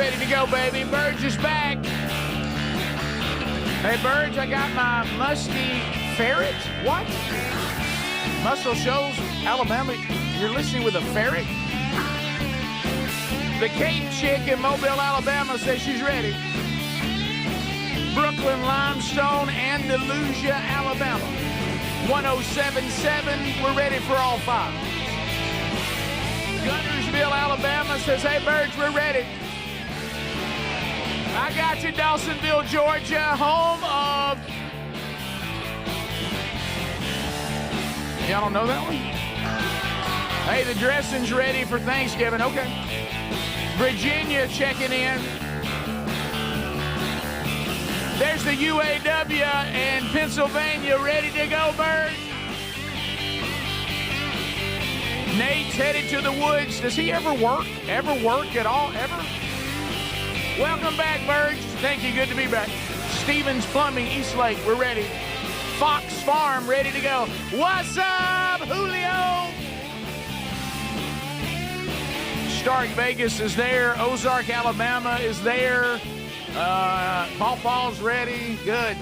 ready to go, baby. Burge is back. Hey, Burge, I got my musty ferret. What? Muscle Shoals, Alabama. You're listening with a ferret? The Cape chick in Mobile, Alabama says she's ready. Brooklyn, Limestone, Andalusia, Alabama. 1077, we're ready for all five. Gunnersville, Alabama says, hey, Burge, we're ready. I got you, Dawsonville, Georgia, home of... Y'all don't know that one? Hey, the dressing's ready for Thanksgiving. Okay. Virginia checking in. There's the UAW and Pennsylvania ready to go, Burge. Nate's headed to the woods. Does he ever work? Ever work at all? Ever? Welcome back, Burge. Thank you. Good to be back. Stevens Plumbing, Eastlake, we're ready. Fox Farm, ready to go. What's up, Julio? Stark Vegas is there. Ozark, Alabama is there. Paul's ready. Good.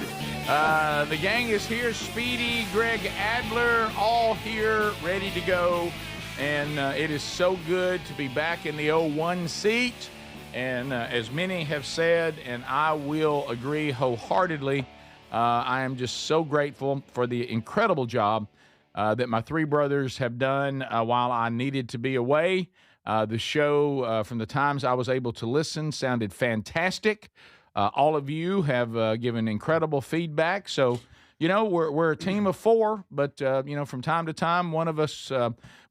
The gang is here. Speedy, Greg Adler, all here, ready to go. And it is so good to be back in the 01 seat. And as many have said, and I will agree wholeheartedly, I am just so grateful for the incredible job that my three brothers have done while I needed to be away. The show, from the times I was able to listen, sounded fantastic. All of you have given incredible feedback. So, you know, we're a team of four, but, you know, from time to time, one of us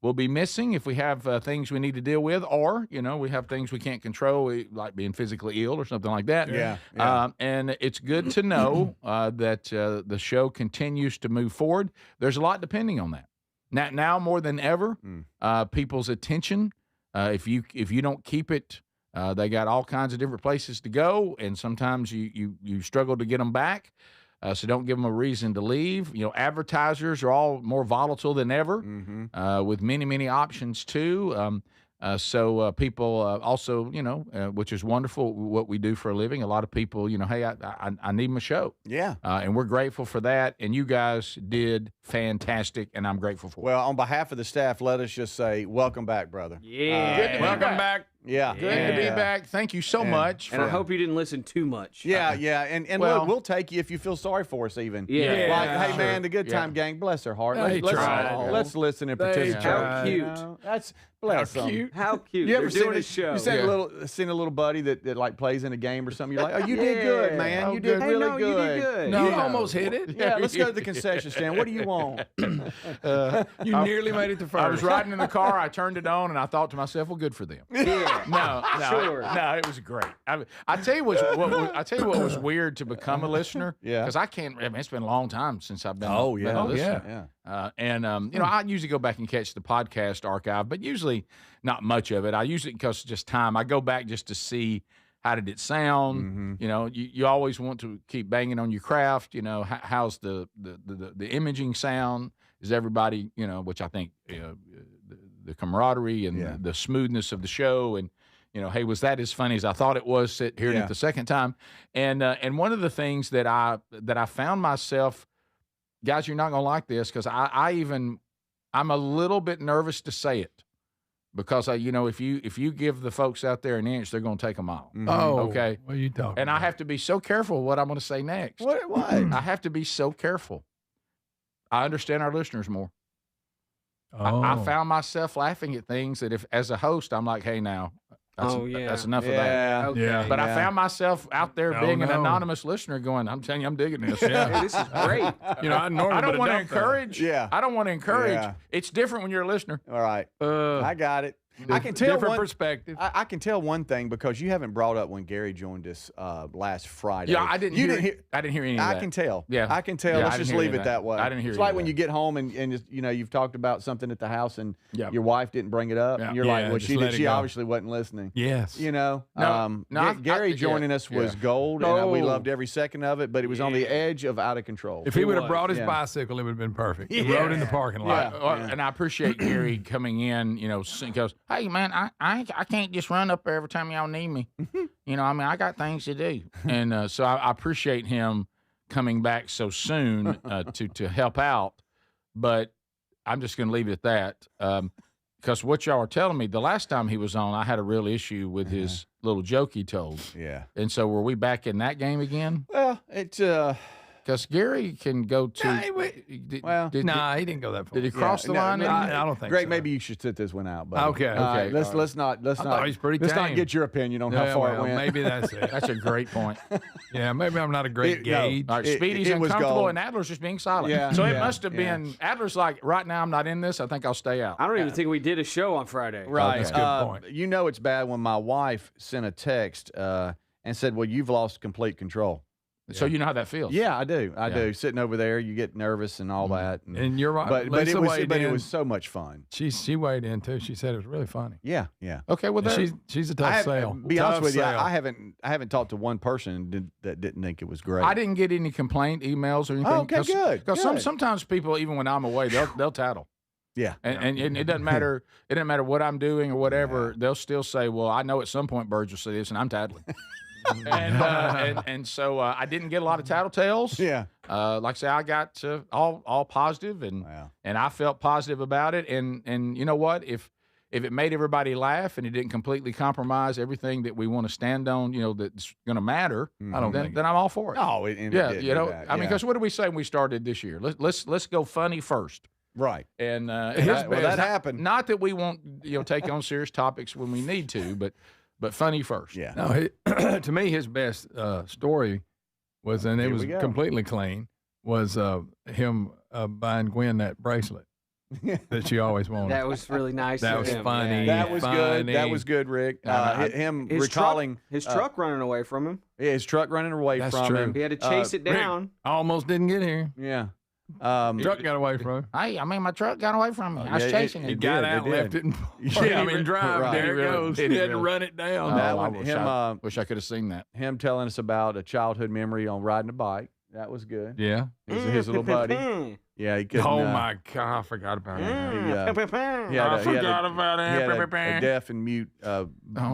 will be missing if we have things we need to deal with, or, you know, we have things we can't control, like being physically ill or something like that. Yeah. And it's good to know that the show continues to move forward. There's a lot depending on that. Now more than ever, people's attention, if you don't keep it, they got all kinds of different places to go, and sometimes you struggle to get them back. So don't give them a reason to leave. You know, advertisers are all more volatile than ever, with many, many options too. So people also, you know, which is wonderful, what we do for a living. A lot of people, you know, hey, I need my show. Yeah. And we're grateful for that. And you guys did fantastic, and I'm grateful for it. Well, on behalf of the staff, let us just say, welcome back, brother. Yeah. Welcome back. Yeah. Good to be back. Thank you so much. And I hope you didn't listen too much. Yeah, yeah. And well, look, we'll take you if you feel sorry for us even. Yeah. Like, hey, sure. man, the Good Time Gang, bless their heart. They tried. Let's listen and They participate. How cute. You know? That's bless them. cute. How cute. You ever They're seen doing a show. You seen a little buddy that like plays in a game or something? You're like, oh, you did good, man. Oh, You did good. really Hey, no, good. you did good. No, You you know. almost hit it. Yeah, let's go to the concession stand. What do you want? You nearly made it to first. I was riding in the car, I turned it on, and I thought to myself, well, good for them. Yeah. No, Sure. no, it was great. I tell you what was weird to become a listener. Yeah. Because I mean, it's been a long time since I've been. Oh, been yeah. a Oh, listener. yeah. You know, I usually go back and catch the podcast archive, but usually not much of it. I usually, because just time, I go back just to see how did it sound. You know, you always want to keep banging on your craft. You know, how's the imaging sound? Is everybody, you know, which I think the camaraderie and the smoothness of the show, and you know, hey, was that as funny as I thought it was hearing it the second time? And one of the things that I found myself, guys, you're not gonna like this, because I'm a little bit nervous to say it, because you know, if you give the folks out there an inch, they're gonna take a mile. Oh, okay. What are you talking And about? I have to be so careful what I'm going to say next. What? I have to be so careful. I understand our listeners more. I found myself laughing at things that, if as a host, I'm like, hey, now, that's enough of that. Okay. Yeah. But I found myself out there being an no. anonymous listener going, I'm telling you, I'm digging this. Hey, this is great. You know, I normally I don't would want to have dumped that. encourage. Yeah. I don't want to encourage. Yeah. It's different when you're a listener. All right. I got it. I can tell different one perspective. I can tell one thing, because you haven't brought up when Gary joined us last Friday. Yeah, I didn't hear any of that. I can tell. Yeah. I can tell. Yeah, Let's I didn't just hear leave any it of that way. I didn't hear It's any like of when that. you get home and just, you know, you've talked about something at the house and Yep. your wife didn't bring it up. Yeah. And you're Yeah, like, well, just let it she go. obviously wasn't listening. Yes. You know, No, Gary I- joining us was gold, and we Oh. loved every second of it. But it was on the edge of out of control. If he would have was. brought his Yeah. bicycle, it would have been perfect. He Yeah. rode in the parking lot. And I appreciate Gary coming in, you know, goes, hey, man, I can't just run up there every time y'all need me. You I mean, I got things to do. And so I appreciate him coming back so soon to help out. But I'm just going to leave it at that. Because what y'all are telling me, the last time he was on, I had a real issue with his little joke he told. Yeah. And so were we back in that game again? Well, it's Because Gary can go to. he didn't go that far. Did he cross the line? I don't think Greg, so. maybe you should sit this one out. But Okay. let's not thought he was pretty let's not tame. get your opinion on how far it went. Maybe that's it. That's a great point. Yeah, maybe I'm not a great gauge. All right, It- Speedy's it was uncomfortable, gold. and Adler's just being silent. Yeah. So it Yeah. must have been Adler's like, right now I'm not in this. I think I'll stay out. I don't even think we did a show on Friday. Right. That's a good point. You know it's bad when my wife sent a text and said, "Well, you've lost complete control." So you know how that feels. Yeah, I do. I do. Sitting over there, you get nervous and all that. And you're right. But it Lisa was weighed but it in. was so much fun. She weighed in too. She said it was really funny. Yeah, yeah. Okay. Well, She's a tough sale. Be honest Tough with you, sale. I haven't talked to one person that didn't think it was great. I didn't get any complaint emails or anything. Oh, okay, good, Because good. sometimes people, even when I'm away, they'll tattle. Yeah. And it doesn't matter. It doesn't matter what I'm doing or whatever. They'll still say, "Well, I know at some point Burgess will say this, and I'm tattling." and so I didn't get a lot of tattletales. Yeah. Like I say, I got all positive, and I felt positive about it. And you know what? If it made everybody laugh and it didn't completely compromise everything that we want to stand on, that's going to matter, then I'm all for it. Oh, it did do that. I mean, because what did we say when we started this year? Let's go funny first. Right. And that happened. Not that we won't take on serious topics when we need to, but funny first. Yeah. No, to me, his best story was, and it was completely clean, was him buying Gwen that bracelet that she always wanted. That was really nice. That of was him. funny. Yeah. That was good. That was good, Rick. Him His recalling his truck running away from him. his truck running away That's from true. him. He had to chase it Rick down. almost didn't get here. Yeah. Truck got away from him. Hey, I mean, my truck got away from me. I was chasing He it. got did, out, it left did. it, Yeah, and drive. right. There it goes. He Did he had to really? run it down. That I one, wish I could have seen that. him telling us about a childhood memory on riding a bike. That was good. Yeah. His little buddy. Yeah, he couldn't. Oh my God, I forgot about that. I forgot about He had it. a deaf and mute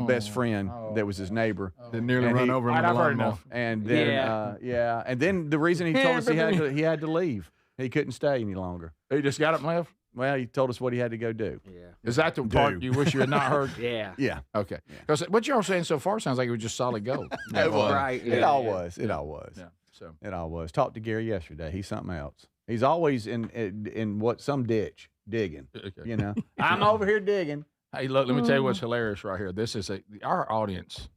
best friend that was his neighbor. That nearly And run he- over him. I've with a heard lawnmower. enough. And then, and then the reason he told us he had to leave. He couldn't stay any longer. He just got up and left. Well, he told us what he had to go do. Yeah. Is that the part you wish you had not heard? Yeah. Yeah. Okay. Because what y'all saying so far sounds like it was just solid gold. It was. Right, It yeah, all yeah. was. It all was. Yeah. So It all was. Talked to Gary yesterday. He's something else. He's always in some ditch digging. okay. I'm over here digging. Hey, look, let me tell you what's hilarious right here. This is our audience.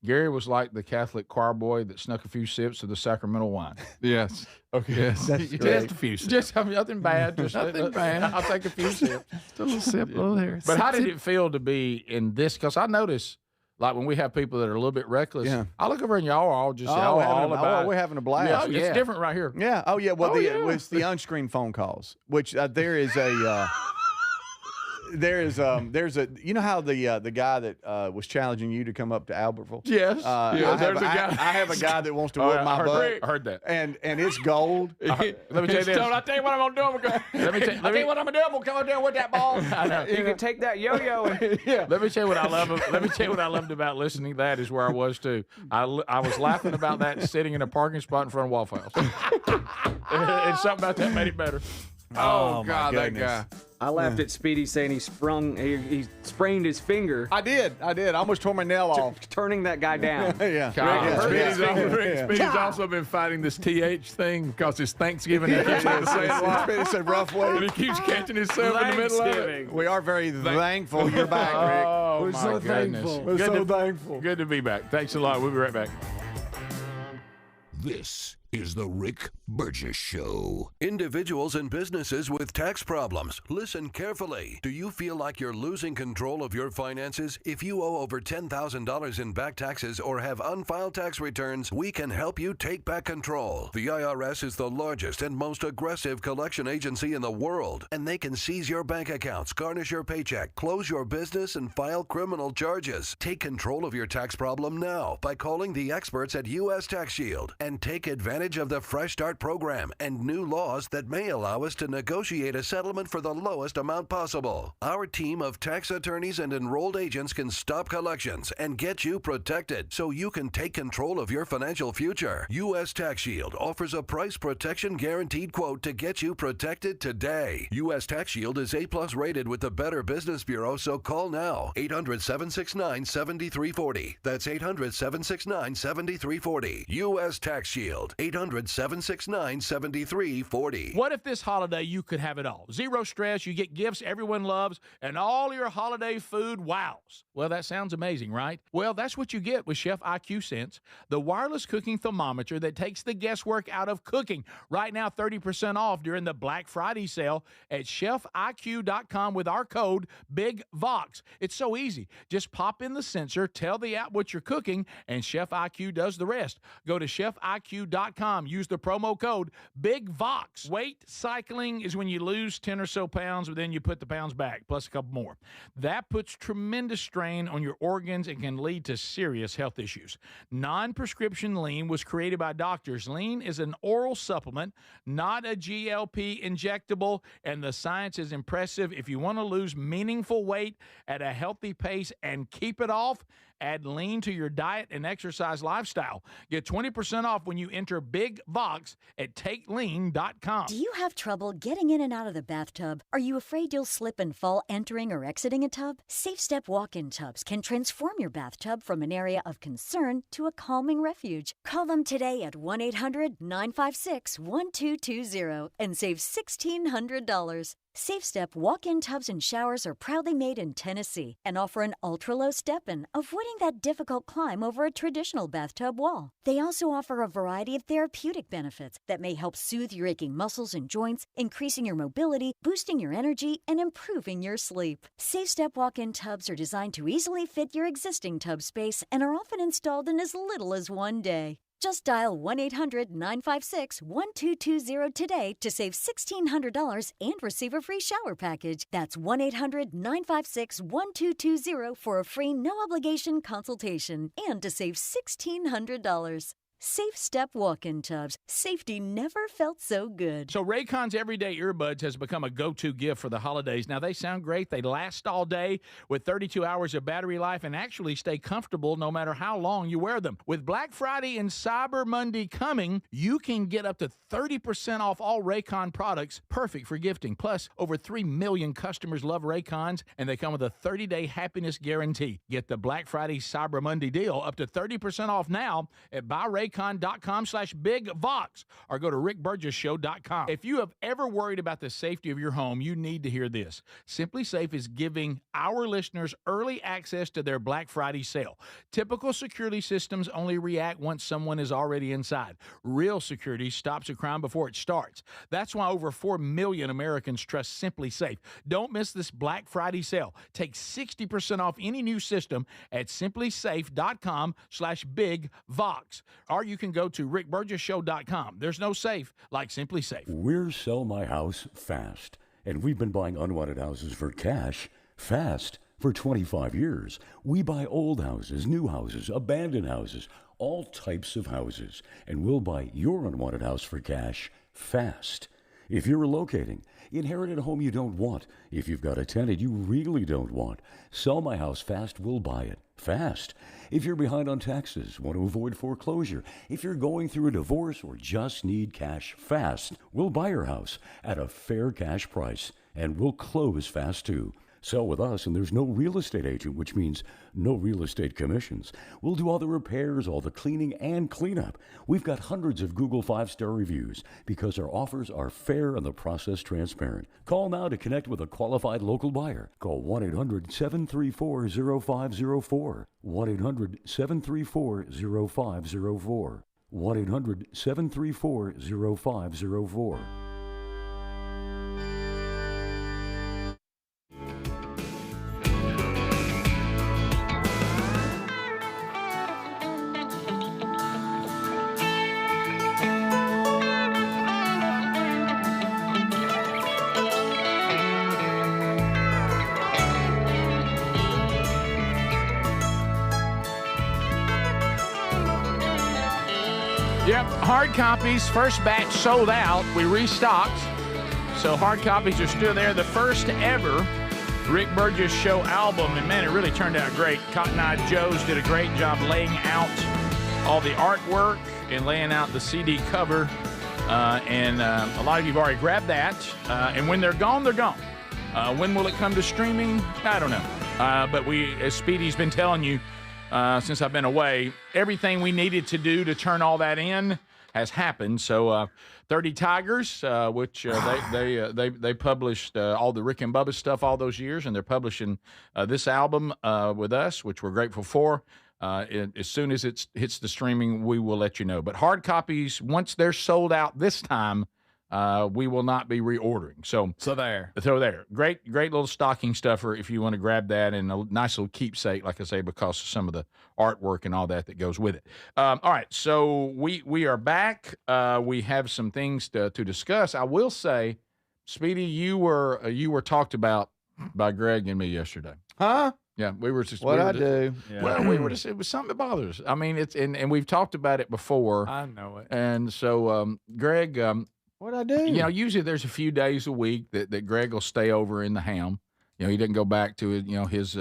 Gary was like the Catholic choir boy that snuck a few sips of the sacramental wine. Yes. Okay. Yes. That's Just great. a few. Just nothing bad. Just Nothing bad. I'll take a few sips. Just a little sip, a little there. But how did it feel to be in this? Because I notice, like when we have people that are a little bit reckless, Yeah. I look over and y'all are all just all about. we're having a blast. Yeah, it's different right here. Yeah. Oh, yeah. Well, Oh, yeah. it's the unscreened phone calls, which there is a. There's a you know how the guy that was challenging you to come up to Albertville. Yes. I have a guy that wants to whoop my butt. I heard that. And it's gold. Let me tell you this. I'll tell you what I'm gonna do. Let me tell you what I'm gonna do. I'm gonna come up there with that ball. You can take that yo-yo and Let me tell you what I love. Let me tell you what I loved about listening to that is where I was too. I was laughing about that sitting in a parking spot in front of Waffle House. And something about that made it better. Oh, my God, that goodness. guy. I laughed at Speedy saying he sprained his finger I did. I almost tore my nail off. turning that guy down. Yeah. God. Speedy's also been fighting this TH thing because it's Thanksgiving. He keeps trying to say it a lot. It's a rough And way. he keeps catching himself in the middle of it. Thanksgiving. We are very thankful you're back, Rick. Oh, We're my so goodness. thankful. We're Good so to- thankful. Good to be back. Thanks a lot. We'll be right back. This is the Rick Burgess Show. Individuals and businesses with tax problems, listen carefully. Do you feel like you're losing control of your finances? If you owe over $10,000 in back taxes or have unfiled tax returns, we can help you take back control. The IRS is the largest and most aggressive collection agency in the world, and they can seize your bank accounts, garnish your paycheck, close your business, and file criminal charges. Take control of your tax problem now by calling the experts at U.S. Tax Shield and take advantage advantage of the Fresh Start program and new laws that may allow us to negotiate a settlement for the lowest amount possible. Our team of tax attorneys and enrolled agents can stop collections and get you protected so you can take control of your financial future. U.S. Tax Shield offers a price protection guaranteed quote to get you protected today. U.S. Tax Shield is A+ rated with the Better Business Bureau, so call now. 800-769-7340. That's 800-769-7340. U.S. Tax Shield. 800-769-7340. What if this holiday you could have it all? Zero stress, you get gifts everyone loves, and all your holiday food wows. Well, that sounds amazing, right? Well, that's what you get with Chef IQ Sense, the wireless cooking thermometer that takes the guesswork out of cooking. Right now, 30% off during the Black Friday sale at chefiq.com with our code BIGVOX. It's so easy. Just pop in the sensor, tell the app what you're cooking, and Chef IQ does the rest. Go to chefiq.com. Use the promo code BIGVOX. Weight cycling is when you lose 10 or so pounds, but then you put the pounds back, plus a couple more. That puts tremendous strain on your organs and can lead to serious health issues. Non-prescription lean was created by doctors. Lean is an oral supplement, not a GLP injectable, and the science is impressive. If you want to lose meaningful weight at a healthy pace and keep it off, add lean to your diet and exercise lifestyle. Get 20% off when you enter Big Vox at takelean.com. Do you have trouble getting in and out of the bathtub? Are you afraid you'll slip and fall entering or exiting a tub? Safe Step walk-in tubs can transform your bathtub from an area of concern to a calming refuge. Call them today at 1-800-956-1220 and save $1,600. Safe Step walk-in tubs and showers are proudly made in Tennessee and offer an ultra-low step-in, avoiding that difficult climb over a traditional bathtub wall. They also offer a variety of therapeutic benefits that may help soothe your aching muscles and joints, increasing your mobility, boosting your energy, and improving your sleep. Safe Step walk-in tubs are designed to easily fit your existing tub space and are often installed in as little as one day. Just dial 1-800-956-1220 today to save $1,600 and receive a free shower package. That's 1-800-956-1220 for a free no-obligation consultation and to save $1,600. Safe Step walk-in tubs. Safety never felt so good. So Raycon's everyday earbuds has become a go-to gift for the holidays. Now, they sound great. They last all day with 32 hours of battery life and actually stay comfortable no matter how long you wear them. With Black Friday and Cyber Monday coming, you can get up to 30% off all Raycon products, perfect for gifting. Plus, over 3 million customers love Raycons, and they come with a 30-day happiness guarantee. Get the Black Friday Cyber Monday deal up to 30% off now at buyraycon.com/bigvox or go to rickburgessshow.com. If you have ever worried about the safety of your home, you need to hear this. Simply Safe is giving our listeners early access to their Black Friday sale. Typical security systems only react once someone is already inside. Real security stops a crime before it starts. That's why over 4 million Americans trust Simply Safe. Don't miss this Black Friday sale. Take 60% off any new system at simplysafe.com/bigvox. Or you can go to rickburgessshow.com. There's no safe like Simply Safe. We're Sell My House Fast, and we've been buying unwanted houses for cash fast for 25 years. We buy old houses, new houses, abandoned houses, all types of houses, and we'll buy your unwanted house for cash fast. If you're relocating, inherited a home you don't want, if you've got a tenant you really don't want, Sell My House Fast will buy it fast. If you're behind on taxes, want to avoid foreclosure, if you're going through a divorce or just need cash fast, we'll buy your house at a fair cash price, and we'll close fast too. Sell with us, and there's no real estate agent, which means no real estate commissions. We'll do all the repairs, all the cleaning, and cleanup. We've got hundreds of Google 5-star reviews because our offers are fair and the process transparent. Call now to connect with a qualified local buyer. Call 1-800-734-0504. 1-800-734-0504. 1-800-734-0504. Yep, hard copies, first batch sold out. We restocked. So hard copies are still there. The first ever Rick Burgess Show album. And, man, it really turned out great. Cotton Eye Joe's did a great job laying out all the artwork and laying out the CD cover. And a lot of you have already grabbed that. And when they're gone, they're gone. When will it come to streaming? I don't know. But as Speedy's been telling you since I've been away, everything we needed to do to turn all that in has happened. So 30 Tigers, which they published all the Rick and Bubba stuff all those years, and they're publishing this album with us, which we're grateful for. As soon as it hits the streaming, we will let you know. But hard copies, once they're sold out this time, we will not be reordering. So there. Great little stocking stuffer if you want to grab that, and a nice little keepsake, like I say, because of some of the artwork and all that goes with it. All right, so we are back. We have some things to discuss. I will say, Speedy, you were talked about by Greg and me yesterday. Huh? Yeah, we were just. What I do? Yeah. Well, we were just. It was something that bothers us. I mean, it's and we've talked about it before. I know it. And so, Greg. What I do? Usually there's a few days a week that Greg will stay over in the ham. He doesn't go back to his, his.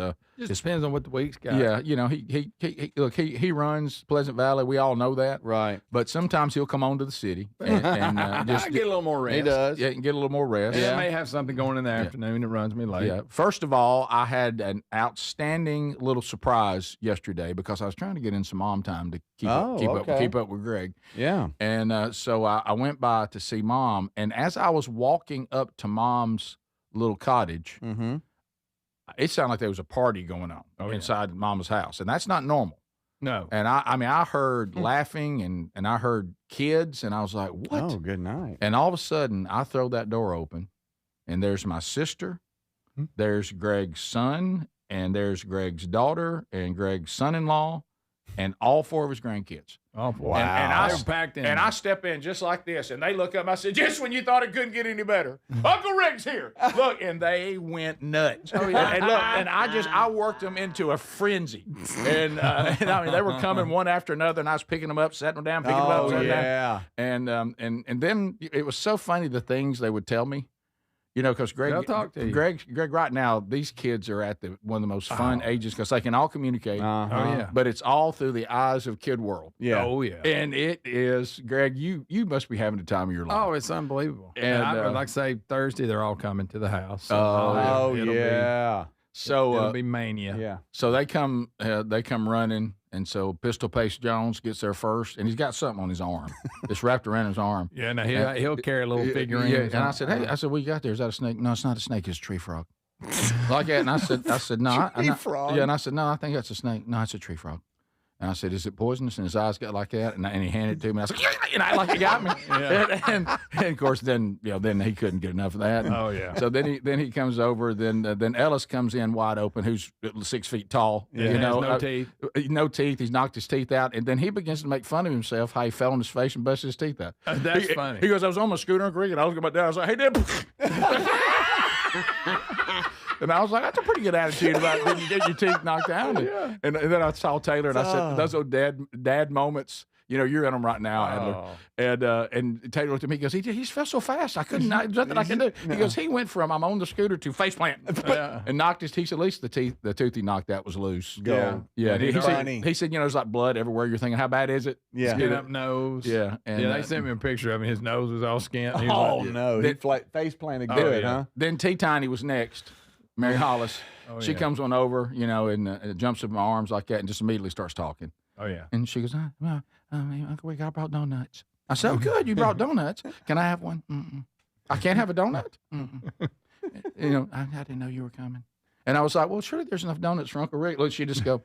Just depends on what the week's got. Yeah, he runs Pleasant Valley. We all know that, right? But sometimes he'll come on to the city and just get a little more rest. He does. Yeah, and get a little more rest. Yeah, may have something going in the afternoon. It runs me late. Yeah. First of all, I had an outstanding little surprise yesterday because I was trying to get in some mom time to keep up with Greg. Yeah. And so I went by to see Mom, and as I was walking up to Mom's little cottage. Mm-hmm. It sounded like there was a party going on inside Mama's house, and that's not normal. No. And I heard laughing and I heard kids, and I was like, what? Oh, good night. And all of a sudden, I throw that door open, and there's my sister, there's Greg's son, and there's Greg's daughter, and Greg's son-in-law, and all 4 of his grandkids. Oh, wow. And I packed in. And I step in just like this, and they look up. I said, just when you thought it couldn't get any better, Uncle Rick's here. Look, and they went nuts. Oh, yeah. And look, and I worked them into a frenzy. And I mean, they were coming one after another, and I was picking them up, setting them down, picking them up, setting them down. And then it was so funny the things they would tell me. Because Greg right now, these kids are at one of the most fun ages because they can all communicate. Uh-huh. Oh, yeah. But it's all through the eyes of Kid World. Yeah. Oh, yeah. And it is, Greg, you must be having the time of your life. Oh, it's unbelievable. And like I say, Thursday, they're all coming to the house. So, it'll be mania. Yeah. So they come running. And so Pistol Pace Jones gets there first, and he's got something on his arm. It's wrapped around his arm. Yeah, no, he'll carry a little figurine. Yeah, and I said, hey, what you got there? Is that a snake? No, it's not a snake. It's a tree frog. Like that. And I said, no. Tree frog? Yeah, and I said, no, I think that's a snake. No, it's a tree frog. And I said, is it poisonous? And his eyes got like that. And he handed it to me. And I said, yeah, like he got me. And of course, then he couldn't get enough of that. Oh, yeah. So then he comes over. Then Ellis comes in wide open, who's 6 feet tall. Yeah, no teeth. No teeth. He's knocked his teeth out. And then he begins to make fun of himself, how he fell on his face and busted his teeth out. That's funny. He goes, I was on my scooter in Creek, and I was going down. I was like, hey, Deb. And I was like, that's a pretty good attitude about getting your teeth knocked out. And then I saw Taylor, and I said, those old dad moments, you're in them right now, Adler. And Taylor looked at me, he goes, he fell so fast, there's nothing I can do. He goes, he went from I'm on the scooter to face plant and knocked his teeth. At least the tooth he knocked out was loose. Yeah. He said, there's like blood everywhere. You're thinking, how bad is it? Yeah. Skin up nose. Yeah. And, they sent me a picture of him. His nose was all skint. He face planted good, huh? Then T-Tiny was next. Mary Hollis. She comes on over, and jumps in my arms like that and just immediately starts talking. Oh, yeah. And she goes, Uncle Rick, I brought donuts. I said, oh, good, you brought donuts. Can I have one? Mm-mm. I can't have a donut? Mm-mm. I didn't know you were coming. And I was like, well, surely there's enough donuts for Uncle Rick. Look, she just go,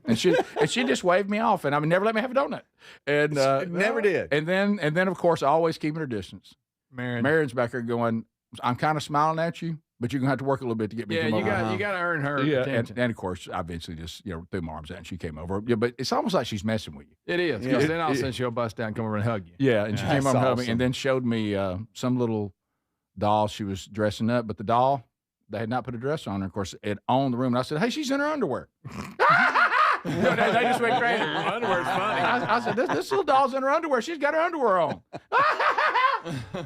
and she just waved me off, and never let me have a donut. And never did. And then of course, always keeping her distance. Marion's back there going, I'm kind of smiling at you, but you're gonna have to work a little bit to get me. Yeah, you got to earn her attention. And of course, I eventually just threw my arms out, and she came over. Yeah, but it's almost like she's messing with you. It is, because then all of a sudden she'll bust down, and come over and hug you. Yeah, and she came over and hugged me, and then showed me some little doll she was dressing up, but the doll, they had not put a dress on her. Of course, it owned the room, and I said, hey, she's in her underwear. They just went crazy. Underwear's funny. I said, this little doll's in her underwear. She's got her underwear on.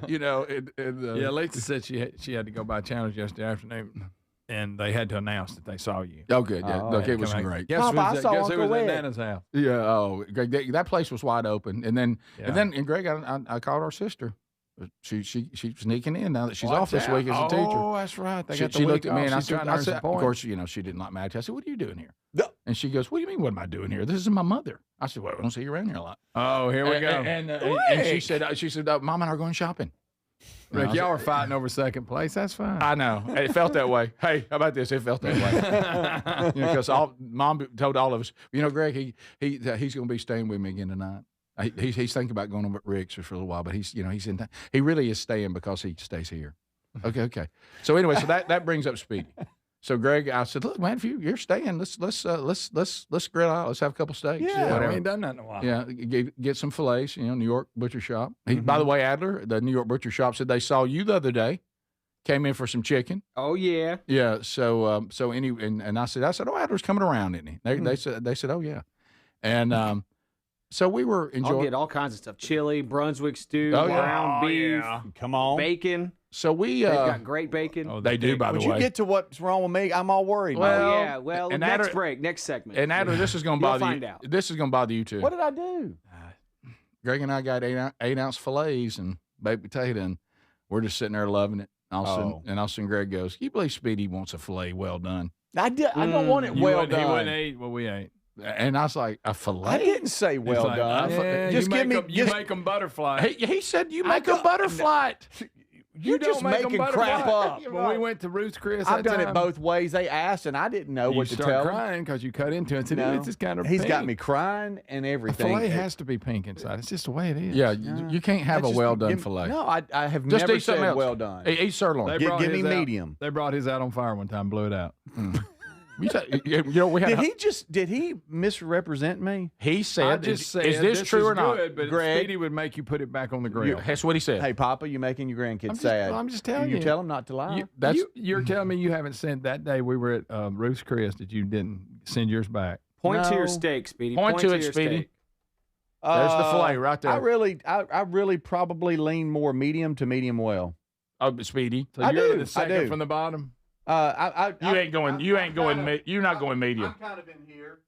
Yeah, Lisa said she had to go buy channels yesterday afternoon, and they had to announce that they saw you. Oh, good. Yeah, look, it was great. Guess Papa, I saw guess who Uncle was at Ed. Nana's house? Yeah. Oh, Greg, that place was wide open, and Greg, I called our sister. She's sneaking in now that she's off this week as a teacher. Oh, that's right. She looked at me and I said, of course, course, she did not match. I said, what are you doing here? And she goes, what do you mean, what am I doing here? This is my mother. I said, well, I don't see you around here a lot. Oh, here we go. And she said, Mom and I are going shopping. Rick, y'all were fighting over second place. That's fine. I know. It felt that way. Hey, how about this? It felt that way. Because Mom told all of us, Greg, he's going to be staying with me again tonight. He's thinking about going over at Rick's for a little while, but he really is staying because he stays here. Okay. So anyway, that brings up Speedy. So Greg, I said, look, man, if you're staying, let's grill out. Let's have a couple steaks. Yeah, we ain't done that in a while. Yeah, get some fillets. New York Butcher Shop. By the way, Adler, the New York Butcher Shop said they saw you the other day. Came in for some chicken. Oh yeah. Yeah. So anyway, and I said, oh, Adler's coming around, isn't he? They said, oh yeah, and so we were enjoying. I'll get all kinds of stuff: chili, Brunswick stew, Oh, yeah. ground beef, Yeah. Come on. bacon. So we They've got great bacon. they do, by the When way. you get to what's wrong with me, I'm all worried. Well, yeah. Well, and next Adler- break, next segment. And Adler, this is going to You'll bother find you. out. This is going to bother you too. What did I do? Greg and I got 8-ounce fillets and baked potato, and we're just sitting there loving it. All of a sudden, Greg goes, "Can you believe Speedy wants a fillet well done?" I don't want it He well wouldn't done. eat what we ate. And I was like, "A fillet?" I didn't say well Like, done. yeah, Just give me. You make them butterfly. He said, "You make a butterfly." You're just don't make 'em making crap butterfly. up. When we went to Ruth's Chris, I've that done it time, both ways. They asked, and I didn't know you what to start tell them. crying because you cut into it. And said, No. it's just kind of He's got pink. me crying and A everything. fillet has to be pink inside. It's just the way it is. Yeah, you can't have a That's just- well done give- fillet. No, I have Just never eat something said else. well done. Eat sirloin. They Give brought me his out- medium. They brought his out on fire one time, blew it out. We had. Did he misrepresent me? He I said, just said, "Is this true or not?" good, but Greg? Speedy would make you put it back on the grill. That's what he said. Hey, Papa, you're making your grandkids I'm just- sad. I'm just telling you. You tell them not to lie. You're telling me you haven't sent that day we were at Ruth's Chris that you didn't send yours back. Point to your No. steak, Speedy. Point to it, your Speedy. steak. There's the fillet right there. I really probably lean more medium to medium well. Oh, Speedy, So I you're do, the second I do. from the bottom. you ain't going. You're not going medium. I'm kind of in here.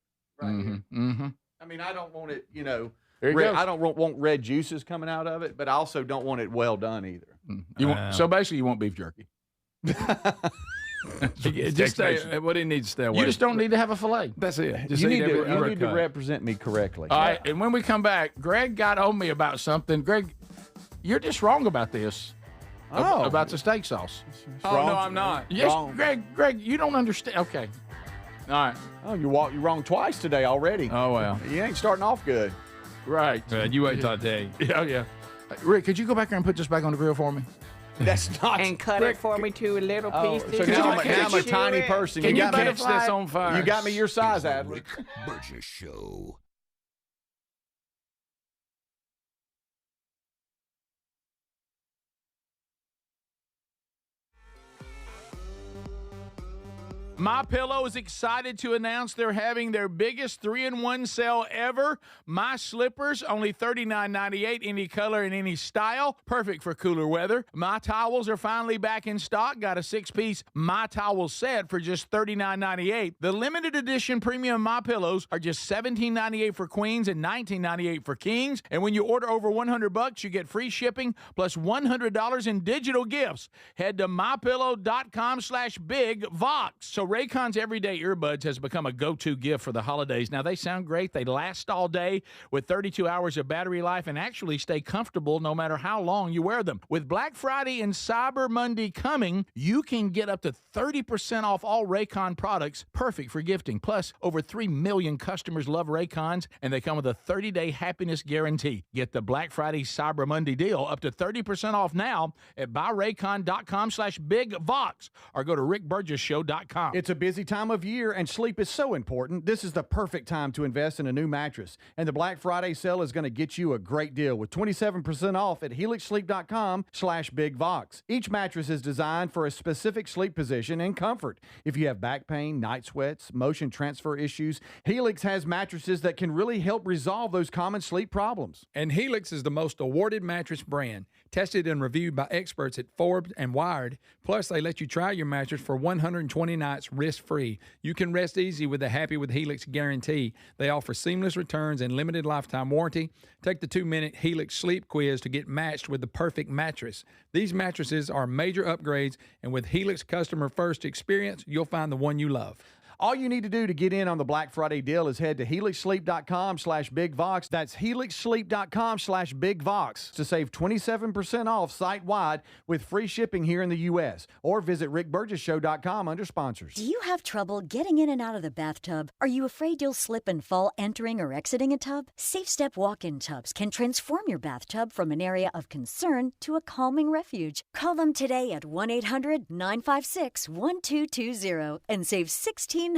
Mm-hmm. I mean, I don't want it. There you Red, go. I don't want red juices coming out of it, but I also don't want it well done either. So basically, you want beef jerky. Just stay. What do you need to stay away? You just don't need to have a fillet. That's it. Just You eat need to every you need to cut. represent me correctly. All right, and when we come back, Greg got on me about something. Greg, you're just wrong about this. Oh. About the steak sauce. Oh Wrong. no, I'm not. Yes, Wrong. Greg, you don't understand. Okay. All right. Oh, you're wrong twice today already. Oh well. You ain't starting off good. Right. You wait till I tell you. Yeah. Rick, could you go back there and put this back on the grill for me? That's not. And cut it for me to little pieces. So now I'm a you- tiny person. Can you got me. catch this on fire? You got me your size, Adler. Rick Burgess Show. MyPillow is excited to announce they're having their biggest 3-in-1 sale ever. My slippers, only $39.98, any color and any style. Perfect for cooler weather. My towels are finally back in stock. Got a 6-piece My Towel set for just $39.98. The limited edition premium MyPillows are just $17.98 for queens and $19.98 for kings. And when you order over $100, you get free shipping plus $100 in digital gifts. Head to mypillow.com/bigvox. So Raycon's everyday earbuds has become a go-to gift for the holidays. Now, they sound great. They last all day with 32 hours of battery life and actually stay comfortable no matter how long you wear them. With Black Friday and Cyber Monday coming, you can get up to 30% off all Raycon products, perfect for gifting. Plus, over 3 million customers love Raycons, and they come with a 30-day happiness guarantee. Get the Black Friday Cyber Monday deal up to 30% off now at buyraycon.com/bigvox or go to rickburgessshow.com. It's a busy time of year, and sleep is so important. This is the perfect time to invest in a new mattress. And the Black Friday sale is going to get you a great deal with 27% off at helixsleep.com/BigVox. Each mattress is designed for a specific sleep position and comfort. If you have back pain, night sweats, motion transfer issues, Helix has mattresses that can really help resolve those common sleep problems. And Helix is the most awarded mattress brand, tested and reviewed by experts at Forbes and Wired. Plus, they let you try your mattress for 120 nights risk-free. You can rest easy with the Happy with Helix guarantee. They offer seamless returns and limited lifetime warranty. Take the 2-minute Helix sleep quiz to get matched with the perfect mattress. These mattresses are major upgrades, and with Helix customer first experience, you'll find the one you love. All you need to do to get in on the Black Friday deal is head to helixsleep.com/BigVox. That's helixsleep.com/BigVox to save 27% off site-wide with free shipping here in the U.S. Or visit rickburgessshow.com under sponsors. Do you have trouble getting in and out of the bathtub? Are you afraid you'll slip and fall entering or exiting a tub? Safe Step walk-in tubs can transform your bathtub from an area of concern to a calming refuge. Call them today at 1-800-956-1220 and save $1,600.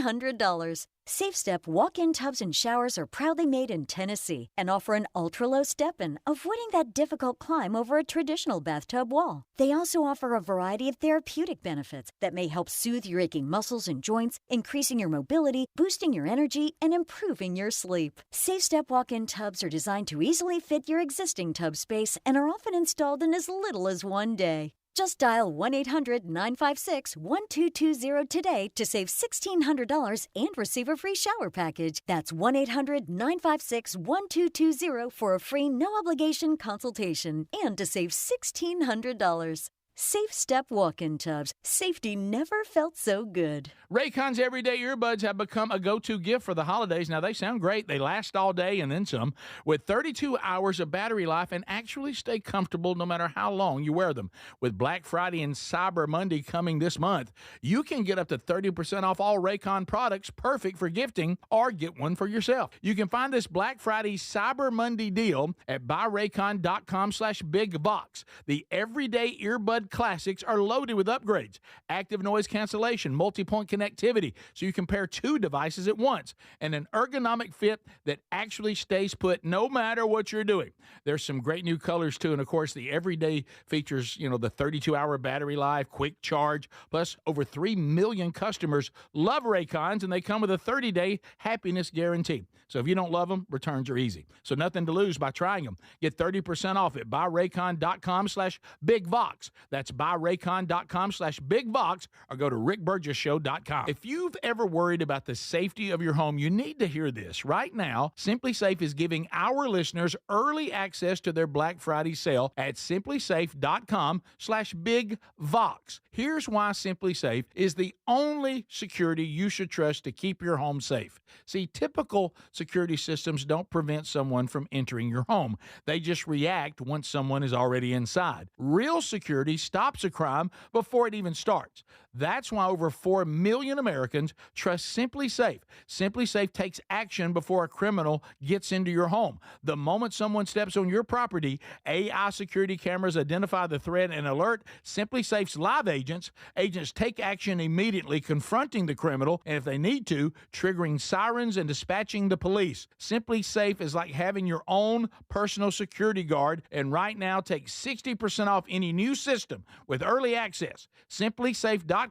Safe Step walk-in tubs and showers are proudly made in Tennessee and offer an ultra-low step-in, avoiding that difficult climb over a traditional bathtub wall. They also offer a variety of therapeutic benefits that may help soothe your aching muscles and joints, increasing your mobility, boosting your energy, and improving your sleep. Safe Step walk-in tubs are designed to easily fit your existing tub space and are often installed in as little as one day. Just dial 1-800-956-1220 today to save $1,600 and receive a free shower package. That's 1-800-956-1220 for a free no-obligation consultation and to save $1,600. Safe Step walk-in tubs. Safety never felt so good. Raycon's everyday earbuds have become a go-to gift for the holidays. Now, they sound great. They last all day and then some, with 32 hours of battery life and actually stay comfortable no matter how long you wear them. With Black Friday and Cyber Monday coming this month, you can get up to 30% off all Raycon products, perfect for gifting, or get one for yourself. You can find this Black Friday Cyber Monday deal at buyraycon.com/BigVox. The everyday earbud classics are loaded with upgrades, active noise cancellation, multi-point connectivity, so you can pair two devices at once, and an ergonomic fit that actually stays put no matter what you're doing. There's some great new colors too, and of course the everyday features, the 32-hour battery life, quick charge, plus over 3 million customers love Raycons, and they come with a 30-day happiness guarantee. So if you don't love them, returns are easy. So nothing to lose by trying them. Get 30% off at buyraycon.com/BigVox. That's buyraycon.com/BigVox, or go to rickburgessshow.com. If you've ever worried about the safety of your home, you need to hear this. Right now, SimpliSafe is giving our listeners early access to their Black Friday sale at simplysafe.com/BigVox. Here's why SimpliSafe is the only security you should trust to keep your home safe. See, typical security systems don't prevent someone from entering your home. They just react once someone is already inside. Real security stops a crime before it even starts. That's why over 4 million Americans trust SimpliSafe. SimpliSafe takes action before a criminal gets into your home. The moment someone steps on your property, AI security cameras identify the threat and alert SimpliSafe's live agents. Agents take action immediately, confronting the criminal, and if they need to, triggering sirens and dispatching the police. SimpliSafe is like having your own personal security guard, and right now take 60% off any new system with early access. SimpliSafe.com/BigVox.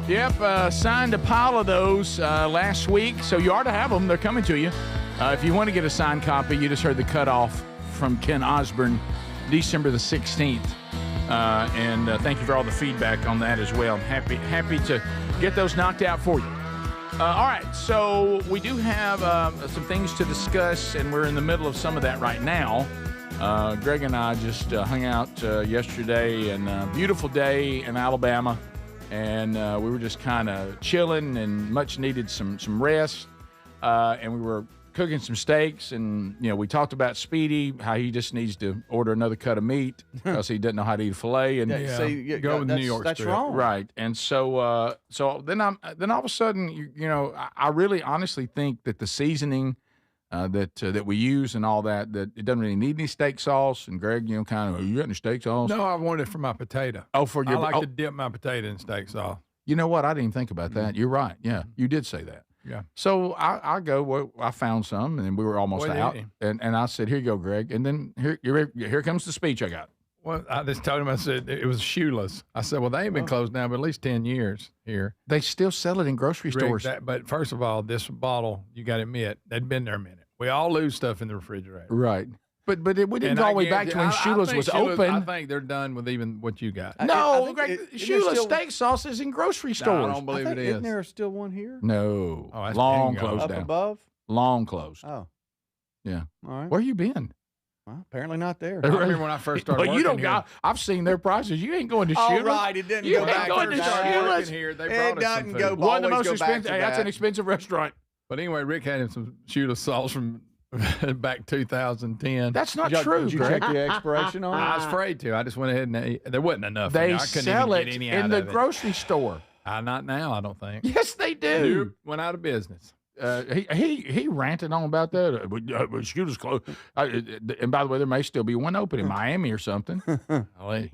Yep, signed a pile of those last week, so you ought to have them. They're coming to you. If you want to get a signed copy, you just heard the cutoff from Ken Osborne, December the 16th. And thank you for all the feedback on that as well. I'm happy to get those knocked out for you. All right, so we do have some things to discuss, and we're in the middle of some of that right now. Greg and I just hung out yesterday, and a beautiful day in Alabama. And we were just kind of chilling and much needed some rest. And we were cooking some steaks, and we talked about Speedy, how he just needs to order another cut of meat because he doesn't know how to eat a fillet. And go with the New York That's strip. wrong, right? And so then all of a sudden, I really honestly think that the seasoning that we use and all that it doesn't really need any steak sauce. And Greg, you got any steak sauce? No, I want it for my potato. Oh, for your I like to dip my potato in steak sauce. You know what? I didn't even think about that. You're right. Yeah, you did say that. Yeah. So I go. Well, I found some, and we were almost out. And I said, "Here you go, Greg." And then here comes the speech I got. Well, I just told him. I said it was shoeless. I said, "Well, they ain't been closed down, but at least 10 years here. They still sell it in grocery stores." But first of all, this bottle, you got to admit, they'd been there a minute. We all lose stuff in the refrigerator, right? But we didn't go all the way back to when Shula's was open. I think they're done with even what you got. No, Shula's steak sauce is in grocery stores. No, I don't believe it is. Isn't there still one here? No. Oh, long closed up down. Above? Long closed. Oh. Yeah. All right. Where you been? Well, apparently not there. I remember when I first started working here. I've seen their prices. You ain't going to Shula's. All right, it didn't you go back going to Shula's. Here, they brought us some food. One of the most expensive. Hey, that's an expensive restaurant. But anyway, Rick had him some Shula's sauce from back 2010. That's not true. Did you check the expiration on it? I was afraid to. I just went ahead and there wasn't enough. They I couldn't sell even it get any in out the of it. grocery store. Not now, I don't think. Yes, they do. Nope, went out of business. He ranted on about that. Shula's closed. And by the way, there may still be one open in Miami or something.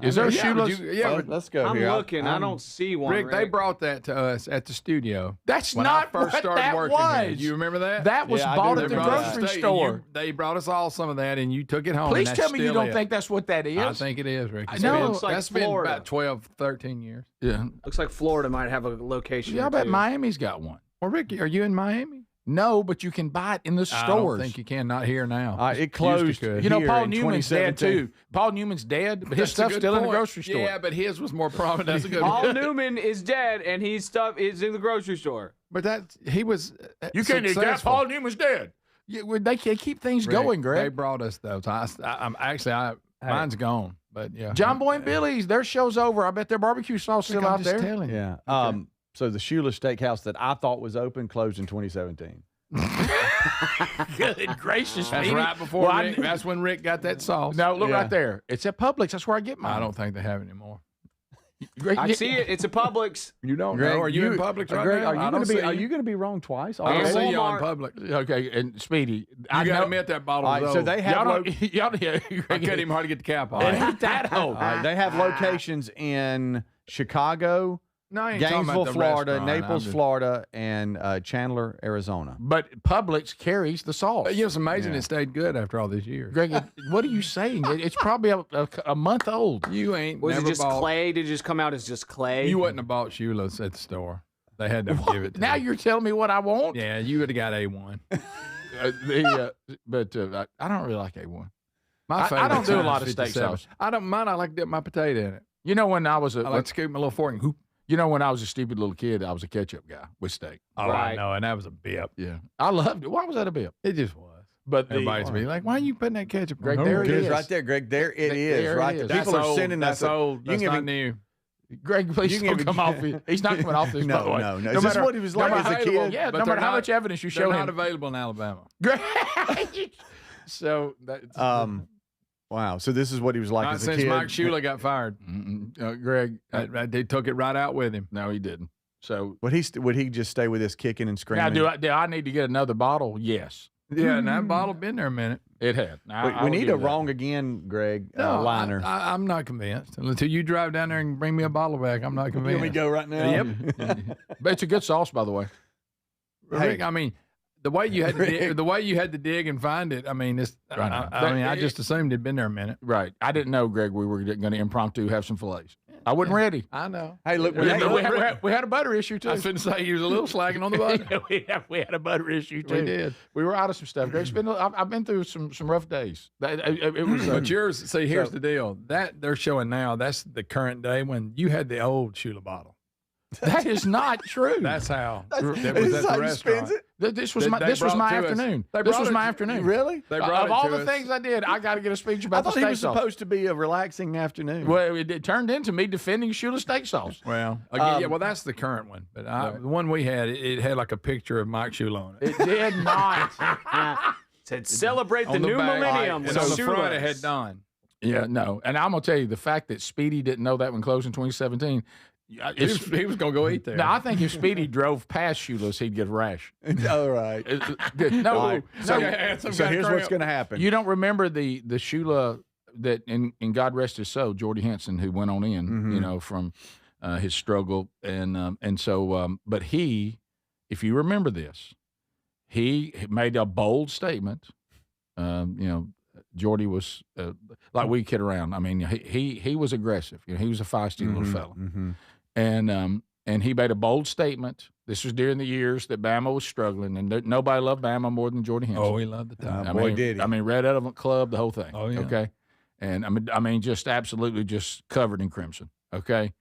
Is there a Shula's? Let's go I'm here. looking. I don't see one. Rick, they brought that to us at the studio. That's when not I first what started that working was. here. Do you remember that? That was bought at the grocery store. They brought us all some of that, and you took it home. Please and tell me you don't it. think that's what that is. I think it is, Rick. No, that's been about 12, 13 years. Yeah. Looks like Florida might have a location. Yeah, I bet Miami's got one. Well, Rick, are you in Miami? No, but you can buy it in the stores. I don't think you can. Not here now. It closed. Paul Newman's dead too. Paul Newman's dead, but his stuff's still in the grocery store. Yeah, but his was more prominent. That's a good Paul Newman is dead, and his stuff is in the grocery store. But he was. You can't eat that. Paul Newman's dead. They keep things going, Greg. They brought us those. Mine's gone. But yeah, John Boy and Billy's. Their show's over. I bet their barbecue sauce still out there. Telling you. Yeah. Okay. So the Shula Steakhouse that I thought was open closed in 2017. Good gracious! That's right before Rick. That's when Rick got that sauce. No, look right there. It's at Publix. That's where I get mine. I don't think they have it anymore. I see it. It's a Publix. You don't Greg, know? Are you in Publix right Greg, now? Are you going to be wrong twice? I don't see you Walmart. on Publix. Okay, and Speedy, I got to admit that bottle was so old. they have. I couldn't even hardly get the cap on. It ain't that old. They have locations in Chicago, No, I ain't talking Gainesville, about the Florida, restaurant. Naples, Florida, and Chandler, Arizona. But Publix carries the sauce. You know, it's amazing it stayed good after all these years. Greg, what are you saying? It's probably a month old. You ain't Was never it just bought, clay? Did it just come out as just clay? You wouldn't have bought Shula's at the store. They had to give it to Now you. you're telling me what I want? Yeah, you would have got A1. But I don't really like A1. My I don't do a favorite lot of is steak 57. sauce. I don't mind. I like to dip my potato in it. You know when I was I like to scoop my little fork and hoop. You know when I was a stupid little kid, I was a ketchup guy with steak. Oh, Right. I know, and that was a bip. Yeah, I loved it. Why was that a bip? It just was. But Everybody's be like, why are you putting that ketchup on? Greg, No, there it is. Right there, Greg. There it is. There Right it there. is. People are sending us. That's old. That's not new. Greg, please don't come off. He's not coming off this. by the way. No. Is this what he was like as a kid? Yeah, But no they're matter how not- much evidence you show They're him. not available in Alabama. Greg, so that's, Wow. So this is what he was like Not as a since kid. Mike Shula got fired. Greg, They took it right out with him. no, he didn't. So Would he just stay with this kicking and screaming? now, do I need to get another bottle? Yes, Yeah, and that bottle been there a minute. it had. Now, I We will need give a you that. wrong again, Greg. No, liner. I'm not convinced. Until you drive down there and bring me a bottle back, I'm not convinced. Here we go right now. Yep. But it's a good sauce, by the way. Rick, I mean, the way you had to dig and find it. I mean, I just assumed it'd been there a minute. Right. I didn't know, Greg, we were going to impromptu have some fillets. I wasn't ready. I know. Hey, look, We had a butter issue, too. I was going to say he was a little slacking on the butter. we had a butter issue, too. We did. We were out of some stuff. Greg, I've been through some rough days. It was, But yours, see, here's the deal. That they're showing now, that's the current day when you had the old Shula bottle. That is not true. That's how. That was is at how the he restaurant. spends it? This was They my brought it to us. afternoon. They This brought was it my to- afternoon. Really? They brought Of it all to the us. things I did, I got to get a speech I about the thought he steak was sauce. supposed to be a relaxing afternoon. Well, it turned into me defending Shula steak sauce. Well, yeah, well, that's the current one. But the one we had, it had like a picture of Mike Shula on it. It did not. Said celebrate the On the new back, millennium. and with on the Shula's. front, it had Don. Yeah, no. And I'm gonna tell you the fact that Speedy didn't know that when closing 2017. He was going to go eat there. No, I think if Speedy drove past Shula's, he'd get a rash. All right. No, All right. no. So, some so kind of here's what's cramp. going to happen. You don't remember the Shula that, in God rest his soul, Jordy Henson, who went on in, from his struggle, and so, but he, if you remember this, he made a bold statement. Jordy was like we kid around. I mean, he was aggressive. He was a feisty little fella, and he made a bold statement. This was during the years that Bama was struggling, and nobody loved Bama more than Jordy Henson. Oh, he loved the time. did he. I mean, Red Elephant Club, the whole thing. Oh, yeah. Okay, and I mean, just absolutely just covered in crimson. Okay,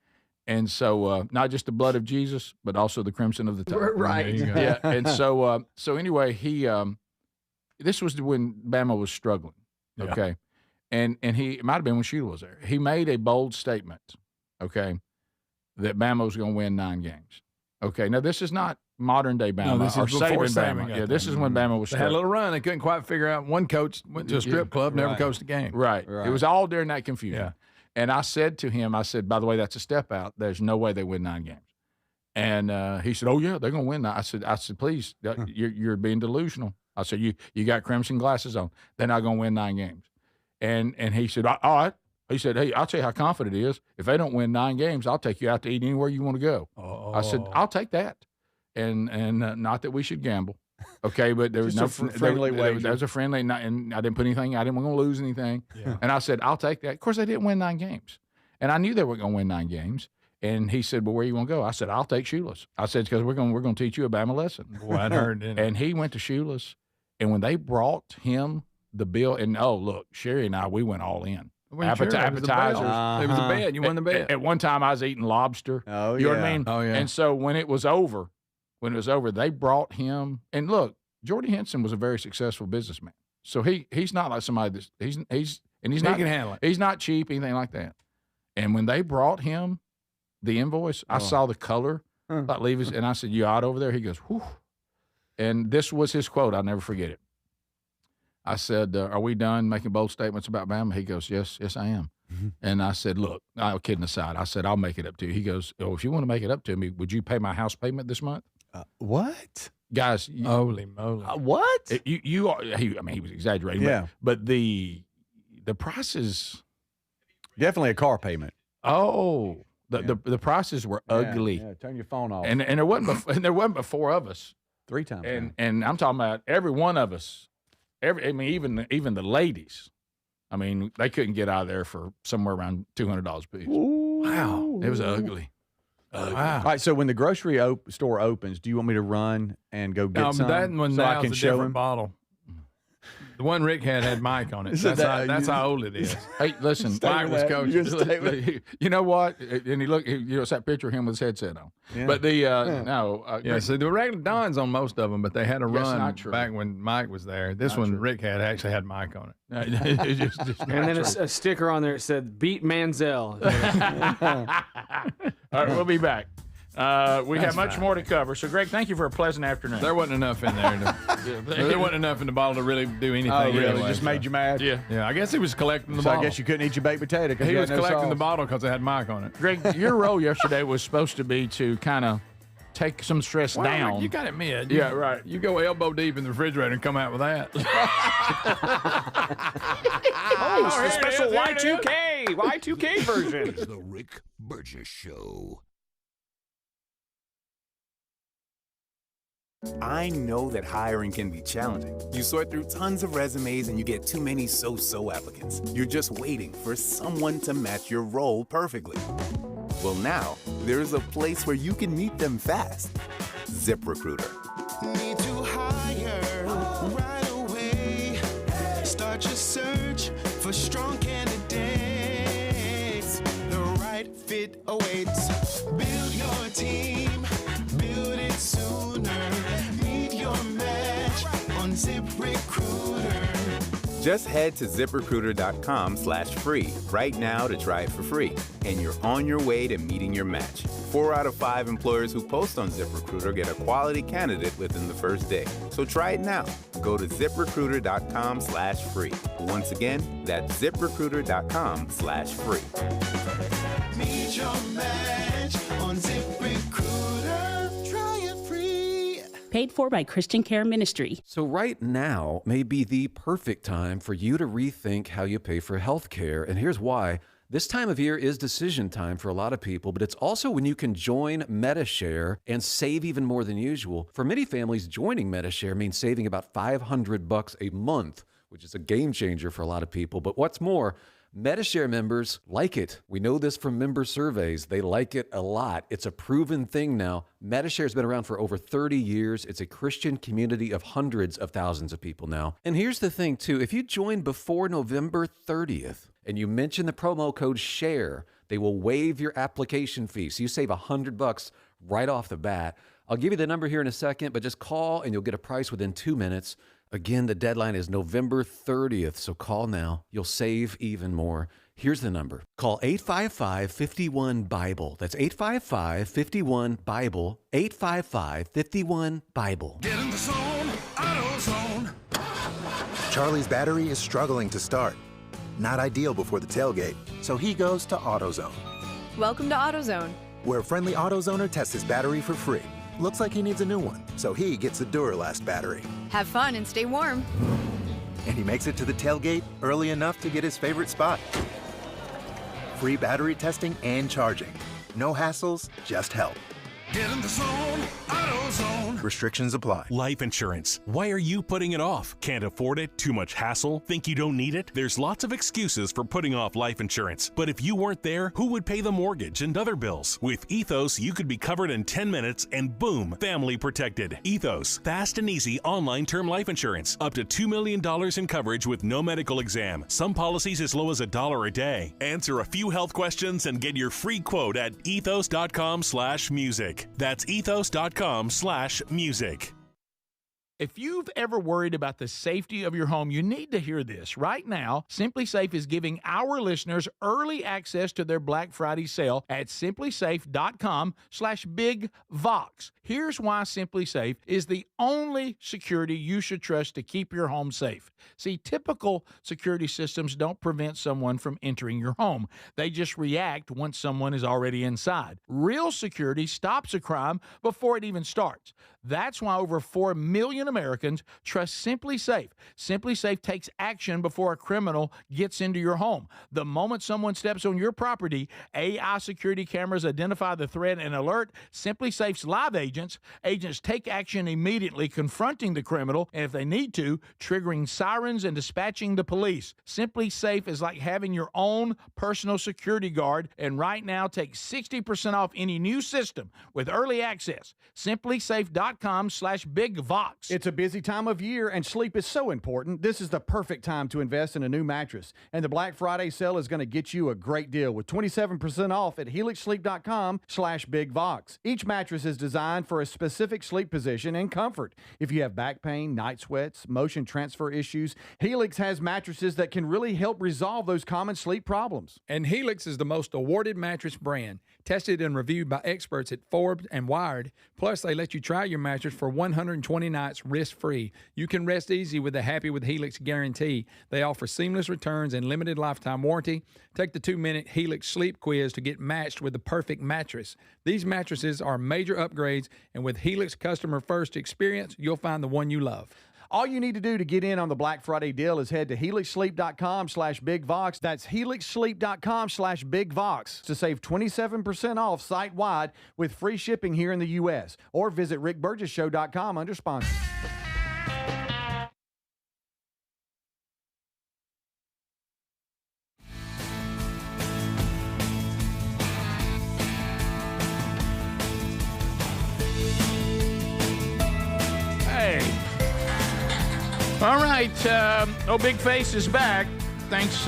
and so not just the blood of Jesus, but also the crimson of the tide. Right. There you go. Yeah, and so anyway, he this was when Bama was struggling. Yeah. Okay, and he it might have been when Shula was there. He made a bold statement. Okay, that Bama was going to win 9 games. Okay, now this is not modern day Bama. No, this or is before Saban Saban Bama. got Yeah, this there. is when Bama was They had a struggling. little run. They couldn't quite figure out. One coach went to a strip club, never Right. coached a game. Right. Right. It was all during that confusion. Yeah. And I said to him, I said, by the way, that's a step out. There's no way they win 9 games. And he said, oh, yeah, they're going to win. I said, please, you're being delusional. I said, you got crimson glasses on. They're not going to win 9 games. And he said, all right. He said, hey, I'll tell you how confident it is. If they don't win 9 games, I'll take you out to eat anywhere you want to go. Oh. I said, I'll take that. And not that we should gamble. Okay, but there was Just no a friendly wager. There was a friendly, and I didn't put anything. I didn't want to lose anything. Yeah. And I said, I'll take that. Of course, they didn't win 9 games, and I knew they weren't going to win 9 games. And he said, well, where you want to go? I said, I'll take Shula's. I said, because we're going to teach you a Bama lesson. Boy, I'd heard, didn't I? And he went to Shula's, and when they brought him the bill, and look, Sherry and I, we went all in. Well, sure, it was the Appetizers. bet. It was a bet. You won the bet. At one time, I was eating lobster. Oh, You know what yeah. I mean? Oh, yeah. And so when it was over, they brought him. And look, Jordy Henson was a very successful businessman. So he's not like somebody that's he's He not can handle it. He's not cheap, anything like that. And when they brought him the invoice, I saw the color like leave his, and I said, "You out over there?" He goes, "Whew." And this was his quote. I'll never forget it. I said, "Are we done making bold statements about Bama?" He goes, "Yes, I am." And I said, "Look, I was kidding aside. I said, I'll make it up to you." He goes, "Oh, if you want to make it up to me, would you pay my house payment this month?" What? Guys, Holy moly. What? you are, he was exaggerating. Yeah. But the prices, Definitely a car payment. the prices were ugly. Yeah, turn your phone off. And there wasn't but 4 of us. 3 times. And I'm talking about every one of us. Even the ladies. I mean, they couldn't get out of there for somewhere around $200 a piece. Wow. It was ugly. Wow. All right, so when the grocery store opens, do you want me to run and go get No, some but that one so I now's can a show different him? bottle. The one Rick had Mike on it. So That's how old it is. Hey, listen, Stay Mike with was that. coaching. You gonna stay with You know what? And he looked. It's that picture of him with his headset on. Yeah. But no. Yeah, see, the regular Don's on most of them, but they had a That's run not true. back when Mike was there. This Not one, true. Rick actually had Mike on it. It's just And then a sticker on there that said "Beat Manziel." All right, we'll be back. We have much more to cover. So, Greg, thank you for a pleasant afternoon. There wasn't enough in there. There wasn't enough in the bottle to really do anything. Oh, really? anyway, Just made you mad? Yeah. Yeah, I guess he was collecting the So bottle. I guess you couldn't eat your baked potato because he you was had no collecting the sauce. bottle because it had Mike on it. Greg, your role yesterday was supposed to be to kind of take some stress Well, down. Rick, you got it mid. Yeah, right. You go elbow deep in the refrigerator and come out with that. Oh, it's the here it special is, here it is. Y2K version. It's the Rick Burgess Show. I know that hiring can be challenging. You sort through tons of resumes and you get too many so-so applicants. You're just waiting for someone to match your role perfectly. Well, now, there's a place where you can meet them fast. ZipRecruiter. Need to hire right away. Start your search for strong candidates. The right fit awaits. Build your team. ZipRecruiter. Just head to ZipRecruiter.com/free right now to try it for free, and you're on your way to meeting your match. 4 out of 5 employers who post on ZipRecruiter get a quality candidate within the first day. So try it now. Go to ZipRecruiter.com/free. Once again, that's ZipRecruiter.com/free. Meet your match on ZipRecruiter. Try it free. Paid for by Christian Care Ministry. So right now may be the perfect time for you to rethink how you pay for health care. And here's why. This time of year is decision time for a lot of people, but it's also when you can join MediShare and save even more than usual. For many families, joining MediShare means saving about $500 a month, which is a game changer for a lot of people. But what's more, MediShare members like it. We know this from member surveys. They like it a lot. It's a proven thing now. MediShare has been around for over 30 years. It's a Christian community of hundreds of thousands of people now. And here's the thing, too. If you join before November 30th and you mention the promo code SHARE, they will waive your application fee. So you save $100 right off the bat. I'll give you the number here in a second, but just call and you'll get a price within 2 minutes. Again, the deadline is November 30th, so call now. You'll save even more. Here's the number. Call 855-51-BIBLE. That's 855-51-BIBLE. 855-51-BIBLE. Get in the zone, AutoZone. Charlie's battery is struggling to start. Not ideal before the tailgate, so he goes to AutoZone. Welcome to AutoZone, where a friendly AutoZoner tests his battery for free. Looks like he needs a new one, so he gets a Duralast battery. have fun and stay warm. And he makes it to the tailgate early enough to get his favorite spot. Free battery testing and charging. No hassles, just help. Get in the zone, AutoZone. Restrictions apply. Life insurance. Why are you putting it off? Can't afford it? Too much hassle? Think you don't need it? There's lots of excuses for putting off life insurance. But if you weren't there, who would pay the mortgage and other bills? With Ethos, you could be covered in 10 minutes and boom, family protected. Ethos, fast and easy online term life insurance. Up to $2 million in coverage with no medical exam. Some policies as low as $1 a day. Answer a few health questions and get your free quote at ethos.com/music. That's ethos.com/music. If you've ever worried about the safety of your home, you need to hear this. Right now, SimpliSafe is giving our listeners early access to their Black Friday sale at simplisafe.com/bigvox. Here's why SimpliSafe is the only security you should trust to keep your home safe. See, typical security systems don't prevent someone from entering your home. They just react once someone is already inside. Real security stops a crime before it even starts. That's why over 4 million Americans trust SimpliSafe. SimpliSafe takes action before a criminal gets into your home. The moment someone steps on your property, AI security cameras identify the threat and alert SimpliSafe's live agents. Agents take action immediately, confronting the criminal, and if they need to, triggering sirens and dispatching the police. SimpliSafe is like having your own personal security guard, and right now take 60% off any new system with early access. SimpliSafe.com/bigvox. It's a busy time of year and sleep is so important. This is the perfect time to invest in a new mattress. And the Black Friday sale is going to get you a great deal with 27% off at helixsleep.com/bigvox. Each mattress is designed for a specific sleep position and comfort. If you have back pain, night sweats, motion transfer issues, Helix has mattresses that can really help resolve those common sleep problems. And Helix is the most awarded mattress brand, tested and reviewed by experts at Forbes and Wired. Plus, they let you try your mattress for 120 nights risk-free. You can rest easy with the Happy with Helix guarantee. They offer seamless returns and limited lifetime warranty. Take the 2-minute Helix sleep quiz to get matched with the perfect mattress. These mattresses are major upgrades, and with Helix customer first experience, you'll find the one you love. All you need to do to get in on the Black Friday deal is head to helixsleep.com/bigvox. That's helixsleep.com/bigvox to save 27% off site-wide with free shipping here in the U.S. Or visit rickburgesshow.com under sponsors. All right. Big Face is back. Thanks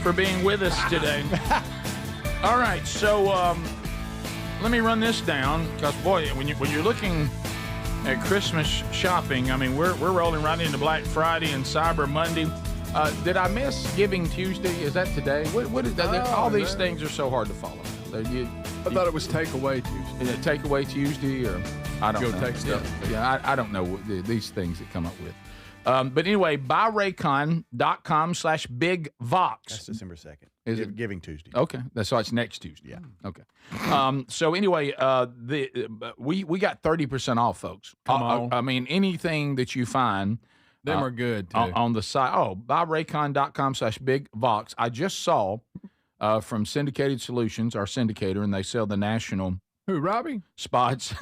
for being with us today. All right. So let me run this down because, boy, when you're looking at Christmas shopping. I mean, we're rolling right into Black Friday and Cyber Monday. Did I miss Giving Tuesday? Is that today? What is that? All these things are so hard to follow. I thought it was Takeaway Tuesday. Is it Takeaway Tuesday, or I don't know. Take stuff. Yeah, I don't know these things that come up with. But anyway, buyraycon.com/bigvox. That's December 2nd. Is it Giving Tuesday? Okay, so it's next Tuesday. Yeah. Okay. So anyway, we got 30% off, folks. Come on. I mean, anything that you find. Them are good, too. On the site. Oh, buyraycon.com/bigvox. I just saw from Syndicated Solutions, our syndicator, and they sell the national Robbie? Spots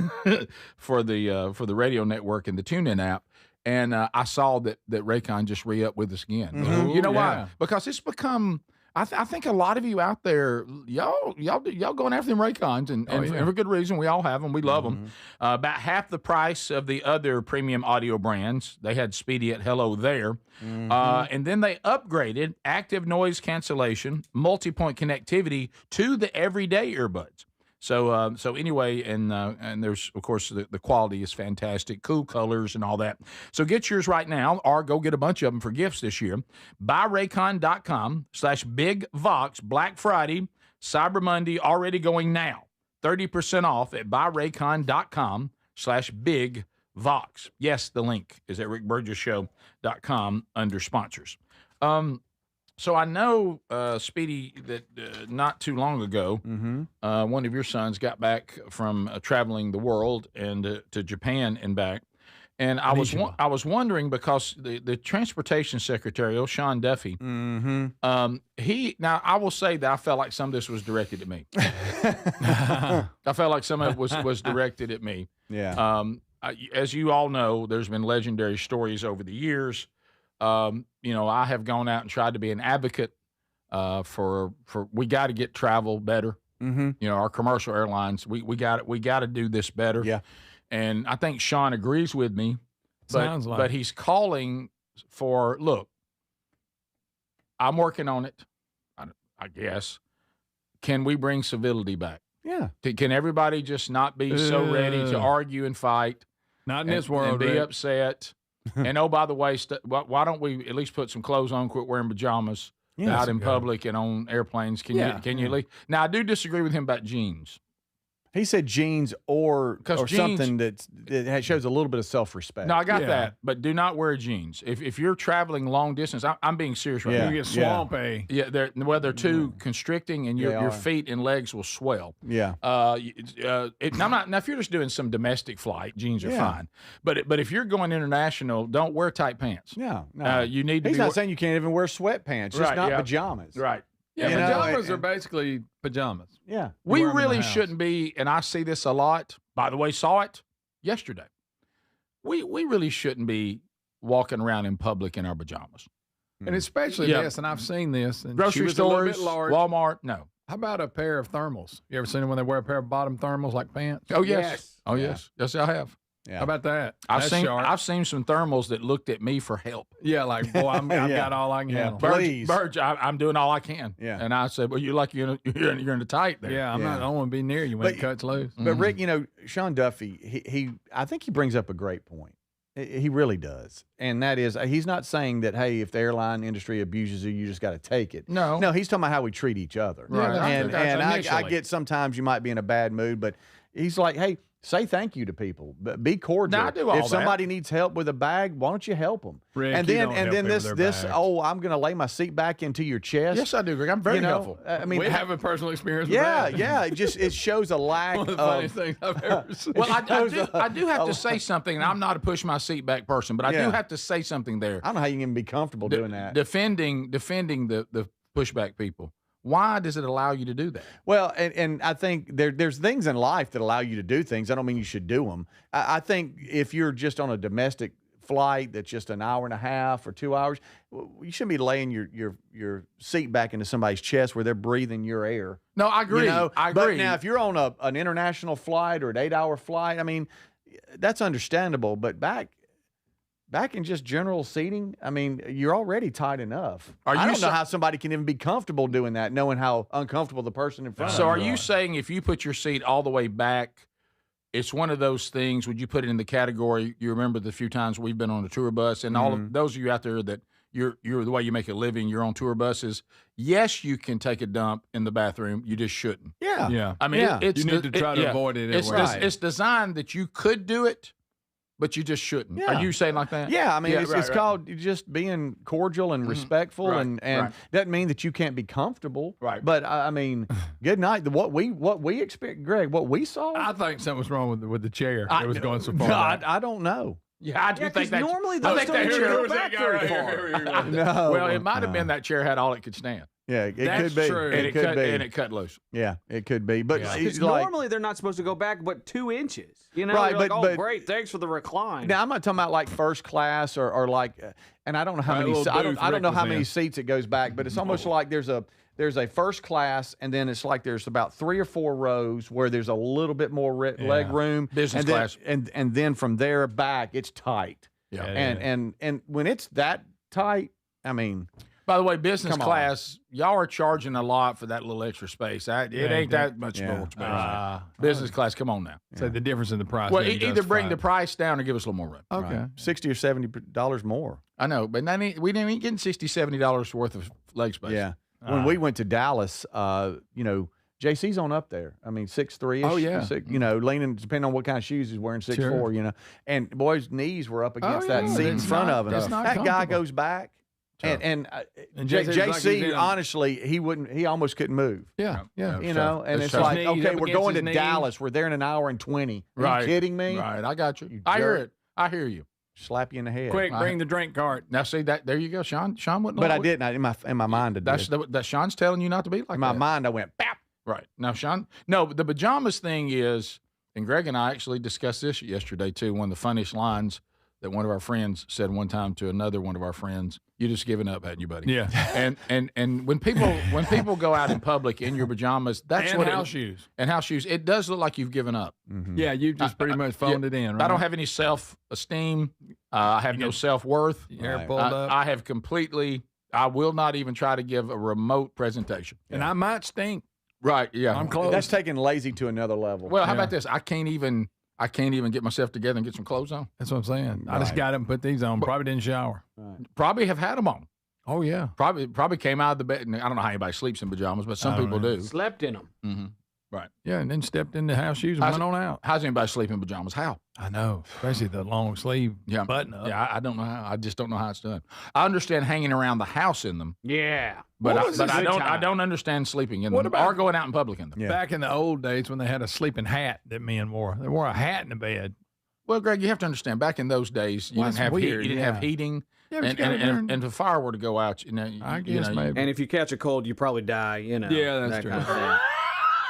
for the radio network and the TuneIn app. And I saw that Raycon just re-up with us again. Mm-hmm. You know why? Because it's become. I think a lot of you out there, y'all going after them Raycons, and for good reason. We all have them. We love them. About half the price of the other premium audio brands. They had Speedy at Hello there. And then they upgraded active noise cancellation, multi-point connectivity to the everyday earbuds. So anyway, and there's, of course, the quality is fantastic, cool colors and all that. So get yours right now, or go get a bunch of them for gifts this year. BuyRaycon.com/BigVox. Black Friday, Cyber Monday already going now. 30% off at BuyRaycon.com/BigVox. Yes, the link is at rickburgessshow.com under sponsors. So I know, Speedy, that not too long ago, one of your sons got back from traveling the world and to Japan and back. And I was wondering, because the transportation secretary, Sean Duffy, now I will say that I felt like some of this was directed at me. I felt like some of it was directed at me. Yeah. As you all know, there's been legendary stories over the years. I have gone out and tried to be an advocate for we got to get travel better. Our commercial airlines, we got to do this better. Yeah. And I think Sean agrees with me. But he's calling for, look, I'm working on it, I guess. Can we bring civility back? Yeah. Can everybody just not be so ready to argue and fight? Not in this world, and be Rick. upset. And by the way, why don't we at least put some clothes on, quit wearing pajamas out in public and on airplanes? Can you leave? Now, I do disagree with him about jeans. He said jeans or something that shows a little bit of self-respect. No, I got that, but do not wear jeans. If you're traveling long distance, I'm being serious right now. You get swampy. Yeah, they're too constricting, and your feet and legs will swell. Yeah. Now if you're just doing some domestic flight, jeans are fine. But if you're going international, don't wear tight pants. No. You need to. He's not saying you can't even wear sweatpants, just not pajamas. Right. Yeah, pajamas are basically pajamas. Yeah. We really shouldn't be, and I see this a lot. By the way, saw it yesterday. We really shouldn't be walking around in public in our pajamas. And especially this, and I've seen this. And Grocery stores, Walmart, no. How about a pair of thermals? You ever seen them when they wear a pair of bottom thermals like pants? Oh, yes. Oh, yes. Yes, I have. Yeah. How about that? I've seen some thermals that looked at me for help. Yeah, like, boy, I've got all I can handle. Burge, I'm doing all I can. Yeah. And I said, well, you're in the tight there. Yeah, I don't want to be near you when it cuts loose. But Rick, Sean Duffy, I think he brings up a great point. He really does. And that is, he's not saying that, hey, if the airline industry abuses you, you just got to take it. No. No, he's talking about how we treat each other. Right. And I get sometimes you might be in a bad mood, but he's like, hey, say thank you to people. Be cordial. No, I do all if somebody needs help with a bag, why don't you help them? Rick, and then this I'm going to lay my seat back into your chest. Yes, I do, Greg. I'm very helpful. I mean, we have a personal experience with that. Yeah. It shows a lack One of the funniest things I've ever seen. Well, I do have to say something, and I'm not a push my seat back person, but I do have to say something there. I don't know how you can even be comfortable doing that. Defending the pushback people. Why does it allow you to do that? Well, and I think there's things in life that allow you to do things. I don't mean you should do them. I think if you're just on a domestic flight that's just an hour and a half or 2 hours, you shouldn't be laying your seat back into somebody's chest where they're breathing your air. No, I agree. I agree. But now if you're on an international flight or an 8-hour flight, I mean, that's understandable. But back in just general seating, I mean, you're already tight enough. I don't know how somebody can even be comfortable doing that, knowing how uncomfortable the person in front of you is. So are you saying if you put your seat all the way back, it's one of those things. Would you put it in the category? You remember the few times we've been on a tour bus, and all of those of you out there that you're the way you make a living, you're on tour buses. Yes, you can take a dump in the bathroom. You just shouldn't. Yeah. I mean, you need to try to avoid it. It's designed that you could do it, but you just shouldn't. Yeah. Are you saying like that? Yeah, I mean, it's called just being cordial and respectful, and doesn't mean that you can't be comfortable. Right. But I mean, good night. What we expect, Greg, what we saw. I think something was wrong with the chair. It was going so far. I don't know. Yeah, I do think that. Normally, I those think don't that chair go back very far. No. Well, it might have been that chair had all it could stand. Yeah, it That's could be. true. And It could be. And it cut loose. Yeah, it could be. But Because like, normally they're not supposed to go back but 2 inches. You know, Right, You're like, but- oh, but- great, thanks for the recline. now I'm not talking about like first class or like, and I don't know how Right, many. a little I don't booth know Rick how was many in. seats it goes back, but it's almost like there's a first class, and then it's like there's about 3 or 4 rows where there's a little bit more leg room. Business and then, class. and then from there back it's tight. Yeah. And when it's that tight, I mean, By the way, business Come on. class, y'all are charging a lot for that little extra space. It ain't that much more expensive. Business class, come on now. So the difference in the price. Well, then either bring the justified. price down or give us a little more room. Okay. right, $60 or $70 more. I know, but we didn't even get $60, $70 worth of leg space. Yeah. When we went to Dallas, JC's on up there. I mean, 6'3". Oh, yeah. Leaning, depending on what kind of shoes he's wearing, 6'4", Sure. And the boy's knees were up against that yeah. seat in It's front not- of him. it's not That guy comfortable. goes back. And JC was like he's in JC, a- honestly, he almost couldn't move. Yeah. And That's it's tough. like, His knees okay, up we're against going to his knees. Dallas. We're there in an hour and 20. Are Right. you kidding me? Right, I got you. You I hear jerk. it. I hear you. Slap you in the head. Quick, bring the drink cart. Now, see that? There you go, Sean. Sean wouldn't. But allow I it. didn't. In my mind, I did. That Sean's telling you not to be like In my that. mind, I went, bap. Right. Now, Sean, no, the pajamas thing is, and Greg and I actually discussed this yesterday, too. One of the funniest lines that one of our friends said one time to another one of our friends, "You just given up, hadn't you, buddy?" Yeah. And when people go out in public in your pajamas, that's And what house shoes. And house shoes, it does look like you've given up. Yeah, you just pretty much phoned it in, right? I don't have any self-esteem. I have no self-worth. Your hair pulled up. I have completely, I will not even try to give a remote presentation. And I might stink. Right, yeah. I'm close. That's taking lazy to another level. Well, how about this? I can't even get myself together and get some clothes on. That's what I'm saying. I just got up and put these on. Probably didn't shower. Probably have had them on. Oh, yeah. Probably came out of the bed. And I don't know how anybody sleeps in pajamas, but some people do. Slept in them. Mm-hmm. Right. Yeah, and then stepped in the house shoes and went on out. How's anybody sleep in pajamas? How? I know, especially the long sleeve button up. Yeah, I don't know how. I just don't know how it's done. I understand hanging around the house in them. Yeah. But What was this I time? don't understand sleeping in What them about- or going out in public in them. Yeah. Back in the old days when they had a sleeping hat that men wore. They wore a hat in the bed. Well, Greg, you have to understand. Back in those days, you Well, didn't that's have weird, you didn't yeah. have heating, Yeah, but and, you gotta and, learn- and if a fire were to go out, I guess maybe. And if you catch a cold, you probably die, Yeah, that's that true. kind of thing.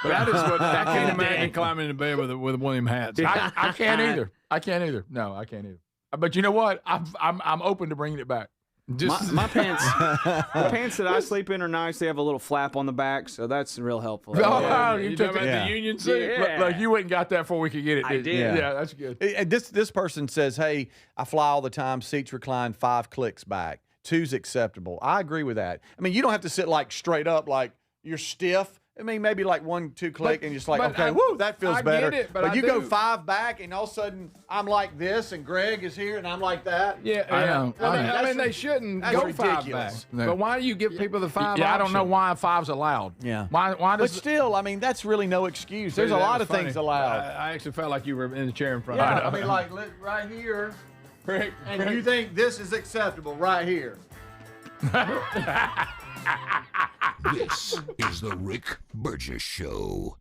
But that is what I can't imagine climbing into bed with one of them hats. I can't either. I can't either. No, I can't either. But you know what? I'm open to bringing it back. Just My pants, the pants that I sleep in are nice. They have a little flap on the back, so that's real helpful. Oh, you you talking took about it. the union suit? Yeah. Look, you went and got that before we could get it. I did you? did. Yeah, that's good. This person says, hey, I fly all the time, seats recline 5 clicks back. 2's acceptable. I agree with that. I mean, you don't have to sit like straight up like you're stiff. I mean, maybe like 1, 2 click and just like, okay, woo, that feels I get better. it, but I you go do. 5 back and all of a sudden I'm like this and Greg is here and I'm like that. Yeah, I know. I mean, they shouldn't that's go 5 back. ridiculous. No. But why do you give people the 5 Yeah, I don't know option? why 5's allowed. Yeah. Why But does still, I mean, that's really no excuse. There's a That lot was of funny. things allowed. I actually felt like you were in the chair in front Yeah, of I me. mean, like right here, Rick, and you think this is acceptable right here. This is the Rick Burgess Show.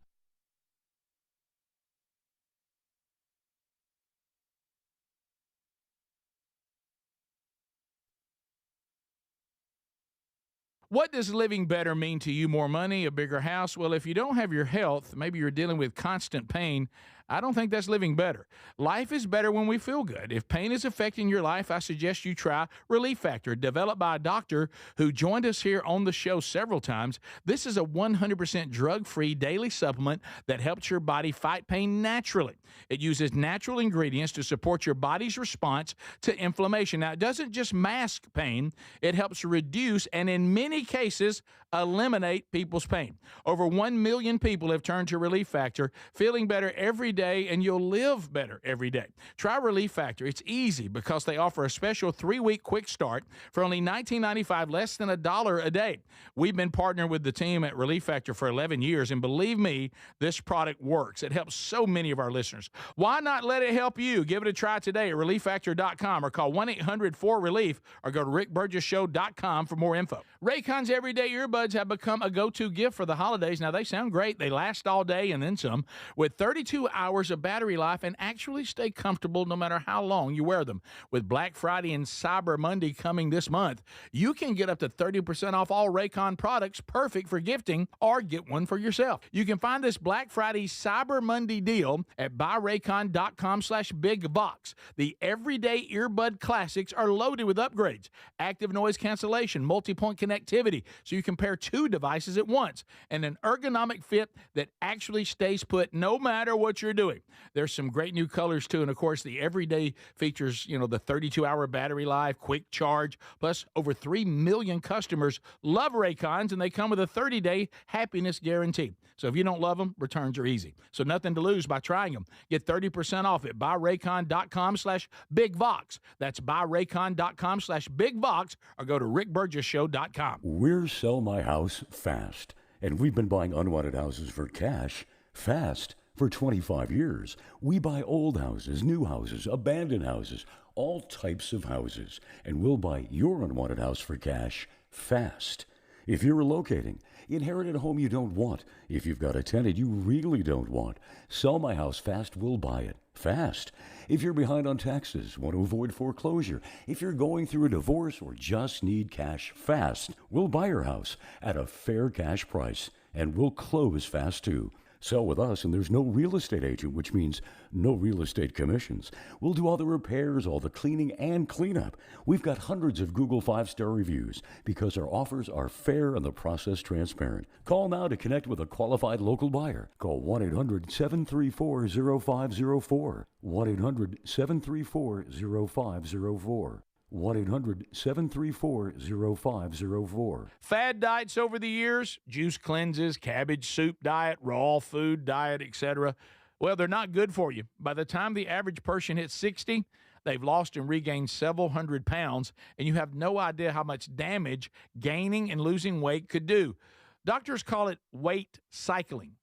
What does living better mean to you? More money, a bigger house? Well, if you don't have your health, maybe you're dealing with constant pain, I don't think that's living better. Life is better when we feel good. If pain is affecting your life, I suggest you try Relief Factor, developed by a doctor who joined us here on the show several times. This is a 100% drug-free daily supplement that helps your body fight pain naturally. It uses natural ingredients to support your body's response to inflammation. Now, it doesn't just mask pain, it helps reduce and in many cases eliminate people's pain. Over 1 million people have turned to Relief Factor, feeling better every day, and you'll live better every day. Try Relief Factor. It's easy because they offer a special 3-week quick start for only $19.95, less than $1 a day. We've been partnering with the team at Relief Factor for 11 years, and believe me, this product works. It helps so many of our listeners. Why not let it help you? Give it a try today at ReliefFactor.com or call 1-800-4RELIEF or go to RickBurgessShow.com for more info. Raycon's everyday earbuds have become a go-to gift for the holidays. Now, they sound great. They last all day and then some, with 32 hours of battery life, and actually stay comfortable no matter how long you wear them. With Black Friday and Cyber Monday coming this month, you can get up to 30% off all Raycon products, perfect for gifting, or get one for yourself. You can find this Black Friday Cyber Monday deal at buyraycon.com/bigvox. The everyday earbud classics are loaded with upgrades, active noise cancellation, multi-point connectivity, so you can pair 2 devices at once, and an ergonomic fit that actually stays put no matter what you're doing. There's some great new colors too, and of course the everyday features, the 32-hour battery life, quick charge, plus over 3 million customers love Raycons, and they come with a 30-day happiness guarantee. So if you don't love them, returns are easy. So nothing to lose by trying them. Get 30% off at buyraycon.com/bigvox. That's buyraycon.com/bigvox, or go to rickburgessshow.com. We're Sell My House Fast, and we've been buying unwanted houses for cash fast for 25 years. We buy old houses, new houses, abandoned houses, all types of houses, and we'll buy your unwanted house for cash fast. If you're relocating, inherited a home you don't want, if you've got a tenant you really don't want, Sell My House Fast will buy it fast. If you're behind on taxes, want to avoid foreclosure, if you're going through a divorce or just need cash fast, we'll buy your house at a fair cash price, and we'll close fast too. Sell with us, and there's no real estate agent, which means no real estate commissions. We'll do all the repairs, all the cleaning, and cleanup. We've got hundreds of Google 5-star reviews because our offers are fair and the process transparent. Call now to connect with a qualified local buyer. Call 1-800-734-0504. 1-800-734-0504. 1-800-734-0504. Fad diets over the years, juice cleanses, cabbage soup diet, raw food diet, etc. Well, they're not good for you. By the time the average person hits 60, they've lost and regained several hundred pounds, and you have no idea how much damage gaining and losing weight could do. Doctors call it weight cycling.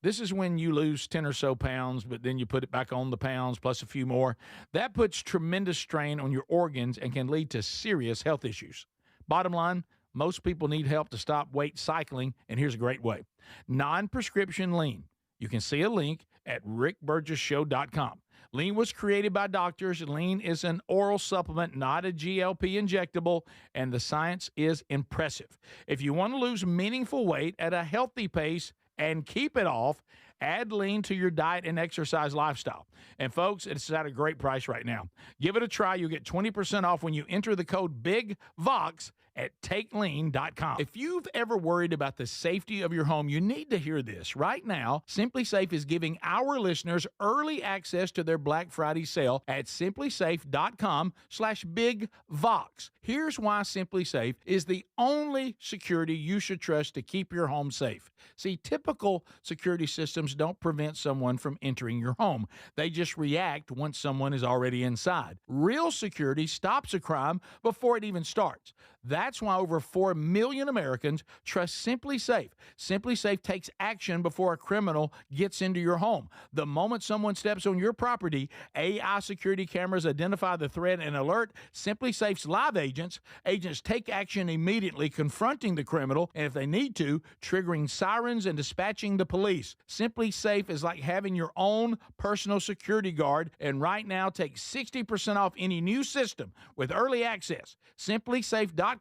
This is when you lose 10 or so pounds, but then you put it back on the pounds plus a few more. That puts tremendous strain on your organs and can lead to serious health issues. Bottom line, most people need help to stop weight cycling, and here's a great way. Non-prescription lean. You can see a link at rickburgessshow.com. Lean was created by doctors. Lean is an oral supplement, not a GLP injectable, and the science is impressive. If you want to lose meaningful weight at a healthy pace and keep it off, add lean to your diet and exercise lifestyle. And folks, it's at a great price right now. Give it a try. You'll get 20% off when you enter the code BIGVOX at takelean.com. If you've ever worried about the safety of your home, you need to hear this. Right now, SimpliSafe is giving our listeners early access to their Black Friday sale at simplysafe.com/bigvox. Here's why SimpliSafe is the only security you should trust to keep your home safe. See, typical security systems don't prevent someone from entering your home. They just react once someone is already inside. Real security stops a crime before it even starts. That's why over 4 million Americans trust SimpliSafe. SimpliSafe takes action before a criminal gets into your home. The moment someone steps on your property, AI security cameras identify the threat and alert SimpliSafe's live agents. Agents take action immediately, confronting the criminal, and if they need to, triggering sirens and dispatching the police. SimpliSafe is like having your own personal security guard, and right now take 60% off any new system with early access. SimpliSafe.com/bigvox.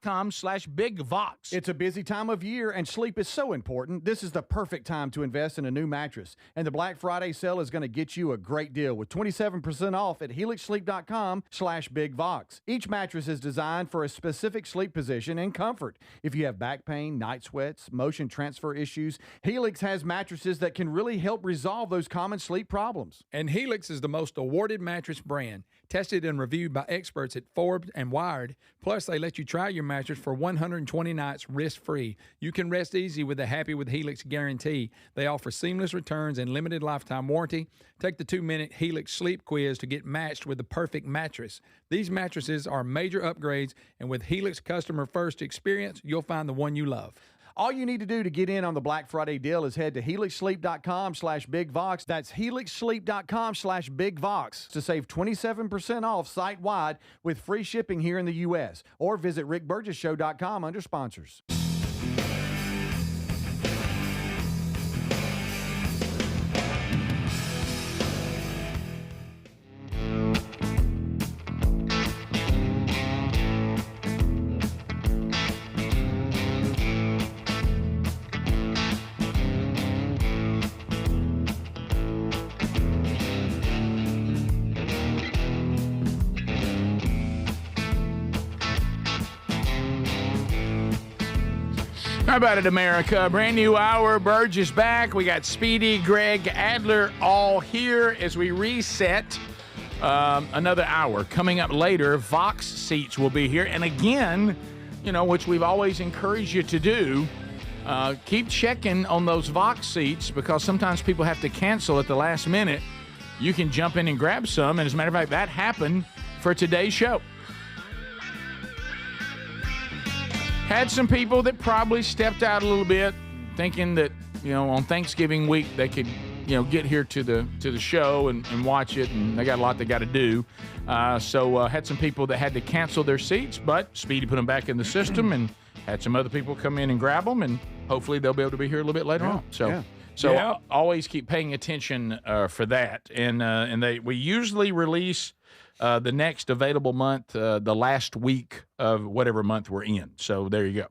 It's a busy time of year, and sleep is so important. This is the perfect time to invest in a new mattress. And the Black Friday sale is going to get you a great deal with 27% off at helixsleep.com/bigvox. Each mattress is designed for a specific sleep position and comfort. If you have back pain, night sweats, motion transfer issues, Helix has mattresses that can really really help resolve those common sleep problems. And Helix is the most awarded mattress brand, tested and reviewed by experts at Forbes and Wired. Plus, they let you try your mattress for 120 nights risk-free. You can rest easy with the Happy with Helix guarantee. They offer seamless returns and limited lifetime warranty. Take the 2-minute Helix sleep quiz to get matched with the perfect mattress. These mattresses are major upgrades, and with Helix customer first experience, you'll find the one you love. All you need to do to get in on the Black Friday deal is head to helixsleep.com/BigVox. That's helixsleep.com/BigVox to save 27% off site-wide with free shipping here in the U.S. Or visit rickburgessshow.com under sponsors. How about it, America? Brand new hour. Burgess back. We got Speedy, Greg, Adler all here as we reset another hour. Coming up later, Vox seats will be here. And again, which we've always encouraged you to do, keep checking on those Vox seats because sometimes people have to cancel at the last minute. You can jump in and grab some. And as a matter of fact, that happened for today's show. Had some people that probably stepped out a little bit, thinking that on Thanksgiving week they could get here to the show and watch it, and they got a lot they got to do. So had some people that had to cancel their seats, but Speedy put them back in the system, and had some other people come in and grab them, and hopefully they'll be able to be here a little bit later on. So always keep paying attention for that, and we usually release the next available month, the last week of whatever month we're in. So there you go.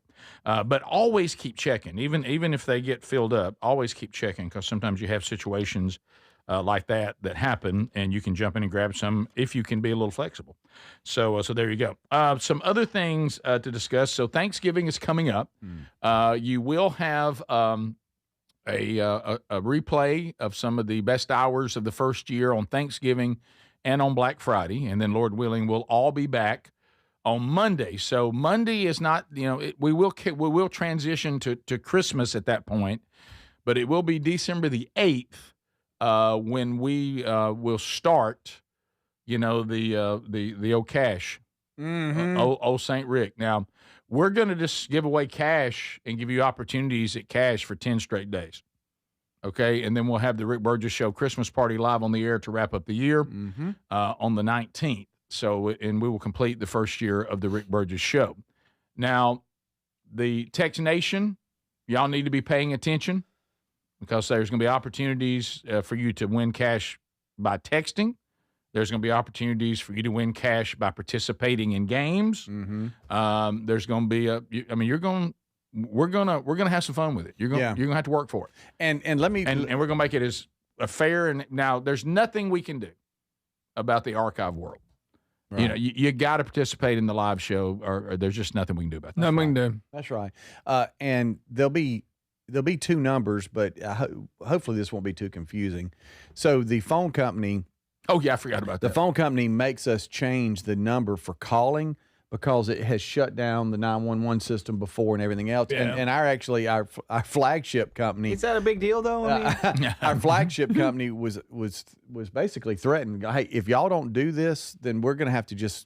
But always keep checking, even if they get filled up. Always keep checking because sometimes you have situations like that happen, and you can jump in and grab some if you can be a little flexible. So there you go. Some other things to discuss. So Thanksgiving is coming up. You will have a replay of some of the best hours of the first year on Thanksgiving and on Black Friday, and then Lord willing, we'll all be back on Monday. So Monday is not, we will transition to Christmas at that point, but it will be December the 8th when we will start, the old cash, old St. Rick. Now we're going to just give away cash and give you opportunities at cash for 10 straight days. Okay, and then we'll have the Rick Burgess Show Christmas party live on the air to wrap up the year on the 19th. So, and we will complete the first year of the Rick Burgess Show. Now, the Tex Nation, y'all need to be paying attention because there's going to be opportunities for you to win cash by texting. There's going to be opportunities for you to win cash by participating in games. There's going to be we're gonna have some fun with it. You're gonna have to work for it. And we're gonna make it as fair. And now there's nothing we can do about the archive world. Right. You got to participate in the live show, or there's just nothing we can do about that. Nothing we can do. That's right. And there'll be two numbers, but hopefully this won't be too confusing. So the phone company. Oh yeah, I forgot about that. The phone company makes us change the number for calling, because it has shut down the 911 system before and everything else. Yeah. And our flagship company. Is that a big deal though? Our flagship company was basically threatened. Hey, if y'all don't do this, then we're going to have to just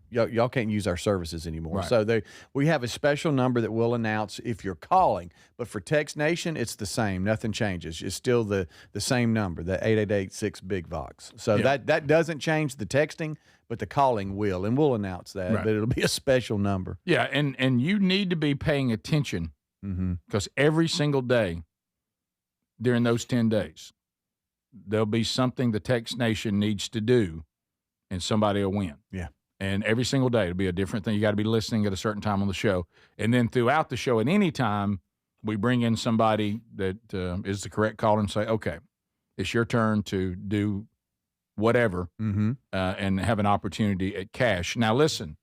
y'all can't use our services anymore. Right. So we have a special number that we'll announce if you're calling. But for Text Nation, it's the same. Nothing changes. It's still the same number, the 888-6-BIG-VOX. So that doesn't change the texting, but the calling will, and we'll announce that. Right. But it'll be a special number. Yeah, and you need to be paying attention because every single day during those 10 days, there'll be something the Text Nation needs to do, and somebody will win. Yeah. And every single day, it'll be a different thing. You got to be listening at a certain time on the show. And then throughout the show, at any time, we bring in somebody that is the correct caller and say, okay, it's your turn to do whatever and have an opportunity at cash. Now, listen,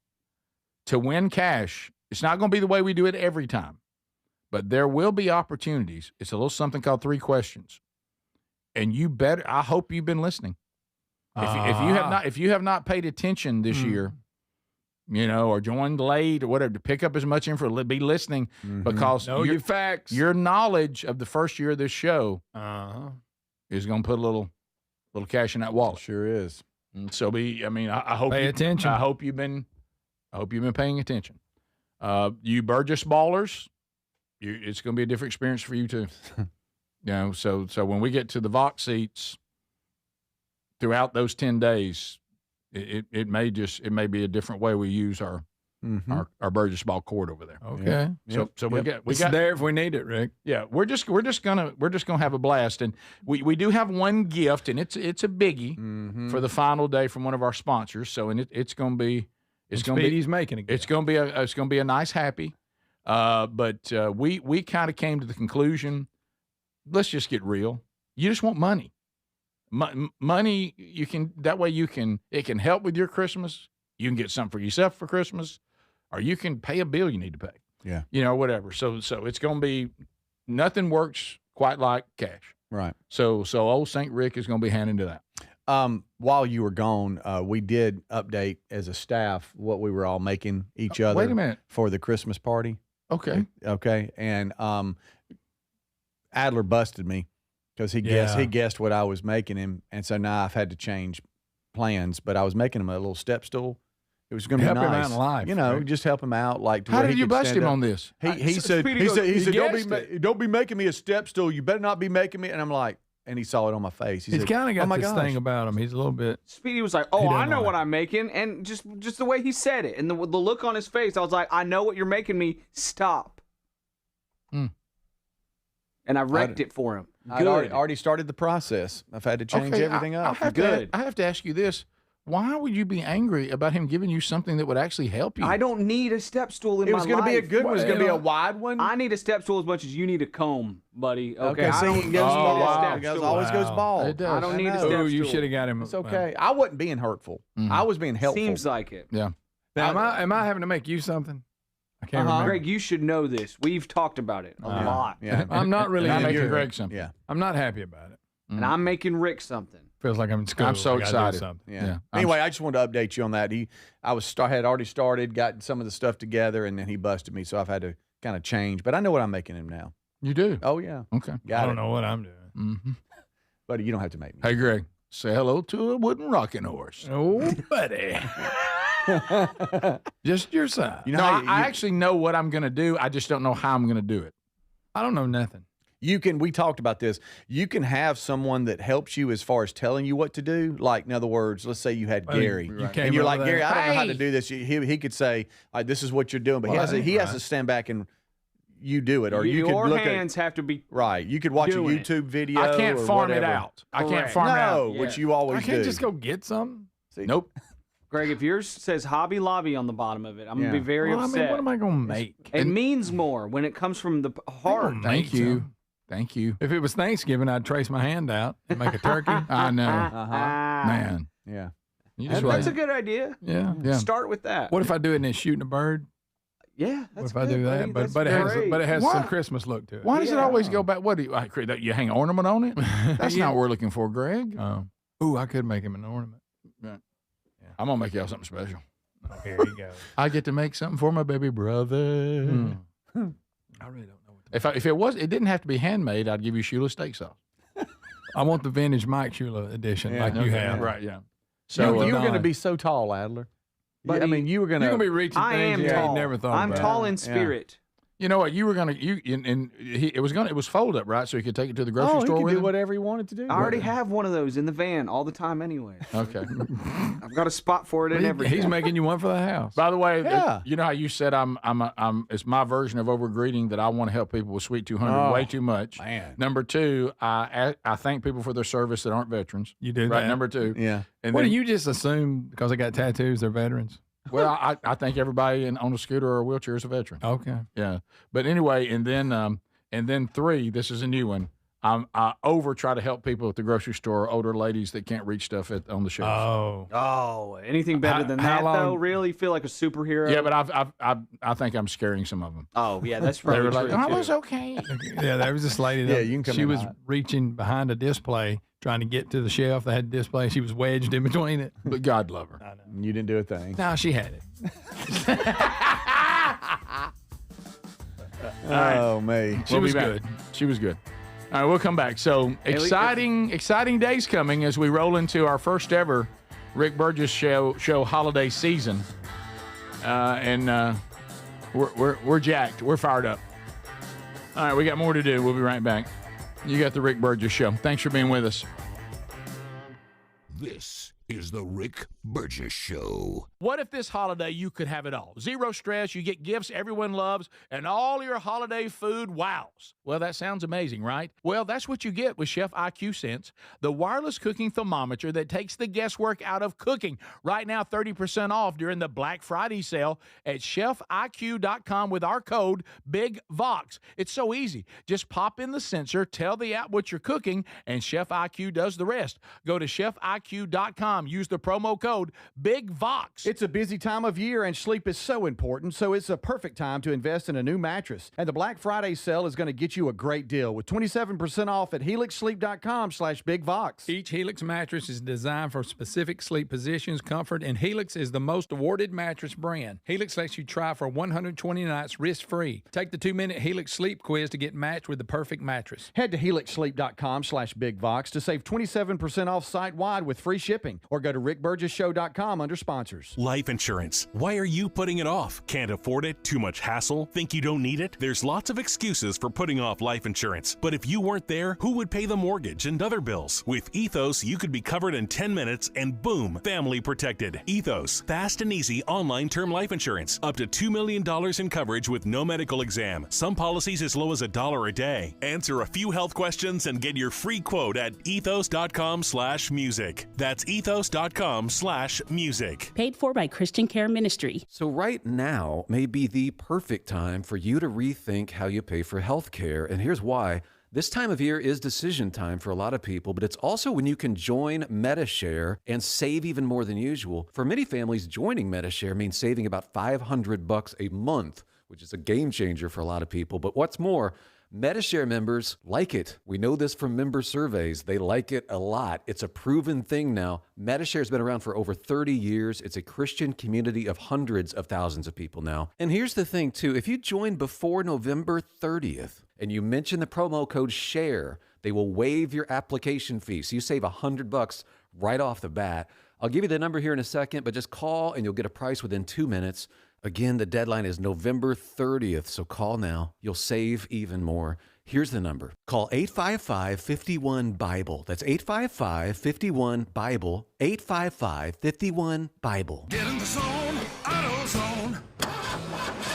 to win cash, it's not going to be the way we do it every time, but there will be opportunities. It's a little something called 3 questions. and you better. I hope you've been listening. If you have not paid attention this year, or joined late or whatever, to pick up as much info, be listening because your facts. Your knowledge of the first year of this show is going to put a little cash in that wallet. Sure is. And so I hope pay attention. I hope you've been paying attention. You Burgess ballers, it's going to be a different experience for you too. So when we get to the Vox seats throughout those 10 days, it may be a different way we use our Burgess ball court over there. Okay. So we got there if we need it, Rick. Yeah, we're just gonna have a blast, and we do have one gift, and it's a biggie for the final day from one of our sponsors. So it's gonna be Speedy's making it. It's gonna be a nice happy. But we kind of came to the conclusion. Let's just get real. You just want money. Money, it can help with your Christmas. You can get something for yourself for Christmas, or you can pay a bill you need to pay. Yeah. Whatever. So it's going to be, nothing works quite like cash. Right. So old St. Rick is going to be handing to that. While you were gone, we did update as a staff what we were all making each other. Wait a minute. For the Christmas party. Okay. And Adler busted me because he guessed what I was making him, and so now I've had to change plans. But I was making him a little step stool. It was going to be help nice, him out in life, right? just help him out. Like, to how where did he you could bust stand him up. on this? He said, don't be making me a step stool. You better not be making me. And I'm like, and he saw it on my face. He's kind of got this thing about him. He's a little bit. Speedy was like, "Oh, I know what I'm making," and just the way he said it and the look on his face, I was like, "I know what you're making me. Stop." And I wrecked it for him. I already started the process. I've had to change everything up. I have to ask you this. Why would you be angry about him giving you something that would actually help you? I don't need a step stool in my life. It was going to be a good one. It was going to be a wide one. I need a step stool as much as you need a comb, buddy. Okay, so I he goes always goes bald. It does. I don't need a step stool. You should have got him. It's okay. I wasn't being hurtful. I was being helpful. Seems like it. Yeah. Now, am I having to make you something? I can't remember. Greg, you should know this. We've talked about it a lot. Yeah. I'm not really making Greg something. Yeah. I'm not happy about it. And I'm making Rick something. Feels like I'm in school. I'm so excited. Yeah. Anyway, I just wanted to update you on that. Had already started, got some of the stuff together, and then he busted me, so I've had to kind of change. But I know what I'm making him now. You do? Oh yeah. Okay. I don't know what I'm doing. Buddy, you don't have to make me. Hey, Greg, say hello to a wooden rocking horse. Oh, buddy. Just your side. I actually know what I'm going to do. I just don't know how I'm going to do it. I don't know nothing. We talked about this. You can have someone that helps you as far as telling you what to do. Like, in other words, let's say you had Gary, and you're like, Gary, I don't know how to do this. He could say, this is what you're doing, but he has to stand back and you do it, or you could look hands have to be right. You could watch a YouTube video. I can't farm it out. I can't farm it out. Which you always do. I can't just go get some. See? Nope. Greg, if yours says Hobby Lobby on the bottom of it, I'm going to be very upset. What am I going to make? It means more when it comes from the heart. Thank you. Thank you. If it was Thanksgiving, I'd trace my hand out and make a turkey. I know. Man. Yeah. That's a good idea. Yeah. Start with that. What if I do it and it's shooting a bird? Yeah, that's what if I do that? But it has some Christmas look to it. Why does it always go back? What do you hang an ornament on it? That's not what we're looking for, Greg. Ooh, I could make him an ornament. Right. Yeah. I'm gonna make y'all something special. Oh, here you go. I get to make something for my baby brother. I really don't know. If it didn't have to be handmade, I'd give you Shula steak sauce. I want the vintage Mike Shula edition, like you have. Right? Yeah. So you were going to be so tall, Adler. But you were going to be reaching things you ain't never thought I'm about. tall in spirit. You know what? You were gonna it was fold up, right? So he could take it to the grocery store he with could do him? whatever he wanted to do. I already have one of those in the van all the time anyway. Okay. I've got a spot for it in everything. He's making you one for the house. By the way, you know how you said I'm it's my version of over greeting that I want to help people with Sweet 200 way too much. Man. Number two, I thank people for their service that aren't veterans. You do right? that. Number two. Yeah. And What then, do you just assume because they got tattoos they're veterans? Well, I think everybody on a scooter or a wheelchair is a veteran. Okay. Yeah. But anyway, and then three, this is a new one. I try to help people at the grocery store, older ladies that can't reach stuff on the shelves. Oh, anything better than that, though? Really feel like a superhero? Yeah, but I think I'm scaring some of them. Oh, yeah, that's probably They were true, like, too. I was okay. Yeah, there was this lady. Yeah, you can come She in was hot. reaching behind a display, trying to get to the shelf. They had a display. She was wedged in between it. But God love her. You didn't do a thing. No, she had it. Oh, me. She was good. She was good. All right, we'll come back. So exciting days coming as we roll into our first ever Rick Burgess show holiday season, and we're jacked. We're fired up. All right, we got more to do. We'll be right back. You got the Rick Burgess Show. Thanks for being with us. This is the Rick Burgess Show. What if this holiday you could have it all? Zero stress, you get gifts everyone loves, and all your holiday food wows. Well, that sounds amazing, right? Well, that's what you get with Chef IQ Sense, the wireless cooking thermometer that takes the guesswork out of cooking. Right now, 30% off during the Black Friday sale at chefiq.com with our code BIGVOX. It's so easy. Just pop in the sensor, tell the app what you're cooking, and Chef IQ does the rest. Go to chefiq.com. Use the promo code BIGVOX. It's a busy time of year and sleep is so important, so it's a perfect time to invest in a new mattress. And the Black Friday sale is going to get you a great deal with 27% off at helixsleep.com/BigVox. Each Helix mattress is designed for specific sleep positions, comfort, and Helix is the most awarded mattress brand. Helix lets you try for 120 nights risk-free. Take the 2-minute Helix sleep quiz to get matched with the perfect mattress. Head to helixsleep.com/BigVox to save 27% off site-wide with free shipping, or go to rickburgessshow.com under sponsors. Life insurance. Why are you putting it off? Can't afford it? Too much hassle? Think you don't need it? There's lots of excuses for putting off life insurance. But if you weren't there, who would pay the mortgage and other bills? With Ethos, you could be covered in 10 minutes and boom, family protected. Ethos, fast and easy online term life insurance. Up to $2 million in coverage with no medical exam. Some policies as low as $1 a day. Answer a few health questions and get your free quote at ethos.com/music. That's ethos.com/music. Paid for by Christian Care Ministry. So right now may be the perfect time for you to rethink how you pay for health care. And here's why. This time of year is decision time for a lot of people, but it's also when you can join MediShare and save even more than usual. For many families, joining MediShare means saving about $500 a month, which is a game changer for a lot of people. But what's more, MediShare members like it. We know this from member surveys. They like it a lot. It's a proven thing now. MediShare has been around for over 30 years. It's a Christian community of hundreds of thousands of people now. And here's the thing, too. If you join before November 30th and you mention the promo code SHARE, they will waive your application fee. So you save $100 right off the bat. I'll give you the number here in a second, but just call and you'll get a price within 2 minutes. Again, the deadline is November 30th, so call now. You'll save even more. Here's the number. Call 855-51-BIBLE. That's 855-51-BIBLE. 855-51-BIBLE. Get in the zone, AutoZone.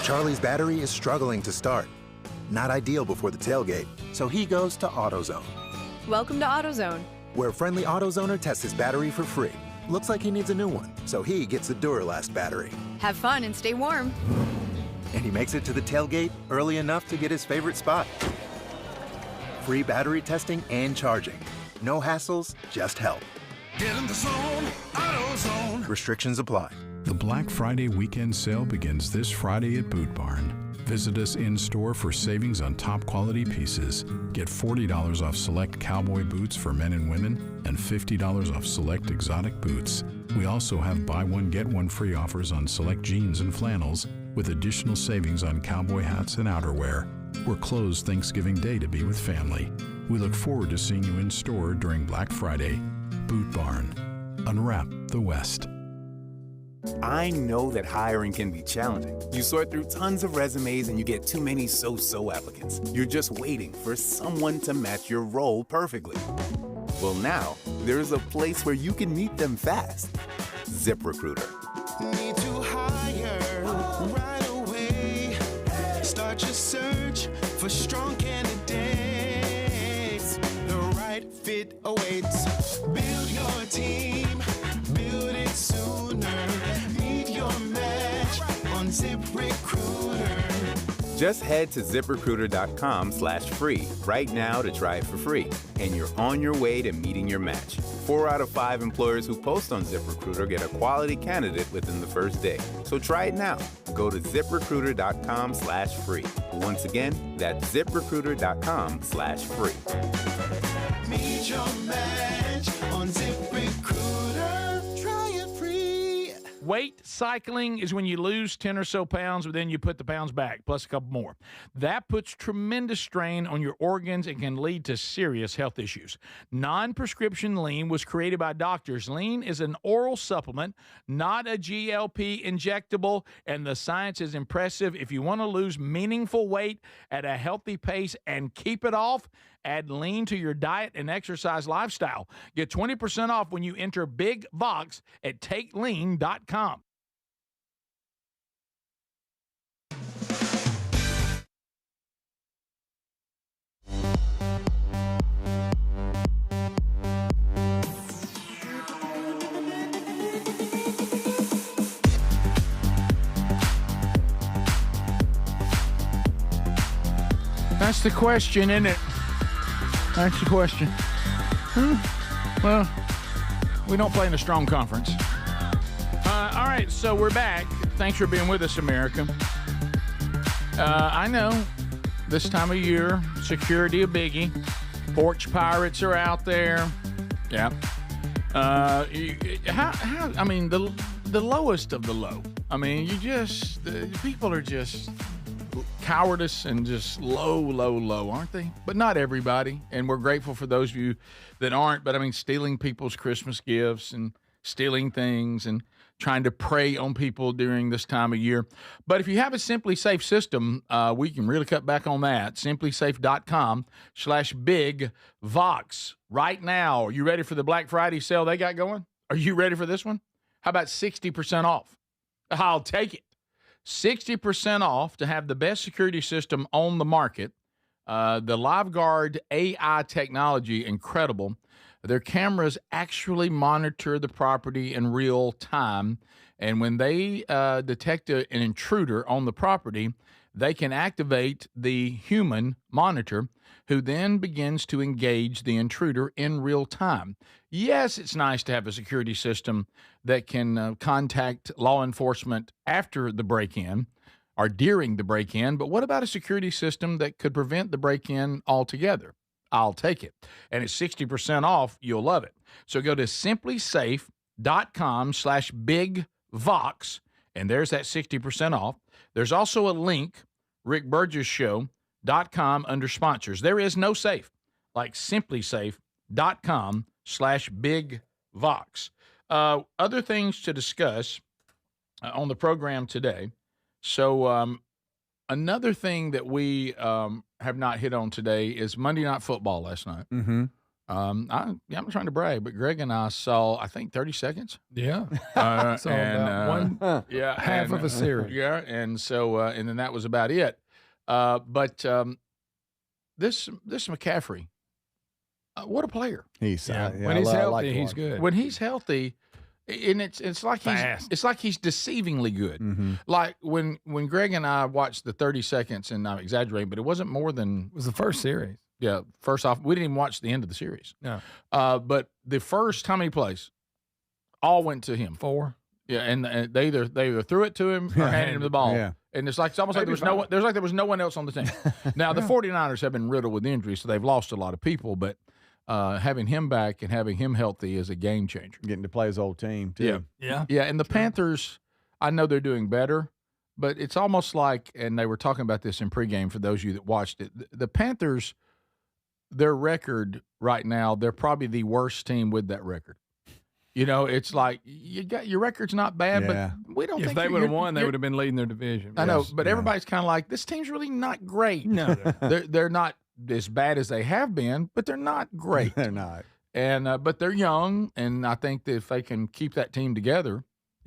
Charlie's battery is struggling to start. Not ideal before the tailgate, so he goes to AutoZone, Welcome to AutoZone. where a friendly AutoZoner tests his battery for free. Looks like he needs a new one, so he gets the Duralast battery. Have fun and stay warm. And he makes it to the tailgate early enough to get his favorite spot. Free battery testing and charging. No hassles, just help. Get in the zone, AutoZone. Restrictions apply. The Black Friday weekend sale begins this Friday at Boot Barn. Visit us in-store for savings on top quality pieces. Get $40 off select cowboy boots for men and women and $50 off select exotic boots. We also have buy one, get one free offers on select jeans and flannels with additional savings on cowboy hats and outerwear. We're closed Thanksgiving Day to be with family. We look forward to seeing you in store during Black Friday. Boot Barn. Unwrap the West. I know that hiring can be challenging. You sort through tons of resumes and you get too many so-so applicants. You're just waiting for someone to match your role perfectly. Well, now, there's a place where you can meet them fast. ZipRecruiter. Need to hire right away. Start your search for strong candidates. The right fit awaits. Build your team. Build it sooner. Meet your match on ZipRecruiter. Just head to ZipRecruiter.com/free right now to try it for free, and you're on your way to meeting your match. 4 out of 5 employers who post on ZipRecruiter get a quality candidate within the first day. So try it now. Go to ZipRecruiter.com/free. Once again, that's ZipRecruiter.com/free. Meet your match on ZipRecruiter. Try it free. Weight cycling is when you lose 10 or so pounds, but then you put the pounds back, plus a couple more. That puts tremendous strain on your organs and can lead to serious health issues. Non-prescription lean was created by doctors. Lean is an oral supplement, not a GLP injectable, and the science is impressive. If you want to lose meaningful weight at a healthy pace and keep it off, add lean to your diet and exercise lifestyle. Get 20% off when you enter Big Vox at takelean.com. That's the question, isn't it? That's the question. Well, we don't play in a strong conference. All right, so we're back. Thanks for being with us, America. I know this time of year, security a biggie. Porch pirates are out there. Yeah. I mean, the lowest of the low. I mean, people are just cowardice and just low, aren't they? But not everybody, and we're grateful for those of you that aren't. But I mean, stealing people's Christmas gifts and stealing things and trying to prey on people during this time of year. But if you have a Simply Safe system, we can really cut back on that. SimplySafe.com/BigVox. Right now, are you ready for the Black Friday sale they got going? Are you ready for this one? How about 60% off? I'll take it. 60% off to have the best security system on the market. The LiveGuard AI technology, incredible. Their cameras actually monitor the property in real time. And when they detect an intruder on the property, they can activate the human monitor, who then begins to engage the intruder in real time. Yes, it's nice to have a security system that can contact law enforcement after the break-in or during the break-in, but what about a security system that could prevent the break-in altogether? I'll take it. And it's 60% off. You'll love it. So go to simplysafe.com/BigVox, and there's that 60% off. There's also a link, rickburgessshow.com, under sponsors. There is no safe like simplysafe.com/BigVox. Other things to discuss on the program today. So another thing that we have not hit on today is Monday Night Football last night. Mm-hmm. I'm not trying to brag, but Greg and I saw, I think, 30 seconds. Yeah. So and about one half of a series. Yeah, and so and then that was about it. But this McCaffrey, what a player! When he's healthy, he's good. When he's healthy, and it's like it's like he's deceivingly good. Mm-hmm. Like when Greg and I watched the 30 seconds, and I'm exaggerating, but it wasn't more than It was the first series. Yeah, first off, we didn't even watch the end of the series. No. But the first, how many plays? All went to him. 4. Yeah, and they either threw it to him or handed him the ball. Yeah. And it's almost like there was no one else on the team. Now the 49ers have been riddled with injuries, so they've lost a lot of people, but having him back and having him healthy is a game changer. Getting to play his old team too. Yeah. And the Panthers, I know they're doing better, but it's almost like, and they were talking about this in pregame for those of you that watched it, the Panthers, their record right now, they're probably the worst team with that record. You know, it's like your record's not bad, but we don't think if they would have won, they would have been leading their division. I know, but everybody's kind of like, this team's really not great. No, they're not as bad as they have been, but they're not great. They're not. And but they're young, and I think that if they can keep that team together,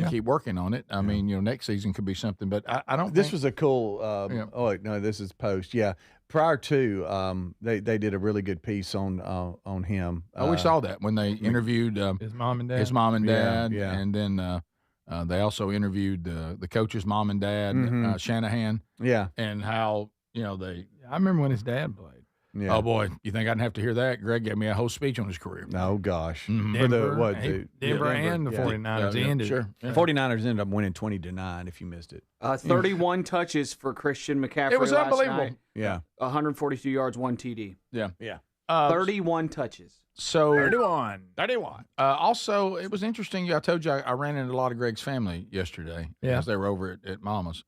keep working on it. I mean, next season could be something. But I don't. This was a cool. Oh wait, no, this is post. Yeah, prior to they did a really good piece on him. We saw that when they interviewed his mom and dad. His mom and dad, yeah. and then They also interviewed the coach's mom and dad, Shanahan. Yeah. And how, I remember when his dad played. Yeah. Oh, boy. You think I didn't have to hear that? Greg gave me a whole speech on his career. Oh, gosh. Denver, For the Denver and the 49ers ended. Sure. The 49ers ended up winning 20-9 if you missed it. 31 touches for Christian McCaffrey. It was last unbelievable. night. Yeah. 142 yards, 1 TD. Yeah. 31 touches. So 31. Also, it was interesting. I told you I ran into a lot of Greg's family yesterday as they were over at Mama's.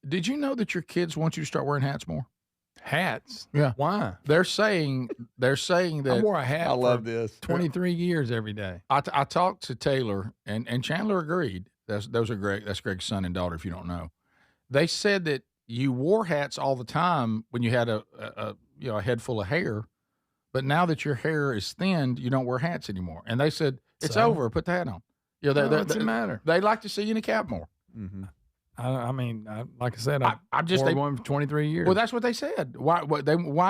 Did you know that your kids want you to start wearing hats more? Hats? Yeah. Why? They're saying that I wore a hat for this. 23 years every day. I talked to Taylor and Chandler agreed. That's Greg's son and daughter. If you don't know, they said that you wore hats all the time when you had a head full of hair, but now that your hair is thinned, you don't wear hats anymore. And they said it's over. Put the hat on. What's the matter? They like to see you in a cap more. Mm-hmm. I mean, like I said, I just wore one for 23 years. Well, that's what they said. Why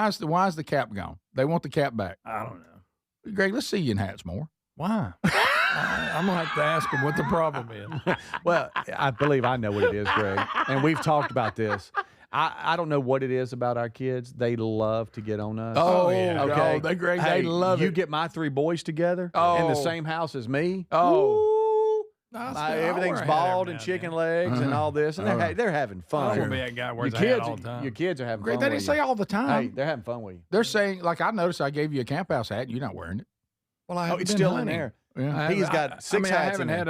is the cap gone? They want the cap back. I don't know. Greg, let's see you in hats more. Why? I'm going to have to ask them what the problem is. Well, I believe I know what it is, Greg. And we've talked about this. I don't know what it is about our kids. They love to get on us. Oh, yeah. Okay. They love it. You get my 3 boys together in the same house as me. Oh. Everything's bald and chicken legs and all this, and they're having fun. I don't want to be that guy who wears a hat all the time. Your kids are having Greg, fun. they didn't say all the time. Hey, they're having fun with you. They're saying, like, I noticed I gave you a camp house hat. You're not wearing it. Well, I haven't it's been still hunting. in there. Yeah. He's got 6 hats. I haven't had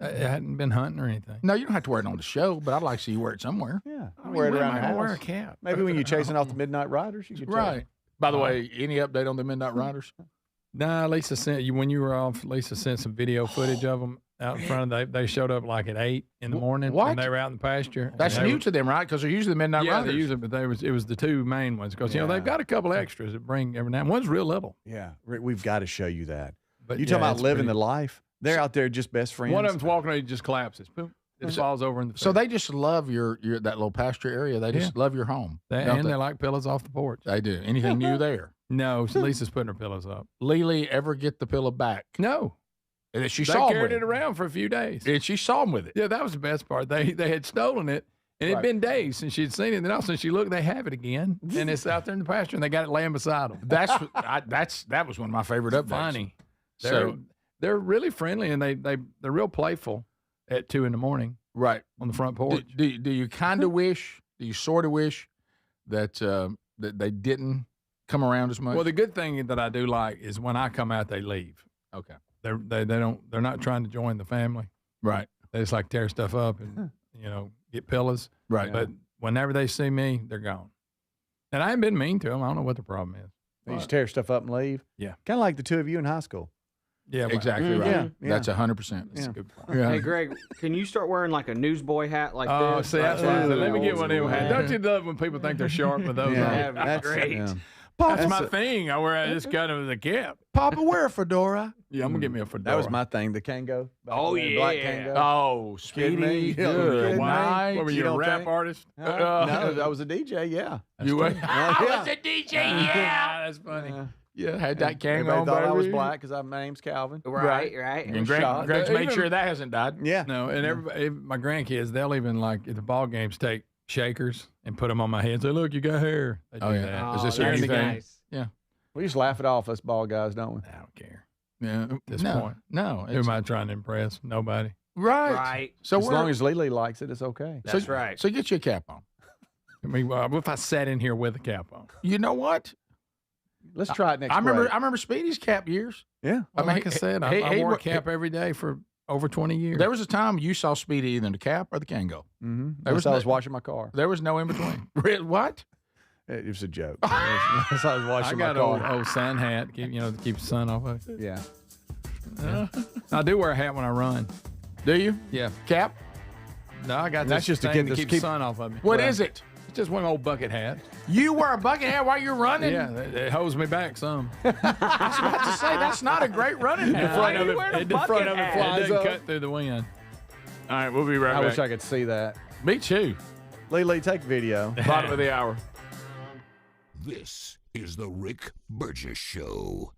I hadn't been hunting or anything. No, you don't have to wear it on the show, but I'd like to see you wear it somewhere. Yeah, Wear it around the the house. Wear a cap. Maybe when you're chasing off the Midnight Riders, you could Right. By the way, any update on the Midnight Riders? Nah, Lisa sent you when you were off. Lisa sent some video footage of them out in front of. They showed up like at 8 in the morning. What? And they were out in the pasture. That's new to them, right? Because they're usually the Midnight Yeah, Riders. they usually, but it was the 2 main ones because they've got a couple extras that bring every now and one's real little. Yeah, we've got to show you that. But you talking about living the life? They're out there just best friends. One of them's walking, he just collapses. Boom. It falls over in the. So they just love your that little pasture area. They just love your home. They like pillows off the porch. They do. Anything new there? No, Lisa's putting her pillows up. Lily ever get the pillow back? No. And she They saw carried him it around for a few days. And she saw him with it. Yeah, that was the best part. They had stolen it, and it'd been days since she'd seen it. And then all of a sudden she looked, they have it again, and it's out there in the pasture, and they got it laying beside them. That was one of my favorite updates. Funny. They're really friendly, and they're real playful at 2 in the morning. Right. On the front porch. Do you kind of wish, do you sort of wish that that they didn't come around as much? Well, the good thing that I do like is when I come out, they leave. Okay. They're not trying to join the family. Right. They just like tear stuff up and get pillows. Right. But whenever they see me, they're gone. And I haven't been mean to them. I don't know what the problem is. They just tear stuff up and leave. Yeah. Kind of like the 2 of you in high school. Yeah, exactly right. Yeah. That's 100%. That's a good point. Yeah. Hey, Greg, can you start wearing like a newsboy hat like Oh, this? see, that's what I said. Let me get one of them hats. hat. Don't you love when people think they're sharp with those? Yeah, on? that's great. Yeah. That's my thing. I wear. I just got it with a cap. Papa, wear a fedora. Yeah, I'm gonna get me a fedora. That was my thing, the Kango. Oh, Black yeah. Kango. Oh, Kidding me? Speedy. Good Kidding me? night. What were you, a rap artist? No, I was a DJ, yeah. You were? I was a DJ, yeah. That's funny. Yeah, had that Kango Everybody on, thought I was baby. black because my name's Calvin. Right. And Greg's made sure that hasn't died. Yeah. No, and everybody, my grandkids, they'll even like at the ball games take shakers and put them on my head and say, "Look, you got hair." They do that. Is this Oh, a that's new thing? nice. Yeah. We just laugh it off, us bald guys, don't we? I don't care. Yeah. At this no, point, no. who am I trying to impress? Nobody. Right. So As long as Lily likes it, it's okay. That's right. So get your cap on. I mean, what if I sat in here with a cap on? You know what? Let's try it next I break. remember Speedy's cap years. Yeah. Well, like I said, I wore a cap every day for over 20 years. There was a time you saw Speedy either in the cap or the Kango. Mm-hmm. There was I was washing my car. There was no in between. What? It was a joke. I was washing I got my an car. old sun hat, to keep the sun off of it. Yeah. I do wear a hat when I run. Do you? Yeah. Cap? No, I got That's this just to thing get this- keep the sun off of me. What is it? It's just one old bucket hat. You wear a bucket hat while you're running? Yeah, it holds me back some. I was about to say, that's not a great running hat. The front of bucket hat? it Flies doesn't up. cut through the wind. All right, we'll be right I back. wish I could see that. Me too. Lee, take video. Bottom of the hour. This is the Rick Burgess Show.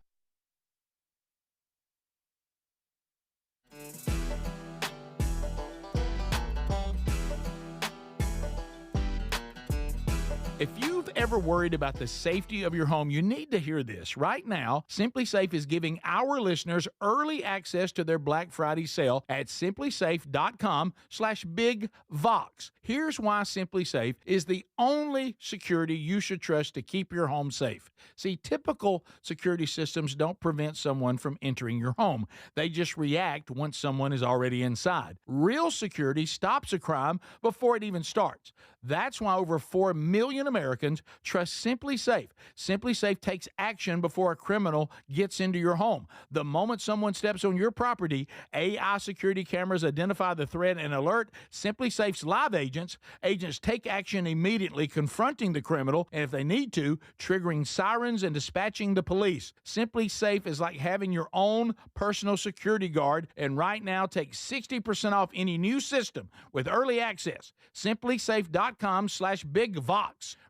If you've ever worried about the safety of your home, you need to hear this. Right now, SimpliSafe is giving our listeners early access to their Black Friday sale at simplysafe.com/bigvox. Here's why SimpliSafe is the only security you should trust to keep your home safe. See, typical security systems don't prevent someone from entering your home. They just react once someone is already inside. Real security stops a crime before it even starts. That's why over 4 million Americans trust SimpliSafe. SimpliSafe takes action before a criminal gets into your home. The moment someone steps on your property, AI security cameras identify the threat and alert SimpliSafe's live agents. Agents take action immediately, confronting the criminal, and if they need to, triggering sirens and dispatching the police. SimpliSafe is like having your own personal security guard, and right now take 60% off any new system with early access. SimpliSafe.com/bigvox.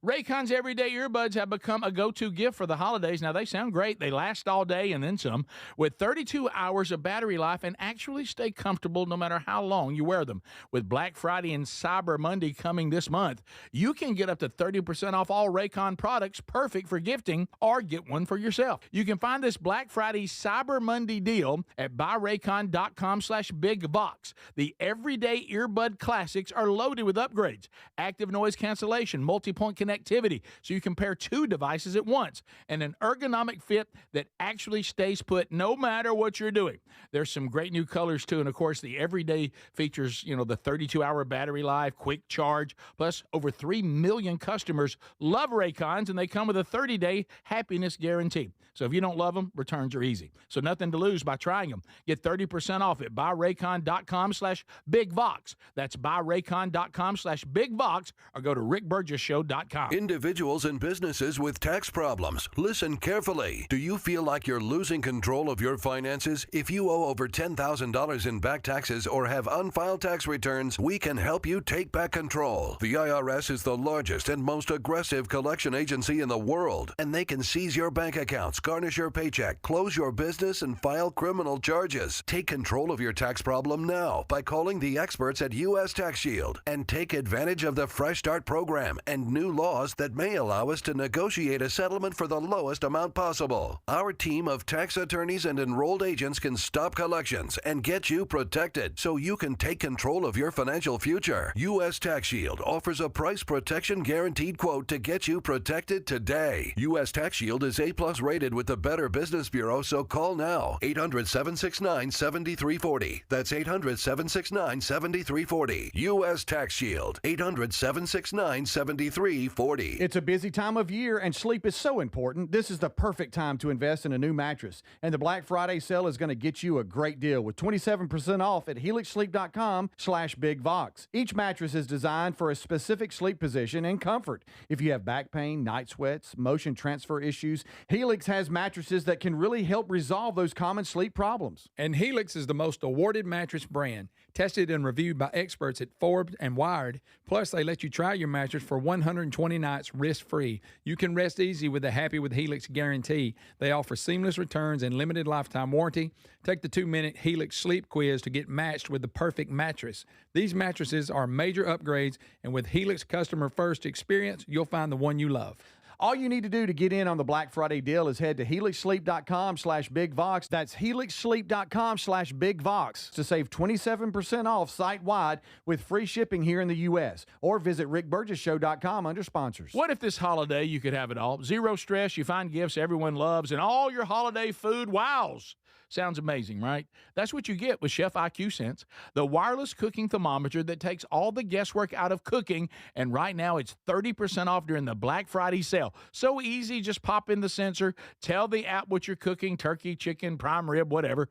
Raycon's everyday earbuds have become a go-to gift for the holidays. Now, they sound great. They last all day and then some, with 32 hours of battery life, and actually stay comfortable no matter how long you wear them. With Black Friday and Cyber Monday coming this month, you can get up to 30% off all Raycon products, perfect for gifting, or get one for yourself. You can find this Black Friday Cyber Monday deal at buyraycon.com/bigvox. The everyday earbud classics are loaded with upgrades, active noise cancellation, multi-point connectivity, so you can pair 2 devices at once, and an ergonomic fit that actually stays put no matter what you're doing. There's some great new colors too, and of course the everyday features, the 32-hour battery life, quick charge, plus over 3 million customers love Raycons, and they come with a 30-day happiness guarantee. So if you don't love them, returns are easy. So nothing to lose by trying them. Get 30% off at buyraycon.com/bigvox. That's buyraycon.com/bigvox, or go to rickburgessshow.com. Individuals and businesses with tax problems, listen carefully. Do you feel like you're losing control of your finances? If you owe over $10,000 in back taxes or have unfiled tax returns, we can help you take back control. The IRS is the largest and most aggressive collection agency in the world, and they can seize your bank accounts, garnish your paycheck, close your business, and file criminal charges. Take control of your tax problem now by calling the experts at U.S. Tax Shield, and take advantage of the Fresh Start program and new laws that may allow us to negotiate a settlement for the lowest amount possible. Our team of tax attorneys and enrolled agents can stop collections and get you protected so you can take control of your financial future. U.S. Tax Shield offers a price protection guaranteed quote to get you protected today. U.S. Tax Shield is A+ rated with the Better Business Bureau, so call now. 800-769-7340. That's 800-769-7340. U.S. Tax Shield. 800-769-7340. It's a busy time of year, and sleep is so important. This is the perfect time to invest in a new mattress. And the Black Friday sale is going to get you a great deal with 27% off at helixsleep.com/bigvox. Each mattress is designed for a specific sleep position and comfort. If you have back pain, night sweats, motion transfer issues, Helix has mattresses that can really help resolve those common sleep problems. And Helix is the most awarded mattress brand, tested and reviewed by experts at Forbes and Wired. Plus, they let you try your mattress for 120 nights risk-free. You can rest easy with the Happy with Helix guarantee. They offer seamless returns and limited lifetime warranty. Take the 2-minute Helix sleep quiz to get matched with the perfect mattress. These mattresses are major upgrades, and with Helix Customer First experience, you'll find the one you love. All you need to do to get in on the Black Friday deal is head to helixsleep.com/bigvox. That's helixsleep.com/bigvox to save 27% off site-wide with free shipping here in the U.S. Or visit rickburgessshow.com under sponsors. What if this holiday you could have it all? Zero stress, you find gifts everyone loves, and all your holiday food wows. Sounds amazing, right? That's what you get with Chef IQ Sense, the wireless cooking thermometer that takes all the guesswork out of cooking, and right now it's 30% off during the Black Friday sale. So easy, just pop in the sensor, tell the app what you're cooking, turkey, chicken, prime rib, whatever.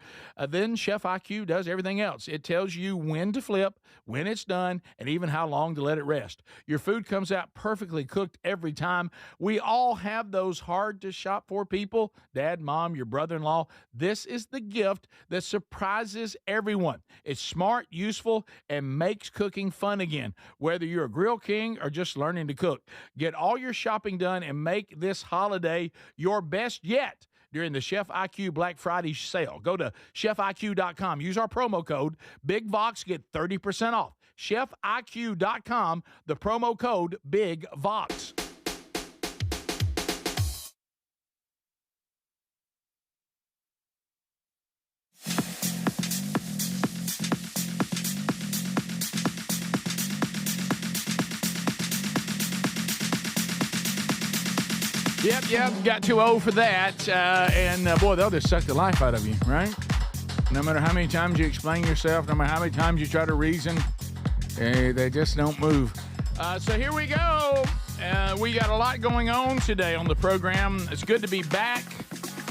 Then Chef IQ does everything else. It tells you when to flip, when it's done, and even how long to let it rest. Your food comes out perfectly cooked every time. We all have those hard to shop for people, dad, mom, your brother-in-law. This is the gift that surprises everyone. It's smart, useful, and makes cooking fun again. Whether you're a grill king or just learning to cook, get all your shopping done and make this holiday your best yet during the Chef IQ Black Friday sale. Go to chefiq.com. Use our promo code BIGVOX. Get 30% off. chefiq.com, the promo code BIGVOX. Yep. Got 2-0 for that. Boy, they'll just suck the life out of you, right? No matter how many times you explain yourself, no matter how many times you try to reason, they just don't move. So here we go. We got a lot going on today on the program. It's good to be back.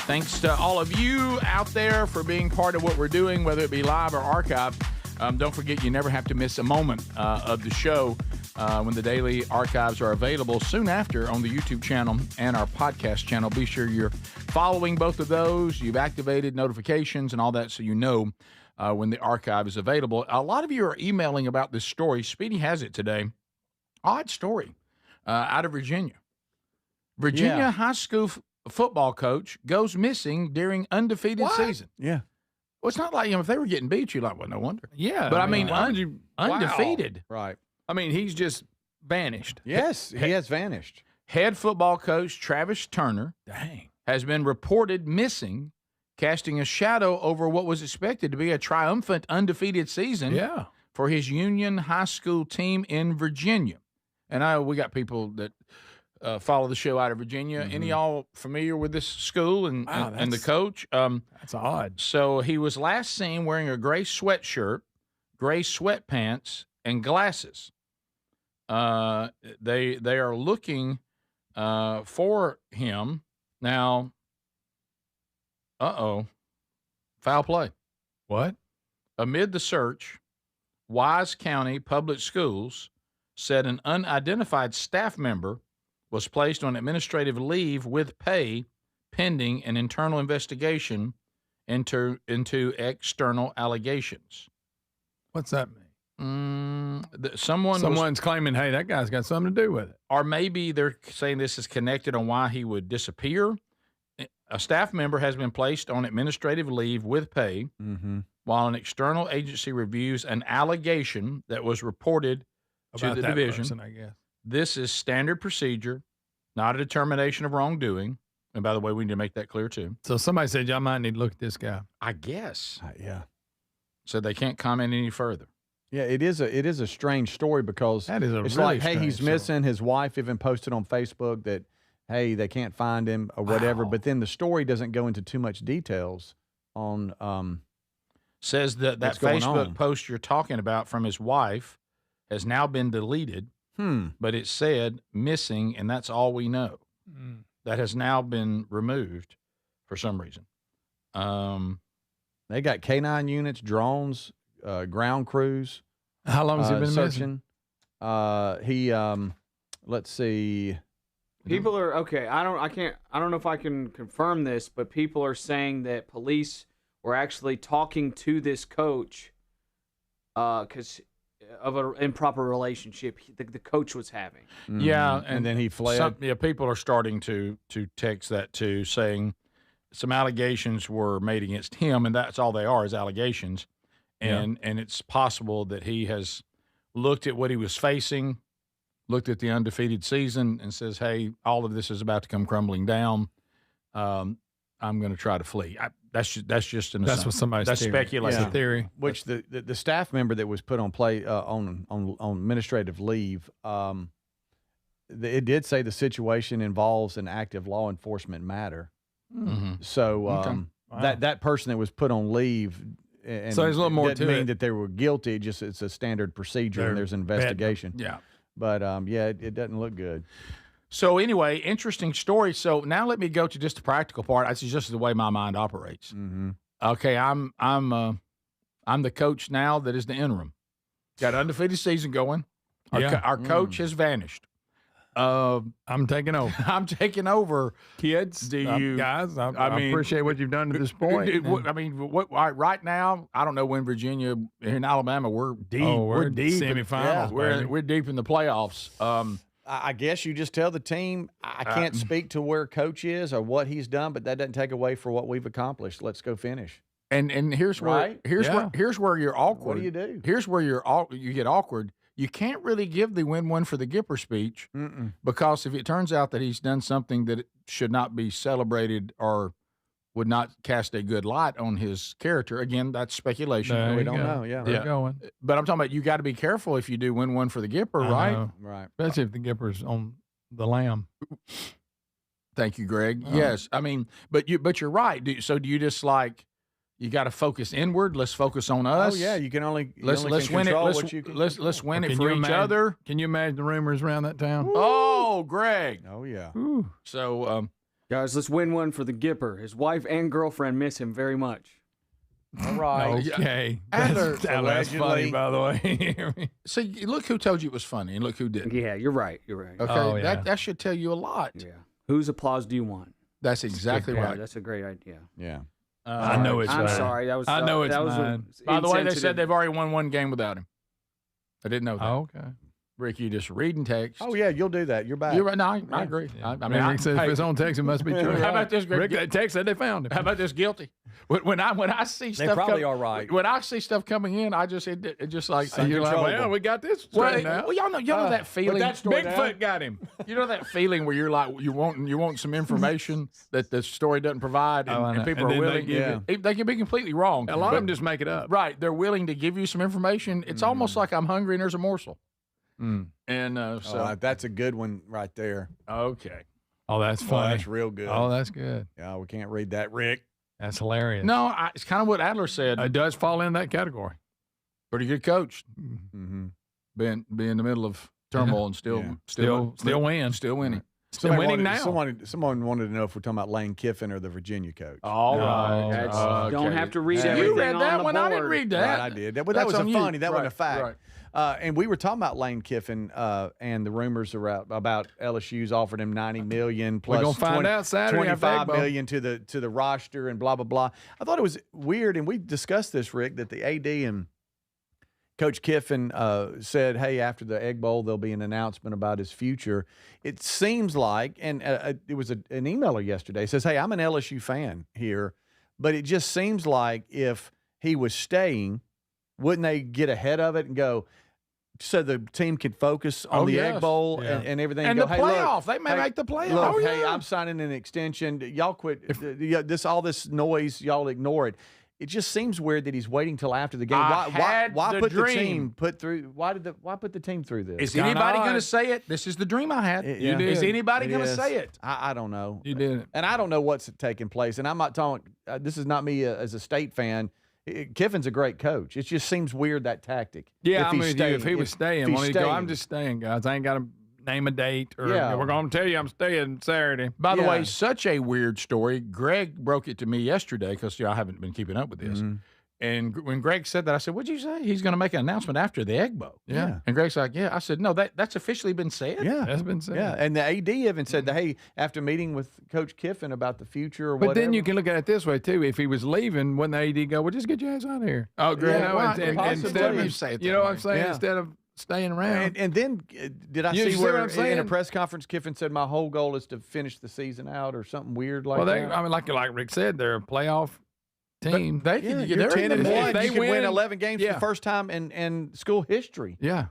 Thanks to all of you out there for being part of what we're doing, whether it be live or archive. Don't forget, you never have to miss a moment of the show when the daily archives are available soon after on the YouTube channel and our podcast channel. Be sure you're following both of those. You've activated notifications and all that so you know when the archive is available. A lot of you are emailing about this story. Speedy has it today. Odd story out of Virginia. Virginia high school football coach goes missing during undefeated season. Yeah. Well, it's not like, if they were getting beat, you're like, well, no wonder. Yeah. But I mean undefeated. Wow. Right. I mean, he's just vanished. Yes, he has vanished. Head football coach Travis Turner has been reported missing, casting a shadow over what was expected to be a triumphant undefeated season for his Union High School team in Virginia. And we got people that follow the show out of Virginia. Any of y'all familiar with this school and the coach? That's odd. So he was last seen wearing a gray sweatshirt, gray sweatpants, and glasses. They are looking for him now. Foul play. What? Amid the search, Wise County Public Schools said an unidentified staff member was placed on administrative leave with pay pending an internal investigation into external allegations. What's that mean? Someone's claiming, hey, that guy's got something to do with it. Or maybe they're saying this is connected on why he would disappear. A staff member has been placed on administrative leave with pay while an external agency reviews an allegation that was reported About to the that division. person, I guess. This is standard procedure, not a determination of wrongdoing. And by the way, we need to make that clear too. So somebody said, y'all might need to look at this guy. I guess. Yeah. So they can't comment any further. Yeah, it is a strange story because That is a it's really like, hey, he's strange missing. His wife even posted on Facebook that, hey, they can't find him or whatever. Wow. But then the story doesn't go into too much details on Says that what's going Facebook on. post you're talking about from his wife has now been deleted, but it said missing, and that's all we know. That has now been removed for some reason. They got K9 units, drones, ground crews. How long has he been searching? Let's see. People are okay. I don't know if I can confirm this, but people are saying that police were actually talking to this coach because of an improper relationship the coach was having. Yeah, and then he fled. People are starting to text that too, saying some allegations were made against him, and that's all they are is allegations. And it's possible that he has looked at what he was facing, looked at the undefeated season, and says, "Hey, all of this is about to come crumbling down. I'm going to try to flee." That's just an That's what somebody's that's theory. speculation. That's a theory. Which the staff member that was put on on administrative leave, it did say the situation involves an active law enforcement matter. So that person that was put on leave, and so there's a little more doesn't to mean it. that they were guilty. Just it's a standard procedure and there's an investigation. But it doesn't look good. So anyway, interesting story. So now let me go to just the practical part. That's just the way my mind operates. Okay, I'm the coach now that is the interim. Got an undefeated season going. Our coach has vanished. I'm taking over. I'm taking over. Kids, guys, I mean, appreciate what you've done to this point. Right now, I don't know when Virginia, here in Alabama, we're deep. We're deep. Semifinals. We're deep in the playoffs. I guess you just tell the team, I can't speak to where coach is or what he's done, but that doesn't take away for what we've accomplished. Let's go finish. And here's where here's where you're awkward. What do you do? Here's where you get awkward. You can't really give the win one for the Gipper speech because if it turns out that he's done something that should not be celebrated or would not cast a good light on his character, again, that's speculation. We don't know. We're going. But I'm talking about you got to be careful if you do win one for the Gipper, right? Right. Especially if the Gipper's on the lamb. Especially if the Gipper's on the lamb. Especially if the Gipper's on the lamb. Right. Thank you, Greg. Yes, I mean, but you're right. So do you just like you got to focus inward? Let's focus on us. Oh yeah, you can only let's win it. Let's win it for each other. Can you imagine the rumors around that town? Woo. Oh, Greg. Oh yeah. Ooh. So guys, let's win one for the Gipper. His wife and girlfriend miss him very much. All right. Okay. That's funny, by the way. See, look who told you it was funny, and look who didn't. Yeah, you're right. You're right. Okay, that should tell you a lot. Yeah. Whose applause do you want? That's exactly right. That's a great idea. Yeah. I know it's I'm mine. sorry. That was. I know it's that mine. By the way, they said they've already won one game without him. I didn't know that. Oh, okay. Rick, you just reading text. Oh yeah, you'll do that. You're back. You're right. No, I agree. I mean, Rick says if it's on text, it must be true. How about this, Greg? Rick, that text said they found him. How about this? Guilty. When I see stuff, they probably are right. When I see stuff coming in, I just it just like you're like, well, we got this straight now. Well, y'all know that feeling. Bigfoot got him. You know that feeling where you're like you want some information that the story doesn't provide, and people are willing. They can be completely wrong. A lot of them just make it up. Right? They're willing to give you some information. It's almost like I'm hungry and there's a morsel. And so that's a good one right there. Okay. Oh, that's funny. That's real good. Oh, that's good. Yeah, we can't read that, Rick. That's hilarious. No, it's kind of what Adler said. It does fall in that category. Pretty good coach. Mm-hmm. Be in the middle of turmoil and still win. Still winning. Still winning now. Someone wanted to know if we're talking about Lane Kiffin or the Virginia coach. All right. Don't have to read everything. You read that on one. the I didn't board. read that. Right, I did. But that was funny. That wasn't a fact. Right. And we were talking about Lane Kiffin and the rumors about LSU's offered him $90 million plus we're gonna find out Saturday $25 million to the roster and blah blah blah. I thought it was weird, and we discussed this, Rick, that the AD and Coach Kiffin said, "Hey, after the Egg Bowl, there'll be an announcement about his future." It seems like, and it was an emailer yesterday says, "Hey, I'm an LSU fan here, but it just seems like if he was staying, wouldn't they get ahead of it and go?" So the team can focus on the Egg Bowl and everything. And go, the hey, playoff. Look, they may make the playoff. Look, hey, I'm signing an extension. Y'all quit. All this noise, y'all ignore it. It just seems weird that he's waiting till after the game. Why put the team Why put the team through this? Is anybody going to say it? This is the dream I had. Is anybody going to say it? I don't know. You did. And I don't know what's taking place. And I'm not talking. This is not me as a State fan. Kiffin's a great coach. It just seems weird, that tactic. Yeah, I'm with you. If he was staying, I'm just staying, guys. I ain't got to name a date or we're going to tell you I'm staying Saturday. By the way, such a weird story. Greg broke it to me yesterday because I haven't been keeping up with this. Mm-hmm. And when Greg said that, I said, "What'd you say?" He's going to make an announcement after the Egg Bowl. Yeah. And Greg's like, "Yeah." I said, "No, that's officially been said." Yeah, that's been said. Yeah, and the AD even said, "Hey, after meeting with Coach Kiffin about the future or whatever." But then you can look at it this way too. If he was leaving, wouldn't the AD go, "Well, just get your ass out of here"? Oh, Greg, instead of you know what I'm saying? Instead of staying around. And then did I see where in a press conference Kiffin said, "My whole goal is to finish the season out," or something weird like that? I mean, like Rick said, they're a playoff team. You're 10-1. You can win 11 games for the first time in school history. Yeah.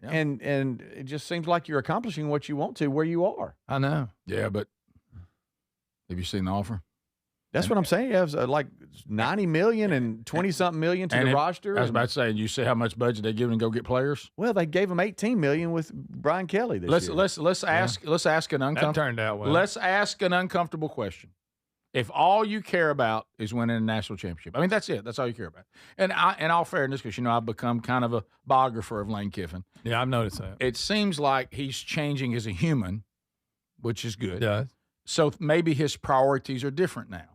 And it just seems like you're accomplishing what you want to where you are. I know. Yeah, but have you seen the offer? That's what I'm saying. It was like $90 million and 20-something million to the roster. I was about to say, you see how much budget they give him to go get players? Well, they gave him $18 million with Brian Kelly this year. Let's ask an uncomfortable. That turned out well. Let's ask an uncomfortable question. If all you care about is winning a national championship, I mean, that's it. That's all you care about. And in all fairness, because, I've become kind of a biographer of Lane Kiffin. Yeah, I've noticed that. It seems like he's changing as a human, which is good. It does. So maybe his priorities are different now.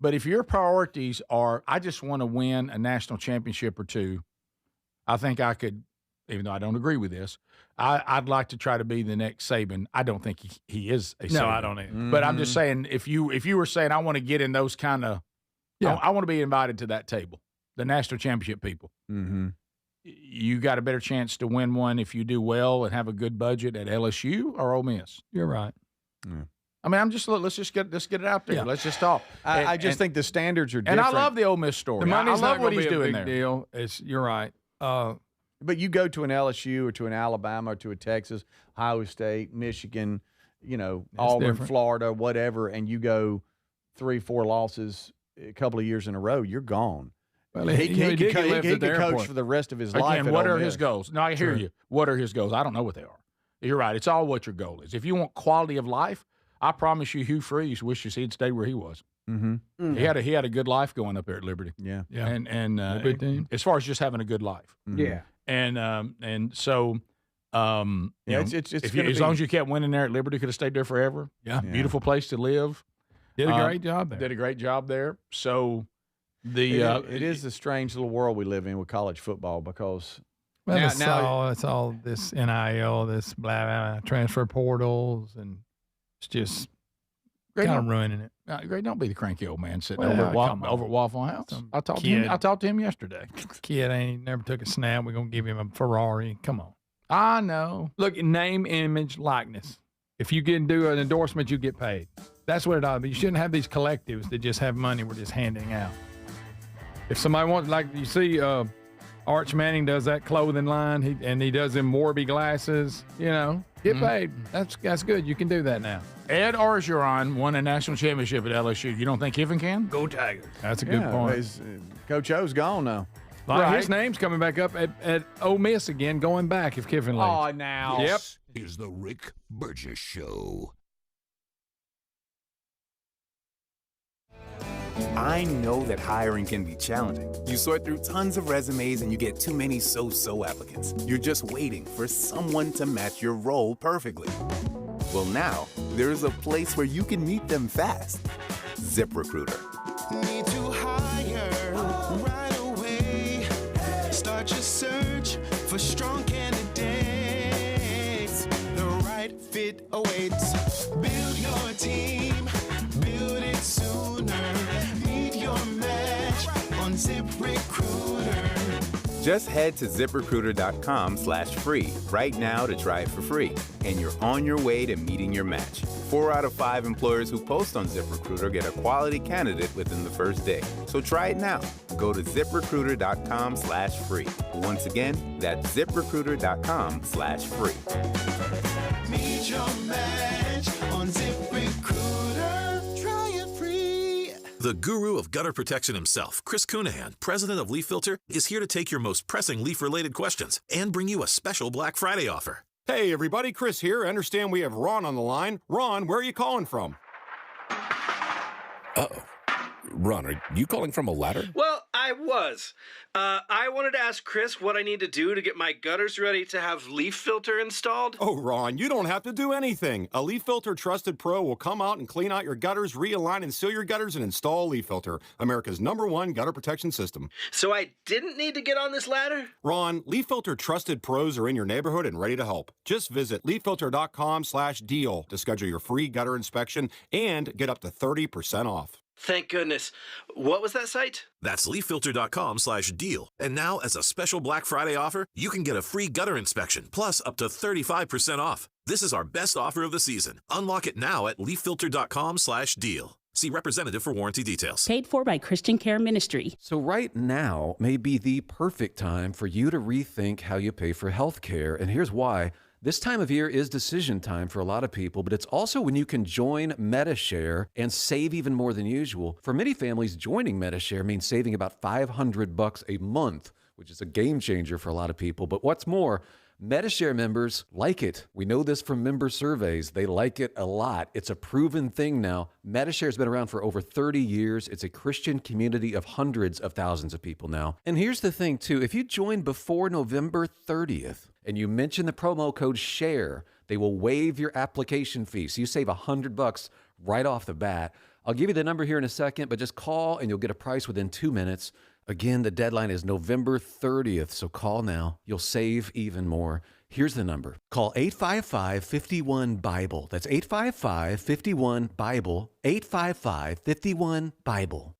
But if your priorities are, I just want to win a national championship or two, I think I could, even though I don't agree with this, I'd like to try to be the next Saban. I don't think he is a Saban. No, I don't either. But I'm just saying, if you were saying I want to get in those kind of, I want to be invited to that table, the national championship people. Mm-hmm. You got a better chance to win one if you do well and have a good budget at LSU or Ole Miss. You're right. Yeah. I mean, let's get it out there. Yeah. Let's just talk. I just think the standards are different. And I love the Ole Miss story. The money's I love not what he's be a doing big there. Deal. You're right. But you go to an LSU or to an Alabama or to a Texas, Ohio State, Michigan, Auburn, different. Florida, whatever, and you go 3-4 losses a couple of years in a row, you're gone. Well, he could coach for the rest of his life. Again, what are his goals? No, I hear you. What are his goals? I don't know what they are. You're right. It's all what your goal is. If you want quality of life, I promise you, Hugh Freeze wishes he'd stayed where he was. Mm-hmm. He had a good life going up there at Liberty. Yeah. And good team. as far as just having a good life. Yeah. And so it's as long as you kept winning there at Liberty, could have stayed there forever. Yeah. Beautiful place to live. Did a great job there. Did a great job there. So it is a strange little world we live in with college football because it's all this NIL, this blah, blah, blah, transfer portals, and it's just kind of ruining it. Greg, don't be the cranky old man sitting over at Waffle House. I talked to him yesterday. Kid ain't never took a snap. We're gonna give him a Ferrari. Come on. I know. Look, name, image, likeness. If you can do an endorsement, you get paid. That's what it ought to be. You shouldn't have these collectives that just have money we're just handing out. If somebody wants, like you see, Arch Manning does that clothing line, he does them Warby glasses. Get paid. That's good. You can do that now. Ed Orgeron won a national championship at LSU. You don't think Kiffin can? Go Tigers. That's a good point. Coach O's gone now. His name's coming back up at Ole Miss again, going back if Kiffin leaves. Oh, now. Yep. Is the Rick Burgess Show. I know that hiring can be challenging. You sort through tons of resumes and you get too many so-so applicants. You're just waiting for someone to match your role perfectly. Well, now, there's a place where you can meet them fast. ZipRecruiter. Need to hire right away. Start your search for strong candidates. The right fit awaits. Build your team. Build it sooner. Meet your match on ZipRecruiter. Just head to ZipRecruiter.com/free right now to try it for free. And you're on your way to meeting your match. 4 out of 5 employers who post on ZipRecruiter get a quality candidate within the first day. So try it now. Go to ZipRecruiter.com/free. Once again, that's ZipRecruiter.com/free. Meet your match on ZipRecruiter. Try it free. The guru of gutter protection himself, Chris Cunahan, president of Leaf Filter, is here to take your most pressing leaf-related questions and bring you a special Black Friday offer. Hey, everybody, Chris here. I understand we have Ron on the line. Ron, where are you calling from? Uh-oh. Ron, are you calling from a ladder? Well, I was. I wanted to ask Chris what I need to do to get my gutters ready to have Leaf Filter installed. Oh, Ron, you don't have to do anything. A Leaf Filter Trusted Pro will come out and clean out your gutters, realign and seal your gutters, and install Leaf Filter, America's #1 gutter protection system. So I didn't need to get on this ladder? Ron, Leaf Filter Trusted Pros are in your neighborhood and ready to help. Just visit leaffilter.com/deal to schedule your free gutter inspection and get up to 30% off. Thank goodness. What was that site? That's leaffilter.com/deal. And now, as a special Black Friday offer, you can get a free gutter inspection, plus up to 35% off. This is our best offer of the season. Unlock it now at leaffilter.com/deal. See representative for warranty details. Paid for by Christian Care Ministry. So right now may be the perfect time for you to rethink how you pay for health care. And here's why. This time of year is decision time for a lot of people, but it's also when you can join MediShare and save even more than usual. For many families, joining MediShare means saving about $500 a month, which is a game changer for a lot of people. But what's more, MediShare members like it. We know this from member surveys. They like it a lot. It's a proven thing now. MediShare has been around for over 30 years. It's a Christian community of hundreds of thousands of people now. And here's the thing, too. If you join before November 30th and you mention the promo code SHARE, they will waive your application fee. So you save $100 right off the bat. I'll give you the number here in a second, but just call and you'll get a price within 2 minutes. Again, the deadline is November 30th, so call now. You'll save even more. Here's the number. Call 855-51-BIBLE. That's 855-51-BIBLE. 855-51-BIBLE.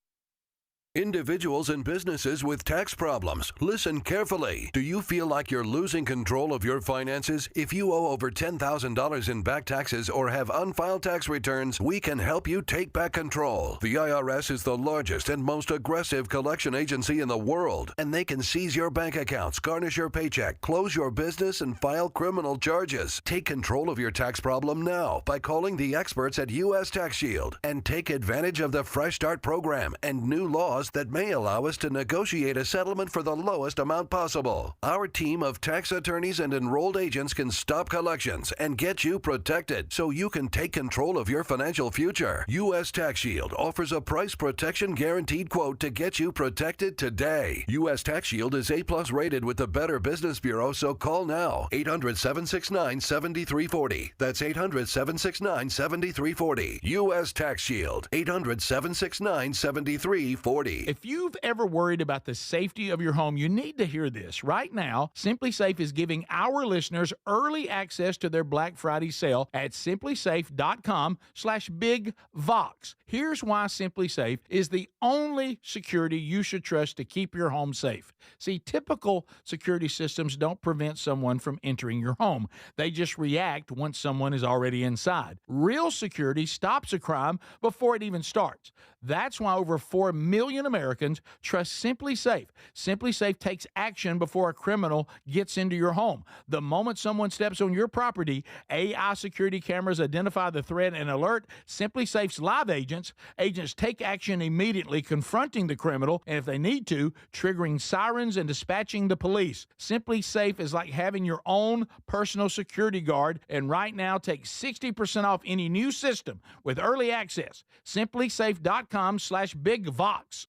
Individuals and businesses with tax problems, listen carefully. Do you feel like you're losing control of your finances? If you owe over $10,000 in back taxes or have unfiled tax returns, we can help you take back control. The IRS is the largest and most aggressive collection agency in the world, and they can seize your bank accounts, garnish your paycheck, close your business, and file criminal charges. Take control of your tax problem now by calling the experts at U.S. Tax Shield and take advantage of the Fresh Start program and new laws clause that may allow us to negotiate a settlement for the lowest amount possible. Our team of tax attorneys and enrolled agents can stop collections and get you protected so you can take control of your financial future. U.S. Tax Shield offers a price protection guaranteed quote to get you protected today. U.S. Tax Shield is A+ rated with the Better Business Bureau, so call now. 800-769-7340. That's 800-769-7340. U.S. Tax Shield. 800-769-7340. If you've ever worried about the safety of your home, you need to hear this. Right now, SimpliSafe is giving our listeners early access to their Black Friday sale at simplysafe.com/bigvox. Here's why SimpliSafe is the only security you should trust to keep your home safe. See, typical security systems don't prevent someone from entering your home. They just react once someone is already inside. Real security stops a crime before it even starts. That's why over 4 million Americans trust SimpliSafe. SimpliSafe takes action before a criminal gets into your home. The moment someone steps on your property, AI security cameras identify the threat and alert SimpliSafe's live agents. Agents take action immediately, confronting the criminal, and if they need to, triggering sirens and dispatching the police. SimpliSafe is like having your own personal security guard, and right now take 60% off any new system with early access. SimpliSafe.com/bigvox.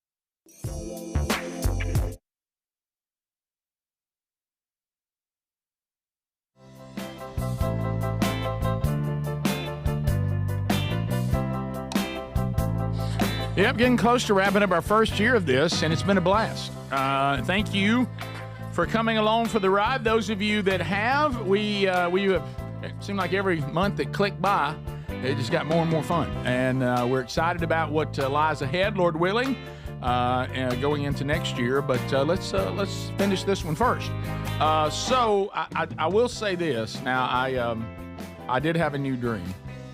Yep, getting close to wrapping up our first year of this, and it's been a blast. Thank you for coming along for the ride. Those of you that have, we have, it seemed like every month that clicked by, it just got more and more fun. And we're excited about what lies ahead, Lord willing, going into next year. But let's finish this one first. So I will say this. Now, I did have a new dream.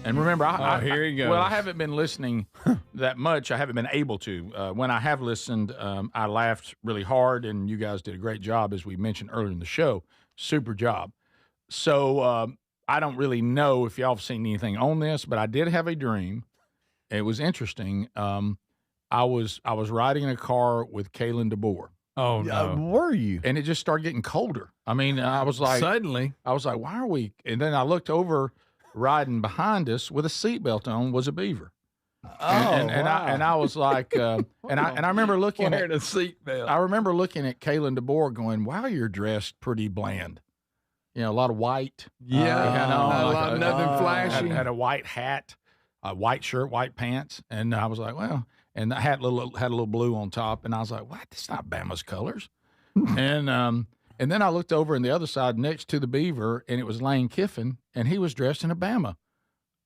And remember, here he goes. Well, I haven't been listening that much. I haven't been able to. When I have listened, I laughed really hard, and you guys did a great job, as we mentioned earlier in the show. Super job. So I don't really know if y'all have seen anything on this, but I did have a dream. It was interesting. I was riding in a car with Kaylin DeBoer. Oh, no. Were you? And it just started getting colder. I mean, I was like, suddenly, I was like, why are we? And then I looked over. Riding behind us with a seatbelt on was a beaver. And I was like, and I remember looking wearing at a seatbelt. I remember looking at Kaylin DeBoer going, wow, you're dressed pretty bland. You know, a lot of white. Yeah, nothing flashy. Had a white hat, a white shirt, white pants, and I was like, well, and the hat had a little blue on top, and I was like, what? That's not Bama's colors. And then I looked over on the other side next to the beaver, and it was Lane Kiffin, and he was dressed in a Bama.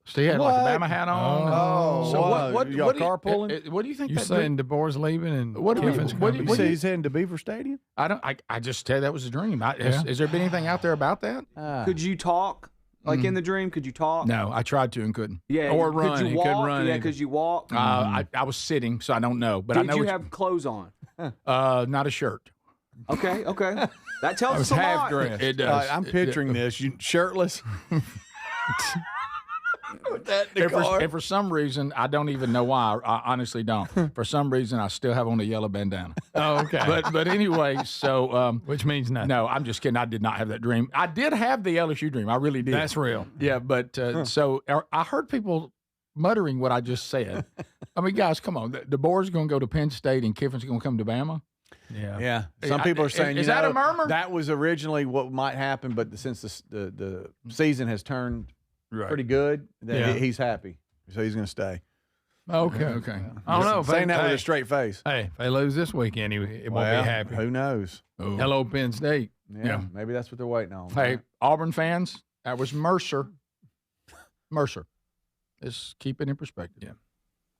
So he had like a Bama hat on. Oh, so what y'all carpooling? What do you think? You saying DeBoer's leaving and what do Kiffin's coming? You say he's heading to Beaver Stadium? I just tell you that was a dream. Has there been anything out there about that? Could you talk? Like in the dream, could you talk? No, I tried to and couldn't. Yeah, or could run. You walk? Couldn't run. Yeah, could you walk? I was sitting, so I don't know. But Did I know you have clothes on? Not a shirt. Okay. That tells us a half lot. dressed. It does. I'm picturing this. You shirtless. With that in the car. And for some reason, I don't even know why. I honestly don't. For some reason, I still have on a yellow bandana. Oh, okay. But anyway, so which means nothing. No, I'm just kidding. I did not have that dream. I did have the LSU dream. I really did. That's real. Yeah, but so I heard people muttering what I just said. I mean, guys, come on. DeBoer's going to go to Penn State and Kiffin's going to come to Bama. Yeah. Some people are saying, is that a murmur? That was originally what might happen, but since the season has turned pretty good, he's happy, so he's going to stay. Okay. I don't know. Saying that with a straight face. Hey, if they lose this weekend, it won't be happy. Who knows? Ooh. Hello, Penn State. Yeah, maybe that's what they're waiting on. Hey, Auburn fans, that was Mercer. Let's keep it in perspective. Yeah.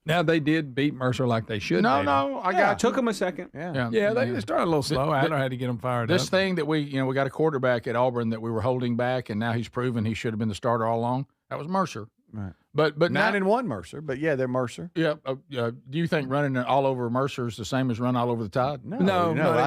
Now they did beat Mercer like they should. No, I got Took them a second. Yeah, they started a little slow. I don't know how to get them fired This up. thing that we got a quarterback at Auburn that we were holding back, and now he's proven he should have been the starter all along. That was Mercer. Right. But 9-1 Mercer. But yeah, they're Mercer. Yeah. Do you think running all over Mercer is the same as running all over the Tide? No, I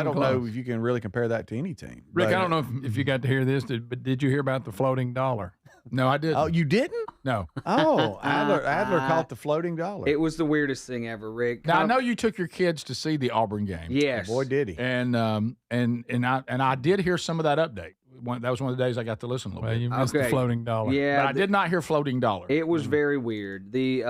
don't know close. if you can really compare that to any team. Rick, But- I don't know if you got to hear this, but did you hear about the floating dollar? No, I didn't. Oh, you didn't? No. Oh, Adler caught the floating dollar. It was the weirdest thing ever, Rick. Now I know you took your kids to see the Auburn game. Yes. Boy, did he. And I did hear some of that update. That was one of the days I got to listen a little bit. You missed the floating dollar. Yeah, but I did not hear floating dollar. It was very weird. The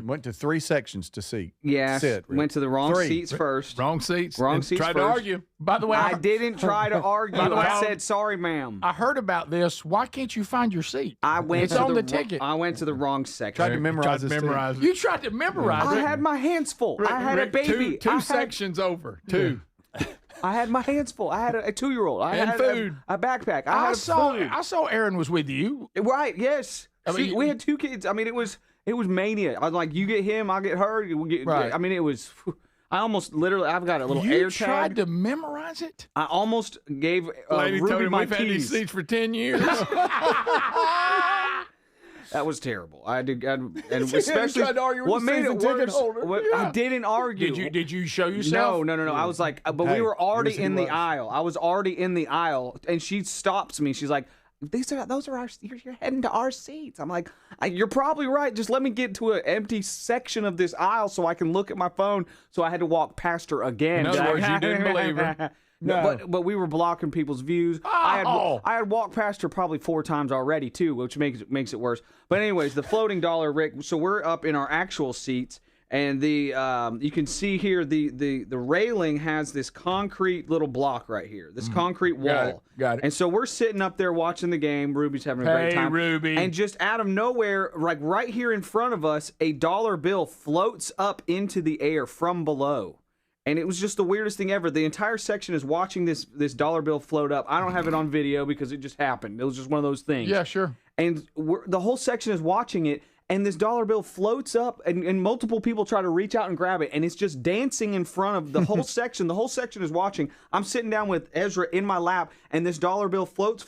went to 3 sections to see. Yeah, Sit, Rick. went to the wrong 3. seats first. Wrong seats. Wrong and seats tried first. to argue. By the way, I didn't try to argue. By the way, I said, sorry, ma'am. I heard about this. Why can't you find your seat? I went it's to on the wrong- ticket. I went to the wrong section. Tried to memorize this. You tried to memorize I it. had my hands full. I had a baby. Two I had- sections over. Two. I had my hands full. I had a 2-year-old. I And had food. A backpack. I had saw food. Aaron was with you. Right, yes. I See, mean, we had 2 kids. I mean, it was mania. I was like, you get him, I'll get her. Right. I mean, it was. I almost literally. I've got a little You air tried tag. to memorize it? I almost gave Lady told Ruby him my we've had these keys. seats for 10 years. That was terrible. And especially tried to argue with what the made it season ticket worse. holder. I didn't argue. Did you show yourself? No. I was like, but Hey, we were already yes, he in the was. aisle. I was already in the aisle, and she stops me. She's like, those are our. You're heading to our seats. I'm like, you're probably right. Just let me get to an empty section of this aisle so I can look at my phone. So I had to walk past her again. In other words, you didn't believe her. No. But we were blocking people's views. Oh. I had walked past her probably 4 times already too, which makes it worse. But anyways, the floating dollar, Rick. So we're up in our actual seats, and the you can see here the railing has this concrete little block right here, this concrete wall. Got it. And so we're sitting up there watching the game. Ruby's having a great time. Ruby. And just out of nowhere, like right here in front of us, a dollar bill floats up into the air from below. And it was just the weirdest thing ever. The entire section is watching this dollar bill float up. I don't have it on video because it just happened. It was just one of those things. Yeah, sure. And the whole section is watching it, and this dollar bill floats up, and multiple people try to reach out and grab it, and it's just dancing in front of the whole section. The whole section is watching. I'm sitting down with Ezra in my lap, and this dollar bill floats,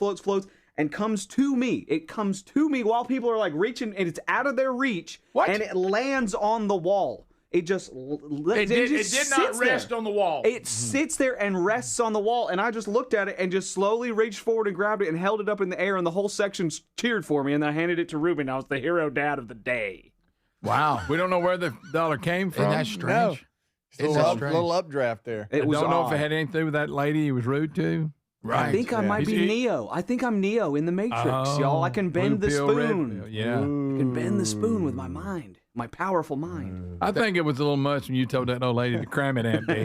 and comes to me. It comes to me while people are like reaching, and it's out of their reach, and it lands on the wall. It just It did not rest on the wall. It sits there and rests on the wall, and I just looked at it and just slowly reached forward and grabbed it and held it up in the air, and the whole section cheered for me, and then I handed it to Ruben. I was the hero dad of the day. Wow. We don't know where the dollar came from. Isn't That's that strange. strange? It's Little updraft there. It was don't know if odd. it had anything to do with that lady he was rude to. Right. I think I might be Neo. I think I'm Neo in the Matrix, y'all. I can bend the blue pill, red spoon. pill. Yeah. I can bend the spoon with my mind, my powerful mind. I think it was a little much when you told that old lady to cram it, Aunt B.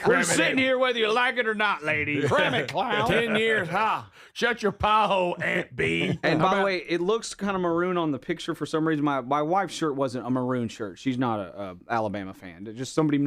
We're sitting here whether you like it or not, lady. Cram it, clown. 10 years, huh? Shut your pie hole, Aunt B. And by the way, it looks kind of maroon on the picture for some reason. My wife's shirt wasn't a maroon shirt. She's not a Alabama fan. Just somebody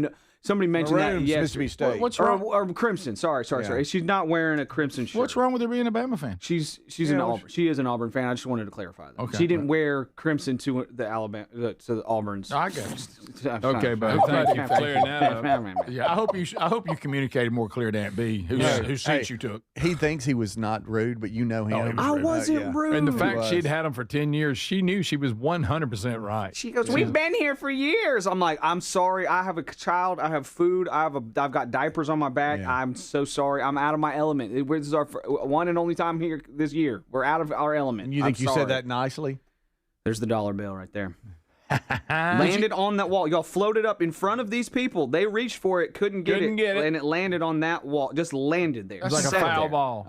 mentioned that. Maroon's Yes, Mississippi State. What's wrong? Or crimson. Sorry. She's not wearing a crimson shirt. What's wrong with her being a Bama fan? She's an Auburn. She is an Auburn fan. I just wanted to clarify that. Okay. She didn't wear crimson to the Alabama to the Auburn's. I got you. Okay, but thank you for clearing that up. Yeah, I hope you communicated more clear to Aunt B, whose seats you took. He thinks he was not rude, but you know him. I wasn't rude. And the fact she'd had them for 10 years, she knew she was 100% right. She goes, "We've been here for years." I'm like, "I'm sorry. I have a child. I have food. I've got diapers on my back. Yeah. I'm so sorry. I'm out of my element. This is our one and only time here this year. We're out of our element." You think you said that nicely? There's the dollar bill right there. Landed on that wall. Y'all floated up in front of these people. They reached for it, couldn't get it, and it landed on that wall. Just landed there. It was like a Sat foul there. ball.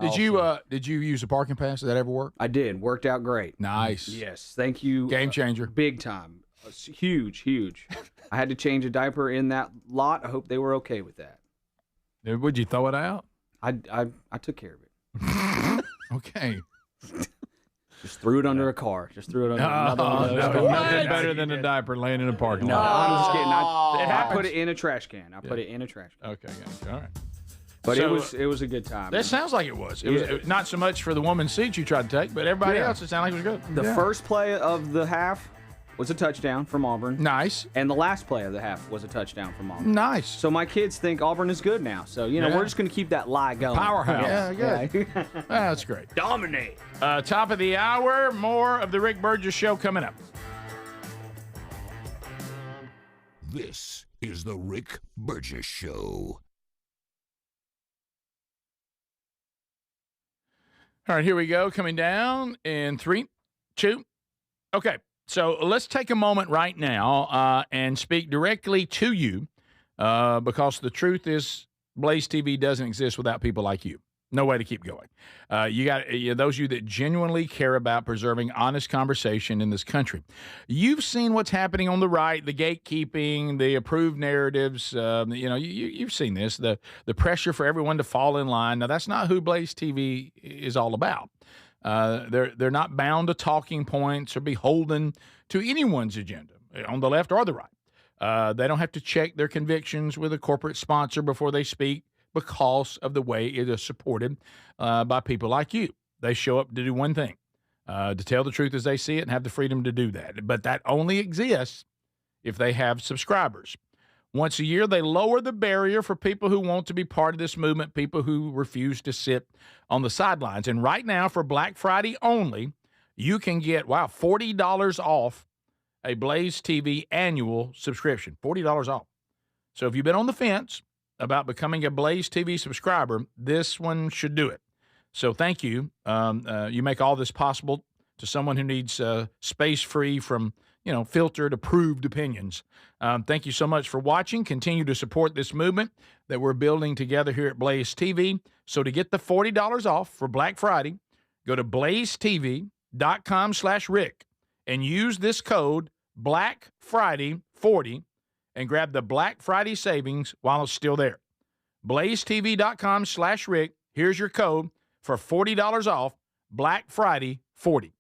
Did you use a parking pass? Did that ever work? I did. Worked out great. Nice. Yes. Thank you. Game changer. Big time. Huge. I had to change a diaper in that lot. I hope they were okay with that. Would you throw it out? I took care of it. Okay. Just threw it under a car. Just threw it under another one of those. Nothing better than a diaper laying in a parking No, lot. I'm just kidding. I happens. put it in a trash can. I put it in a trash can. Okay, gotcha. All right. But So, it was a good time. That sounds like it was. It was not so much for the woman's seat you tried to take, but everybody else, it sounded like it was good. The first play of the half was a touchdown from Auburn. Nice. And the last play of the half was a touchdown from Auburn. Nice. So my kids think Auburn is good now. So, we're just going to keep that lie going. Powerhouse. Yeah, good. That's great. Dominate. Top of the hour, more of the Rick Burgess Show coming up. This is the Rick Burgess Show. All right, here we go. Coming down in 3, 2. Okay, so let's take a moment right now and speak directly to you because the truth is Blaze TV doesn't exist without people like you. No way to keep going. You got those of you that genuinely care about preserving honest conversation in this country. You've seen what's happening on the right, the gatekeeping, the approved narratives. You've seen this, the pressure for everyone to fall in line. Now, that's not who Blaze TV is all about. They're not bound to talking points or beholden to anyone's agenda on the left or the right. They don't have to check their convictions with a corporate sponsor before they speak because of the way it is supported by people like you. They show up to do one thing, to tell the truth as they see it and have the freedom to do that. But that only exists if they have subscribers. Once a year, they lower the barrier for people who want to be part of this movement, people who refuse to sit on the sidelines. And right now, for Black Friday only, you can get, $40 off a Blaze TV annual subscription. $40 off. So if you've been on the fence about becoming a Blaze TV subscriber, this one should do it. So thank you. You make all this possible to someone who needs space free from filtered, approved opinions. Thank you so much for watching. Continue to support this movement that we're building together here at Blaze TV. So to get the $40 off for Black Friday, go to blazetv.com/Rick and use this code BlackFriday40 and grab the Black Friday savings while it's still there. blazetv.com/Rick. Here's your code for $40 off Black Friday 40.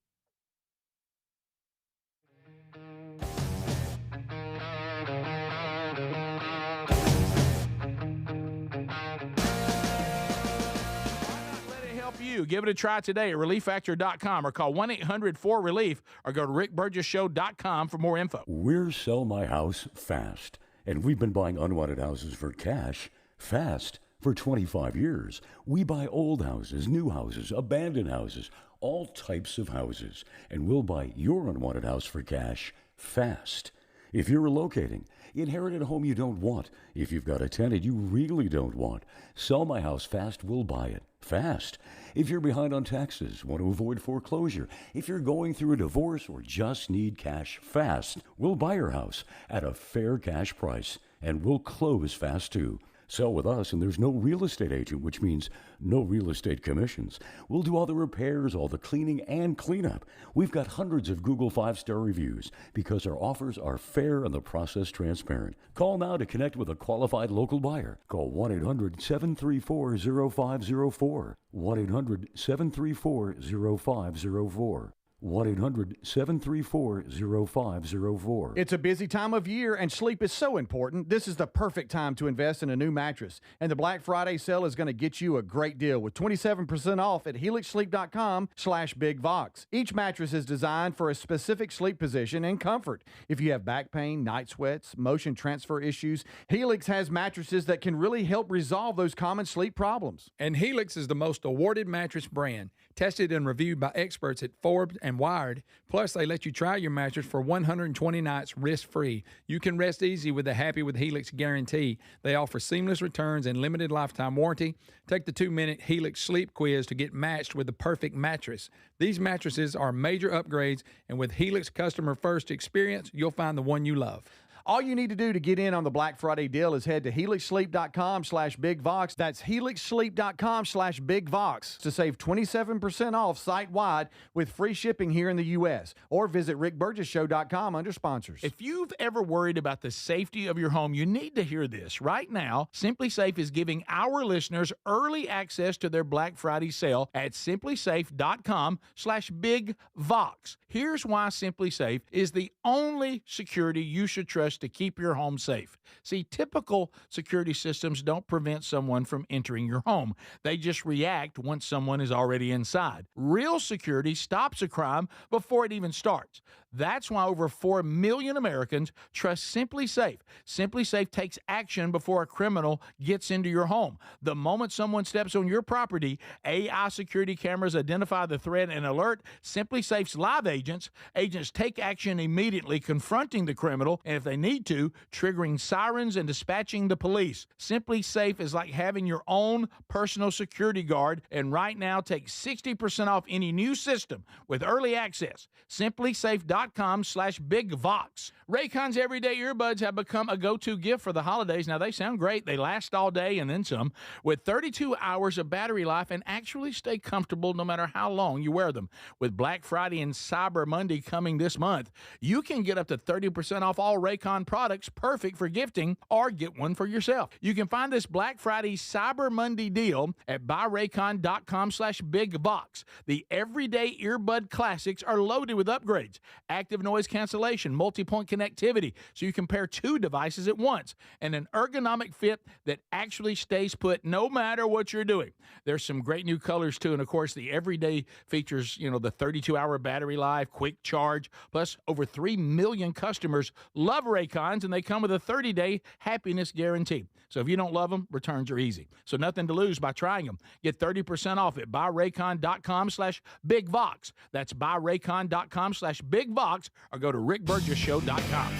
Give it a try today at ReliefFactor.com or call 1-800-4RELIEF or go to RickBurgessShow.com for more info. We're Sell My House Fast, and we've been buying unwanted houses for cash fast for 25 years. We buy old houses, new houses, abandoned houses, all types of houses, and we'll buy your unwanted house for cash fast. If you're relocating, inherited a home you don't want, if you've got a tenant you really don't want, Sell My House Fast will buy it fast. If you're behind on taxes, want to avoid foreclosure, if you're going through a divorce or just need cash fast, we'll buy your house at a fair cash price, and we'll close fast too. Sell with us, and there's no real estate agent, which means no real estate commissions. We'll do all the repairs, all the cleaning, and cleanup. We've got hundreds of Google 5-star reviews because our offers are fair and the process transparent. Call now to connect with a qualified local buyer. Call 1-800-734-0504. 1-800-734-0504. 1-800-734-0504. It's a busy time of year, and sleep is so important. This is the perfect time to invest in a new mattress. And the Black Friday sale is going to get you a great deal with 27% off at helixsleep.com/BigVox. Each mattress is designed for a specific sleep position and comfort. If you have back pain, night sweats, motion transfer issues, Helix has mattresses that can really help resolve those common sleep problems. And Helix is the most awarded mattress brand, tested and reviewed by experts at Forbes and Wired. Plus, they let you try your mattress for 120 nights risk-free. You can rest easy with the Happy with Helix guarantee. They offer seamless returns and limited lifetime warranty. Take the 2-minute Helix sleep quiz to get matched with the perfect mattress. These mattresses are major upgrades, and with Helix customer first experience, you'll find the one you love. All you need to do to get in on the Black Friday deal is head to helixsleep.com/BigVox. That's helixsleep.com/BigVox to save 27% off site-wide with free shipping here in the U.S. Or visit rickburgessshow.com under sponsors. If you've ever worried about the safety of your home, you need to hear this. Right now, SimpliSafe is giving our listeners early access to their Black Friday sale at simplysafe.com/BigVox. Here's why SimpliSafe is the only security you should trust to keep your home safe. See, typical security systems don't prevent someone from entering your home. They just react once someone is already inside. Real security stops a crime before it even starts. That's why over 4 million Americans trust SimpliSafe. SimpliSafe takes action before a criminal gets into your home. The moment someone steps on your property, AI security cameras identify the threat and alert SimpliSafe's live agents. Agents take action immediately, confronting the criminal, and if they need to, triggering sirens and dispatching the police. Simply Safe is like having your own personal security guard, and right now take 60% off any new system with early access. SimplySafe.com/BigVox. Raycon's everyday earbuds have become a go-to gift for the holidays. Now, they sound great. They last all day and then some, with 32 hours of battery life and actually stay comfortable no matter how long you wear them. With Black Friday and Cyber Monday coming this month, you can get up to 30% off all Raycon products, perfect for gifting, or get one for yourself. You can find this Black Friday Cyber Monday deal at buyraycon.com/BigVox. The everyday earbud classics are loaded with upgrades, active noise cancellation, multi-point connectivity, so you can pair two devices at once, and an ergonomic fit that actually stays put no matter what you're doing. There's some great new colors too, and of course the everyday features, the 32-hour battery life, quick charge, plus over 3 million customers love Raycons, and they come with a 30-day happiness guarantee. So if you don't love them, returns are easy. So nothing to lose by trying them. Get 30% off at buyraycon.com/BigVox. That's buyraycon.com/BigVox, or go to rickburgessshow.com.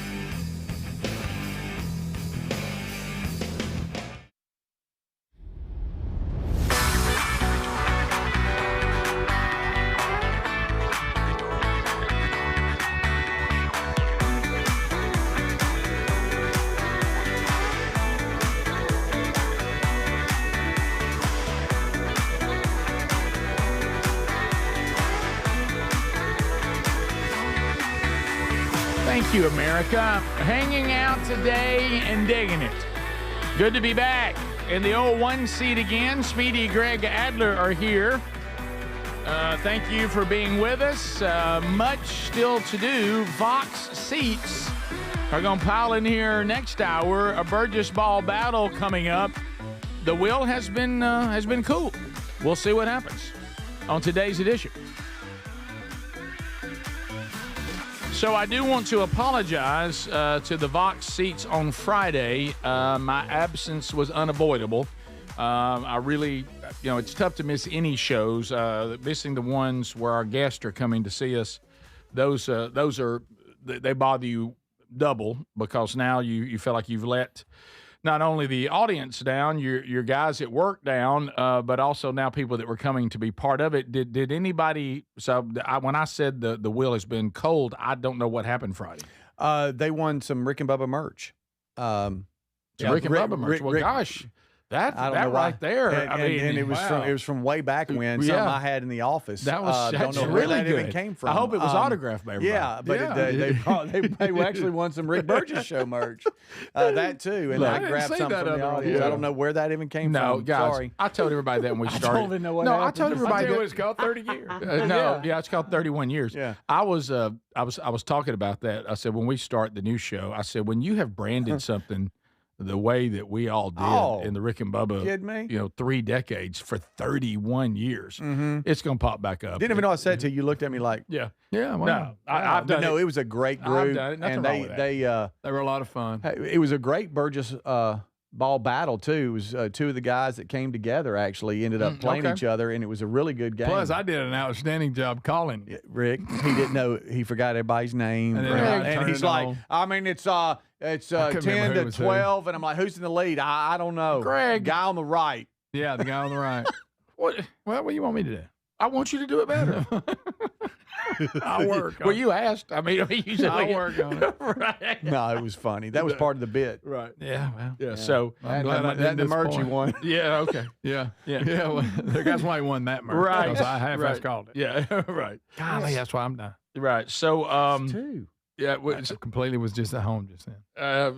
Thank you, America. Hanging out today and digging it. Good to be back in the old one seat again. Speedy, Greg, Adler are here. Thank you for being with us. Much still to do. Vox seats are going to pile in here next hour. A Burgess ball battle coming up. The will has been cool. We'll see what happens on today's edition. So I do want to apologize to the Vox seats on Friday. My absence was unavoidable. I really, it's tough to miss any shows. Missing the ones where our guests are coming to see us, those they bother you double, because now you feel like you've let not only the audience down, your guys at work down, but also now people that were coming to be part of it. Did anybody? So when I said the wheel has been cold, I don't know what happened Friday. They won some Rick and Bubba merch. Rick and Bubba merch. Well, gosh. That right there. And it was from way back when. Something I had in the office. That was don't know really where that good. even came from. I hope it was autographed by everybody. Yeah, but they actually won some Rick Burgess show merch. That too, and I grabbed some from the audience. I don't know where that even came from. No, guys, sorry. I told everybody that when we started. I don't even know what I told everybody that it's called 30 years. It's called 31 years. Yeah. I was talking about that. I said when we start the new show, I said when you have branded something the way that we all did in the Rick and Bubba, kidding me? 3 decades for 31 years, it's going to pop back up. Didn't even know I said it till you looked at me like, yeah. Well, No, I've done no, it. it was a great group. I've done it. Nothing And wrong with that. they were a lot of fun. It was a great Burgess ball battle too. It was two of the guys that came together actually ended up playing each other, and it was a really good game. Plus, I did an outstanding job calling. Yeah, Rick, he didn't know. He forgot everybody's name, and he's like, it's 10 to 12, and I'm like, who's in the lead? I don't know. Greg, guy on the right. Yeah, the guy on the right. What do you want me to do? I want you to do it better. I'll work. Well, you asked. You said I'll work on it. Right. No, it was funny. That was part of the bit. Right. Yeah. Well. Yeah. So I'm glad I didn't the merch you won. Yeah. Okay. Yeah. Yeah. Well, that's why I won that merch. Right. Because I half-ass called it. Yeah. Right. Golly, that's why I'm done. Right. So two. Yeah. I completely was just at home just then. A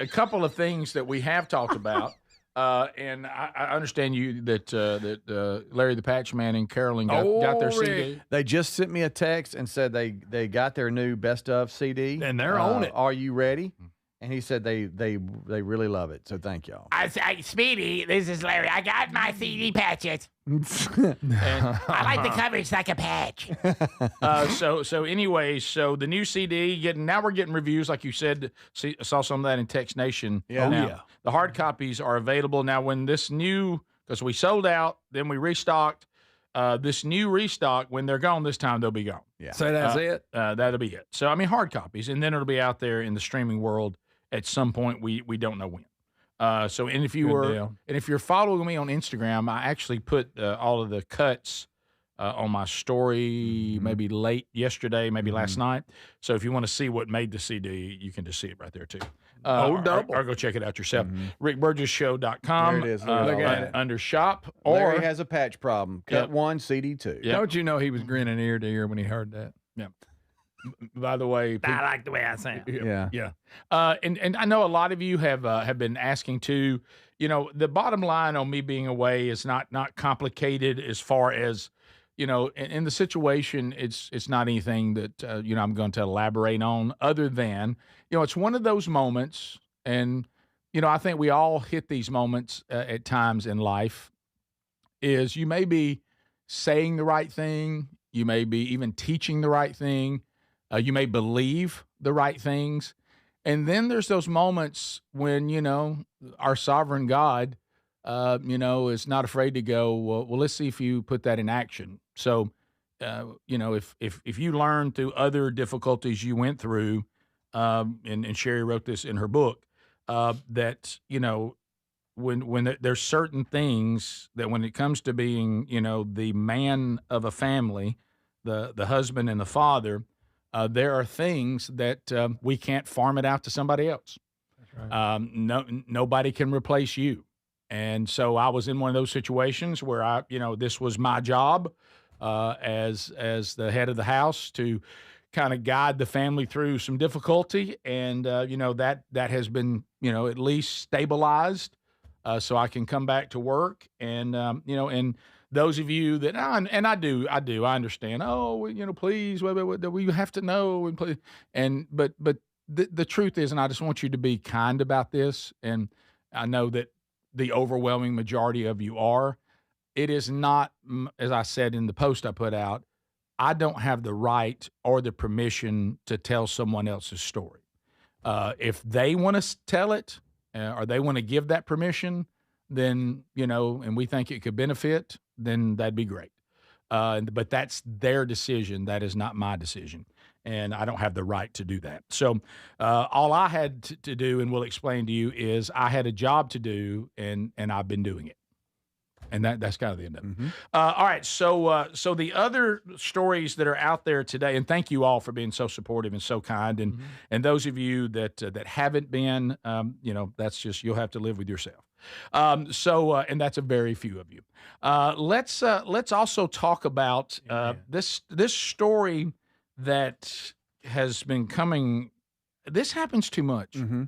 couple of things that we have talked about. And I understand that Larry the Patch Man and Carolyn got their CD. They just sent me a text and said they got their new best of CD, and they're on it. Are you ready? And he said they really love it. So thank y'all. Speedy, this is Larry. I got my CD patches. I like the coverage like a patch. So anyway, so the new CD now we're getting reviews, like you said. Saw some of that in Text Nation. Yeah. Now, the hard copies are available now. When this new, because we sold out, then we restocked. this new restock, when they're gone this time, they'll be gone. Yeah. So that's it? That'll be it. So, I mean, hard copies, and then it'll be out there in the streaming world at some point. We don't know when. So, and if you're following me on Instagram, I actually put all of the cuts on my story maybe late yesterday, maybe last night. So if you want to see what made the CD, you can just see it right there too. double. Or go check it out yourself. RickBurgessShow.com. There it is. Look at it. Under shop. Or Larry has a patch problem. Cut 1, CD 2. Don't you know he was grinning ear to ear when he heard that? Yeah. By the way, I like the way I sound. Yeah. And I know a lot of you have been asking too. You know, the bottom line on me being away is not complicated as far as, you know, in the situation. It's not anything that I'm going to elaborate on, other than, you know, it's one of those moments, and you know, I think we all hit these moments at times in life. Is you may be saying the right thing, you may be even teaching the right thing. You may believe the right things. And then there's those moments when, you know, our sovereign God, is not afraid to go, well, let's see if you put that in action. So, if you learn through other difficulties you went through, and Sherry wrote this in her book, that, you know, when there's certain things that when it comes to being, you know, the man of a family, the husband and the father, there are things that we can't farm it out to somebody else. That's right. Nobody can replace you. And so I was in one of those situations where this was my job as the head of the house to kind of guide the family through some difficulty. And, that has been, at least stabilized so I can come back to work. And, and those of you that, and I do, I understand. Oh, please, we have to know. And please. But the truth is, and I just want you to be kind about this. And I know that the overwhelming majority of you are. It is not, as I said in the post I put out, I don't have the right or the permission to tell someone else's story. If they want to tell it or they want to give that permission, then, and we think it could benefit, then that'd be great. But that's their decision. That is not my decision. And I don't have the right to do that. So all I had to do, and we'll explain to you, is I had a job to do, and I've been doing it. And that's kind of the end of it. Mm-hmm. All right, so the other stories that are out there today, and thank you all for being so supportive and so kind, and and those of you that haven't been, that's just, you'll have to live with yourself. And that's a very few of you. Let's also talk about this story that has been coming. This happens too much. Mm-hmm.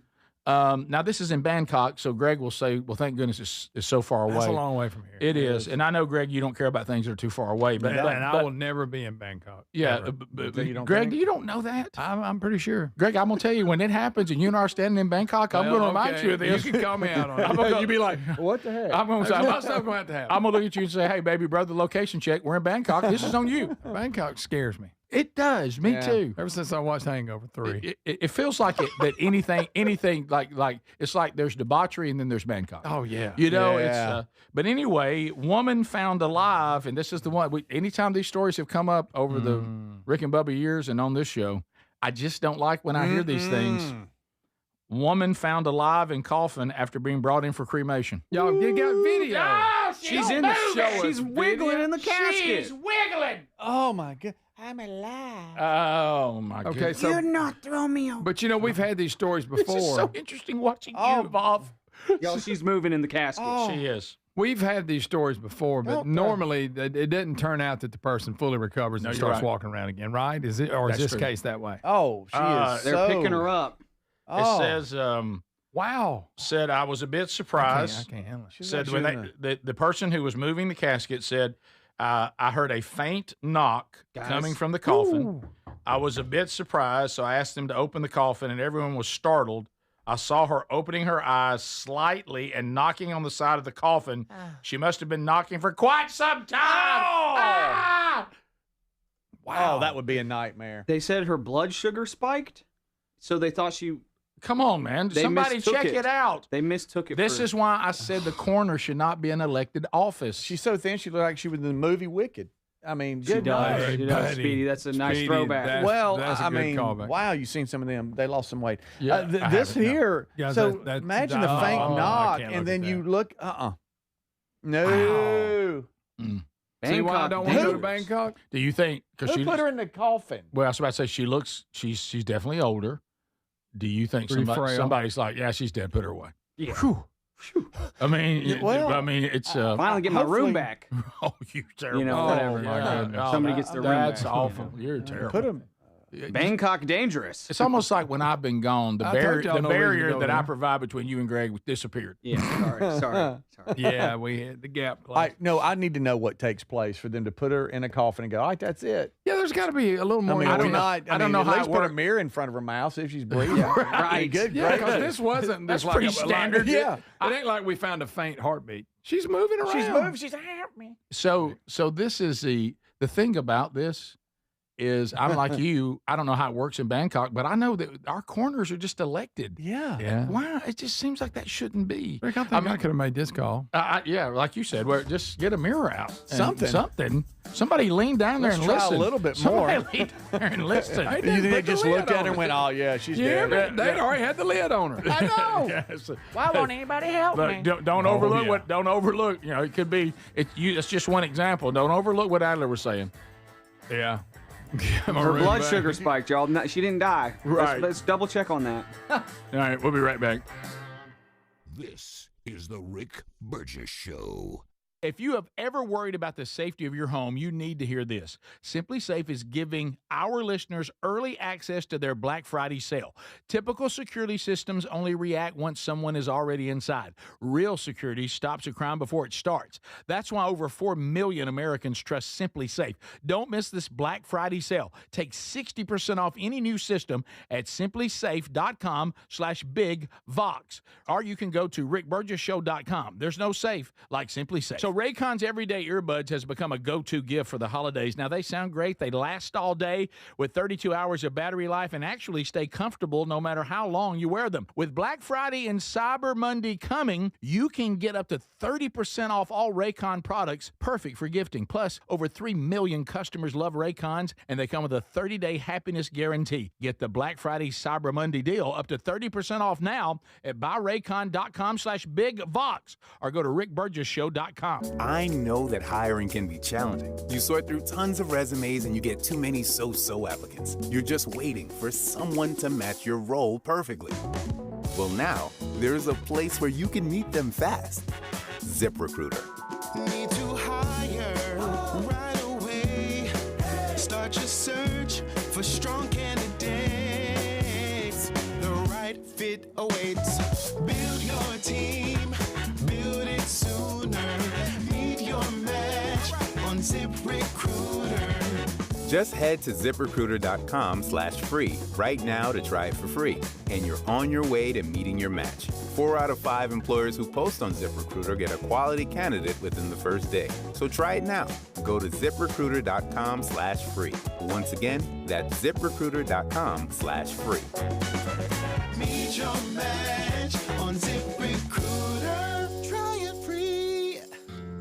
Now, this is in Bangkok, so Greg will say, well, thank goodness it's so far away. That's a long way from here. It is. And I know, Greg, you don't care about things that are too far away. But I will never be in Bangkok. Yeah. Greg, you don't know that? I'm pretty sure. Greg, I'm going to tell you, when it happens and you and I are standing in Bangkok, I'm going to remind you of this. You can call me out on it. You'll be like, what the heck? I'm going to say, my stuff going to have to happen. I'm going to look at you and say, hey, baby brother, location check. We're in Bangkok. This is on you. Bangkok scares me. It does. Me too. Ever since I watched Hangover 3. It feels like it, that anything like it's like there's debauchery and then there's Bangkok. Oh, yeah. It's, but anyway, woman found alive, and this is the one, anytime these stories have come up over the Rick and Bubba years and on this show, I just don't like when I hear these things. Woman found alive in coffin after being brought in for cremation. Y'all, you got video. No, she's in the show. She's wiggling in the casket. She's wiggling. Oh, my God. I'm alive. Oh, my God. Okay, so, you're not throwing me on. But, we've had these stories before. It's just so interesting watching you evolve. Y'all, she's moving in the casket. Oh. She is. We've had these stories before, but normally it doesn't turn out that the person fully recovers and starts walking around again, right? Is it, or is this case that way? Oh, she is. They're picking her up. It says, wow. Said, I was a bit surprised. I can't handle it. Said when the person who was moving the casket said, I heard a faint knock coming from the coffin. Ooh. I was a bit surprised, so I asked them to open the coffin, and everyone was startled. I saw her opening her eyes slightly and knocking on the side of the coffin. She must have been knocking for quite some time. Ah! Wow, that would be a nightmare. They said her blood sugar spiked, so they thought she Come on, man. They Somebody mistook check it out. They mistook it. This for, is why I said the coroner should not be an elected office. She's so thin, she looked like she was in the movie Wicked. I mean, She good does. night. She does, Speedy. That's a nice throwback. Well, that's a I good mean, callback. wow, you've seen some of them. They lost some weight. Yeah, I this haven't, no. here, Yeah, so that's- imagine the oh, faint I knock, can't and look then at you that. look, no. See why I don't want to go to dangerous. Bangkok? Do you think? Because Who she put her in the coffin? Well, I was about to say she's definitely older. Do you think Pretty frail. somebody's like, yeah, she's dead, put her away? Yeah. Whew. I mean, it's Finally get my room back. oh, you terrible. You know, Oh, whatever. my goodness. Somebody gets their room That's back. awful. You're terrible. Put him. Bangkok dangerous. It's almost like when I've been gone, the I told y'all no reason to barrier go that I there. provide between you and Greg disappeared. Yeah, sorry. Yeah, we had the gap closed. I need to know what takes place for them to put her in a coffin and go, all right, that's it. Yeah, there's got to be a little I more. mean, I we're don't know- not, I don't know at how least it put a worked. mirror in front of her mouth, see if she's breathing. Right. Good, Yeah, great. because this wasn't That's this pretty like standard. Yeah. It ain't like we found a faint heartbeat. She's moving around. She's moving. She's help me. So this is the thing about this is I'm like you. I don't know how it works in Bangkok, but I know that our coroners are just elected. Yeah. Yeah. Wow, it just seems like that shouldn't be. Rick, I think I could have made this call. Yeah, like you said, where just get a mirror out. and Something. Somebody lean down there Let's and try listen. a little bit Somebody more. lean down there and listen. You think they just looked at her and went, oh, yeah, she's Yeah, dead. but they'd already had the lid on her. I know. Yes. Why won't anybody help Look, me? don't Oh, overlook yeah. what. Don't overlook. You know, it could be. It's just one example. Don't overlook what Adler was saying. Yeah. Her blood sugar spiked, y'all. No, she didn't die. Right. Let's double check on that. All right, we'll be right back. This is the Rick Burgess Show. If you have ever worried about the safety of your home, you need to hear this. Simply Safe is giving our listeners early access to their Black Friday sale. Typical security systems only react once someone is already inside. Real security stops a crime before it starts. That's why over 4 million Americans trust Simply Safe. Don't miss this Black Friday sale. Take 60% off any new system at simplysafe.com/bigvox. Or you can go to rickburgessshow.com. There's no safe like Simply Safe. So Raycon's Everyday Earbuds has become a go-to gift for the holidays. Now, they sound great. They last all day with 32 hours of battery life and actually stay comfortable no matter how long you wear them. With Black Friday and Cyber Monday coming, you can get up to 30% off all Raycon products, perfect for gifting. Plus, over 3 million customers love Raycons, and they come with a 30-day happiness guarantee. Get the Black Friday Cyber Monday deal up to 30% off now at buyraycon.com/bigvox or go to rickburgessshow.com. I know that hiring can be challenging. You sort through tons of resumes and you get too many so-so applicants. You're just waiting for someone to match your role perfectly. Well, now, there's a place where you can meet them fast. ZipRecruiter. Need to hire right away. Start your search for strong candidates. The right fit awaits. Build your team. Build it sooner. Meet your match on ZipRecruiter. Just head to ziprecruiter.com/free right now to try it for free. And you're on your way to meeting your match. 4 out of 5 employers who post on ZipRecruiter get a quality candidate within the first day. So try it now. Go to ziprecruiter.com/free. Once again, that's ziprecruiter.com/free. Meet your match on ZipRecruiter. Try it free.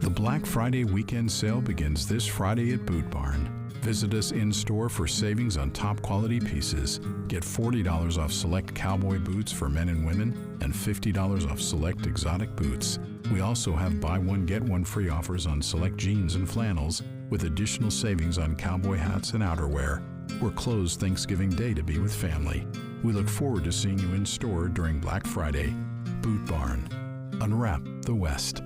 The Black Friday weekend sale begins this Friday at Boot Barn. Visit us in-store for savings on top quality pieces. Get $40 off select cowboy boots for men and women and $50 off select exotic boots. We also have buy one, get one free offers on select jeans and flannels with additional savings on cowboy hats and outerwear. We're closed Thanksgiving Day to be with family. We look forward to seeing you in store during Black Friday. Boot Barn. Unwrap the West.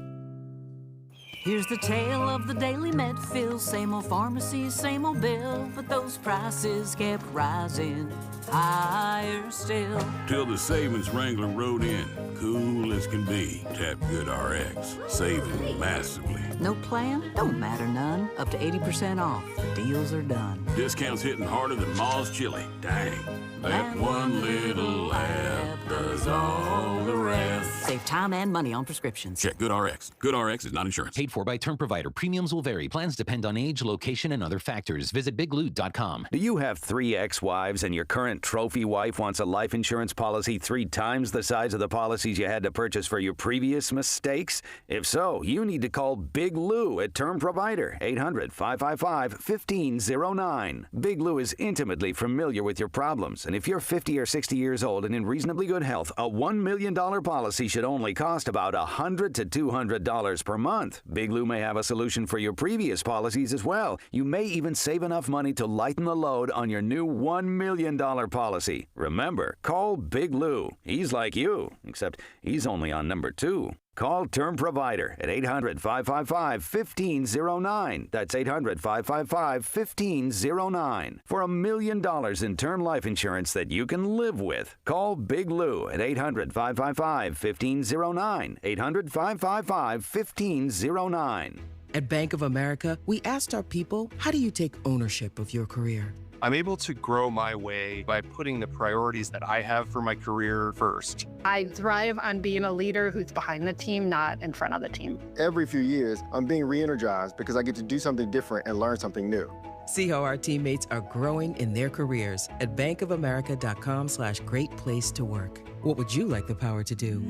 Here's the tale of the daily Medfill. Same old pharmacy, same old bill, but those prices kept rising higher still. Till the savings wrangler rode in, cool as can be. Tap Good RX, saving massively. No plan? Don't matter none. Up to 80% off. The deals are done. Discounts hitting harder than Ma's chili. Dang, that one little app does all the rest. Save time and money on prescriptions. Check GoodRx. GoodRx is not insurance. Paid for by term provider. Premiums will vary. Plans depend on age, location, and other factors. Visit BigLoot.com. Do you have 3 ex-wives and your current trophy wife wants a life insurance policy 3 times the size of the policies you had to purchase for your previous mistakes? If so, you need to call Big Lou at Term Provider, 800-555-1509. Big Lou is intimately familiar with your problems, and if you're 50 or 60 years old and in reasonably good health, a $1 million policy should only cost about $100 to $200 per month. Big Lou may have a solution for your previous policies as well. You may even save enough money to lighten the load on your new $1 million policy. Remember, call Big Lou. He's like you, except he's only on number 2. Call Term Provider at 800-555-1509. That's 800-555-1509. For $1 million in term life insurance that you can live with. Call Big Lou at 800-555-1509. 800-555-1509. At Bank of America, we asked our people, how do you take ownership of your career? I'm able to grow my way by putting the priorities that I have for my career first. I thrive on being a leader who's behind the team, not in front of the team. Every few years, I'm being re-energized because I get to do something different and learn something new. See how our teammates are growing in their careers at bankofamerica.com/great place to work. What would you like the power to do?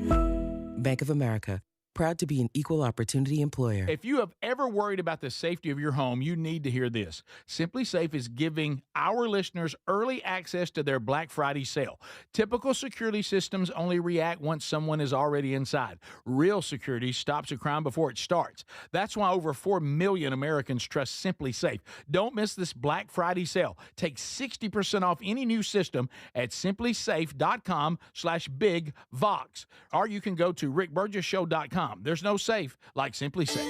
Bank of America. Proud to be an equal opportunity employer. If you have ever worried about the safety of your home, you need to hear this. Simply Safe is giving our listeners early access to their Black Friday sale. Typical security systems only react once someone is already inside. Real security stops a crime before it starts. That's why over 4 million Americans trust Simply Safe. Don't miss this Black Friday sale. Take 60% off any new system at simplysafe.com/bigvox. Or you can go to rickburgessshow.com. There's no safe like Simply Safe.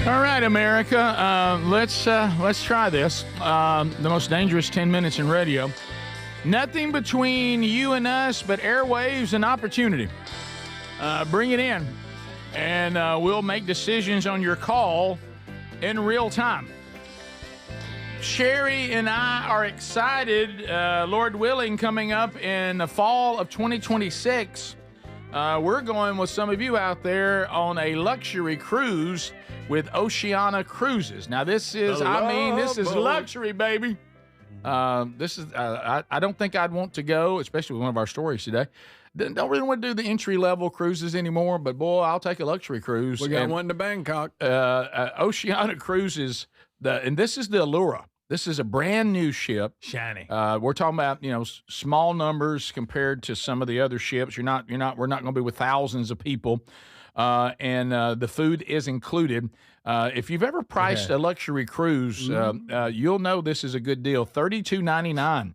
All right, America, let's try this. The most dangerous 10 minutes in radio. Nothing between you and us but airwaves and opportunity. Bring it in, and we'll make decisions on your call in real time. Sherry and I are excited, Lord willing, coming up in the fall of 2026. We're going with some of you out there on a luxury cruise with Oceana Cruises. Now, this is luxury, baby. This is, I don't think I'd want to go, especially with one of our stories today. Don't really want to do the entry-level cruises anymore, but boy, I'll take a luxury cruise. We got one to Bangkok. Oceana Cruises, and this is the Allura. This is a brand new ship. Shiny. We're talking about, small numbers compared to some of the other ships. We're not going to be with thousands of people. And the food is included. If you've ever priced a luxury cruise, you'll know this is a good deal. $32.99.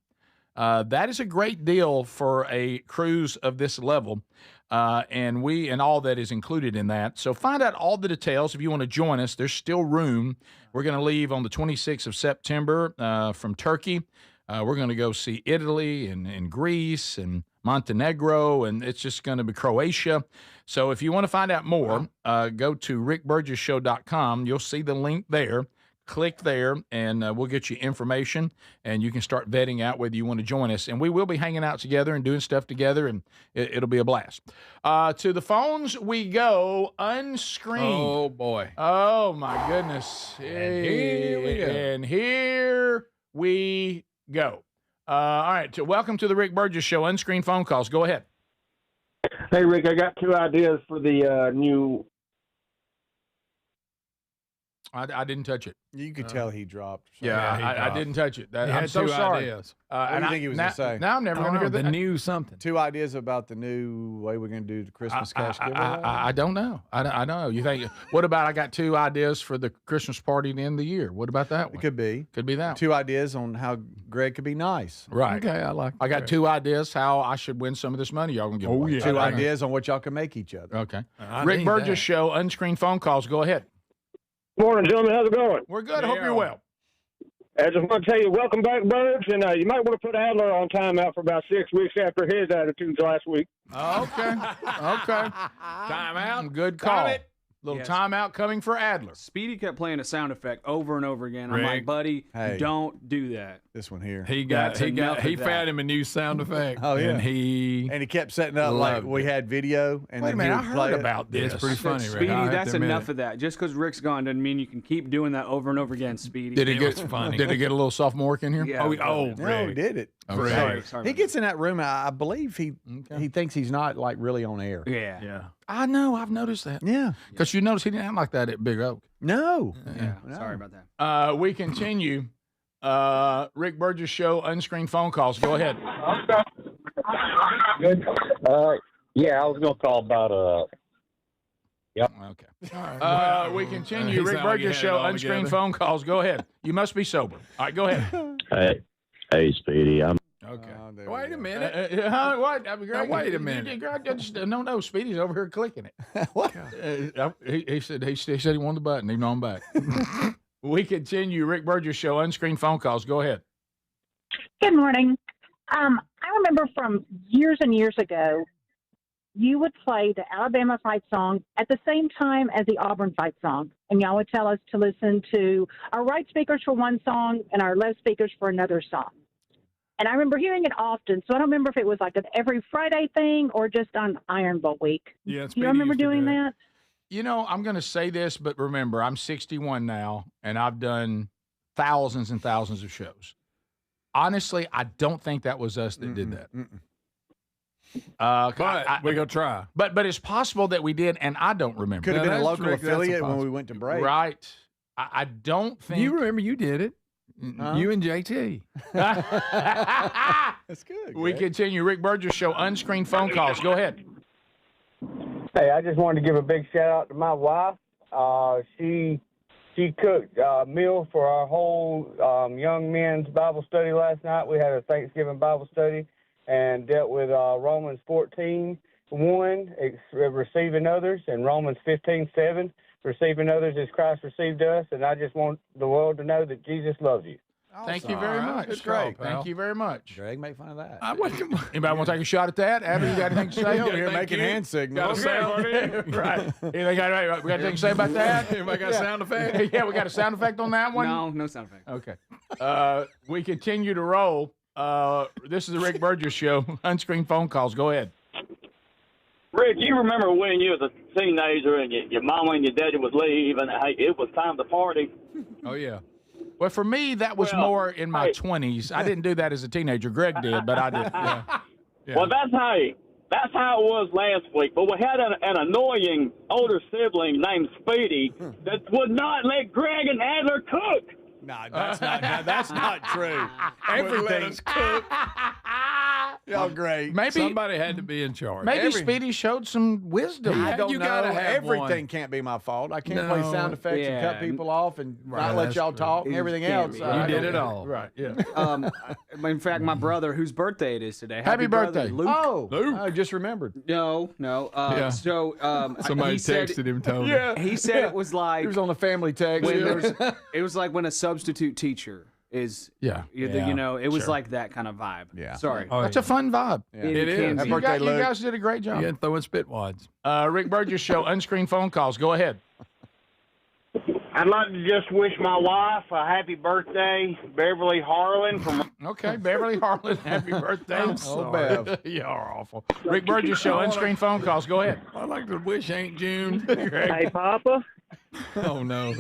That is a great deal for a cruise of this level. And all that is included in that. So find out all the details if you want to join us. There's still room. We're going to leave on the 26th of September from Turkey. We're going to go see Italy and Greece and Montenegro, and it's just going to be Croatia. So if you want to find out more, go to rickburgessshow.com. You'll see the link there. Click there, and we'll get you information, and you can start vetting out whether you want to join us. And we will be hanging out together and doing stuff together, and it'll be a blast. To the phones we go, unscreened. Oh, boy. Oh, my goodness. And here we go. And here we go. All right, welcome to the Rick Burgess Show. Unscreened phone calls. Go ahead. Hey, Rick, I got 2 ideas for the new... I didn't touch it. You could tell he dropped. I didn't touch it. I'm had so 2 sorry. Ideas. What do you think he was going to say? Now I'm never going to hear the new something. 2 ideas about the new way we're going to do the Christmas cash giveaway? I don't know. I don't know. You think? What about I got 2 ideas for the Christmas party at the end of the year? What about that one? It could be. Could be that. 2 ideas on how Greg could be nice. Right. Okay, I got 2 ideas how I should win some of this money y'all gonna give away. 2 ideas on what y'all can make each other. Okay. Rick Burgess Show. Unscreened phone calls. Go ahead. Morning, gentlemen. How's it going? We're good. Hope you're well. I just want to tell you, welcome back, Birds, and you might want to put Adler on timeout for about 6 weeks after his attitudes last week. Okay. Okay. Timeout. Good call. Time it. Little Yes. timeout coming for Adler. Speedy kept playing a sound effect over and over again. I'm Rick. like, buddy, Hey. don't do that. This one here. He That's enough of he that. found him a new sound effect. Oh, yeah. And he kept setting up like loved we it. had video. And Wait a then minute, he I would heard play it. about this. It's pretty funny, Rick. Speedy, I have that's to admit enough it. of that. Just because Rick's gone doesn't mean you can keep doing that over and over again, Speedy. Did he It get was funny. Did he get a little sophomoric in here? Yeah. Oh, No, Rick. he did it. Okay. Sorry He about gets in that room. I believe he thinks he's not like really on air. that. Yeah. Yeah. I know. I've noticed that. Yeah. Because you notice he didn't act like that at Big Oak. No. Yeah. Sorry about that. We continue. Rick Burgess Show, unscreened phone calls. Go ahead. Good. Yeah, I was going to call about Yep. Okay. All right. We continue. He Rick sounded like he Burgess had it Show, all unscreened together. phone calls. Go ahead. You must be sober. All right, go ahead. Hey, Speedy. I'm Okay. Wait a minute. What? I mean, Greg, Now, wait a you minute. did great. No, Speedy's over here clicking it. What? He said he wanted the button. Even though I'm back. We continue. Rick Burgess Show, unscreened phone calls. Go ahead. Good morning. I remember from years and years ago, you would play the Alabama fight song at the same time as the Auburn fight song. And y'all would tell us to listen to our right speakers for one song and our left speakers for another song. And I remember hearing it often, so I don't remember if it was like an every Friday thing or just on Iron Bowl week. Yeah, Do you remember doing that? You know, I'm going to say this, but remember, I'm 61 now, and I've done thousands and thousands of shows. Honestly, I don't think that was us that did that. But we're going to try. But it's possible that we did, and I don't remember. Could have been a that's local Rick, that's affiliate when we impossible. went to break. Right. I don't think. You remember you did it. Huh? You and JT. That's good. We Greg. continue. Rick Burgess Show, unscreened phone calls. Go ahead. Hey, I just wanted to give a big shout out to my wife. She cooked a meal for our whole young men's Bible study last night. We had a Thanksgiving Bible study and dealt with Romans 14:1, receiving others, and Romans 15:7, receiving others as Christ received us. And I just want the world to know that Jesus loves you. Thank you very All right. much. Good call, pal. Thank you very much. Greg, make fun of that. Anybody want to take a shot at that? Adam, you got anything to say? He over here Thank making you. hand signals. Right. Anything got, we got anything to say about that? Anybody got a sound effect? Yeah, we got a sound effect on that one? No sound effect. Okay. We continue to roll. This is the Rick Burgess Show. Unscreened phone calls. Go ahead. Rick, you remember when you was a teenager and your mama and your daddy was leaving, hey, it was time to party. Oh, yeah. Well, for me, that was more in my 20s. I didn't do that as a teenager. Greg did, but I did. Yeah. Yeah. Well, that's how it was last week. But we had an annoying older sibling named Speedy that would not let Greg and Adler cook. No, that's not true. Everything's cooked. Y'all great. Maybe somebody had to be in charge. Maybe Speedy showed some wisdom. I don't you know. gotta have Everything one. can't be my fault. I can't play sound effects and cut people off and not let that's y'all true. talk and everything else. You did it all. Right, yeah. In fact, my brother, whose birthday it is today. Happy birthday, birthday. Luke. Oh, Luke. I just remembered. No. Yeah. So Somebody he said, texted him, told him. Yeah. He said it was like He was on the family text. when it was like when a substitute teacher is. Yeah. You know, it was Sure. like that kind of vibe. Yeah. Sorry. Oh, That's a fun vibe. Yeah. It It can is. be. You birthday, guys, you Luke. guys did a great job. You had throwing spitwads. Rick Burgess Show, unscreened phone calls. Go ahead. I'd like to just wish my wife a happy birthday, Beverly Harlan from. Okay, Beverly Harlan, happy birthday. I'm sorry. Bev. You are awful. Rick Burgess Show, unscreened phone calls. Go ahead. I'd like to wish Aunt June. Hey, Papa, Oh, no.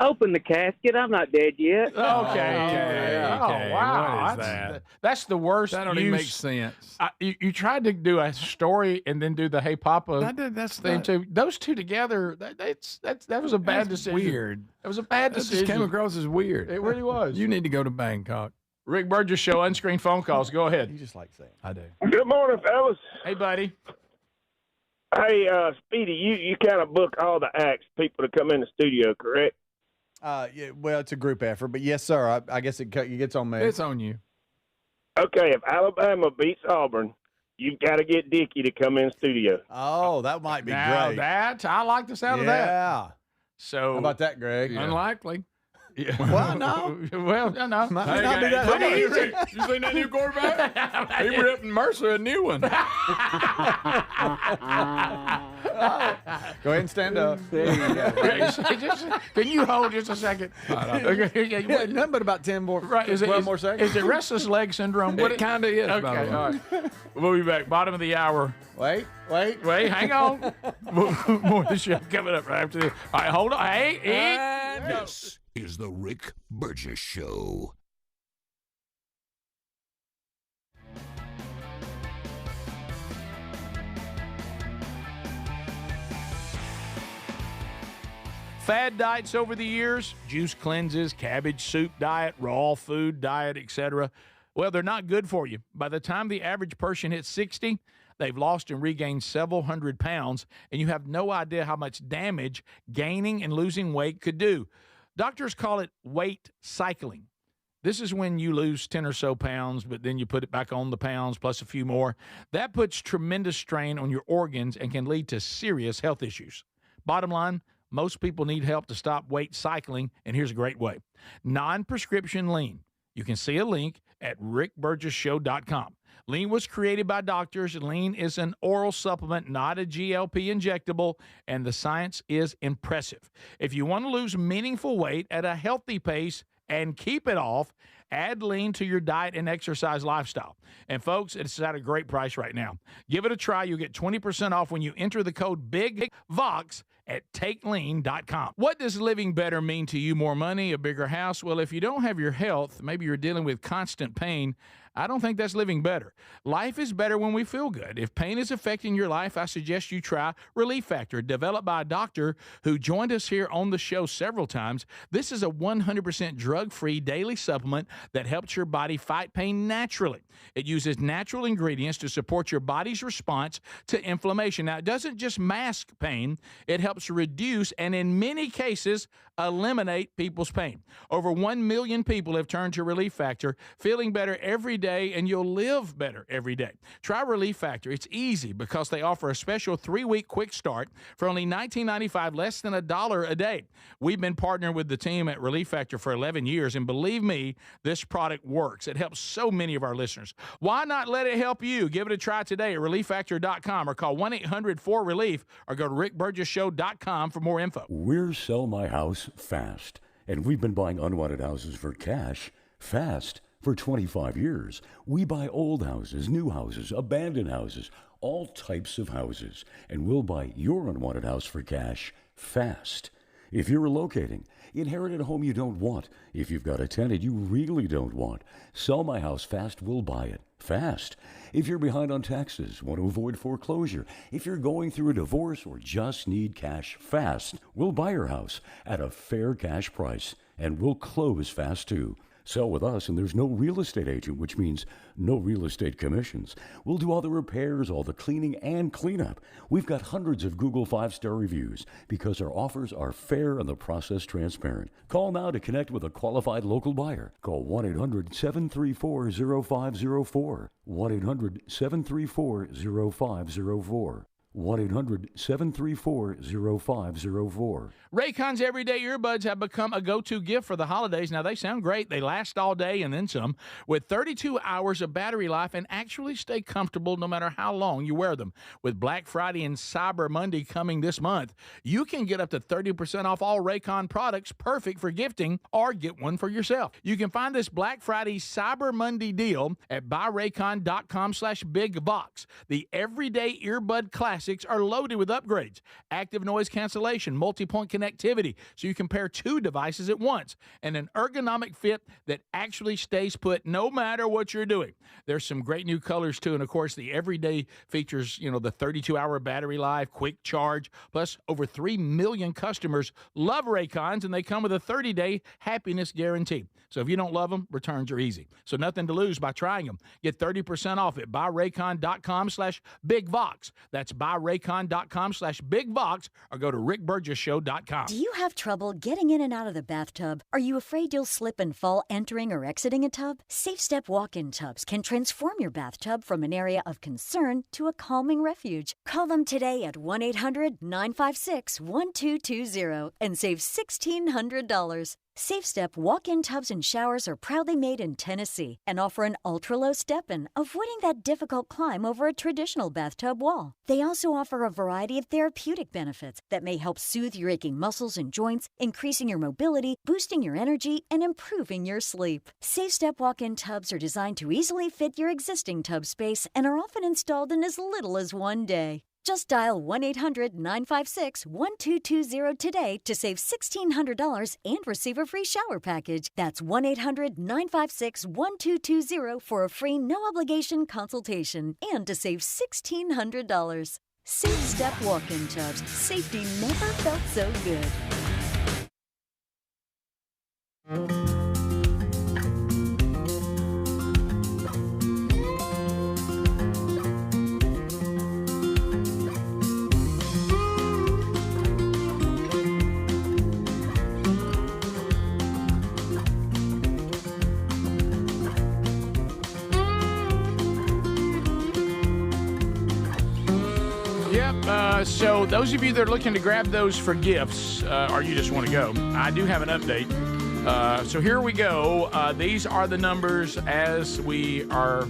open the casket. I'm not dead yet. Okay. Okay, Oh, wow. what is That's, that's the worst. That don't even make use. sense. You tried to do a story and then do the Hey Papa That's thing not, too. Those two together, that was a bad that's decision. weird. That was a bad That just decision. came across as weird. It really was. You need to go to Bangkok. Rick Burgess Show, unscreened phone calls. Go ahead. You just like saying. I do. Good morning, fellas. Hey, buddy. Hey, Speedy, you kind of book all the acts, people to come in the studio, correct? Yeah, well, it's a group effort, but yes, sir. I guess it gets on me. It's on you. Okay, if Alabama beats Auburn, you've got to get Dickie to come in studio. Oh, that might be Now great. that I like the sound of that. Yeah. So How about that, Greg? Unlikely. Yeah. Well, no. Well, no. Might not be that hard. You seen that new quarterback? He ripping Mercer a new one. Go ahead and stand up. There you go. Can you hold just a second? Okay. Yeah, nothing but about 10 more, Right. 12 more seconds. Is it restless leg syndrome? It kind of is. Okay. by the way. All right. We'll be back. Bottom of the hour. Wait. Hang on. More of the show coming up right after this. All right, hold on. Hey, This is the Rick Burgess Show. Fad diets over the years, juice cleanses, cabbage soup diet, raw food diet, etc. Well, they're not good for you. By the time the average person hits 60, they've lost and regained several hundred pounds, and you have no idea how much damage gaining and losing weight could do. Doctors call it weight cycling. This is when you lose 10 or so pounds, but then you put it back on the pounds plus a few more. That puts tremendous strain on your organs and can lead to serious health issues. Bottom line, most people need help to stop weight cycling, and here's a great way. Non-prescription lean. You can see a link at rickburgessshow.com. Lean was created by doctors. Lean is an oral supplement, not a GLP injectable, and the science is impressive. If you want to lose meaningful weight at a healthy pace and keep it off, add lean to your diet and exercise lifestyle. And folks, it's at a great price right now. Give it a try. You'll get 20% off when you enter the code BIGVOX at takelean.com. What does living better mean to you? More money, a bigger house? Well, if you don't have your health, maybe you're dealing with constant pain, I don't think that's living better. Life is better when we feel good. If pain is affecting your life, I suggest you try Relief Factor, developed by a doctor who joined us here on the show several times. This is a 100% drug-free daily supplement that helps your body fight pain naturally. It uses natural ingredients to support your body's response to inflammation. Now, it doesn't just mask pain, it helps reduce and in many cases eliminate people's pain. Over 1 million people have turned to Relief Factor, feeling better every day, and you'll live better every day. Try Relief Factor. It's easy because they offer a special 3-week quick start for only $19.95, less than $1 a day. We've been partnering with the team at Relief Factor for 11 years, and believe me, this product works. It helps so many of our listeners. Why not let it help you? Give it a try today at relieffactor.com or call 1-800-4RELIEF or go to rickburgessshow.com for more info. We're Sell My House Fast, and we've been buying unwanted houses for cash fast for 25 years. We buy old houses, new houses, abandoned houses, all types of houses, and we'll buy your unwanted house for cash fast. If you're relocating, inherited a home you don't want, if you've got a tenant you really don't want, Sell My House Fast will buy it fast. If you're behind on taxes, want to avoid foreclosure, if you're going through a divorce or just need cash fast, we'll buy your house at a fair cash price, and we'll close fast too. Sell with us, and there's no real estate agent, which means no real estate commissions. We'll do all the repairs, all the cleaning, and cleanup. We've got hundreds of Google 5-star reviews because our offers are fair and the process transparent. Call now to connect with a qualified local buyer. Call 1-800-734-0504. 1-800-734-0504. 1-800-734-0504. Raycon's everyday earbuds have become a go-to gift for the holidays. Now, they sound great. They last all day and then some, with 32 hours of battery life and actually stay comfortable no matter how long you wear them. With Black Friday and Cyber Monday coming this month, you can get up to 30% off all Raycon products, perfect for gifting, or get one for yourself. You can find this Black Friday Cyber Monday deal at buyraycon.com/bigvox. The everyday earbud classics are loaded with upgrades, active noise cancellation, multi-point connectivity, so you can pair 2 devices at once, and an ergonomic fit that actually stays put no matter what you're doing. There's some great new colors too, and of course the everyday features, the 32-hour battery life, quick charge, plus over 3 million customers love Raycons, and they come with a 30-day happiness guarantee. So if you don't love them, returns are easy. So nothing to lose by trying them. Get 30% off at buyraycon.com/bigvox. That's buy buyraycon.com/bigbox or go to rickburgessshow.com. Do you have trouble getting in and out of the bathtub? Are you afraid you'll slip and fall entering or exiting a tub? Safe Step walk-in tubs can transform your bathtub from an area of concern to a calming refuge. Call them today at 1-800-956-1220 and save $1,600. Safe Step walk-in tubs and showers are proudly made in Tennessee and offer an ultra-low step-in, avoiding that difficult climb over a traditional bathtub wall. They also offer a variety of therapeutic benefits that may help soothe your aching muscles and joints, increasing your mobility, boosting your energy, and improving your sleep. Safe Step walk-in tubs are designed to easily fit your existing tub space and are often installed in as little as one day. Just dial 1-800-956-1220 today to save $1,600 and receive a free shower package. That's 1-800-956-1220 for a free no-obligation consultation and to save $1,600. Safe Step walk-in tubs. Safety never felt so good. So those of you that are looking to grab those for gifts, or you just want to go, I do have an update. So here we go. These are the numbers as we are.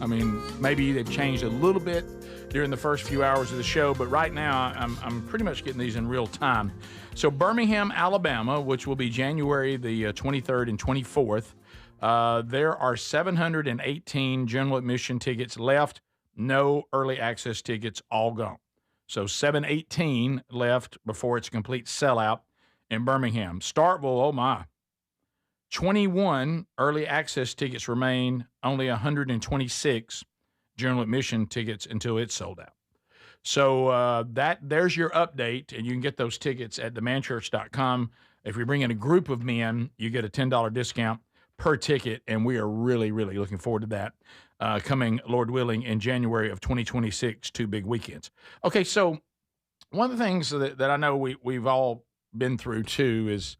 I mean, maybe they've changed a little bit during the first few hours of the show, but right now I'm pretty much getting these in real time. So Birmingham, Alabama, which will be January the 23rd and 24th, there are 718 general admission tickets left. No early access tickets, all gone. So 718 left before it's a complete sellout in Birmingham. Starkville, oh my. 21 early access tickets remain, only 126 general admission tickets until it's sold out. So there's your update, and you can get those tickets at themanchurch.com. If you bring in a group of men, you get a $10 discount per ticket, and we are really, really looking forward to that. Coming, Lord willing, in January of 2026, 2 big weekends. Okay, so one of the things that I know we've all been through, too, is,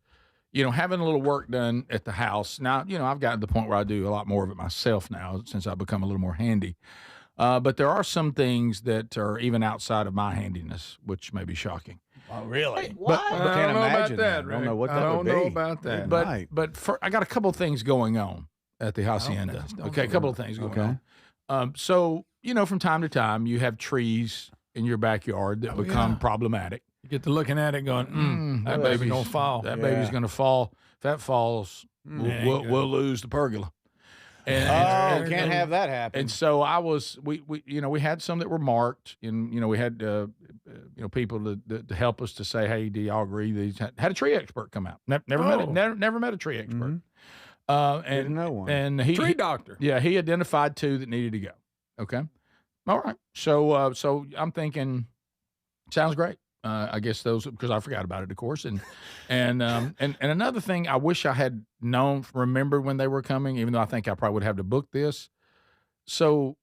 having a little work done at the house. Now, I've gotten to the point where I do a lot more of it myself now since I've become a little more handy. But there are some things that are even outside of my handiness, which may be shocking. Oh, really? Hey, what? I can't imagine that. I don't know what that would be. I don't know about that. But I got a couple of things going on at the hacienda. Okay, a couple of things going on. So, from time to time, you have trees in your backyard that become problematic. You get to looking at it going, that baby's going to fall. That baby's going to fall. If that falls, we'll lose the pergola. Can't have that happen. And so we had some that were marked, and we had people to help us to say, hey, do y'all agree? These had a tree expert come out. Never met a tree expert. Mm-hmm. And no one. And tree doctor. Yeah, he identified 2 that needed to go. Okay, all right. So I'm thinking, sounds great. I guess those, because I forgot about it, of course. And another thing, I wish I had remembered when they were coming, even though I think I probably would have to book this. So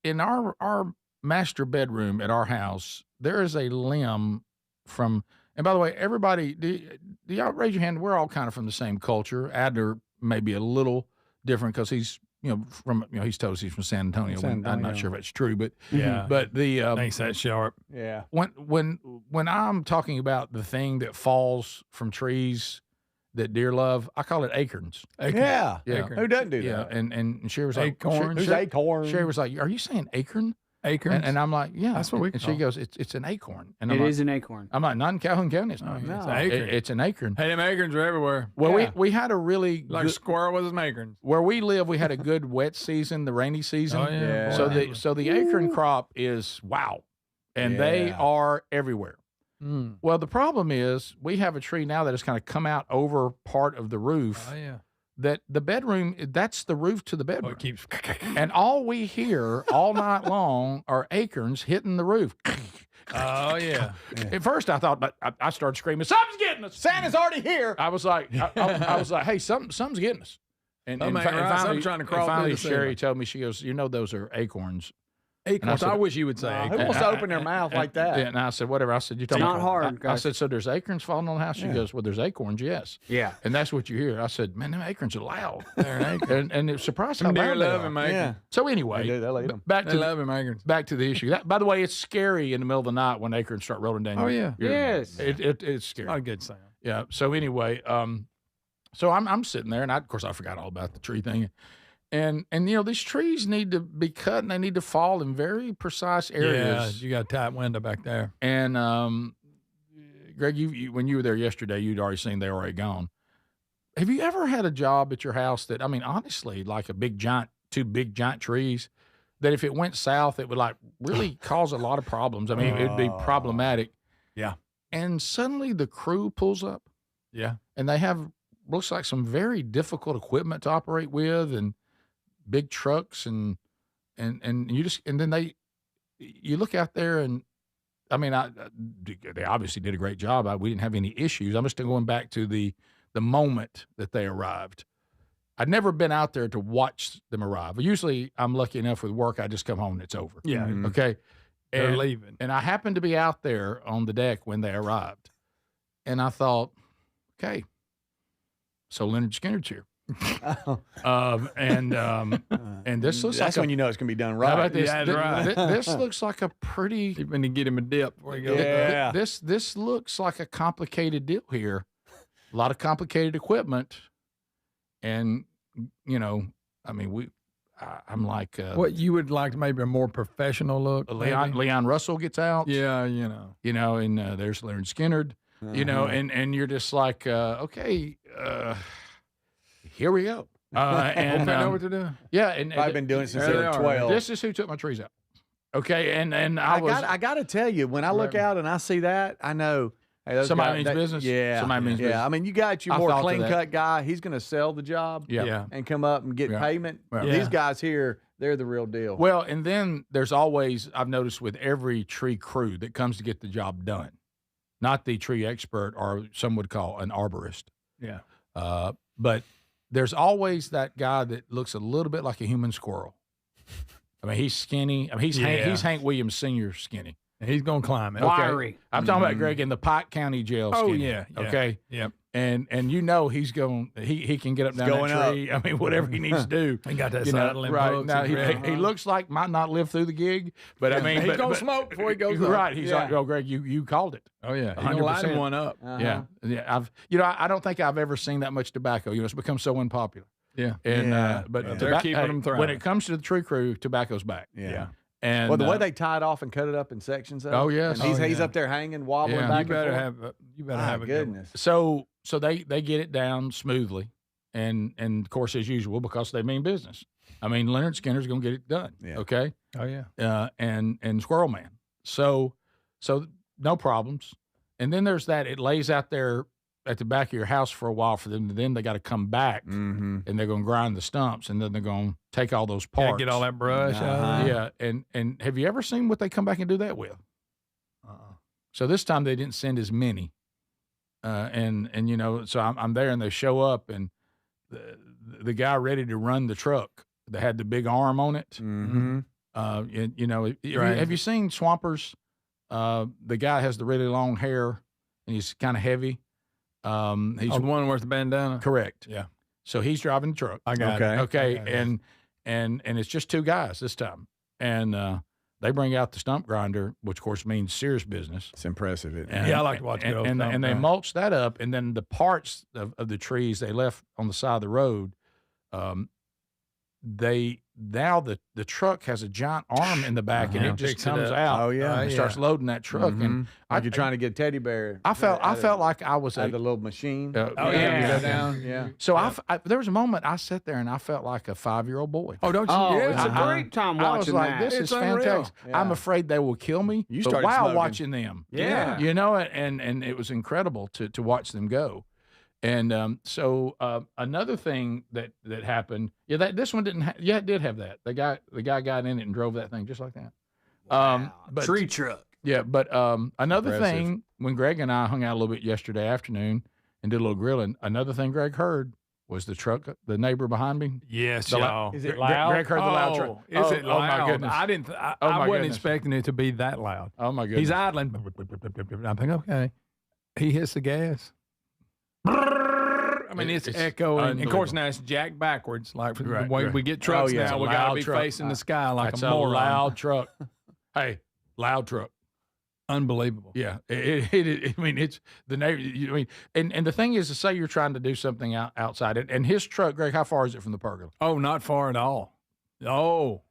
in our master bedroom at our house, there is a limb from, and by the way, everybody, do y'all raise your hand? We're all kind of from the same culture. Adler may be a little different because he's, he's told us he's from San Antonio. I'm not sure if that's true, but but the thanks that sharp. Yeah. When I'm talking about the thing that falls from trees that deer love, I call it acorns. Yeah. Acorn. Who doesn't do Yeah. that? And Sherry was like, acorn. Who's acorn? Sherry was like, are you saying acorn? Acorns. And I'm like, yeah. That's what we And call she goes, it's an acorn. And It is an acorn. I'm like, not in Calhoun County. It's not. It's an acorn. It's an acorn. Hey, them acorns are everywhere. Well, we had a really like good, a squirrel with his acorns. where we live. We had a good wet season, the rainy season. Oh, yeah. So the acorn crop is wow, and they are everywhere. Well, the problem is we have a tree now that has kind of come out over part of the roof. Oh yeah. That the bedroom, that's the roof to the bedroom. It keeps. And all we hear all night long are acorns hitting the roof. Oh yeah. At first, I thought, I started screaming, "Something's getting us! Santa's already here!" I was like, I was like, "Hey, something's getting us!" And Something finally, trying to crawl finally through the Sherry ceiling. told me, she goes, "Those are acorns." Acorns. I wish you would say Who acorns. wants to open their mouth like that? And I said, whatever. I said, you're talking not about hard, I guys. said, so there's acorns falling on the house? She goes, well, there's acorns, yes. Yeah. And that's what you hear. I said, man, them acorns are loud. and it surprised how Deer loud they love are. him, acorns. Yeah. So anyway, They do, they'll eat 'em. back They to love back to the issue. By the way, it's scary in the middle of the night when acorns start rolling down. Oh, Yes. It's scary. Not a good sound. Yeah. So anyway, so I'm sitting there, and of course I forgot all about the tree thing, and these trees need to be cut, and they need to fall in very precise areas. Yeah, you got a tight window back there. And Greg, you when you were there yesterday, you'd already seen they were already gone. Have you ever had a job at your house that, I mean, honestly, like two big giant trees, that if it went south, it would like really cause a lot of problems? I mean, it'd be problematic. Yeah. And suddenly the crew pulls up. Yeah. And they have looks like some very difficult equipment to operate with, and big trucks, and then you look out there, and I mean, they obviously did a great job. We didn't have any issues. I'm just going back to the moment that they arrived. I'd never been out there to watch them arrive. Usually I'm lucky enough with work, I just come home and it's over. Yeah. Mhm. Okay. They're leaving. And I happened to be out there on the deck when they arrived. And I thought, okay, so Leonard Skinner's here. And this looks That's like when you know it's going to be done right. How about this? Yeah, that's right. This looks like a pretty. You're going to get him a dip before he goes. Yeah. This looks like a complicated deal here. A lot of complicated equipment, and I mean, I'm like, what you would like maybe a more professional look. Leon Russell gets out. Yeah, and there's Leonard Skinner. And you're just like, okay, here we go. And they know what to do. Yeah, and I've been doing it since they were 12. This is who took my trees out. Okay, and I got to tell you, when I look out and I see that, I know. Hey, those Somebody guys, means business. Yeah, Somebody means business. I mean, you got your I more thought of clean that. cut guy. He's going to sell the job. Yeah. and come up and get payment. Yeah. These guys here, they're the real deal. Well, and then there's always, I've noticed with every tree crew that comes to get the job done, not the tree expert, or some would call an arborist. Yeah. But there's always that guy that looks a little bit like a human squirrel. I mean, he's skinny. I mean, he's Hank Williams Sr. skinny. He's going to climb it. Okay. Wiry. I'm talking about Greg in the Pike County Jail. Oh, Skinny, yeah. Okay. Yep. And he's going. He can get up down going that tree. I mean, whatever he needs to do. He got that You know, saddle and right hooks now. and He looks like might not live through the gig, but I mean, he's going to smoke before he goes up. Right. He's like, oh, Greg, you called it. Oh yeah, he's going to light him one up. Yeah. I don't think I've ever seen that much tobacco. It's become so unpopular. Yeah. And but they're keeping them thriving. when it comes to the tree crew, tobacco's back. Yeah. And Well, the way they tie it off and cut it up in sections. Though, Oh, yes. and he's Oh, yeah. up there hanging, wobbling Yeah. back. You and better forth. have My goodness. So they get it down smoothly, and of course, as usual, because they mean business. I mean, Leonard Skinner's going to get it done. Yeah. Okay. Oh yeah. And Squirrel Man. So no problems. And then there's that. It lays out there at the back of your house for a while for them. Then they got to come back, Mm-hmm. and they're going to grind the stumps, and then they're going to take all those parts. Get all that brush out. Yeah. And have you ever seen what they come back and do that with? So this time they didn't send as many. So I'm there, and they show up, and the guy ready to run the truck that had the big arm on it. Mm-hmm. Have you seen Swampers? The guy has the really long hair, and he's kind of heavy. He's the one with the bandana. Correct. Yeah. So he's driving the truck. I got it. it. Okay. I got it. And it's just two guys this time, and they bring out the stump grinder, which of course means serious business. It's impressive. Isn't it? And, Yeah, I like to watch it. And they mulch that up, and then the parts of the trees they left on the side of the road, the truck has a giant arm in the back, and it just Picks it comes up. out. Oh, yeah. and starts loading that truck, and Like you're trying to get a teddy bear. I felt like I was at the little machine. Oh yeah. yeah. Go down. Yeah. So there was a moment I sat there and I felt like a 5-year-old boy. Oh, don't you? Oh, yeah, it's a great time I was watching like, that. this It's is unreal. fantastic. Yeah. I'm afraid they will kill me. You but started while smoking. watching them, Yeah. and it was incredible to watch them go. And so another thing that happened, this one didn't. It did have that. The guy got in it and drove that thing just like that. But Tree truck. yeah, but another Impressive. thing, when Greg and I hung out a little bit yesterday afternoon and did a little grilling, another thing Greg heard was the truck, the neighbor behind me. Yes, The y'all. Is it loud? Greg heard the loud truck. Is it loud? Oh, my goodness. I didn't. I wasn't expecting it to be that loud. Oh, my goodness. He's idling. I think, okay. He hits the gas. I mean, it's echoing. Of course, now it's jacked backwards. Like the way we get trucks now, we got to be facing the sky like That's a moron. loud truck. Hey, loud truck. Unbelievable. Yeah, I mean, it's the neighbor. I mean, and the thing is to say you're trying to do something outside it, and his truck, Greg, how far is it from the pergola? Oh, not far at all. Oh,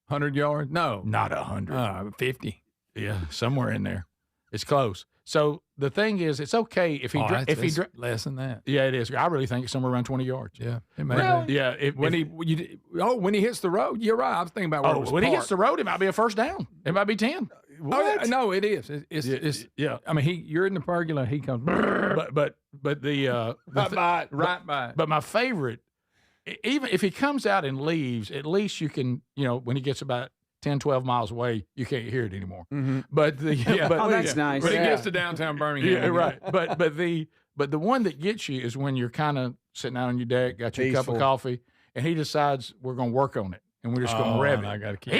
100 yards? No, not 100. 50. Yeah, somewhere in there. It's close. So the thing is, it's okay if he it's less than that. Yeah, it is. I really think it's somewhere around 20 yards. Yeah, it may Really? be. Yeah. When he hits the road, you're right. I was thinking about where it was when he hits parked. the road, it might be a first down. It might be 10. Oh, no, it is. It's yeah. I mean, you're in the pergola. He comes. But the right by it. But my favorite, even if he comes out and leaves, at least you can, when he gets about 10, 12 miles away, you can't hear it anymore. Mm-hmm. But that's nice. But it gets to downtown Birmingham. Yeah, right. But the one that gets you is when you're kind of sitting out on your deck, got your cup of coffee, and he decides we're going to work on it, and we're just going to rev it. I got to keep.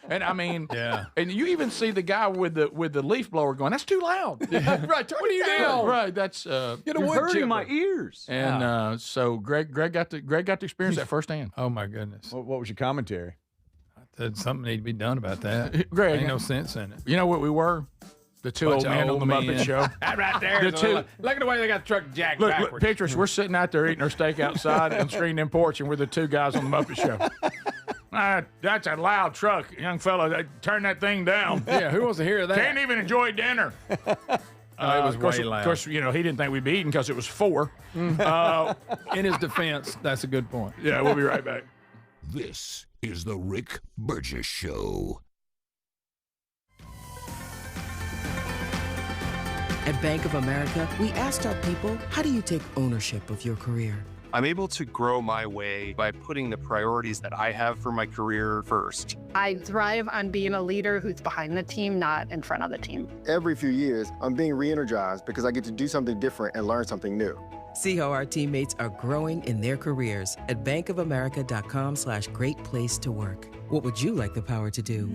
And I mean, yeah. And you even see the guy with the leaf blower going, "That's too loud." Yeah. Right. Turn What are you it down. doing? Right. That's You're hurting my ears. And so Greg got to experience that firsthand. Oh my goodness. What was your commentary? Something need to be done about that. Greg, Ain't no sense in it. You know what we were? The two old men on the Muppet Show. That right there. The two. Look at the way they got the truck jacked Look, backwards. pictures. We're sitting out there eating our steak outside and screening in porch, and we're the two guys on the Muppet Show. That's a loud truck, young fella. Turn that thing down. Yeah, who wants to hear that? Can't even enjoy dinner. It was way loud. Of course, he didn't think we'd be eating because it was 4. In his defense, that's a good point. Yeah, we'll be right back. This is the Rick Burgess Show. At Bank of America, we asked our people, how do you take ownership of your career? I'm able to grow my way by putting the priorities that I have for my career first. I thrive on being a leader who's behind the team, not in front of the team. Every few years, I'm being re-energized because I get to do something different and learn something new. See how our teammates are growing in their careers at bankofamerica.com/great place to work. What would you like the power to do?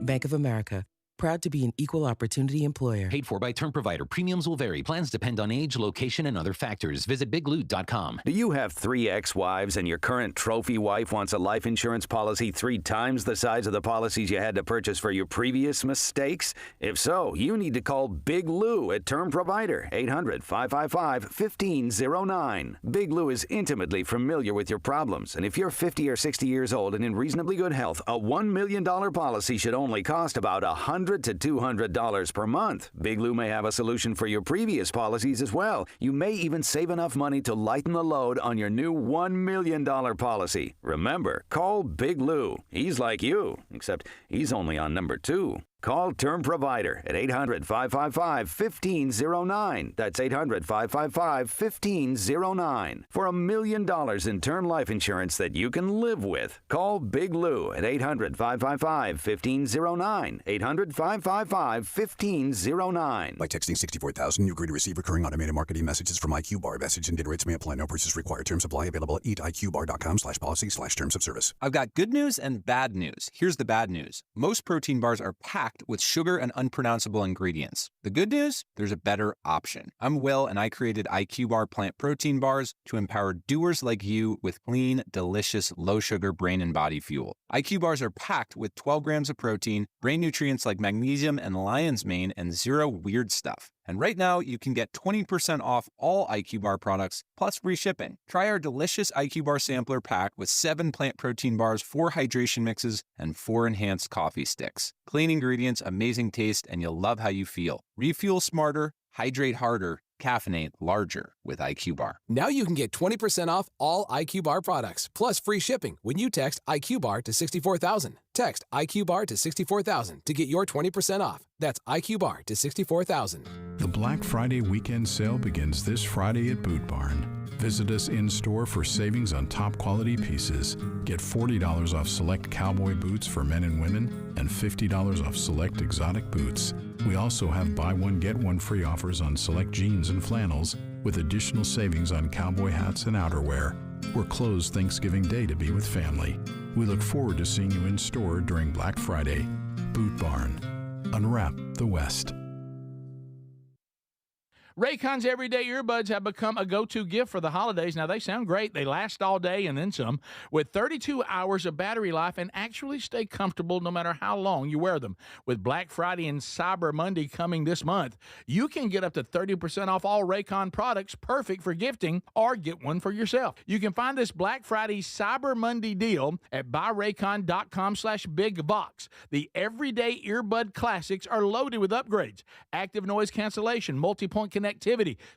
Bank of America. Proud to be an equal opportunity employer. Paid for by term provider. Premiums will vary. Plans depend on age, location, and other factors. Visit bigloot.com. Do you have 3 ex-wives and your current trophy wife wants a life insurance policy 3 times the size of the policies you had to purchase for your previous mistakes? If so, you need to call Big Lou at Term Provider, 800-555-1509. Big Lou is intimately familiar with your problems, and if you're 50 or 60 years old and in reasonably good health, a $1 million policy should only cost about $100 to $200 per month. Big Lou may have a solution for your previous policies as well. You may even save enough money to lighten the load on your new $1 million policy. Remember, call Big Lou. He's like you, except he's only on number 2. Call Term Provider at 800-555-1509. That's 800-555-1509. For $1 million in term life insurance that you can live with. Call Big Lou at 800-555-1509. 800-555-1509. By texting 64,000, you agree to receive recurring automated marketing messages from IQ Bar. Message and data rates may apply. No purchase required. Terms apply. Available at eatiqbar.com/policy/terms of service. I've got good news and bad news. Here's the bad news. Most protein bars are packed with sugar and unpronounceable ingredients. The good news? There's a better option. I'm Will, and I created IQ Bar plant protein bars to empower doers like you with clean, delicious, low-sugar brain and body fuel. IQ Bars are packed with 12 grams of protein, brain nutrients like magnesium and lion's mane, and 0 weird stuff. And right now, you can get 20% off all IQ Bar products, plus free shipping. Try our delicious IQ Bar sampler pack with 7 plant protein bars, 4 hydration mixes, and 4 enhanced coffee sticks. Clean ingredients, amazing taste, and you'll love how you feel. Refuel smarter, hydrate harder, caffeinate larger with IQ Bar. Now you can get 20% off all IQ Bar products, plus free shipping when you text IQ Bar to 64,000. Text IQ Bar to 64,000 to get your 20% off. That's IQ Bar to 64,000. The Black Friday weekend sale begins this Friday at Boot Barn. Visit us in-store for savings on top quality pieces. Get $40 off select cowboy boots for men and women and $50 off select exotic boots. We also have buy one, get one free offers on select jeans and flannels with additional savings on cowboy hats and outerwear. We're closed Thanksgiving Day to be with family. We look forward to seeing you in store during Black Friday. Boot Barn. Unwrap the West. Raycon's everyday earbuds have become a go-to gift for the holidays. Now, they sound great. They last all day and then some, with 32 hours of battery life and actually stay comfortable no matter how long you wear them. With Black Friday and Cyber Monday coming this month, you can get up to 30% off all Raycon products, perfect for gifting, or get one for yourself. You can find this Black Friday Cyber Monday deal at buyraycon.com/bigbox. The everyday earbud classics are loaded with upgrades, active noise cancellation, multi-point connectivity,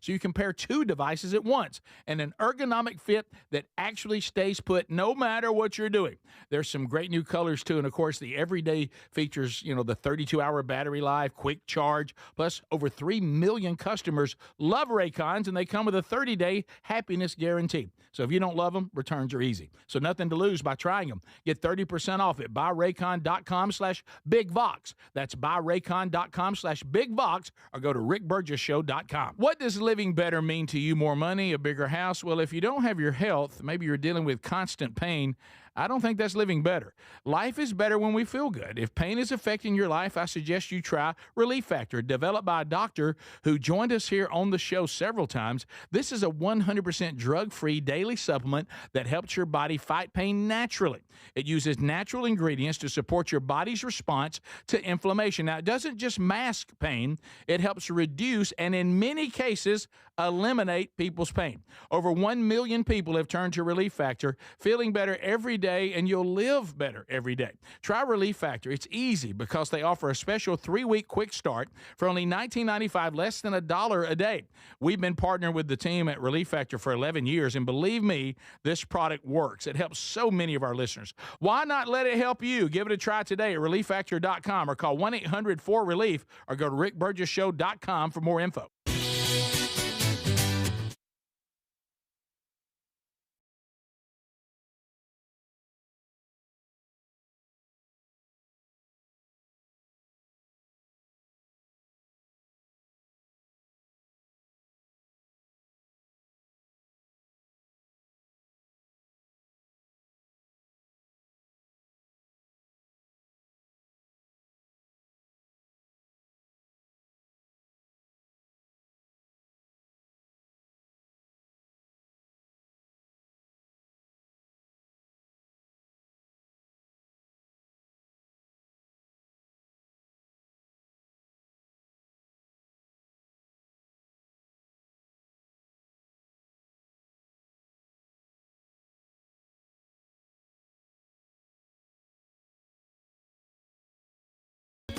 so you can pair two devices at once, and an ergonomic fit that actually stays put no matter what you're doing. There's some great new colors too, and of course the everyday features, the 32-hour battery life, quick charge, plus over 3 million customers love Raycons, and they come with a 30-day happiness guarantee. So if you don't love them, returns are easy. So nothing to lose by trying them. Get 30% off at buyraycon.com/bigvox. That's buyraycon.com/bigvox, or go to rickburgessshow.com. What does living better mean to you? More money, a bigger house? Well, if you don't have your health, maybe you're dealing with constant pain, I don't think that's living better. Life is better when we feel good. If pain is affecting your life, I suggest you try Relief Factor, developed by a doctor who joined us here on the show several times. This is a 100% drug-free daily supplement that helps your body fight pain naturally. It uses natural ingredients to support your body's response to inflammation. Now, it doesn't just mask pain, it helps reduce and in many cases eliminate people's pain. Over 1 million people have turned to Relief Factor, feeling better every day, and you'll live better every day. Try Relief Factor. It's easy because they offer a special 3-week quick start for only $19.95, less than $1 a day. We've been partnering with the team at Relief Factor for 11 years, and believe me, this product works. It helps so many of our listeners. Why not let it help you? Give it a try today at relieffactor.com or call 1-800-4RELIEF or go to rickburgessshow.com for more info.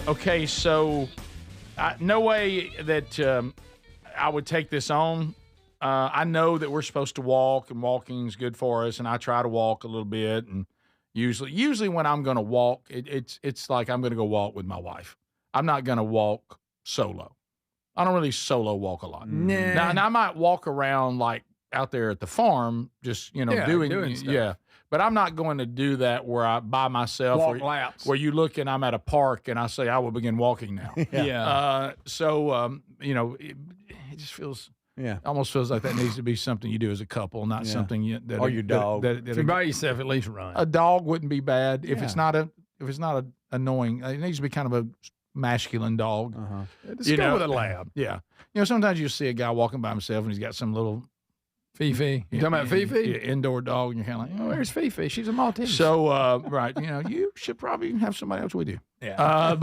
Okay, so no way that I would take this on. I know that we're supposed to walk, and walking is good for us, and I try to walk a little bit. And usually when I'm going to walk, it's like I'm going to go walk with my wife. I'm not going to walk solo. I don't really solo walk a lot. Nah. Now I might walk around like out there at the farm, just doing stuff. Yeah. But I'm not going to do that where I by myself, walk laps. Where you look and I'm at a park and I say I will begin walking now. Yeah. It just feels. Yeah, almost feels like that needs to be something you do as a couple, not something or your dog. If you by yourself, at least run. A dog wouldn't be bad if it's not annoying. It needs to be kind of a masculine dog. Just go with a lab. Yeah, sometimes you see a guy walking by himself and he's got some little Fifi. You talking about Fifi? Indoor dog, and you're kind of like, where's Fifi? She's a Maltese. So, right, you should probably have somebody else with you. Yeah.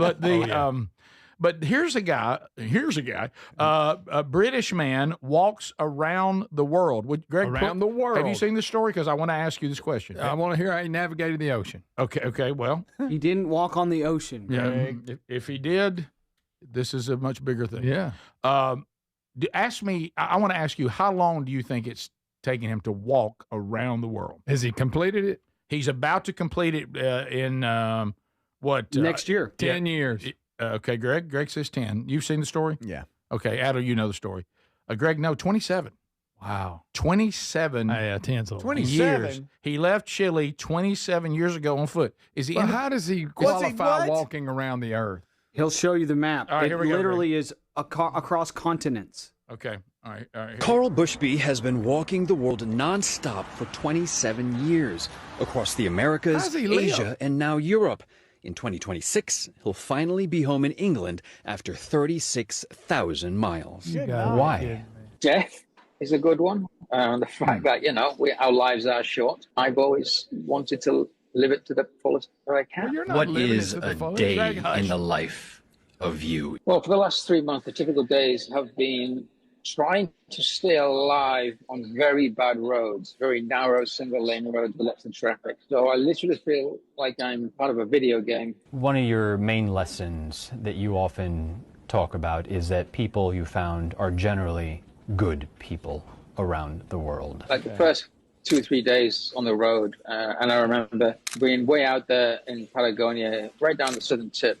But here's a guy. A British man walks around the world. Around the world. Have you seen this story? Because I want to ask you this question. I want to hear how he navigated the ocean. Okay. Well, he didn't walk on the ocean. Yeah. If he did, this is a much bigger thing. Yeah. Ask me. I want to ask you, how long do you think it's taking him to walk around the world? Has he completed it? He's about to complete it in next year? 10 years. Okay, Greg. Greg says 10. You've seen the story? Yeah. Okay, Adel, you know the story. Greg, no, 27. Wow. 27 10's 27? years. He left Chile 27 years ago on foot. Is he? Well, how does he qualify walking around the earth? He'll show you the map. All right, it here we go, literally is across continents. Okay. All right. All right. Carl Bushby has been walking the world nonstop for 27 years across the Americas, Asia, and now Europe. In 2026, he'll finally be home in England after 36,000 miles. Why? Death is a good one. The fact that, our lives are short. I've always wanted to live it to the fullest that I can. What is a day in the life of you? Well, for the last 3 months, the typical days have been trying to stay alive on very bad roads, very narrow single-lane roads with lots of traffic. So I literally feel like I'm part of a video game. One of your main lessons that you often talk about is that people you found are generally good people around the world. Like the first 2 or 3 days on the road, and I remember being way out there in Patagonia, right down the southern tip,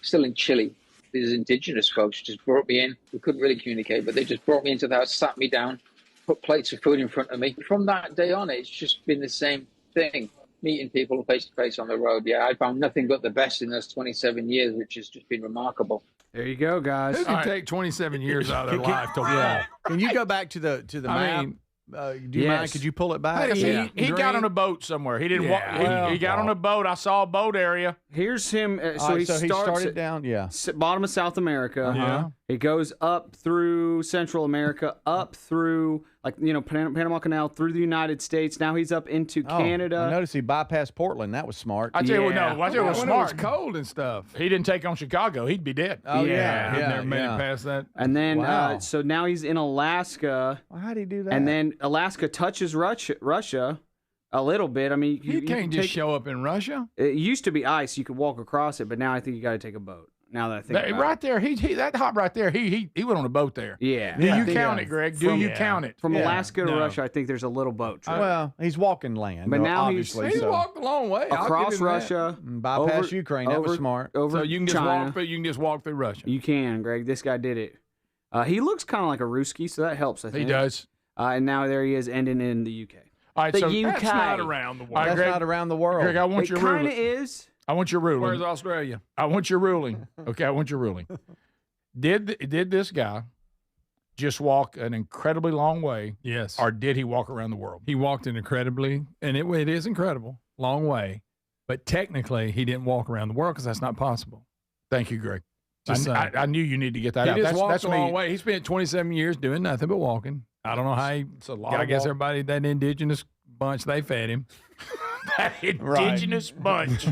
still in Chile. These indigenous folks just brought me in. We couldn't really communicate, but they just brought me into the house, sat me down, put plates of food in front of me. From that day on, it's just been the same thing, meeting people face to face on the road. Yeah, I found nothing but the best in those 27 years, which has just been remarkable. There you go, guys. Who can take 27 years out of their life to walk? Can you go back to the map? Do you mind? Could you pull it back? He got on a boat somewhere. He didn't walk. He got on a boat. I saw a boat area. Here's him. So he starts started down, bottom of South America. Yeah. He goes up through Central America, up through Panama Canal, through the United States. Now he's up into Canada. I noticed he bypassed Portland. That was smart. I tell you what, I tell you what, When smart. it was cold and stuff. He didn't take on Chicago. He'd be dead. Oh, yeah. He'd never made it past that. And then, Wow. so now he's in Alaska. Well, how'd he do that? And then Alaska touches Russia a little bit. I mean, You can't just show up in Russia. It used to be ice; you could walk across it, but now I think you got to take a boat. Now that I think about right there, that hop right there. He went on a boat there. Yeah. Do you count it, Greg? Do you count it? From Alaska to Russia, I think there's a little boat trip. Well, he's walking land. But now obviously. he's walked a long way. I'll give across him that. Russia, bypass over- Ukraine. That was over- smart. Over So you can just China. walk through. You can just walk through Russia. You can, Greg. This guy did it. He looks kind of like a Ruski, so that helps. I think He does. And now there he is, ending in the UK. All right, The so UK. That's not around the world. All right, That's Greg, not around the world. Greg, I want It your kind ruling. of is. I want your ruling. Where's Australia? I want your ruling. Okay, I want your ruling. Did this guy just walk an incredibly long way? Yes. Or did he walk around the world? He walked an incredibly, and it is incredible, long way. But technically, he didn't walk around the world because that's not possible. Thank you, Greg. Just saying. I knew you need to get that out. He just walked that's a me. long way. He spent 27 years doing nothing but walking. I don't know how he. It's a lot. I of guess walk. everybody, that indigenous bunch, they fed him. That indigenous bunch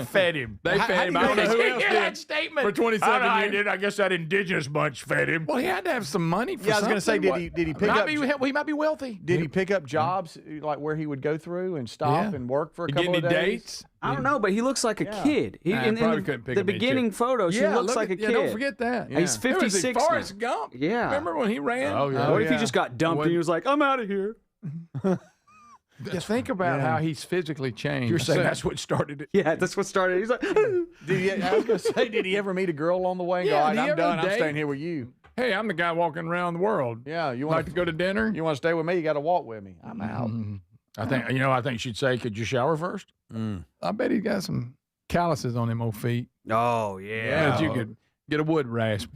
fed him. They fed him. I don't know who else Hear did that statement for 27 I years. did. I guess that indigenous bunch fed him. Well, he had to have some money for Yeah, I was going to say, something. did he pick up? He might be wealthy. Did he pick up jobs like where he would go through and stop Yeah. and work for a You couple get of any days? dates? I don't know, but he looks like a kid. He, Nah, in probably the, couldn't pick the up any beginning chick. photos, he looks look like a at- kid. Yeah, don't forget that. Yeah. He's It was 56 like Forrest now. Gump. Yeah. Remember when he ran? Oh, yeah. What if he just got dumped and he was like, I'm out of here? Just think about how he's physically changed. You're saying that's what started it? Yeah, that's what started. He's like, Did he, I was going to say, did he ever meet a girl on the way and go, Yeah, all right, did he I'm ever done. I'm date? staying here with you. Hey, I'm the guy walking around the world. Yeah, you Like want to go to dinner? You want to stay with me? You got to walk with me. I'm out. I think she'd say, "Could you shower first?" I bet he's got some calluses on them old feet. oh, yeah. That you could get a wood rasp.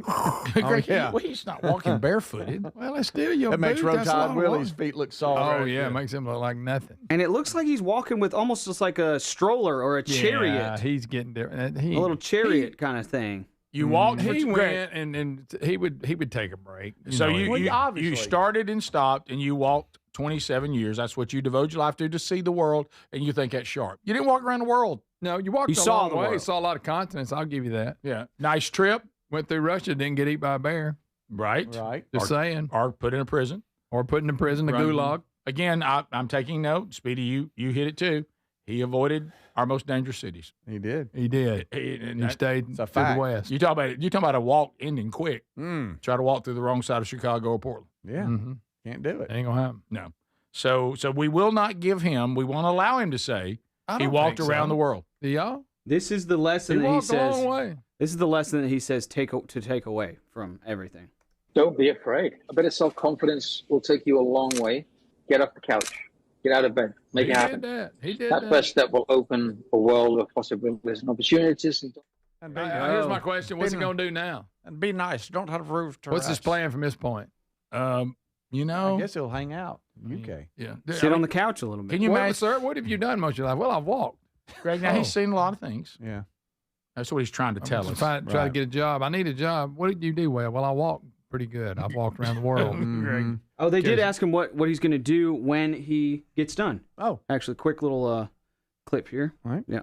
Greg, yeah. he's not walking barefooted. Well, it's still your That makes boot. That's a lot Rotide of Willie's work. feet look soft. Oh, yeah. It makes him look like nothing. And it looks like he's walking with almost just like a stroller or a chariot. Yeah, he's getting there. A little chariot kind of thing. You walked. He Greg, went and he would take a break. So know, you obviously. started and stopped, and you walked 27 years. That's what you devote your life to see the world, and you think that's sharp. You didn't walk around the world. No, you walked You a saw long the way. You world. saw a lot of continents. I'll give you that. Yeah, nice trip, Went through Russia, didn't get eaten by a bear. right? Right. Just saying. Or put in a prison. Or put in prison, the Right. gulag. Again, I'm taking note. Speedy, you hit it too. He avoided our most dangerous cities. He did. He did. And He that- stayed a to the fact. west. You talk about a walk ending quick. Mm. Try to walk through the wrong side of Chicago or Portland. Yeah. Mm-hmm. Can't do it. Ain't gonna happen. No. So we will not give him. We won't allow him to say I he don't walked think around so. the world. Do y'all? This is the lesson He that he walked a long says. way. This is the lesson that he says take away from everything. Don't be afraid. A bit of self-confidence will take you a long way. Get off the couch. Get out of bed. Make it happen. He did That first step will open a world of possibilities and opportunities. Here's my question. What's he going to do now? And be nice. Don't have rules to What's his plan from this point? You know, I guess he'll hang out. UK. Yeah. Sit on the couch a little bit. Can you imagine, sir? What have you done most of your life? Well, I've walked. Greg, now he's seen a lot of things. Yeah. That's what he's trying to tell us. Try to get a job. I need a job. What did you do? Well, I walk pretty good. I've walked around the world. Mhm. Oh, they did ask him what he's going to do when he gets done. Oh. Actually, quick little clip here. All right. Yeah.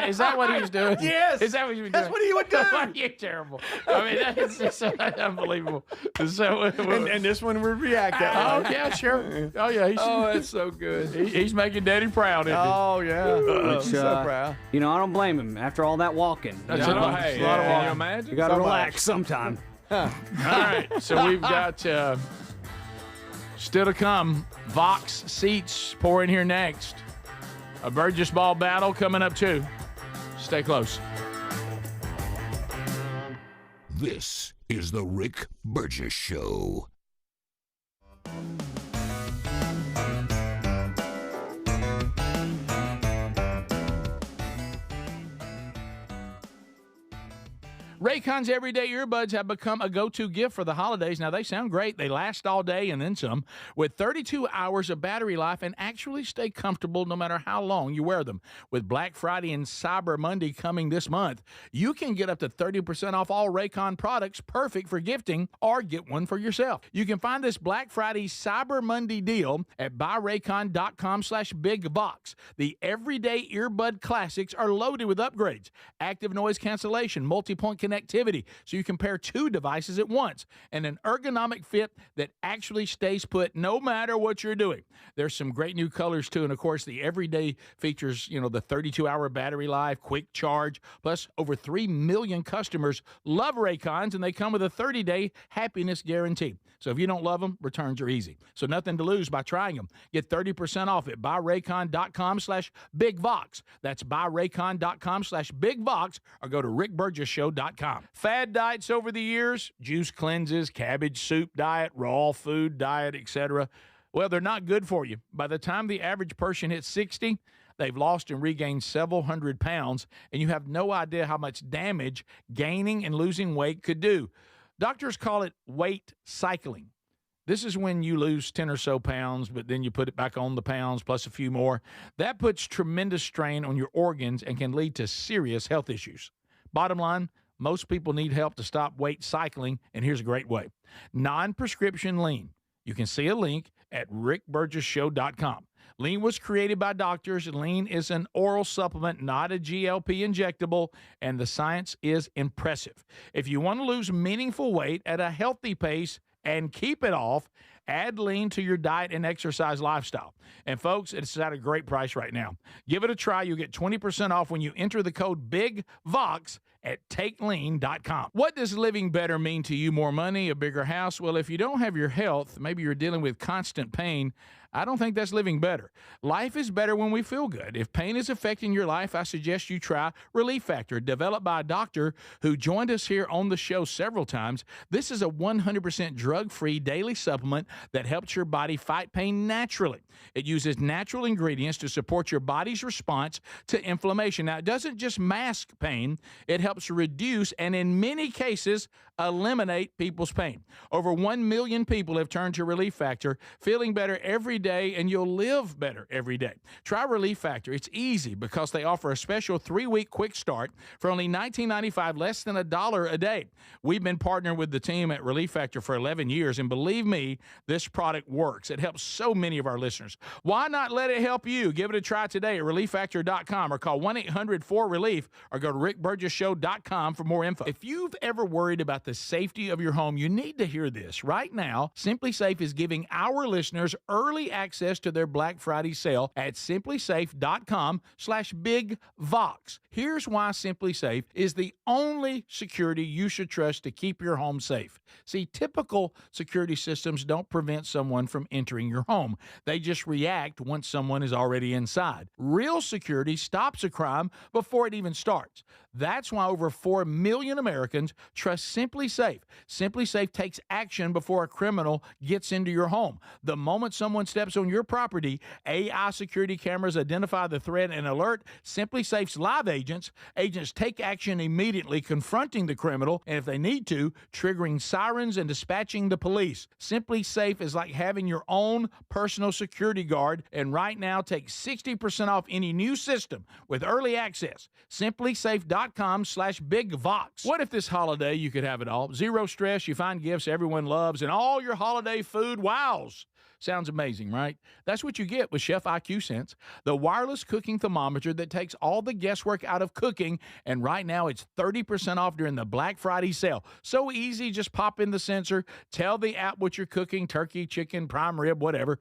Is that what he was doing? Yes. Is that what you were doing? That's what he would do. You're terrible. I mean, that's just so unbelievable. So, And this one would react that oh, way. yeah, sure. Oh, yeah. That's so good. He's making Daddy proud, isn't he? Oh, yeah. Which, so proud. You know, I don't blame him. After all that walking, That's you know, hey, it's a lot of can walking. you imagine? You got to So relax much. sometime. All right, so we've got still to come. Vox seats pouring here next. A Burgess ball battle coming up too. Stay close. This is the Rick Burgess Show. Raycon's everyday earbuds have become a go-to gift for the holidays. Now, they sound great. They last all day and then some, with 32 hours of battery life and actually stay comfortable no matter how long you wear them. With Black Friday and Cyber Monday coming this month, you can get up to 30% off all Raycon products, perfect for gifting, or get one for yourself. You can find this Black Friday Cyber Monday deal at buyraycon.com/bigbox. The everyday earbud classics are loaded with upgrades, active noise cancellation, multi-point connectivity, so you can pair two devices at once, and an ergonomic fit that actually stays put no matter what you're doing. There's some great new colors too, and of course the everyday features, you know, the 32-hour battery life, quick charge, plus over 3 million customers love Raycons, and they come with a 30-day happiness guarantee. So if you don't love them, returns are easy. So nothing to lose by trying them. Get 30% off at buyraycon.com/bigvox. That's buyraycon.com/bigvox, or go to rickburgessshow.com. Fad diets over the years, juice cleanses, cabbage soup diet, raw food diet, etc. Well, they're not good for you. By the time the average person hits 60, they've lost and regained several hundred pounds, and you have no idea how much damage gaining and losing weight could do. Doctors call it weight cycling. This is when you lose 10 or so pounds, but then you put it back on the pounds plus a few more. That puts tremendous strain on your organs and can lead to serious health issues. Bottom line, most people need help to stop weight cycling, and here's a great way. Non-prescription lean. You can see a link at rickburgessshow.com. Lean was created by doctors. Lean is an oral supplement, not a GLP injectable, and the science is impressive. If you want to lose meaningful weight at a healthy pace and keep it off, add Lean to your diet and exercise lifestyle. And folks, it's at a great price right now. Give it a try. You'll get 20% off when you enter the code BIGVOX at takelean.com. What does living better mean to you? More money, a bigger house? Well, if you don't have your health, maybe you're dealing with constant pain, I don't think that's living better. Life is better when we feel good. If pain is affecting your life, I suggest you try Relief Factor, developed by a doctor who joined us here on the show several times. This is a 100% drug-free daily supplement that helps your body fight pain naturally. It uses natural ingredients to support your body's response to inflammation. Now, it doesn't just mask pain, it helps reduce and in many cases eliminate people's pain. Over 1 million people have turned to Relief Factor, feeling better every day, and you'll live better every day. Try Relief Factor. It's easy because they offer a special 3-week quick start for only $19.95, less than $1 a day. We've been partnering with the team at Relief Factor for 11 years, and believe me, this product works. It helps so many of our listeners. Why not let it help you? Give it a try today at relieffactor.com or call 1-800-4RELIEF or go to rickburgessshow.com for more info. If you've ever worried about the safety of your home, you need to hear this. Right now, Simply Safe is giving our listeners early access to their Black Friday sale at simplysafe.com/bigvox. Here's why Simply Safe is the only security you should trust to keep your home safe. See, typical security systems don't prevent someone from entering your home. They just react once someone is already inside. Real security stops a crime before it even starts. That's why over 4 million Americans trust Simply Safe. Simply Safe takes action before a criminal gets into your home. The moment someone steps on your property, AI security cameras identify the threat and alert Simply Safe's live agents. Agents take action immediately, confronting the criminal, and if they need to, triggering sirens and dispatching the police. Simply Safe is like having your own personal security guard, and right now take 60% off any new system with early access. SimplySafe.com/BigVox. What if this holiday you could have it all? Zero stress, you find gifts everyone loves, and all your holiday food wows. Sounds amazing, right? That's what you get with Chef IQ Sense, the wireless cooking thermometer that takes all the guesswork out of cooking, and right now it's 30% off during the Black Friday sale. So easy, just pop in the sensor, tell the app what you're cooking, turkey, chicken, prime rib, whatever.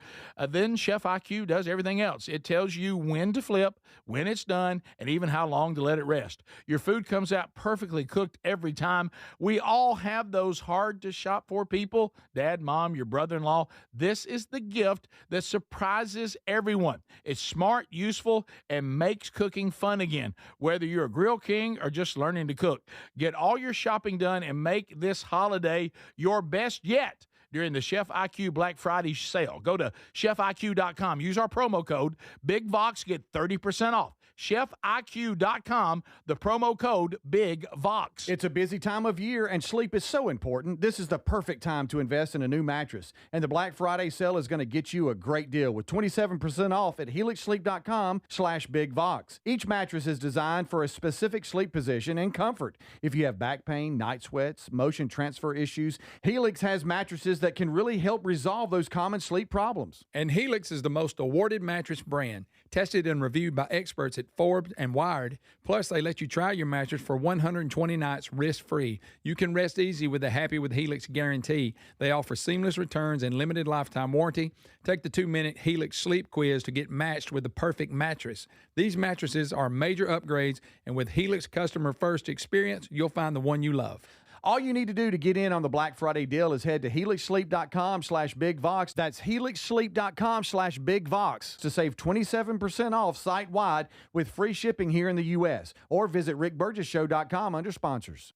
Then Chef IQ does everything else. It tells you when to flip, when it's done, and even how long to let it rest. Your food comes out perfectly cooked every time. We all have those hard to shop for people, dad, mom, your brother-in-law. This is the gift that surprises everyone. It's smart, useful, and makes cooking fun again. Whether you're a grill king or just learning to cook, get all your shopping done and make this holiday your best yet during the Chef IQ Black Friday sale. Go to chefiq.com. Use our promo code BigVox. Get 30% off. ChefIQ.com, the promo code BigVox. It's a busy time of year, and sleep is so important. This is the perfect time to invest in a new mattress. And the Black Friday sale is going to get you a great deal with 27% off at helixsleep.com/BigVox. Each mattress is designed for a specific sleep position and comfort. If you have back pain, night sweats, motion transfer issues, Helix has mattresses that can really help resolve those common sleep problems. And Helix is the most awarded mattress brand, tested and reviewed by experts at Forbes and Wired. Plus, they let you try your mattress for 120 nights risk-free. You can rest easy with the Happy with Helix guarantee. They offer seamless returns and limited lifetime warranty. Take the 2-minute Helix sleep quiz to get matched with the perfect mattress. These mattresses are major upgrades, and with Helix customer first experience, you'll find the one you love. All you need to do to get in on the Black Friday deal is head to helixsleep.com/BigVox. That's helixsleep.com/BigVox to save 27% off site-wide with free shipping here in the U.S. Or visit rickburgessshow.com under sponsors.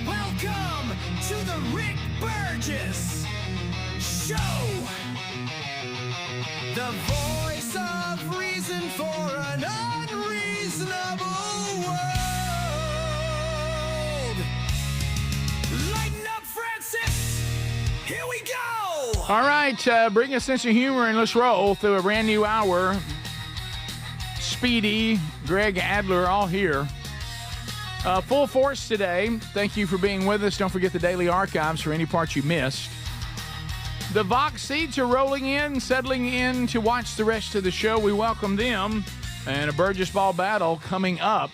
Welcome to the Rick Burgess Show. The voice of reason for an unreasonable world. Lighten up, Francis. Here we go. All right, bring a sense of humor and let's roll through a brand new hour. Speedy, Greg Adler, all here. Full force today. Thank you for being with us. Don't forget the daily archives for any parts you missed. The Vox seats are rolling in, settling in to watch the rest of the show. We welcome them. And a Burgess ball battle coming up.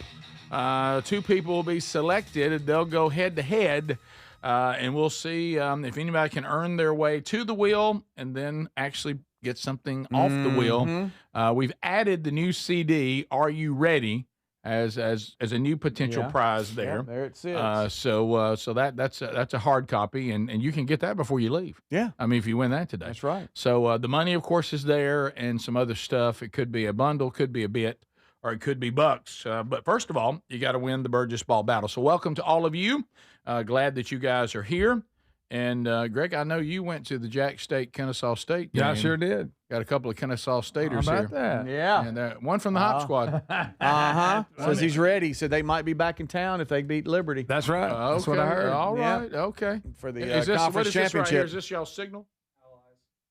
2 people will be selected. They'll go head-to-head, and we'll see if anybody can earn their way to the wheel and then actually get something off the wheel. We've added the new CD, Are You Ready, as a new potential prize there. Yeah, there it sits. So that's a hard copy, and you can get that before you leave. Yeah. I mean, if you win that today. That's right. So the money, of course, is there, and some other stuff. It could be a bundle, could be a bit, or it could be bucks. But first of all, you got to win the Burgess Ball Battle. So welcome to all of you. Glad that you guys are here. And, Greg, I know you went to the Jack State, Kennesaw State game. Yeah, I sure did. Got a couple of Kennesaw Staters How here. about that? Yeah. And one from the Hop Squad. Says he's ready. Said they might be back in town if they beat Liberty. That's right. That's what I heard. All right. Yeah. Okay. For the Is this, conference what is this championship. right here? Is this y'all's signal?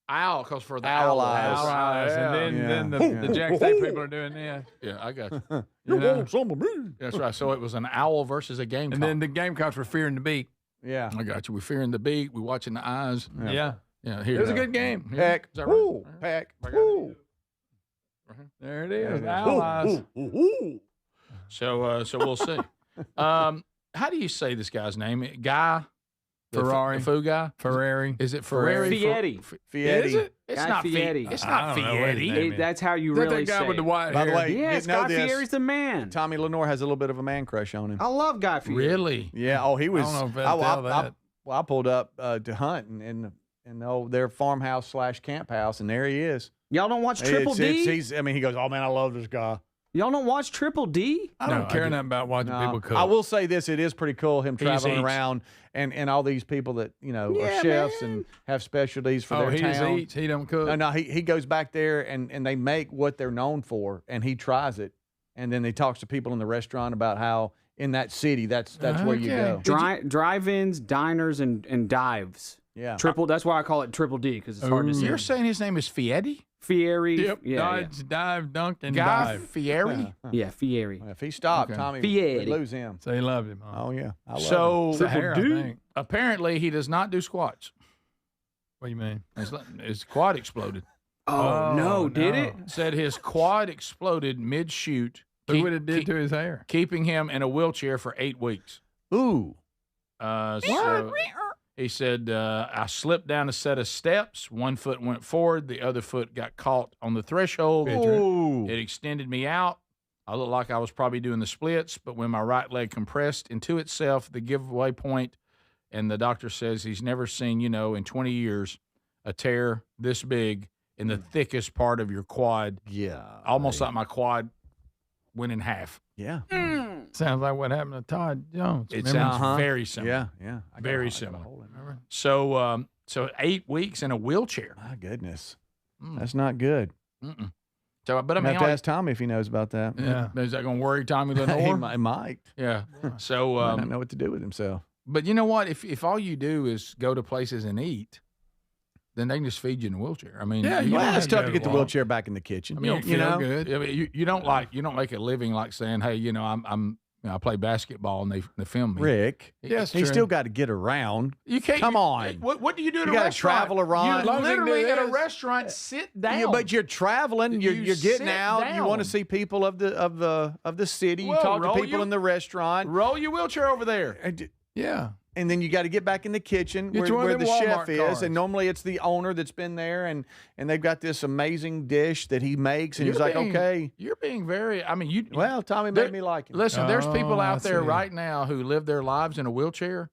Owl, because for the Owl owl eyes. eyes. Owl eyes. Yeah. And then the Jack State people are doing this. Yeah, I got you. You know? want some of me? That's right. So it was an owl versus a Gamecock. And then the Gamecocks were fearing the beak. Yeah. I got you. We're fearing the beak. We're watching the eyes. Yeah. Yeah. Here It was a good game. Pack. Is that right? Woo. Pack. Woo. There it is. Yeah. Owl eyes. So we'll see. How do you say this guy's name? Guy? Ferrari. The foo guy? Ferrari. Is it Ferrari? Fieri. Fieri. Is it? It's Guy not Fieri. It's not I don't know what his Fieri. name is. That's how you Is that really that guy say with the it. white By the hair? way, Yes, you know Guy this. Fieri's the man. Tommy Lenore has a little bit of a man crush on him. I love Guy Fieri. Really? Yeah. Oh, he was. I don't know if I'd tell that. I pulled up to hunt in their farmhouse / camp house, and there he is. Y'all don't watch Triple D? He goes, oh man, I love this guy. Y'all don't watch Triple D? I don't care nothing about watching people cook. I will say this: it is pretty cool him traveling eats. around and all these people that are chefs and have specialties for their he just town. eats. He don't cook. No, he goes back there and they make what they're known for, and he tries it, and then he talks to people in the restaurant about how in that city that's where you go. Drive-ins, diners, and dives. Yeah. That's why I call it Triple D, because it's hard to say. You're saying his name is Fieri? Fieri. Yep. Yeah, Dive, dunk, and Guy dive. Fieri? Yeah, Fieri. If he stopped, Okay. Tommy Fieri. would lose him. So he loved him. Huh? Oh yeah. I love So him. It's the hair, I think. apparently he does not do squats. What do you mean? His quad exploded. Oh, no, did it? Said his quad exploded mid-shoot. Look what it did to his hair. Keeping him in a wheelchair for 8 weeks. Ooh. So he said, I slipped down a set of steps. One foot went forward. The other foot got caught on the threshold. Ooh. It extended me out. I looked like I was probably doing the splits, but when my right leg compressed into itself, the giveaway point, and the doctor says he's never seen, in 20 years, a tear this big in the thickest part of your quad. Yeah. Almost like my quad went in half. Yeah. Sounds like what happened to Todd Jones. It Remember? sounds very similar. Yeah. Very similar. So 8 weeks in a wheelchair. My goodness. That's not good. Mm-mm. So, but I I mean, have to ask Tommy if he knows about that. yeah. Is that going to worry Tommy Lenore? He might. Yeah. So, Might not know what to do with himself. but you know what? If all you do is go to places and eat, then they can just feed you in a wheelchair. I mean, Yeah, you you don't Well, have it's tough to go get the walk. wheelchair back in the kitchen. I mean, You don't feel good. I mean, you don't make a living like saying, hey, I play basketball and they film me. Rick, Yes, he's true. still got to get around. You can't. Come on. What do you do at You a gotta restaurant? travel around. You As long as you literally do at a this. restaurant sit down. Yeah, but you're traveling. You're You getting sit out. You want to down. see people of the city. You Well, talk to roll people your- in the restaurant. roll your wheelchair over there. Yeah. And then you got to get back in the kitchen Get you one where of the them chef Walmart is. cards. And normally it's the owner that's been there, and they've got this amazing dish that he makes. And he's You're like, being- okay. You're being very. I mean, you. Well, Tommy there- made me like him. Listen, there's people Oh, I out there see. right now who live their lives in a wheelchair,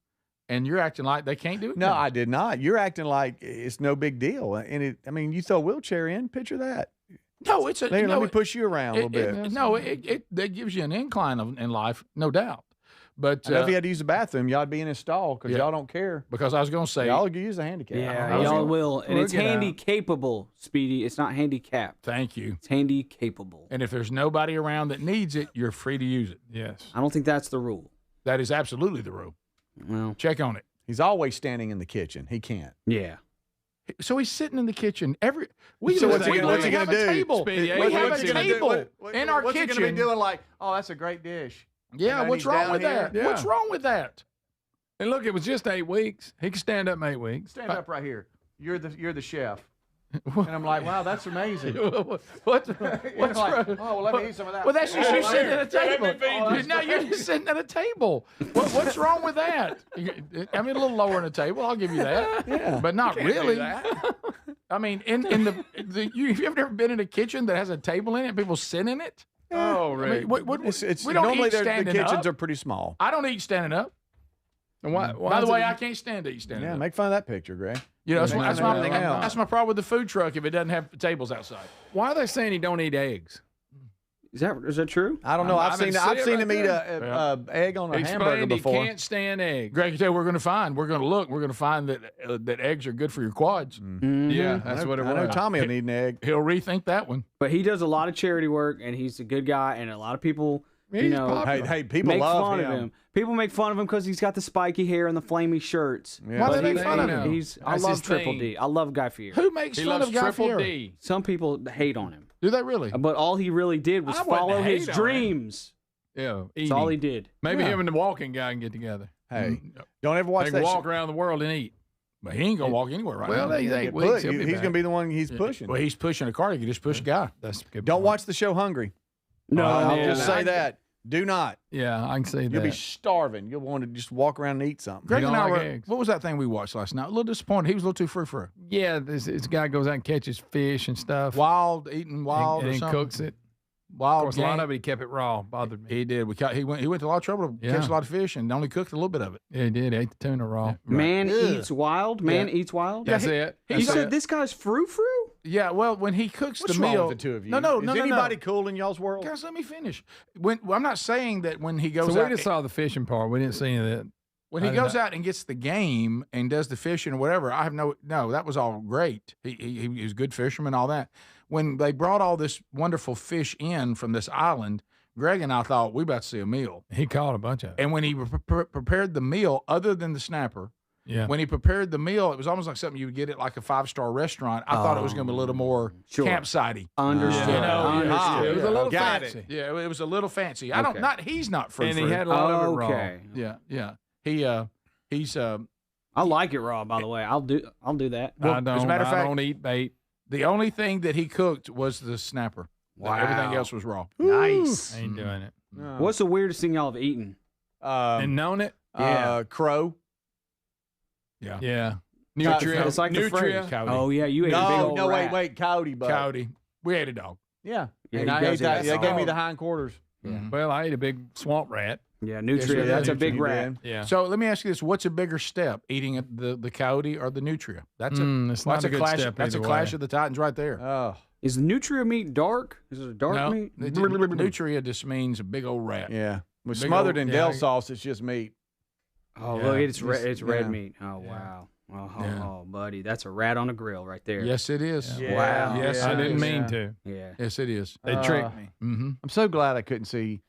and you're acting like they can't do it. No, I did not. You're acting like it's no big deal. And you throw a wheelchair in, picture that. No, it's a. Let no, me push you around a little bit. That gives you an incline in life, no doubt. But I know if he had to use the bathroom, y'all'd be in his stall because y'all don't care. because I was going to say, Y'all use a handicap. Yeah, y'all will. And it's get out. handy capable, Speedy. It's not handicapped. thank you. It's handy capable. And if there's nobody around that needs it, you're free to use it. Yes. I don't think that's the rule. That is absolutely the rule. Well, Check on it. He's always standing in the kitchen. He can't. yeah. So he's sitting in the kitchen every. So what's he we gonna have do? a table. Speedy, We have what's a he gonna table do? in our what's kitchen. he going to be doing? Like, oh, that's a great dish. Yeah, And what's he's wrong down with here. that? Yeah. What's wrong with that? And look, it was just 8 weeks. He could stand up in 8 weeks. Stand up right here. You're the chef. And I'm like, wow, that's amazing. What's You're what's like, wrong? oh, well, let me eat some of that. Well, that's just you sitting at a table. that's Now you're just sitting at a table. What's wrong with that? I mean, a little lower in the table. I'll give you that. Yeah. But not Can't do really. that. I mean, in the you've ever been in a kitchen that has a table in it? People sit in it. Oh, I Rick. mean, It's we don't normally eat the standing kitchens up. are pretty small. I don't eat standing up. And why By the is way, it- I can't stand to eat standing Yeah, up. make fun of that picture, Greg. You know, Make fun of everything else. that's my problem with the food truck if it doesn't have tables outside. why are they saying he don't eat eggs? Is that true? I don't know. I've been seen him right eat there. a egg on a hamburger Explained he before. can't stand eggs. Greg, you tell you we're going to find. We're going to look. We're going to find that eggs are good for your quads. Yeah, that's what it I know was. Tommy will need an egg. He'll rethink that one. But he does a lot of charity work, and he's a good guy, and a lot of people, He's know, popular. Hey, people make love fun him. of him. People make fun of him because he's got the spiky hair and the flamey shirts. Yeah. Why But they make he- fun of he- him? He's, I That's love his Triple thing. D. I love Guy Fieri. Who makes He fun loves of Guy Triple Fieri? D. Some people hate on him, Do they really? but all he really did was I wouldn't follow his hate on him. dreams. Yeah, That's all he did. Maybe Yeah. him and the walking guy can get together. Hey, don't ever watch They that. can walk around the world and eat. But he ain't gonna walk anywhere right Well, now. he's 8 Get weeks. put. He'll be He's back. going to be the one he's pushing. Well, he's pushing a car. You can just push a guy. That's a good Don't point. watch the show Hungry. No, I'll man. just say that. Do not. Yeah, I can see You'll that. be starving. You'll want to just walk around and eat something. Greg You and don't I like were. eggs? What was that thing we watched last night? A little disappointed. He was a little too frou-frou. Yeah, this guy goes out and catches fish and stuff. Wild, eating wild, and or then something. cooks it. Wild. Of course, a lot game. of it he kept it raw. Bothered me. He did. He went to a lot of trouble to Yeah. catch a lot of fish and only cooked a little bit of it. Yeah, he did. He ate the tuna raw. Man Ugh. eats wild. Man eats wild. That's it. You That's said it. this guy's frou-frou? Yeah, well, when he cooks What's the wrong meal, with the two of you? No. Is anybody cool in y'all's world? Guys, let me finish. Well, I'm not saying that when he goes So out. we just saw the fishing part. We didn't see any of that. When he goes out and gets the game and does the fishing or whatever, I have no. That was all great. He was a good fisherman, all that. When they brought all this wonderful fish in from this island, Greg and I thought we about to see a meal. He caught a bunch of it. And when he prepared the meal, other than the snapper, when he prepared the meal, it was almost like something you would get at like a 5-star restaurant. I thought it was going to be a little more campsite-y. Understood. You know, Understood. it was a little Got fancy. it. Yeah, it was a little fancy. Okay. He's not free. And he had a lot of it raw. Okay. Yeah. He's I like it raw, by the way. I'll do that. Well, I don't, as a matter of I fact, don't eat bait. the only thing that he cooked was the snapper. Wow. Everything else was raw. Nice. I ain't doing it. What's the weirdest thing y'all have eaten? And known it? Crow. Yeah. Yeah. Nutria. It's like the phrase. Oh yeah, you ate a big old rat. wait, coyote, bud. Coyote. We ate a dog. Yeah, Yeah, and you I guys ate that. ate They that gave me dog. the hindquarters. Well, I ate a big swamp rat. Yeah, nutria. That's a big rat. Yeah. So let me ask you this: what's a bigger step, eating the coyote or the nutria? That's it's not a good clash. step That's a either clash way. of the titans right there. Oh, Is the nutria meat dark? Is it a dark No, meat? nutria just means a big old rat. yeah. With Big smothered old- in yeah, Del sauce, it's just meat. Oh, Yeah. look, it's red. It's red yeah. meat. Oh wow. Oh, Yeah. oh, buddy, that's a rat on a grill right there. Yes, it is. Yeah. Wow. Yes, I it didn't is. mean to. Yeah. Yes, it is. They tricked me. Mm-hmm. I'm so glad I couldn't see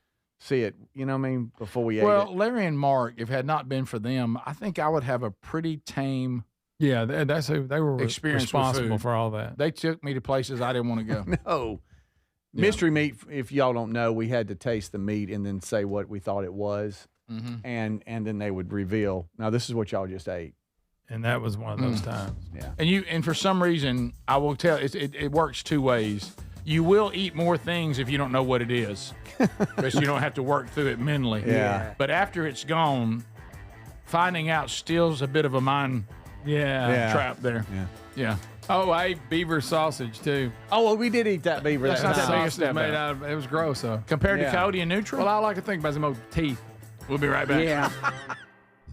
it. You know what I mean? Before we ate Well, it. Larry and Mark, if it had not been for them, I think I would have a pretty tame Yeah, that's who they were experience with responsible food. for all that. They took me to places I didn't want to go. No. Yeah. Mystery meat, if y'all don't know, we had to taste the meat and then say what we thought it was. Mm-hmm. And then they would reveal, now this is what y'all just ate. And that was one of those times. Yeah. And for some reason, I will tell it works two ways. You will eat more things if you don't know what it is, because you don't have to work through it mentally. Yeah. But after it's gone, finding out still's a bit of a mind Yeah. trap there. Yeah. Yeah. Oh, I ate beaver sausage too. Oh, well, we did eat that beaver. That's that not that time. big a Sausage step made out. out of, it was gross though. Compared Yeah. to coyote and nutria? Well, I like to think about some old teeth. We'll be right back. Yeah.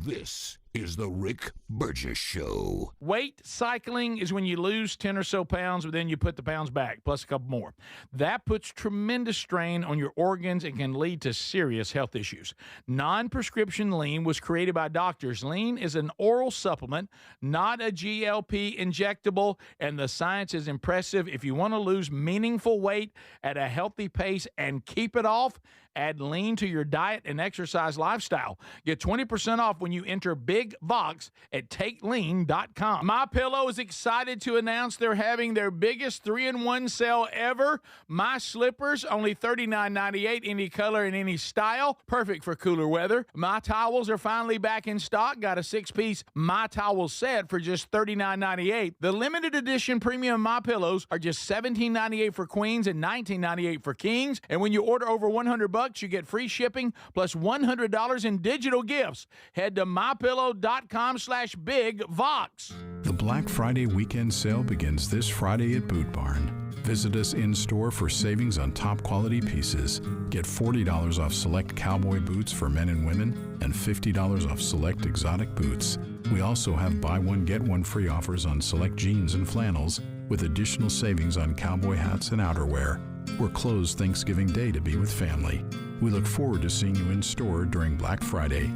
This is the Rick Burgess Show. Weight cycling is when you lose 10 or so pounds, but then you put the pounds back, plus a couple more. That puts tremendous strain on your organs and can lead to serious health issues. Non-prescription lean was created by doctors. Lean is an oral supplement, not a GLP injectable, and the science is impressive. If you want to lose meaningful weight at a healthy pace and keep it off, add lean to your diet and exercise lifestyle. Get 20% off when you enter Big Vox at takelean.com. MyPillow is excited to announce they're having their biggest 3-in-1 sale ever. My slippers, only $39.98, any color and any style. Perfect for cooler weather. My towels are finally back in stock. Got a 6-piece My Towel set for just $39.98. The limited edition premium My Pillows are just $17.98 for queens and $19.98 for kings. And when you order over $100, you get free shipping plus $100 in digital gifts. Head to mypillow.com/bigvox. The Black Friday weekend sale begins this Friday at Boot Barn. Visit us in-store for savings on top quality pieces. Get $40 off select cowboy boots for men and women and $50 off select exotic boots. We also have buy one, get one free offers on select jeans and flannels with additional savings on cowboy hats and outerwear. We're closed Thanksgiving Day to be with family. We look forward to seeing you in store during Black Friday.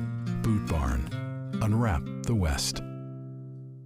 Boot Barn. Unwrap the West.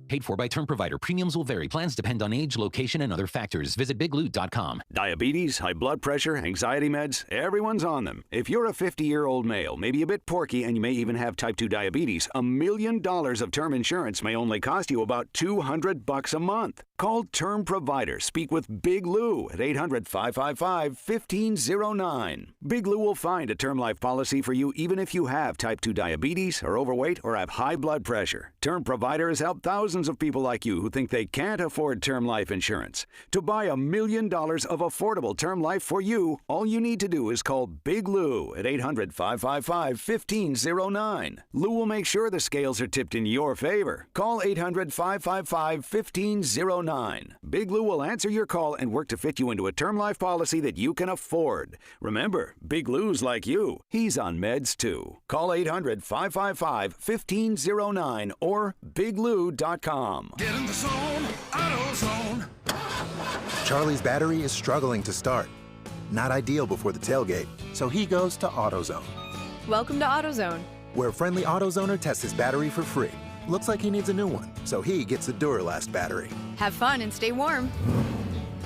Paid for by term provider. Premiums will vary. Plans depend on age, location, and other factors. Visit bigloot.com. Diabetes, high blood pressure, anxiety meds, everyone's on them. If you're a 50-year-old male, maybe a bit porky, and you may even have type 2 diabetes, $1 million of term insurance may only cost you about $200 a month. Call Term Provider. Speak with Big Lou at 800-555-1509. Big Lou will find a term life policy for you even if you have type 2 diabetes, are overweight, or have high blood pressure. Term Provider has helped thousands of people like you who think they can't afford term life insurance. To buy $1 million of affordable term life for you, all you need to do is call Big Lou at 800-555-1509. Lou will make sure the scales are tipped in your favor. Call 800-555-1509 1509. Big Lou will answer your call and work to fit you into a term life policy that you can afford. Remember, Big Lou's like you. He's on meds too. Call 800-555-1509 or biglou.com. Get in the zone, AutoZone. Charlie's battery is struggling to start. Not ideal before the tailgate, so he goes to AutoZone, Welcome to AutoZone. where a friendly AutoZoner tests his battery for free. Looks like he needs a new one, so he gets a Duralast battery. Have fun and stay warm.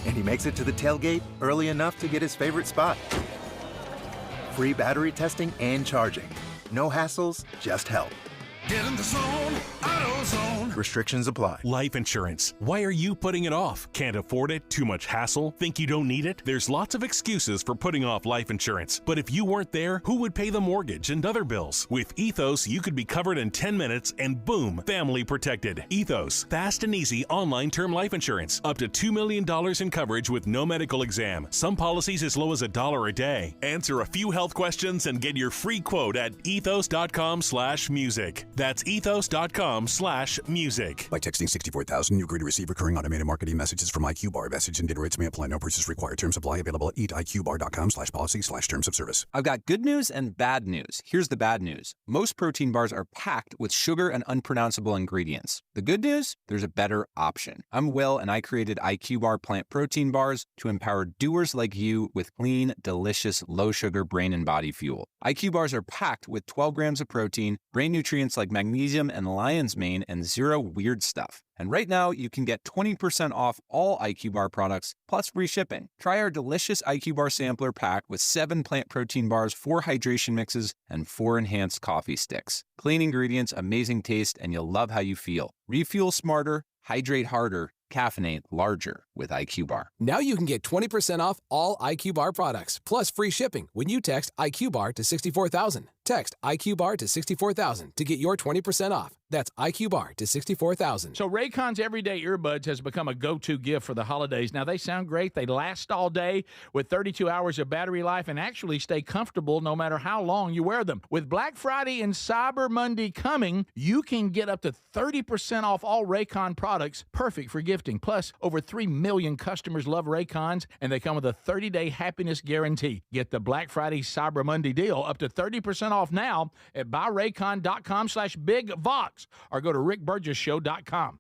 And he makes it to the tailgate early enough to get his favorite spot. Free battery testing and charging. No hassles, just help. Get in the zone, AutoZone. Restrictions apply. Life insurance. Why are you putting it off? Can't afford it? Too much hassle? Think you don't need it? There's lots of excuses for putting off life insurance. But if you weren't there, who would pay the mortgage and other bills? With Ethos, you could be covered in 10 minutes and boom, family protected. Ethos, fast and easy online term life insurance. Up to $2 million in coverage with no medical exam. Some policies as low as $1 a day. Answer a few health questions and get your free quote at ethos.com/music. That's ethos.com/music. By texting 64,000, you agree to receive recurring automated marketing messages from IQ Bar. Message and data rates may apply. No purchase required. Terms apply. Available at eatiqbar.com/policy/terms of service. I've got good news and bad news. Here's the bad news. Most protein bars are packed with sugar and unpronounceable ingredients. The good news? There's a better option. I'm Will, and I created IQ Bar plant protein bars to empower doers like you with clean, delicious, low-sugar brain and body fuel. IQ bars are packed with 12 grams of protein, brain nutrients like magnesium and lion's mane, and zero weird stuff. And right now, you can get 20% off all IQ Bar products, plus free shipping. Try our delicious IQ Bar sampler pack with 7 plant protein bars, 4 hydration mixes, and 4 enhanced coffee sticks. Clean ingredients, amazing taste, and you'll love how you feel. Refuel smarter, hydrate harder, caffeinate larger with IQ Bar. Now you can get 20% off all IQ Bar products, plus free shipping when you text IQ Bar to 64,000. Text IQ Bar to 64,000 to get your 20% off. That's IQ Bar to 64,000. So Raycon's Everyday Earbuds has become a go-to gift for the holidays. Now, they sound great. They last all day with 32 hours of battery life and actually stay comfortable no matter how long you wear them. With Black Friday and Cyber Monday coming, you can get up to 30% off all Raycon products, perfect for gifting. Plus, over 3 million customers love Raycons, and they come with a 30-day happiness guarantee. Get the Black Friday Cyber Monday deal up to 30% off now at buyraycon.com/bigvox or go to rickburgessshow.com.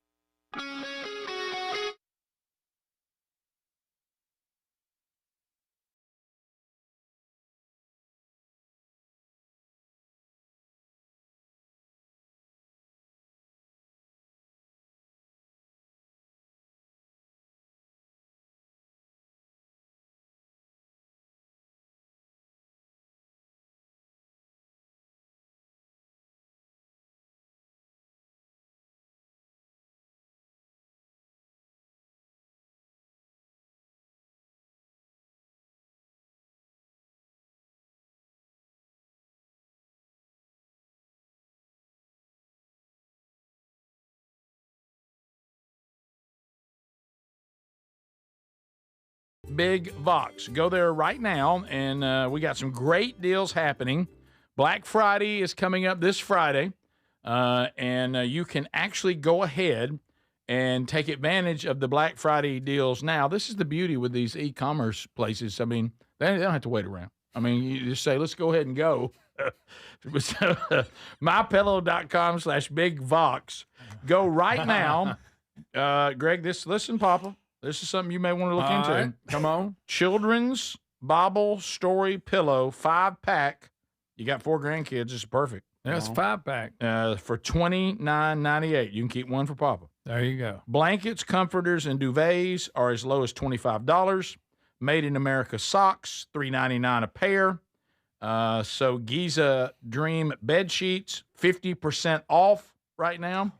Big Vox. Go there right now, and we got some great deals happening. Black Friday is coming up this Friday, and you can actually go ahead and take advantage of the Black Friday deals now. This is the beauty with these e-commerce places. I mean, they don't have to wait around. I mean, you just say, let's go ahead and go. MyPillow.com/BigVox. Go right now. Greg, listen, Papa. This is something you may want to look into. Right. Come on. Children's Bible Story Pillow 5-pack. You got 4 grandkids. This is perfect. That's 5-pack. For $29.98. You can keep one for Papa. There you go. Blankets, comforters, and duvets are as low as $25. Made in America socks, $3.99 a pair. So Giza Dream bed sheets, 50% off right now.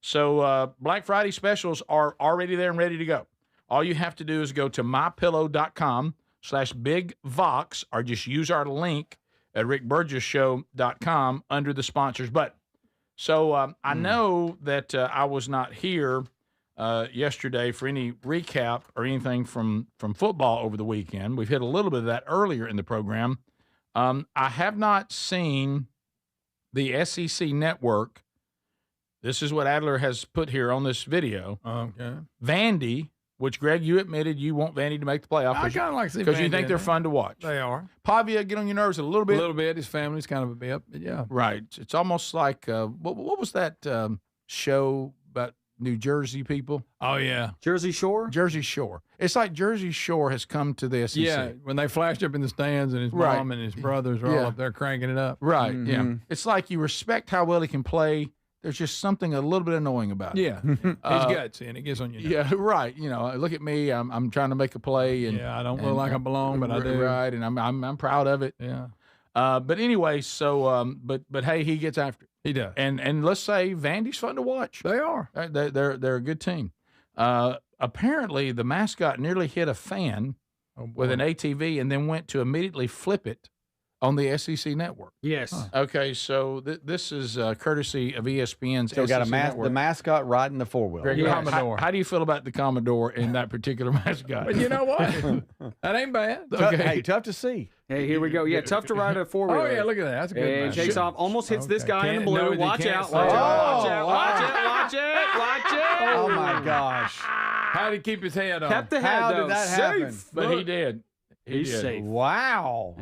So Black Friday specials are already there and ready to go. All you have to do is go to mypillow.com/bigvox or just use our link at rickburgessshow.com under the sponsors button. So I know that I was not here yesterday for any recap or anything from football over the weekend. We've hit a little bit of that earlier in the program. I have not seen the SEC network This is what Adler has put here on this video. Okay. Vandy, which, Greg, you admitted you want Vandy to make the playoff. I kind of like to see because you Vandy think in they're there. fun to watch. They are. Pavia get on your nerves a little bit. A little bit. His family's kind of a bit, but yeah. Right. It's almost like what was that show about New Jersey people? Oh yeah, Jersey Shore. Jersey Shore. It's like Jersey Shore has come to the SEC. Yeah, when they flashed up in the stands and his Right. mom and his brothers are all up there cranking it up. Right. Mhm. Yeah. It's like you respect how well he can play. There's just something a little bit annoying about it. Yeah, his guts, and it gets on your nerves. Yeah, right. You know, look at me. I'm trying to make a play, and Yeah, I don't look like I belong, but I do. Right, and I'm proud of it. Yeah. But anyway, so but hey, he gets after it. He does. And let's say Vandy's fun to watch. They are. They're a good team. Apparently, the mascot nearly hit a fan with an ATV and then went to immediately flip it on the SEC network. Yes. Okay, so this is courtesy of ESPN's So we got SEC the network. mascot riding the four-wheeler. Greg, how do you feel about the Commodore and that particular mascot? But you know what? That ain't bad. Okay. Hey, tough to see. Hey, here we go. Yeah, tough to ride a four-wheeler. Oh yeah, look at that. That's a good. It match. takes off, almost hits this guy in the Can't- blue. no, you Watch can't out, say watch that. out, watch Oh, out, wow. watch it, watch it, watch it. Oh my gosh! How did he keep his head on? Kept the head, How though. did that Safe. happen? But he did. He's did. safe. Wow.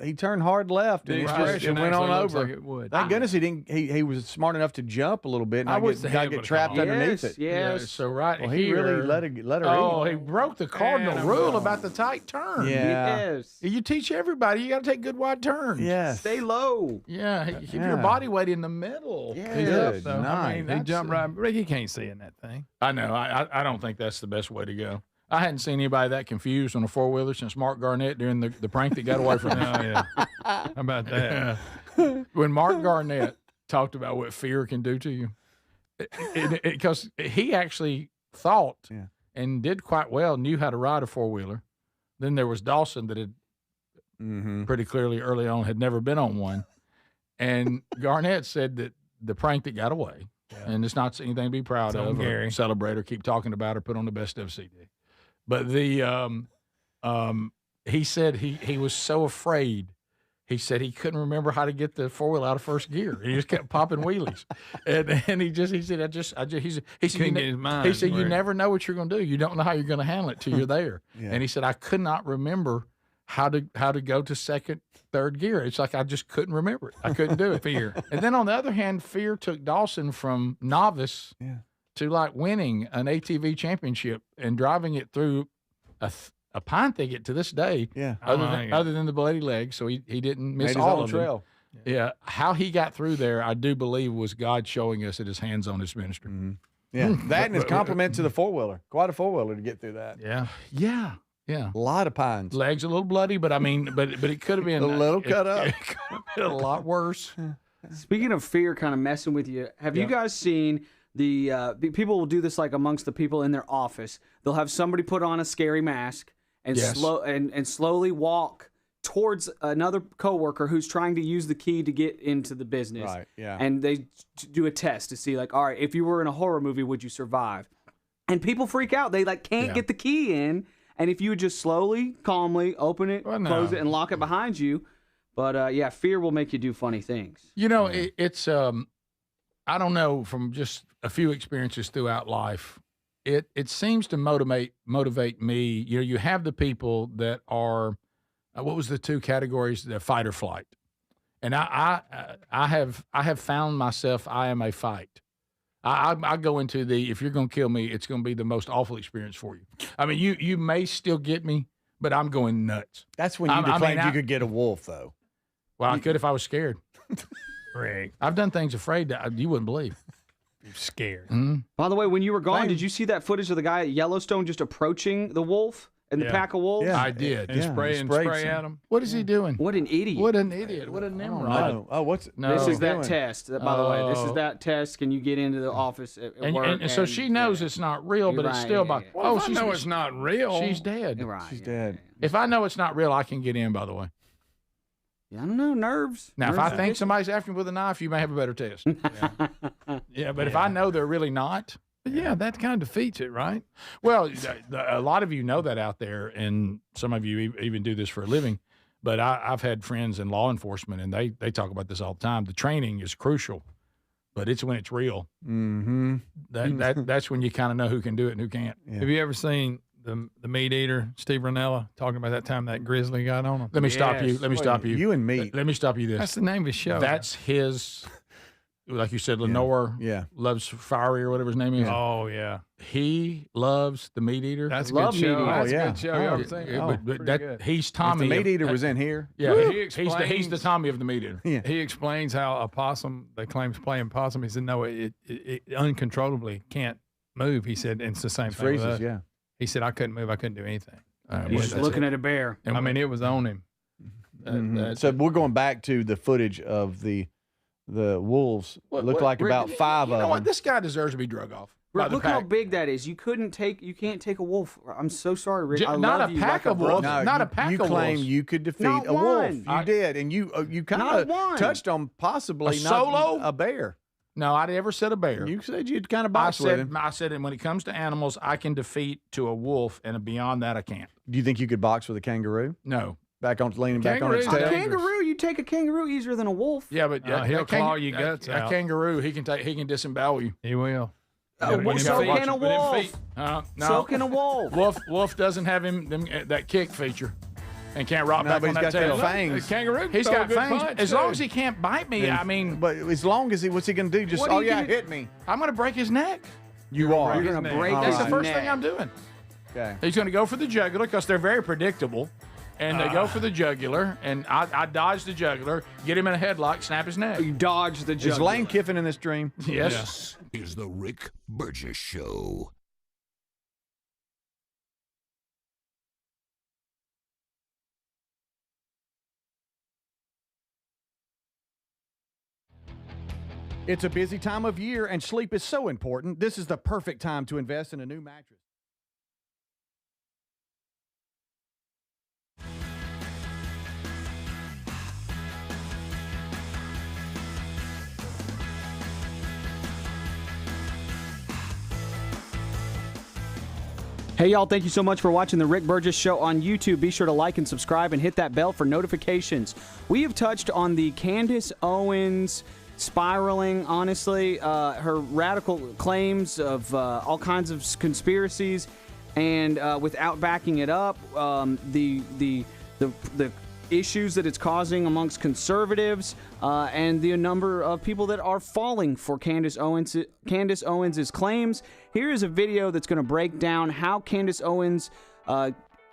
He turned hard left The and expression it went on actually looks over. like it would. Thank goodness he didn't. He was smart enough to jump a little bit and I not wish get, the not head get would've trapped caught. underneath Yes, it. yes. So right Well, here. he really let her. Oh, eat. he broke the cardinal And a rule run. about the tight turn. Yeah. Yes. You teach everybody you got to take good wide turns. Yes. Stay low. Yeah, keep your Yeah. body weight in the middle. Yeah. He's Good up, though. I night. mean, he That's jumped right. Rick, he can't see in that thing. I know. I don't think that's the best way to go. I hadn't seen anybody that confused on a four-wheeler since Mark Garnett during the prank that got away from him. Oh yeah. How about that? When Mark Garnett talked about what fear can do to you, because he actually thought Yeah. and did quite well, knew how to ride a four-wheeler. Then there was Dawson that had pretty clearly early on had never been on one. And Garnett said that the prank that got away, and it's not anything to be proud It's on of or Gary. celebrate or keep talking about or put on the best of CD. But he said he was so afraid. He said he couldn't remember how to get the four-wheel out of first gear. He just kept popping wheelies, and he said he said Couldn't get his mind he said you right. never know what you're going to do. You don't know how you're going to handle it till you're there. Yeah. And he said I could not remember how to go to second, third gear. It's like I just couldn't remember it. I couldn't do it. Fear. And then on the other hand, fear took Dawson from novice to like winning an ATV championship and driving it through a pine thicket to this day. Yeah. Other than the bloody leg, so he didn't miss Made his all own of trail. them. Yeah, how he got through there, I do believe, was God showing us that his hands on his ministry. Yeah. That and his compliment to the four-wheeler. Quite a four-wheeler to get through that. Yeah. A lot of pines. Legs a little bloody, but I mean, but it could have been A little cut up. It could have been a lot worse. Speaking of fear kind of messing with you, have you guys seen the people will do this like amongst the people in their office? They'll have somebody put on a scary mask and Yes. slowly walk towards another coworker who's trying to use the key to get into the business. Right, yeah. And they do a test to see like, all right, if you were in a horror movie, would you survive? And people freak out. They like can't get the key in. And if you would just slowly, calmly open it, close it, and lock it behind you. But yeah, fear will make you do funny things. You know, it's I don't know, from just a few experiences throughout life, it seems to motivate me. You know, you have the people that are what was the two categories? The fight or flight. And I have found myself I am a fight. I go into the, if you're going to kill me, it's going to be the most awful experience for you. I mean, you may still get me, but I'm going nuts. That's when you declared you could get a wolf, though. Well, I could if I was scared. Rick, I've done things afraid that you wouldn't believe. You're scared. Mm-hmm. By the way, when you were gone, did you see that footage of the guy at Yellowstone just approaching the wolf and the pack of wolves? I did. And spray at him. What is he doing? What an idiot. What an idiot. What a nimrod. Oh, what's No. This is that doing? test. By the way, this is that test. Can you get into the office at work? And so she knows it's not real, but You're it's right, still yeah, about, yeah. Well, oh, if I know it's not real. she's dead. Right. She's dead. If I know it's not real, I can get in, by the way. Yeah, I don't know. Nerves. Now, if Nerves I are think vicious. somebody's after me with a knife, you may have a better test. Yeah, but if I know they're really not. But yeah, that kind of defeats it, right? Well, a lot of you know that out there, and some of you even do this for a living. But I've had friends in law enforcement, and they talk about this all the time. The training is crucial but it's when it's real. Mm-hmm. That's when you kind of know who can do it and who can't. Yeah. Have you ever seen the meat eater, Steve Ranella, talking about that time that grizzly got on him? Let me stop you. Let me stop you. You and me. Let me stop you this. That's the name of his show. That's his, like you said, Lenore loves Fiery or whatever his name is. Yeah. Oh, yeah. He loves the meat eater. That's a good show. That's Oh, yeah. a good show. You ever seen it? Oh, But pretty that, good. he's Tommy. If the meat eater was in here. Yeah, He he's the Tommy of the meat eater. Yeah. He explains how a possum, they claim to playing possum. He said, no, it uncontrollably can't move. He said, and it's the same thing with freezes, us. yeah. He said, I couldn't move. I couldn't do anything. He's just looking at a bear. And I mean, it was on him. So we're going back to the footage of the wolves. It looked like Rick, about 5 You of know them. what? This guy deserves to be drug off. by the Look how pack. big that is. You can't take a wolf. I'm so sorry, Rick. I Not love a you pack like a of wolves. brother. Not you, a pack you of claim wolves. you could defeat Not a wolf. one. You did, and you kind Not of one. touched on possibly A not solo? a bear. No, I never said a bear. You said you'd kind of box with him. I said, and when it comes to animals, I can defeat to a wolf, and beyond that, I can't. Do you think you could box with a kangaroo? No. Back on leaning back on its A tail. kangaroo, you take a kangaroo easier than a wolf. Yeah, but he'll claw your guts out. A kangaroo, he can disembowel you. He will. So can a wolf. No. So can a wolf. Wolf doesn't have that kick feature. And can't rock No, back but on he's that got tail. them fangs. Kangaroo, he's throw a got good fangs. punch, As long too. as he can't bite me, And- I mean. But as long as what's he going to do? Just, What are you gonna- hit me. I'm going to break his neck. You are. You're going to break That's his the first neck. thing I'm doing. Okay. He's going to go for the jugular because they're very predictable. And they go for the jugular, and I dodge the jugular, get him in a headlock, snap his neck. You dodge the jugular. Is Lane Kiffin in this dream? Yes. This is the Rick Burgess Show. It's a busy time of year, and sleep is so important. This is the perfect time to invest in a new mattress. Hey, y'all, thank you so much for watching the Rick Burgess Show on YouTube. Be sure to like and subscribe and hit that bell for notifications. We have touched on the Candace Owens spiraling, honestly, her radical claims of all kinds of conspiracies, and without backing it up, the issues that it's causing amongst conservatives, and the number of people that are falling for Candace Owens' claims. Here is a video that's going to break down how Candace Owens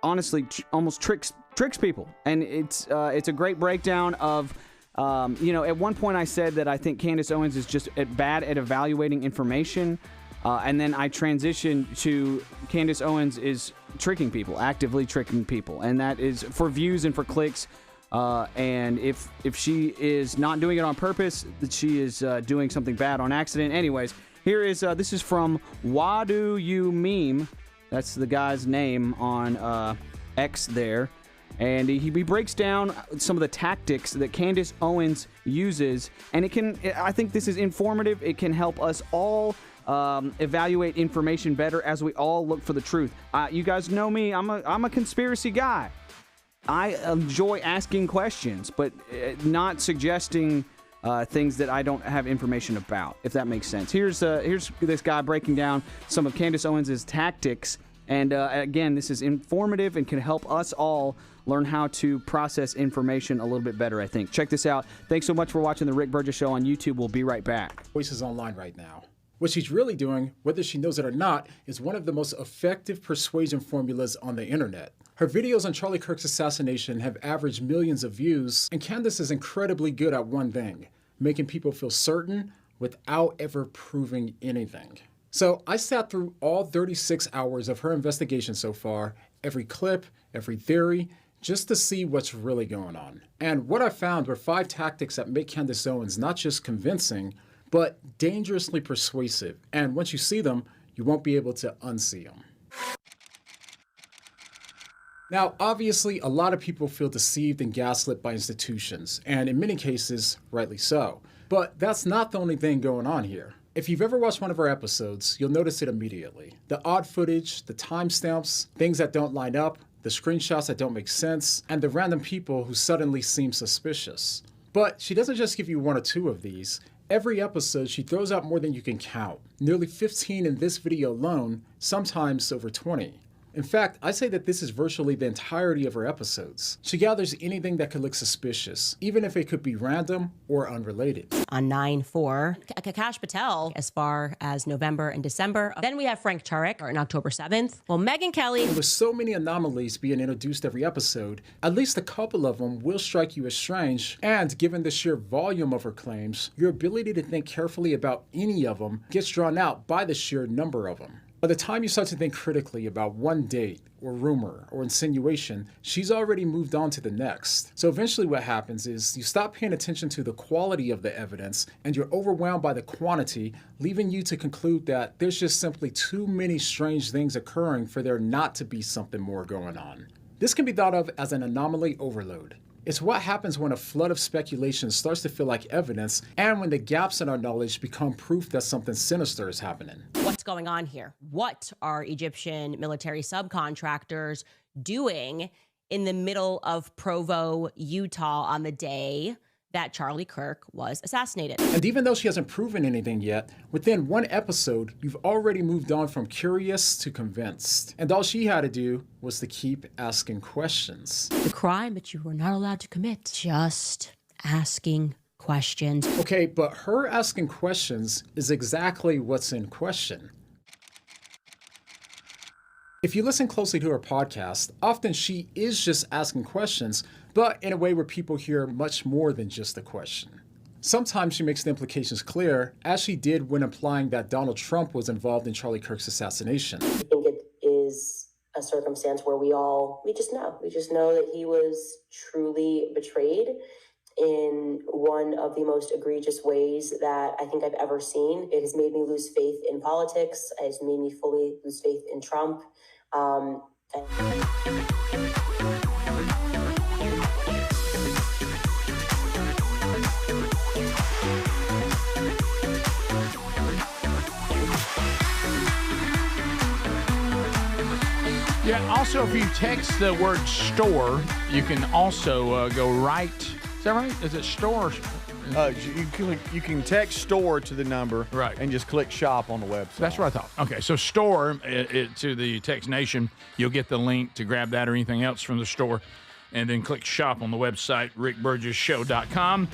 honestly almost tricks people, and it's a great breakdown of. At one point I said that I think Candace Owens is just bad at evaluating information, and then I transitioned to Candace Owens is tricking people, actively tricking people, and that is for views and for clicks. And if she is not doing it on purpose, that she is doing something bad on accident. Anyways, here is this is from Why Do You Meme. That's the guy's name on X there. And he breaks down some of the tactics that Candace Owens uses, and I think this is informative. It can help us all evaluate information better as we all look for the truth. You guys know me. I'm a conspiracy guy. I enjoy asking questions, but not suggesting things that I don't have information about, if that makes sense. Here's this guy breaking down some of Candace Owens' tactics, and again, this is informative and can help us all learn how to process information a little bit better, I think. Check this out. Thanks so much for watching The Rick Burgess Show on YouTube. We'll be right back. Voices online right now. What she's really doing, whether she knows it or not, is one of the most effective persuasion formulas on the internet. Her videos on Charlie Kirk's assassination have averaged millions of views, and Candace is incredibly good at one thing, making people feel certain without ever proving anything. So I sat through all 36 hours of her investigation so far, every clip, every theory, just to see what's really going on. And what I found were 5 tactics that make Candace Owens not just convincing, but dangerously persuasive. And once you see them, you won't be able to unsee them. Now, obviously, a lot of people feel deceived and gaslit by institutions, and in many cases, rightly so. But that's not the only thing going on here. If you've ever watched one of our episodes, you'll notice it immediately. The odd footage, the timestamps, things that don't line up, the screenshots that don't make sense, and the random people who suddenly seem suspicious. But she doesn't just give you 1 or 2 of these. Every episode, she throws out more than you can count. Nearly 15 in this video alone, sometimes over 20. In fact, I say that this is virtually the entirety of her episodes. She gathers anything that could look suspicious, even if it could be random or unrelated. On 9/4, Akash Patel as far as November and December. Then we have Frank Turek on October 7th. Well, Megyn Kelly. And with so many anomalies being introduced every episode, at least a couple of them will strike you as strange. And given the sheer volume of her claims, your ability to think carefully about any of them gets drawn out by the sheer number of them. By the time you start to think critically about one date, or rumor, or insinuation, she's already moved on to the next. So eventually what happens is you stop paying attention to the quality of the evidence, and you're overwhelmed by the quantity, leaving you to conclude that there's just simply too many strange things occurring for there not to be something more going on. This can be thought of as an anomaly overload. It's what happens when a flood of speculation starts to feel like evidence, and when the gaps in our knowledge become proof that something sinister is happening. What's going on here? What are Egyptian military subcontractors doing in the middle of Provo, Utah on the day that Charlie Kirk was assassinated? And even though she hasn't proven anything yet, within one episode, you've already moved on from curious to convinced. And all she had to do was to keep asking questions. The crime that you were not allowed to commit. Just asking questions. Okay, but her asking questions is exactly what's in question. If you listen closely to her podcast, often she is just asking questions, but in a way where people hear much more than just a question. Sometimes she makes the implications clear, as she did when implying that Donald Trump was involved in Charlie Kirk's assassination. I think it is a circumstance where we just know. We just know that he was truly betrayed in one of the most egregious ways that I think I've ever seen. It has made me lose faith in politics. It has made me fully lose faith in Trump. Yeah, also, if you text the word store, you can also go right. Is that right? Is it store? You can text store to the number, right, and just click shop on the website. That's what I thought. Okay, so store to the Text Nation. You'll get the link to grab that or anything else from the store, and then click shop on the website, rickburgessshow.com.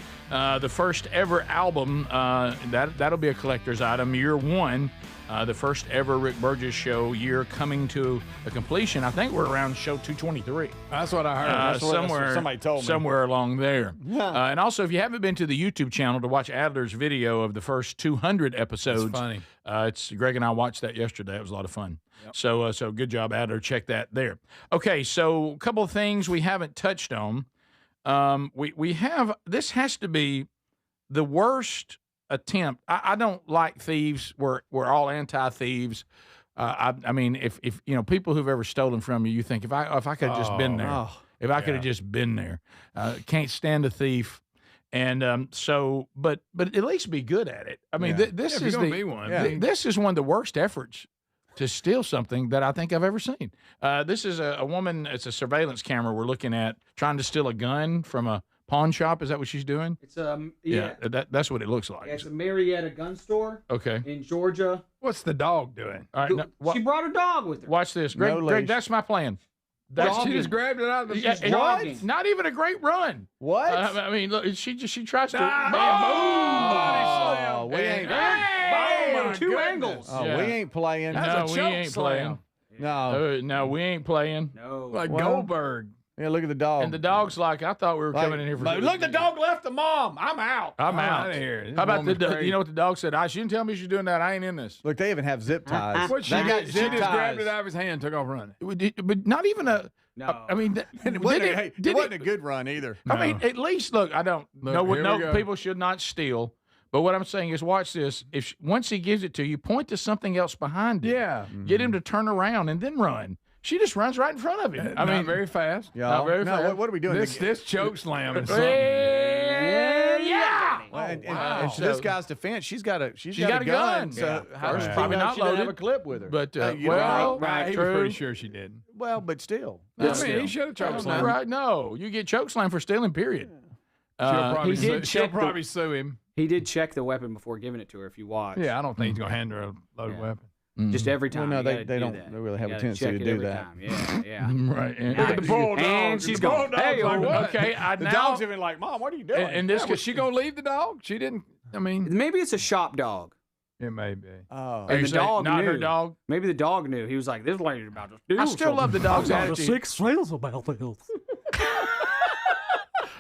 The first ever album, that'll be a collector's item, year one. The first ever Rick Burgess Show year coming to a completion. I think we're around show 223. That's what I heard. That's what somebody told me. Somewhere along there. And also, if you haven't been to the YouTube channel to watch Adler's video of the first 200 episodes. That's funny. It's Greg and I watched that yesterday. It was a lot of fun. Yep. So good job, Adler. Check that there. Okay, so a couple of things we haven't touched on. We have, this has to be the worst attempt. I don't like thieves. We're all anti-thieves. I mean, if you know people who've ever stolen from you, you think if I could have just been there, if I could have just been there, can't stand a thief. And so, but at least be good at it. I mean, this is this is one of the worst efforts to steal something that I think I've ever seen. This is a woman. It's a surveillance camera we're looking at trying to steal a gun from a pawn shop. Is that what she's doing? It's yeah. That's what it looks like. Yeah, it's a Marietta gun store. Okay. In Georgia. What's the dog doing? All right. She brought a dog with her. Watch this, Greg. No Greg, that's my plan. She just grabbed it out of the what? Not even a great run. What? I mean, look, she tries to. Oh, we ain't. Two angles. Oh, we ain't playing. No, we ain't playing. No, we ain't playing. No. Like Goldberg. Yeah, look at the dog. And the dog's like, I thought we were coming in here for. Look, the dog left the mom. I'm out. I'm out of here. How about you know what the dog said? She didn't tell me she's doing that. I ain't in this. Look, they even have zip ties. She just grabbed it out of his hand and took off running. But not even a. No. I mean, it wasn't a good run either. I mean, at least look. I don't know. People should not steal. But what I'm saying is, watch this. Once he gives it to you, point to something else behind it. Yeah. Get him to turn around and then run. She just runs right in front of him. I mean, very fast. Yeah. Not very fast. What are we doing? This choke slam is something. Yeah. And to this guy's defense, she's got a gun. So she's probably not loaded. Have a clip with her. But he was pretty sure she did. Well, but still. I mean, he should have choke slammed. Right? No, you get choke slam for stealing. Period. She'll probably sue him. He did check the weapon before giving it to her. If you watch. Yeah, I don't think he's gonna hand her a loaded weapon. Just every time. Well, no, you gotta they do don't. that. They really have You a gotta tendency check to it do every that. time. Yeah. Right. And the bulldog. And she's the going. bulldog's Hey, like, what? okay. The now, dog's even like, Mom, what are you doing? and this, was she gonna leave the dog? She didn't. I mean, maybe it's a shop dog. it may be. Oh, And the dog not knew. her dog. Maybe the dog knew. He was like, "This lady's about to steal I still love the dog's attitude. sense about this.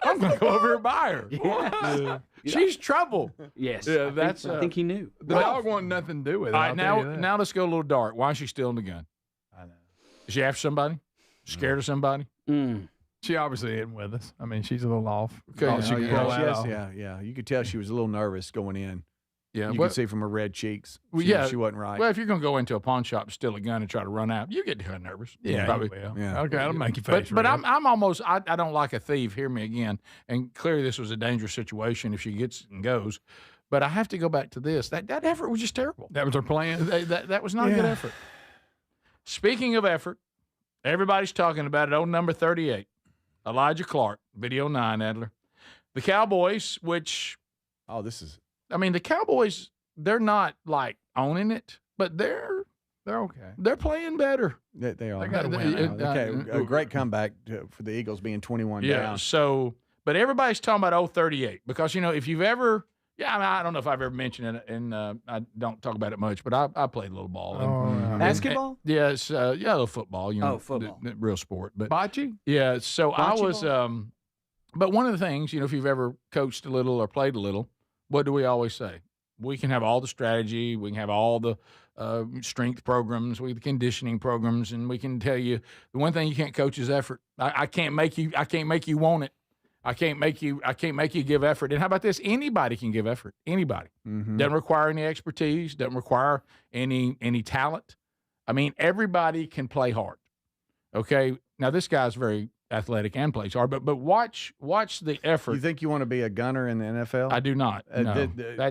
I'm gonna go over here and buy her. Yeah. She's trouble. Yes. Yeah, that's. I think he knew. The dog wanted nothing to do with it. All right, I'll tell you that. now let's go a little dark. Why is she stealing the gun? I know. Is she after somebody? Scared of somebody? She obviously isn't with us. I mean, she's a little off. Okay, Oh, she could could go go out off. yeah. You could tell she was a little nervous going in. Yeah, You well- could see from her red cheeks. Well, She wasn't right. Well, if you're going to go into a pawn shop, steal a gun, and try to run out, you get kind of nervous. Yeah, probably. you will. Yeah. Okay, that'll make you face But red. I'm almost. I don't like a thief. Hear me again. And clearly, this was a dangerous situation if she gets and goes. But I have to go back to this. That effort was just terrible. That was her plan. That was not a good effort. Speaking of effort, everybody's talking about it. Old number 38, Elijah Clark, video 9, Adler. The Cowboys, which, the Cowboys, they're not like owning it, but they're okay. They're playing better. They are. They gotta win now. Okay, a great comeback for the Eagles being 21 down. So, but everybody's talking about old 38 because, if you've ever, I don't know if I've ever mentioned it, and I don't talk about it much, but I played a little ball. Basketball? Yes, a little football. Football. The real sport. But Bocce? yeah, so I Bocce was, ball? but one of the things, if you've ever coached a little or played a little, what do we always say? We can have all the strategy, we can have all the strength programs, the conditioning programs, and we can tell you the one thing you can't coach is effort. I can't make you want it. I can't make you give effort. And how about this? Anybody can give effort. Anybody. Doesn't require any expertise, doesn't require any talent. I mean, everybody can play hard. Okay. Now this guy's very athletic and plays hard, but watch the effort. You think you want to be a gunner in the NFL? I do not. No.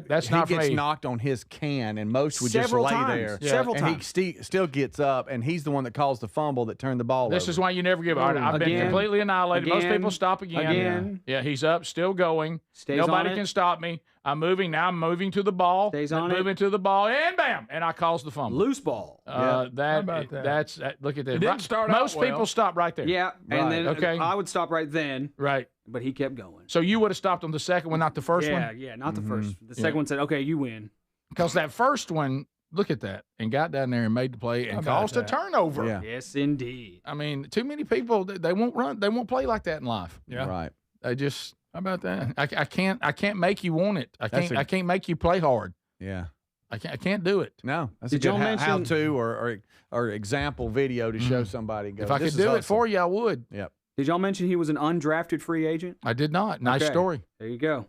That's not for me. He gets knocked on his can, and most would Several just lay times. there. Yeah. Several and times. he still gets up, and he's the one that caused the fumble that turned the ball This over. is why you never give up. I've been Again. completely annihilated. Most Again. people stop again. Again. Yeah, he's up, still going. Stays Nobody on it. can stop me. I'm moving. Now I'm moving to the ball. Stays I'm on it. moving to the ball, and bam! And I caused the fumble. Loose ball. How about that? That's look at this. It didn't start out Most people well. stop right there. Yeah, Right. and then Okay. I would stop right then, Right. but he kept going. So you would have stopped on the second one, not the first yeah, one? yeah, not the first. The Yeah. second one said, "Okay, you win." Because that first one, look at that, and got down there and made the play and How about caused a that? turnover. Yeah. Yes, indeed. I mean, too many people, they won't run. They won't play like that in life. Yeah. Right. They just, How about that? I can't make you want it. I can't make you play hard. Yeah. I can't do it. No, that's Did a y'all good mention- how-to or example video to show somebody. Go, If I this could is do it hustle. for you, I would. Yep. Did y'all mention he was an undrafted free agent? I did not. Nice Okay. story. There you go.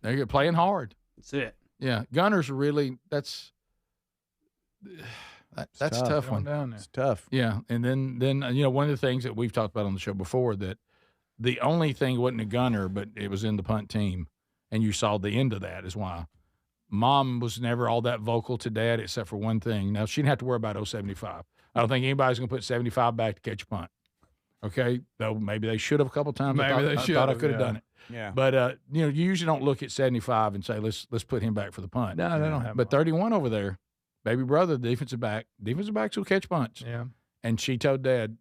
They're playing hard. That's it. Yeah, Gunners are really that's tough. tough Going one. down there. It's tough. Yeah, and then one of the things that we've talked about on the show before that the only thing wasn't a gunner, but it was in the punt team, and you saw the end of that is why Mom was never all that vocal to Dad except for one thing. Now she didn't have to worry about 075. I don't think anybody's going to put 75 back to catch a punt. Okay, though maybe they should have a couple times. Maybe they I should thought I have, could have yeah. done it. Yeah. But you usually don't look at 75 and say let's put him back for the punt. No, they don't have. But 31 over there, baby brother, defensive backs will catch punts. Yeah. And she told Dad,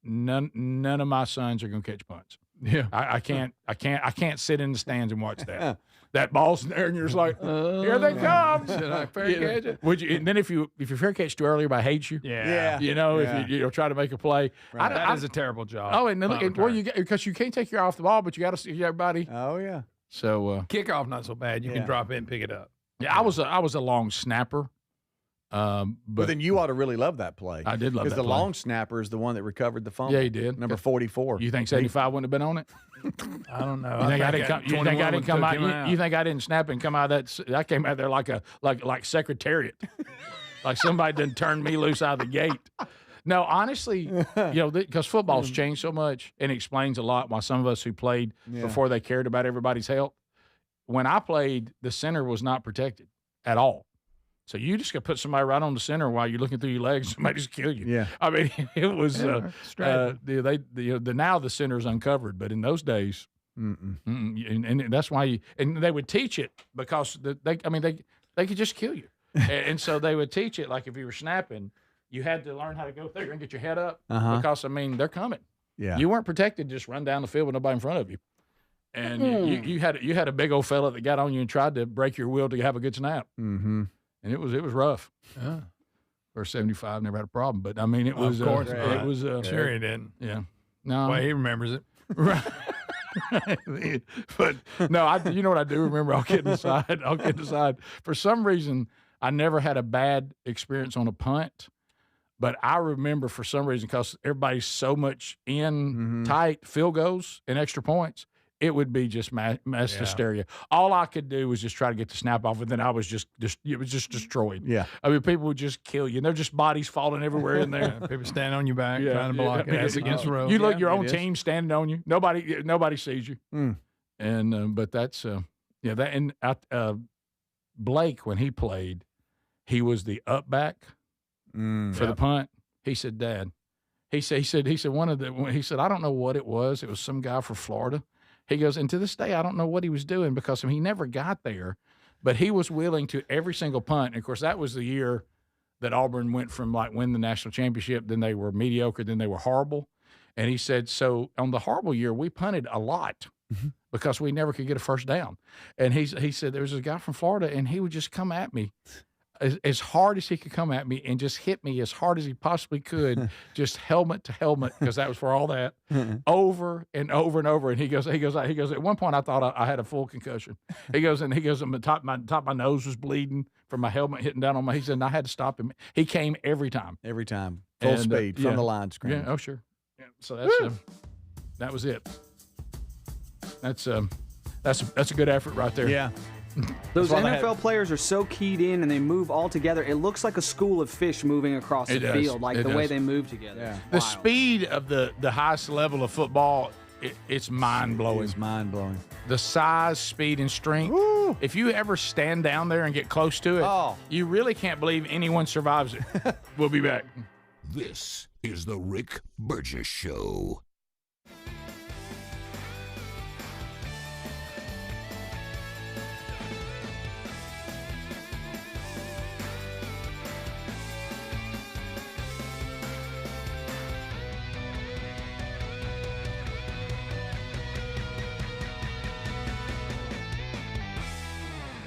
none of my sons are going to catch punts. Yeah. I can't sit in the stands and watch that. That ball's in there, and you're just like, here they come. Should I fair You know, catch it? Would you? And then if you fair catch too early, everybody hates you. Yeah. You know, Yeah. if you try to make a play. Right. That is a terrible job. Oh, and then Punt well, return. because you can't take your eye off the ball, but you got to see everybody. Oh yeah. So Kickoff not so bad. You Yeah. can drop it and pick it up. yeah, I was a long snapper. But then you ought to really love that play. I did love because that the play. long snapper is the one that recovered the fumble. Yeah, he did. Number 44. You think 75 wouldn't have been on it? I don't know. You think I didn't come? You think I didn't come out? out? You think I didn't snap and come out of that? I came out there like secretariat, like somebody didn't turn me loose out of the gate. No, honestly, because football's changed so much, and it explains a lot why some of us who played before they cared about everybody's health. When I played, the center was not protected at all. So you just got to put somebody right on the center while you're looking through your legs. Somebody just kill you. Yeah. I mean, it was strategy. now the center's uncovered, but in those days, And that's why and they would teach it because they could just kill you. And so they would teach it like if you were snapping, you had to learn how to go there and get your head up because they're coming. Yeah. You weren't protected to just run down the field with nobody in front of you. And you had a big old fella that got on you and tried to break your will to have a good snap. Mm-hmm. And it was rough. For 75, never had a problem. But I mean, it was of course, it was sure he didn't. Yeah. No. Well, he remembers it. Right. But no, you know what I do remember? I'll get aside. For some reason, I never had a bad experience on a punt, but I remember for some reason because everybody's so much in tight field goals and extra points, it would be just mass hysteria. All I could do was just try to get the snap off, and then I was just it was just destroyed. Yeah, I mean, people would just kill you, and they're just bodies falling everywhere in there. People standing on your back trying to block it. That's against the road. You look your own team standing on you. Nobody sees you. And but that's that and Blake when he played, he was the up back for the punt. He said, "Dad," he said I don't know what it was. It was some guy from Florida. He goes, and to this day, I don't know what he was doing because he never got there, but he was willing to every single punt. And of course, that was the year that Auburn went from like win the national championship. Then they were mediocre. Then they were horrible. And he said, so on the horrible year, we punted a lot because we never could get a first down. And he said, there was a guy from Florida and he would just come at me as hard as he could come at me and just hit me as hard as he possibly could, just helmet to helmet, because that was for all that, over and over and over. And he goes, at one point I thought I had a full concussion. He goes, my top of my nose was bleeding from my helmet hitting down on my, he said, and I had to stop him. He came every time. Full speed from the line screen. Yeah, oh sure. Yeah, so that's that was it. That's a good effort right there. Yeah. Those NFL players are so keyed in and they move all together. It looks like a school of fish moving across the field, like the way they move together. Yeah. The speed of the highest level of football, it's mind-blowing. It's mind-blowing. The size, speed, and strength. Woo! If you ever stand down there and get close to it, you really can't believe anyone survives it. We'll be back. This is the Rick Burgess Show.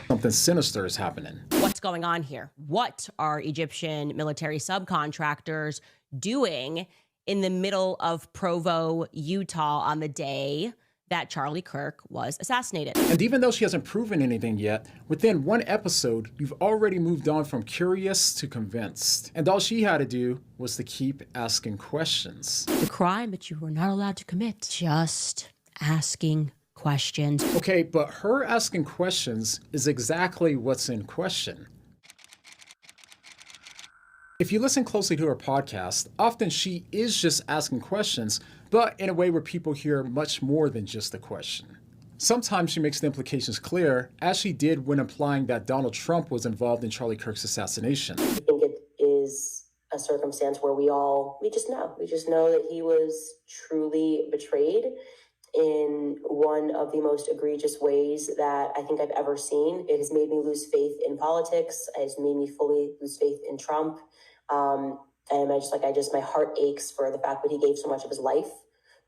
Something sinister is happening. What's going on here? What are Egyptian military subcontractors doing in the middle of Provo, Utah on the day that Charlie Kirk was assassinated? And even though she hasn't proven anything yet, within one episode, you've already moved on from curious to convinced. And all she had to do was to keep asking questions. The crime that you were not allowed to commit. Just asking questions. Okay, but her asking questions is exactly what's in question. If you listen closely to her podcast, often she is just asking questions, but in a way where people hear much more than just a question. Sometimes she makes the implications clear, as she did when implying that Donald Trump was involved in Charlie Kirk's assassination. I think it is a circumstance where we just know that he was truly betrayed in one of the most egregious ways that I think I've ever seen. It has made me lose faith in politics. It has made me fully lose faith in Trump. And my heart aches for the fact that he gave so much of his life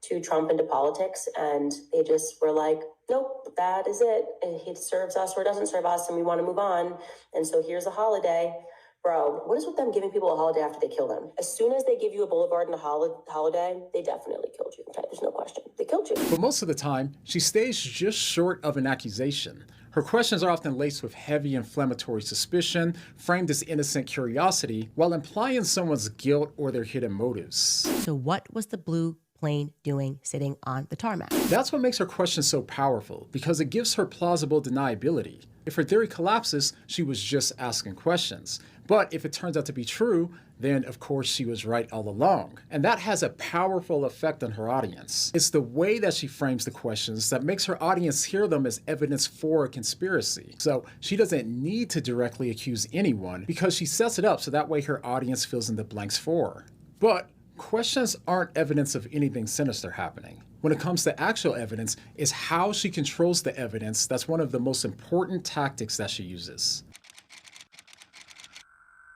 to Trump and to politics. And they just were like, nope, that is it. It serves us or it doesn't serve us, and we want to move on. And so here's a holiday. Bro, what is with them giving people a holiday after they kill them? As soon as they give you a boulevard and a holiday, they definitely killed you. Okay? There's no question. They killed you. But most of the time, she stays just short of an accusation. Her questions are often laced with heavy inflammatory suspicion, framed as innocent curiosity, while implying someone's guilt or their hidden motives. So what was the blue plane doing sitting on the tarmac? That's what makes her question so powerful, because it gives her plausible deniability. If her theory collapses, she was just asking questions. But if it turns out to be true, then of course she was right all along. And that has a powerful effect on her audience. It's the way that she frames the questions that makes her audience hear them as evidence for a conspiracy. So she doesn't need to directly accuse anyone because she sets it up so that way her audience fills in the blanks for her. But questions aren't evidence of anything sinister happening. When it comes to actual evidence, is how she controls the evidence. That's one of the most important tactics that she uses.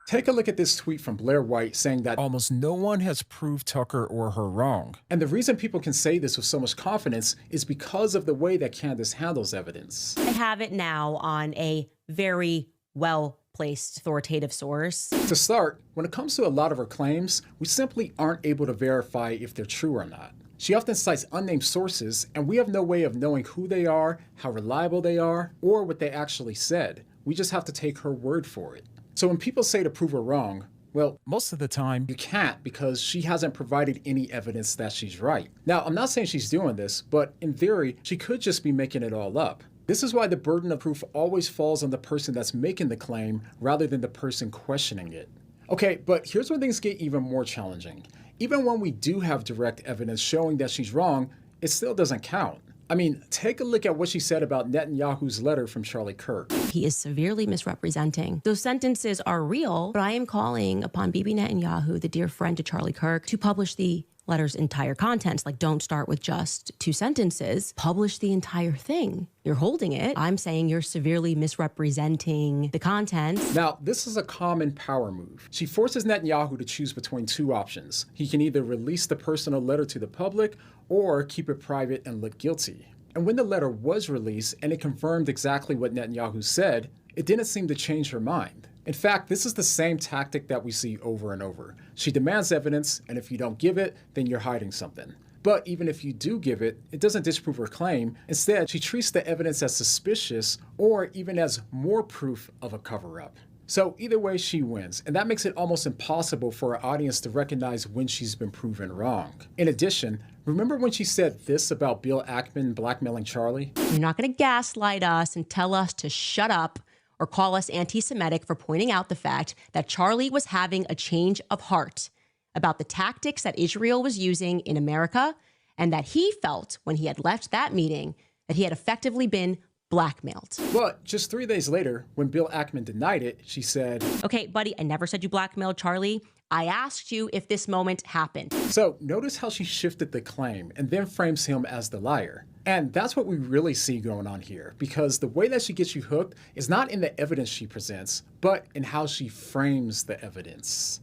Take a look at this tweet from Blair White saying that almost no one has proved Tucker or her wrong. And the reason people can say this with so much confidence is because of the way that Candace handles evidence. I have it now on a very well-placed authoritative source. To start, when it comes to a lot of her claims, we simply aren't able to verify if they're true or not. She often cites unnamed sources, and we have no way of knowing who they are, how reliable they are, or what they actually said. We just have to take her word for it. So when people say to prove her wrong, well, most of the time, you can't because she hasn't provided any evidence that she's right. Now, I'm not saying she's doing this, but in theory, she could just be making it all up. This is why the burden of proof always falls on the person that's making the claim rather than the person questioning it. Okay, but here's where things get even more challenging. Even when we do have direct evidence showing that she's wrong, it still doesn't count. I mean, take a look at what she said about Netanyahu's letter from Charlie Kirk. He is severely misrepresenting. Those sentences are real, but I am calling upon Bibi Netanyahu, the dear friend to Charlie Kirk, to publish the letter's entire contents. Like, don't start with just 2 sentences. Publish the entire thing. You're holding it. I'm saying you're severely misrepresenting the contents. Now, this is a common power move. She forces Netanyahu to choose between 2 options. He can either release the personal letter to the public or keep it private and look guilty. And when the letter was released and it confirmed exactly what Netanyahu said, it didn't seem to change her mind. In fact, this is the same tactic that we see over and over. She demands evidence, and if you don't give it, then you're hiding something. But even if you do give it, it doesn't disprove her claim. Instead, she treats the evidence as suspicious or even as more proof of a cover-up. So either way, she wins, and that makes it almost impossible for our audience to recognize when she's been proven wrong. In addition, remember when she said this about Bill Ackman blackmailing Charlie? You're not going to gaslight us and tell us to shut up or call us anti-Semitic for pointing out the fact that Charlie was having a change of heart about the tactics that Israel was using in America, and that he felt when he had left that meeting that he had effectively been blackmailed. But just 3 days later, when Bill Ackman denied it, she said, "Okay, buddy, I never said you blackmailed Charlie. I asked you if this moment happened." So notice how she shifted the claim and then frames him as the liar. And that's what we really see going on here, because the way that she gets you hooked is not in the evidence she presents, but in how she frames the evidence.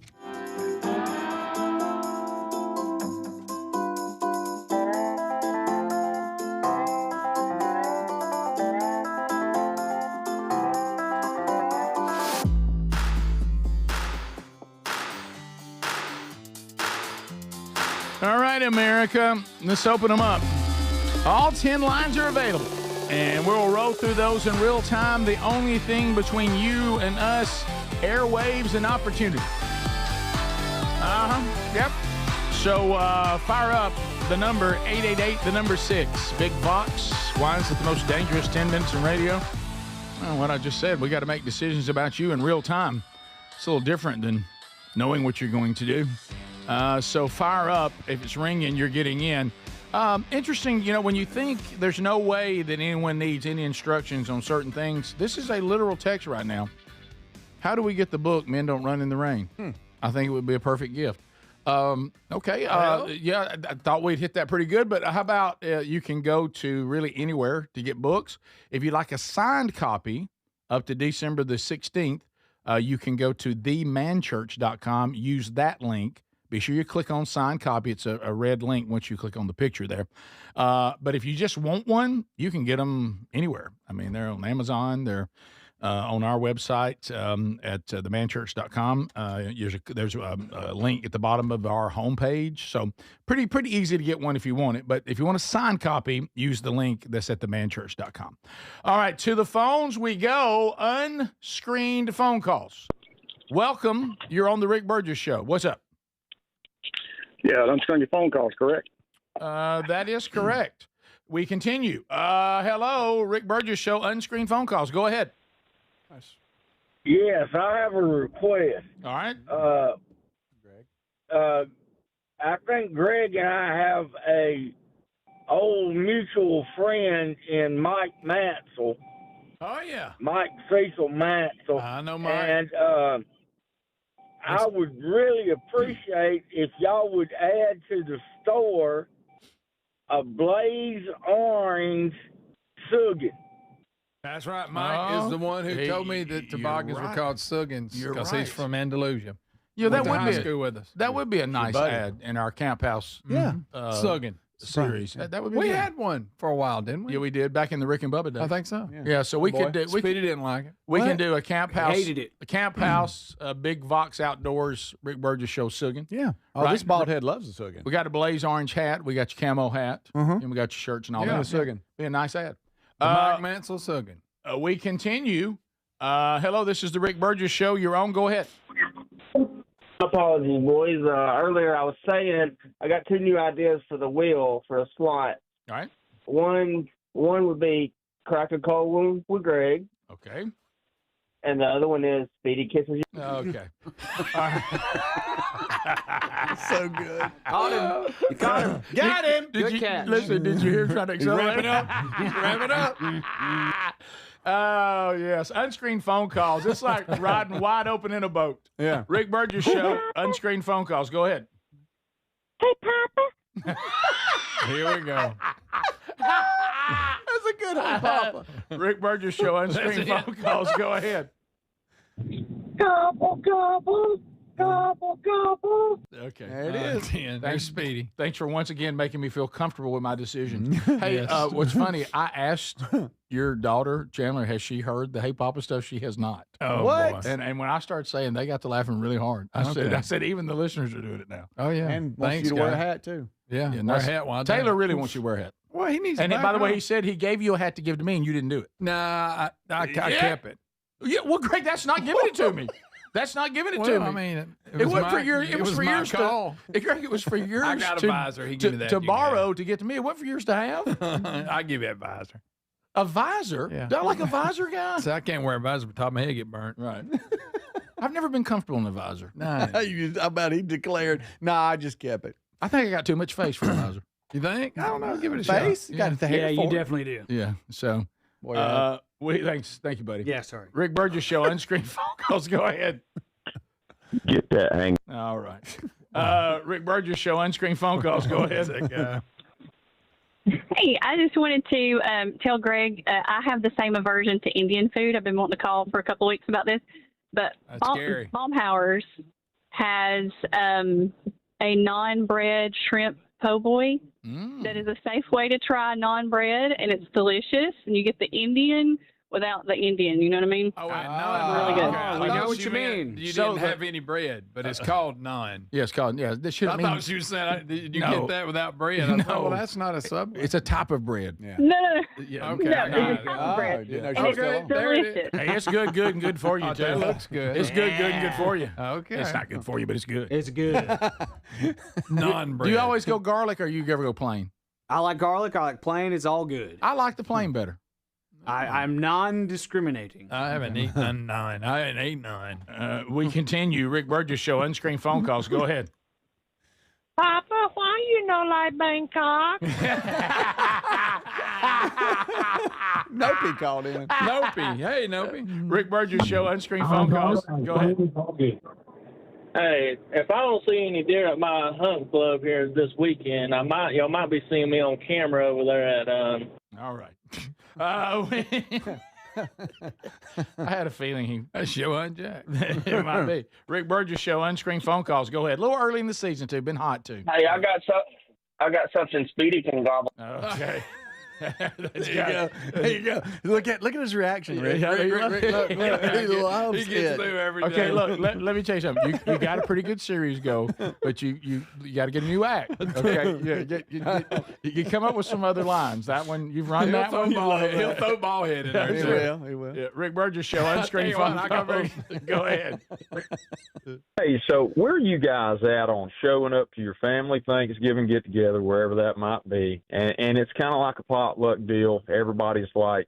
All right, America, let's open them up. All 10 lines are available, and we'll roll through those in real time. The only thing between you and us, airwaves and opportunity. Yep. So fire up the number 888, the number 6. Big Box. Why is it the most dangerous 10 minutes in radio? Well, what I just said, we got to make decisions about you in real time. It's a little different than knowing what you're going to do. So fire up. If it's ringing, you're getting in. Interesting, when you think there's no way that anyone needs any instructions on certain things, this is a literal text right now. How do we get the book, Men Don't Run in the Rain? I think it would be a perfect gift. Okay. Yeah, I thought we'd hit that pretty good, but how about you can go to really anywhere to get books. If you'd like a signed copy up to December the 16th, you can go to themanchurch.com, use that link. Be sure you click on sign copy. It's a red link once you click on the picture there. But if you just want one, you can get them anywhere. I mean, they're on Amazon. They're on our website at themanchurch.com. There's a link at the bottom of our homepage. So pretty easy to get one if you want it. But if you want a signed copy, use the link that's at themanchurch.com. All right, to the phones we go. Unscreened phone calls. Welcome. You're on the Rick Burgess Show. What's up? Yeah, unscreen your phone calls, correct? That is correct. We continue. Hello, Rick Burgess Show, unscreened phone calls. Go ahead. Nice. Yes, I have a request. All right. I think Greg and I have a old mutual friend in Mike Matzel. Oh, yeah. Mike Cecil Matzel. I know Mike. And I would really appreciate if y'all would add to the store a blaze orange Sugan. That's right. Mike is the one who told me that toboggans were called Suggans because he's from Andalusia. Yeah, that would high be school with us. That would be a nice buddy. ad in our Camp House. Suggin series. That would be. We good. had one for a while, didn't we? Yeah, we did back in the Rick and Bubba days. I think so. Yeah, so we could do. Speedy didn't like it. We can do a Camp House. Hated it. A Camp House, a big Vox Outdoors, Rick Burgess show Suggin. Yeah. Oh, Right? this bald head loves the Sugan. We got a blaze orange hat. We got your camo hat. And we got your shirts and all Yeah, that. Suggin. Be a nice ad. The Mike Mansell Suggin. We continue. Hello, this is the Rick Burgess Show. You're on. Go ahead. Apologies, boys. Earlier I was saying I got 2 new ideas for the wheel for a slot. All right. One would be crack a cold one with Greg, Okay. and the other one is Speedy kisses you. Okay. So good. Caught him. You caught him. Got him. Good catch. Listen, did you hear him trying to accelerate? Wrap it up. Wrap it up. Oh, yes. Unscreened phone calls. It's like riding wide open in a boat. Yeah. Rick Burgess Show. Unscreened phone calls. Go ahead. Hey, Papa. Here we go. That's a good one, Papa. Rick Burgess Show. Unscreened phone calls. Go ahead. Gobble, gobble, gobble, gobble. Okay. There it is. There's Speedy. Thanks for once again making me feel comfortable with my decision. Hey, what's funny, I asked your daughter, Chandler, has she heard the Hey Papa stuff? She has not. Oh, What? boy. And when I started saying, they got to laughing really hard. I said, even the listeners are doing it now. Oh, yeah. And wants Thanks, you to wear a guy. hat, too. Yeah. Yeah, Wear a nice. hat while Taylor down. really wants you to wear a hat. Well, he needs And to by the way, back he said he gave you a hat to give to me, and you didn't do it. Nah, I kept it. Yeah, well, Greg, that's not giving it to me. That's not giving it to me. I mean, It wasn't my- for your. It was for my yours call. to. Greg, it was for yours. I got a visor. He gave me that. to You can borrow to get to me. It wasn't for yours to have. I give you that visor. A visor? Yeah. Don't like a visor guy? So I can't wear a visor, but top of my head get burnt. Right. I've never been comfortable in a visor. Nah. I bet he declared, nah, I just kept it. I think I got too much face for a visor. You think? I don't know. Give it a Face? shot. Got the hair for it. definitely do. Yeah. So, Boy, thank you, buddy. Yeah, sorry. Rick Burgess Show. Unscreened phone calls. Go ahead. Get that hang. All right. Rick Burgess Show. Unscreened phone calls. Go ahead. That guy. Hey, I just wanted to tell Greg I have the same aversion to Indian food. I've been wanting to call for a couple of weeks about this, but That's scary. Baumhauer's has a non-bread shrimp po' boy that is a safe way to try non-bread, and it's delicious. And you get the Indian without the Indian. You know what I mean? Oh, wait, really good. I We thought know what you meant mean. You So didn't have any bread, but it's called naan. Yeah, it's called. Yeah, this should I mean. thought she was saying, did you No. get that without bread? I thought, No. well, that's not a Subway. It's a type of bread. Yeah. No. Yeah. Okay. No, Nah, it's a type nah. of bread. didn't know And she was it's still on. There it is. delicious. Hey, it's good, and good for you, Oh, too. that looks good. It's good, and good for you. Okay. It's not good for you, but it's good. It's good. Non-bread. Do you always go garlic, or you ever go plain? I like garlic. I like plain. It's all good. I like the plain better. I'm non-discriminating. I haven't eaten a nine. I haven't eaten nine. We continue. Rick Burgess Show. Unscreened phone calls. Go ahead. Papa, why you know like Bangkok? Nopey called in. Nopey. Hey, Nopey. Rick Burgess Show. Unscreened phone calls. Go ahead. Hey, if I don't see any deer at my hunt club here this weekend, y'all might be seeing me on camera over there at All right. I had a feeling That's show on Jack. it might be. Rick Burgess Show. Unscreened phone calls. Go ahead. A little early in the season, too. Been hot, too. Hey, I got something Speedy can gobble. Okay. There you go. There you go. Look at his reaction, Rick. Yeah, Look, he loves He gets it. through every Okay, day. look, let me tell you something. You got a pretty good series go, but you got to get a new act. Okay, you come up with some other lines. That one you've run that one. He'll throw ball head in there. He too. will. Yeah, Rick Burgess Show. Unscreened tell you phone what, I calls. Go ahead. Hey, so where are you guys at on showing up to your family Thanksgiving get-together, wherever that might be? And it's kind of like a potluck deal. Everybody's like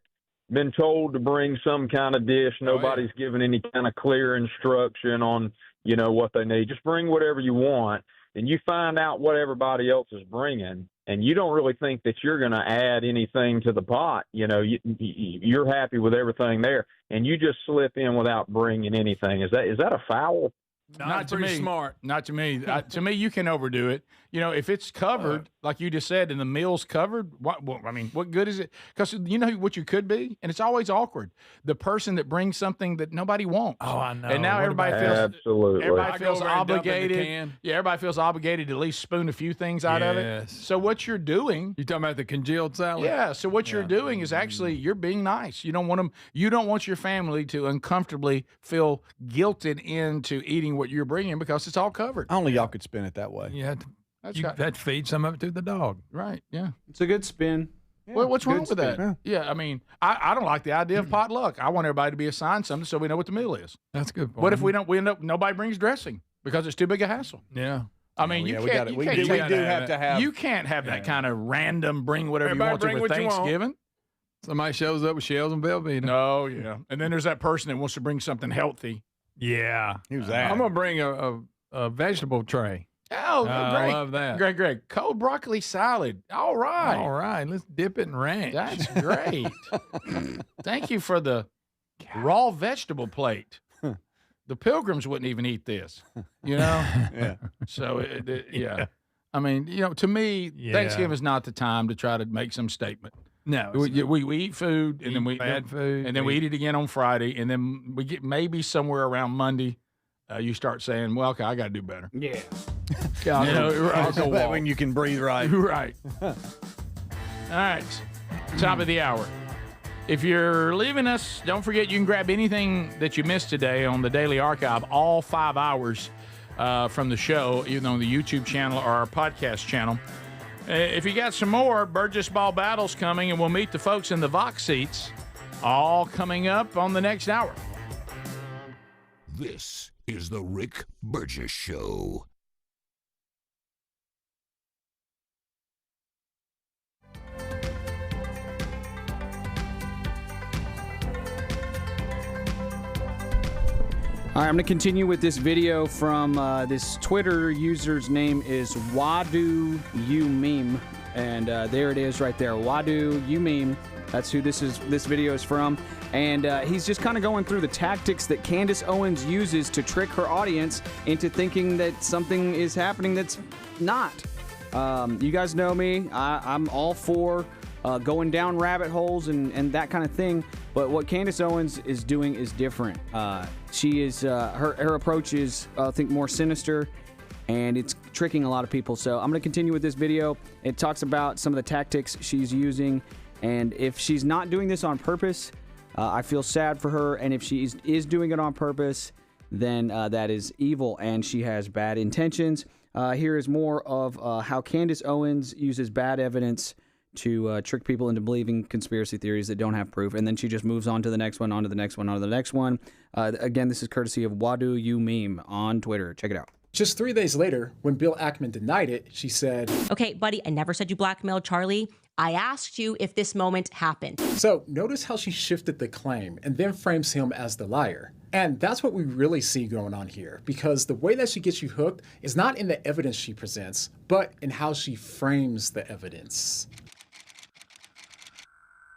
been told to bring some kind of dish. Nobody's given any kind of clear instruction on, what they need. Just bring whatever you want. And you find out what everybody else is bringing, and you don't really think that you're going to add anything to the pot. You're happy with everything there, and you just slip in without bringing anything. Is that a foul? Not to pretty me. smart. Not to me. To me, you can overdo it. You know, if it's covered, like you just said, and the meal's covered, what good is it? Because you know what you could be, and it's always awkward. The person that brings something that nobody wants. Oh, I know. And now What everybody about- feels Absolutely. Everybody I go feels over and dump in the obligated. can. Yeah, everybody feels obligated to at least spoon a few things out of it. Yes. So what you're doing? You talking about the congealed salad? Yeah. So what you're doing is actually you're being nice. You don't want them. You don't want your family to uncomfortably feel guilted into eating what you're bringing because it's all covered. Only y'all could spin it that way. You had to. That's You got- had to feed some of it to the dog. Right. Yeah. It's a good spin. Well, what's Good wrong with that? spin. Yeah. I mean, I don't like the idea of potluck. I want everybody to be assigned something so we know what the meal is. That's a good. What if we don't? We end up nobody brings dressing because it's too big a hassle. Yeah. I mean, Yeah, you we can't. gotta- you we can't do- we take- do have to have- You can't have that kind of random bring whatever Everybody you want bring to for what you want. Thanksgiving. Somebody shows up with shells and Velveeta. No, yeah. And then there's that person that wants to bring something healthy. Yeah. Who's that? I'm gonna bring a vegetable tray. Oh, great. I love that. Greg. Cold broccoli salad. All right. All right, let's dip it in ranch. That's great. Thank you for the raw vegetable plate. The Pilgrims wouldn't even eat this, you know? Yeah. So, yeah. I mean, you know, to me, Yeah. Thanksgiving is not the time to try to make some statement. No, We eat food, and then we bad food, and then we eat it again on Friday, and then we get maybe somewhere around Monday. You start saying, "Well, okay, I got to do better." Yeah. You know, I'll go that when you can breathe right. Right. All right. Top of the hour. If you're leaving us, don't forget you can grab anything that you missed today on the Daily Archive, all 5 hours from the show, either on the YouTube channel or our podcast channel. If you got some more, Burgess Ball Battle's coming, and we'll meet the folks in the Vox seats, all coming up on the next hour. This is the Rick Burgess Show. All right, I'm going to continue with this video from this Twitter user's name is Wadu You Meme, and there it is right there, Wadu You Meme. That's who this video is from, and he's just kind of going through the tactics that Candace Owens uses to trick her audience into thinking that something is happening that's not. You guys know me. I'm all for going down rabbit holes and that kind of thing. But what Candace Owens is doing is different. She is her approach is I think more sinister, and it's tricking a lot of people. So I'm going to continue with this video. It talks about some of the tactics she's using, and if she's not doing this on purpose, I feel sad for her. And if she is doing it on purpose, then that is evil, and she has bad intentions. Here is more of how Candace Owens uses bad evidence to trick people into believing conspiracy theories that don't have proof, and then she just moves on to the next one, on to the next one, on to the next one. Again, this is courtesy of Wadu You Meme on Twitter. Check it out. Just 3 days later, when Bill Ackman denied it, she said, Okay, buddy, I never said you blackmailed Charlie. I asked you if this moment happened. So notice how she shifted the claim and then frames him as the liar. And that's what we really see going on here, because the way that she gets you hooked is not in the evidence she presents, but in how she frames the evidence.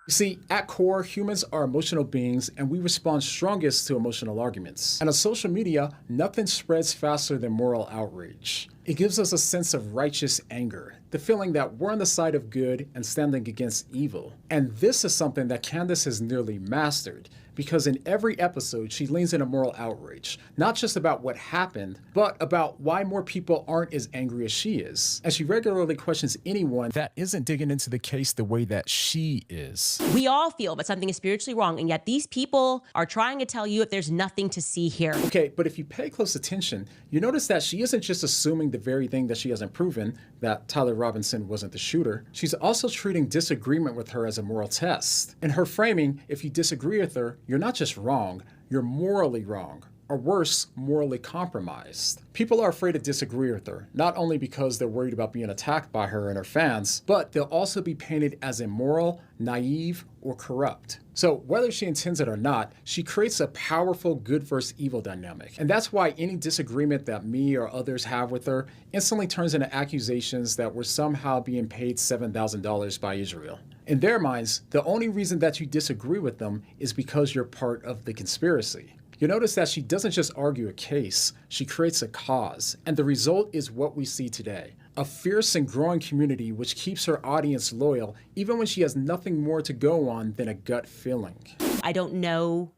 You see, at core, humans are emotional beings, and we respond strongest to emotional arguments. And on social media, nothing spreads faster than moral outrage. It gives us a sense of righteous anger, the feeling that we're on the side of good and standing against evil. And this is something that Candace has nearly mastered, because in every episode, she leans into moral outrage, not just about what happened, but about why more people aren't as angry as she is. And she regularly questions anyone that isn't digging into the case the way that she is. We all feel that something is spiritually wrong, and yet these people are trying to tell you that there's nothing to see here. Okay, but if you pay close attention, you notice that she isn't just assuming the very thing that she hasn't proven, that Tyler Robinson wasn't the shooter. She's also treating disagreement with her as a moral test. In her framing, if you disagree with her, you're not just wrong, you're morally wrong. Or worse, morally compromised. People are afraid to disagree with her, not only because they're worried about being attacked by her and her fans, but they'll also be painted as immoral, naive, or corrupt. So whether she intends it or not, she creates a powerful good versus evil dynamic. And that's why any disagreement that me or others have with her instantly turns into accusations that we're somehow being paid $7,000 by Israel. In their minds, the only reason that you disagree with them is because you're part of the conspiracy. You notice that she doesn't just argue a case, she creates a cause. And the result is what we see today. A fierce and growing community which keeps her audience loyal even when she has nothing more to go on than a gut feeling. I don't know,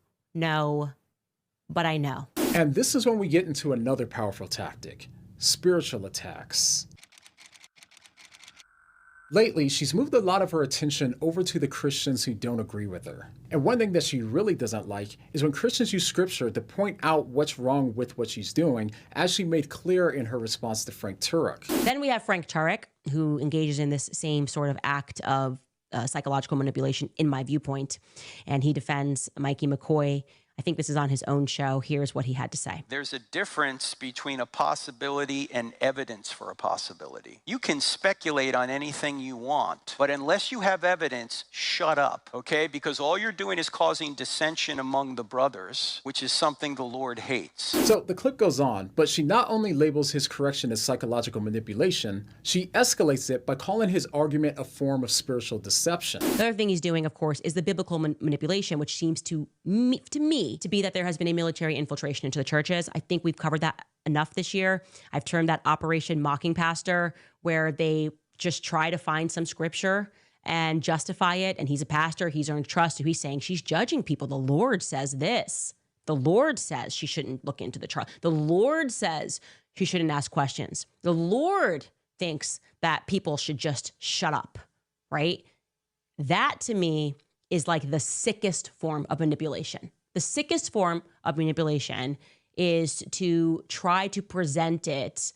but I know. And this is when we get into another powerful tactic, spiritual attacks. Lately, she's moved a lot of her attention over to the Christians who don't agree with her. And one thing that she really doesn't like is when Christians use scripture to point out what's wrong with what she's doing, as she made clear in her response to Frank Turek. Then we have Frank Turek, who engages in this same sort of act of psychological manipulation, in my viewpoint. And he defends Mikey McCoy. I think this is on his own show. Here's what he had to say. There's a difference between a possibility and evidence for a possibility. You can speculate on anything you want, but unless you have evidence, shut up, okay? Because all you're doing is causing dissension among the brothers, which is something the Lord hates. So the clip goes on, but she not only labels his correction as psychological manipulation, she escalates it by calling his argument a form of spiritual deception. The other thing he's doing, of course, is the biblical manipulation, which seems to me to be that there has been a military infiltration into the churches. I think we've covered that enough this year. I've termed that Operation Mocking Pastor, where they just try to find some scripture and justify it. And he's a pastor, he's earned trust. So he's saying she's judging people. The Lord says this. The Lord says she shouldn't look into the trial. The Lord says she shouldn't ask questions. The Lord thinks that people should just shut up, right? That to me is like the sickest form of manipulation. The sickest form of manipulation is to try to present it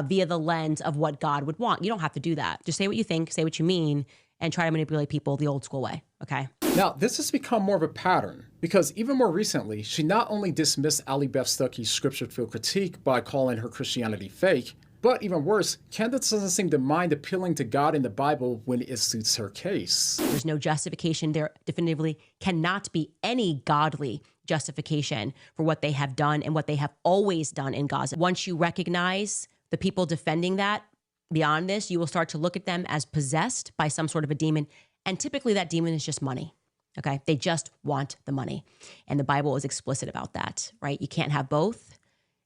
via the lens of what God would want. You don't have to do that. Just say what you think, say what you mean, and try to manipulate people the old school way, okay? Now, this has become more of a pattern because even more recently, she not only dismissed Ali Beth Stuckey's scripture-filled critique by calling her Christianity fake, but even worse, Candace doesn't seem to mind appealing to God in the Bible when it suits her case. There's no justification. There definitively cannot be any godly justification for what they have done and what they have always done in Gaza. Once you recognize the people defending that beyond this, you will start to look at them as possessed by some sort of a demon. And typically that demon is just money. Okay. They just want the money. And the Bible is explicit about that, right? You can't have both.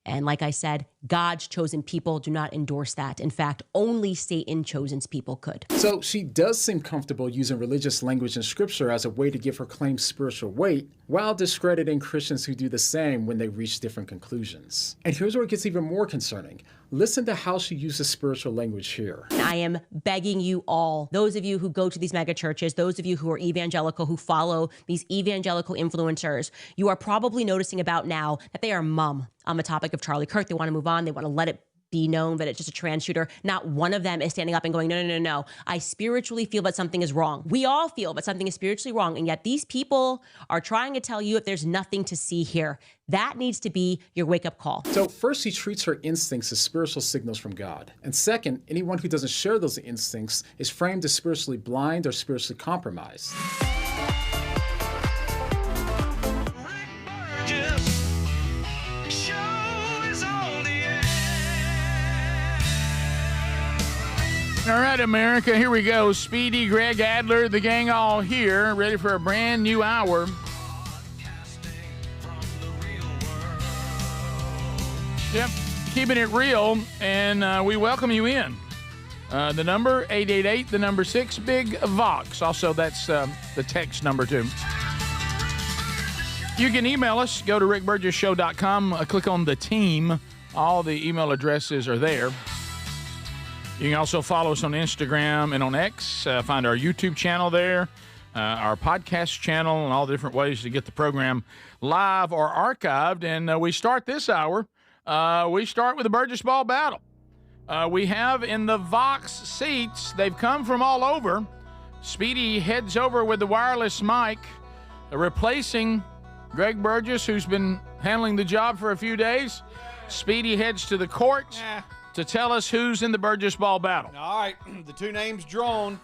And like I said, God's chosen people do not endorse that. In fact, only Satan chosen people could. So she does seem comfortable using religious language in scripture as a way to give her claims spiritual weight, while discrediting Christians who do the same when they reach different conclusions. And here's where it gets even more concerning. Listen to how she uses spiritual language here. I am begging you all, those of you who go to these mega churches, those of you who are evangelical, who follow these evangelical influencers, you are probably noticing about now that they are mum on the topic of Charlie Kirk. They want to move on. They want to let it be known that it's just a trans shooter. Not one of them is standing up and going, no. I spiritually feel that something is wrong. We all feel that something is spiritually wrong. And yet these people are trying to tell you if there's nothing to see here. That needs to be your wake-up call. So first, she treats her instincts as spiritual signals from God. And second, anyone who doesn't share those instincts is framed as spiritually blind or spiritually compromised. All right, America, here we go. Speedy, Greg Adler, the gang all here, ready for a brand new hour. Yep, keeping it real, and we welcome you in. The number, 888, the number 6, Big Vox. Also, that's the text number, too. You can email us. Go to rickburgessshow.com. Click on the team. All the email addresses are there. You can also follow us on Instagram and on X. Find our YouTube channel there, our podcast channel, and all the different ways to get the program live or archived. And we start this hour. We start with the Burgess Ball Battle. We have in the Vox seats, they've come from all over. Speedy heads over with the wireless mic, replacing Greg Burgess, who's been handling the job for a few days. Speedy heads to the court to tell us who's in the Burgess Ball Battle. All right, the two names drawn.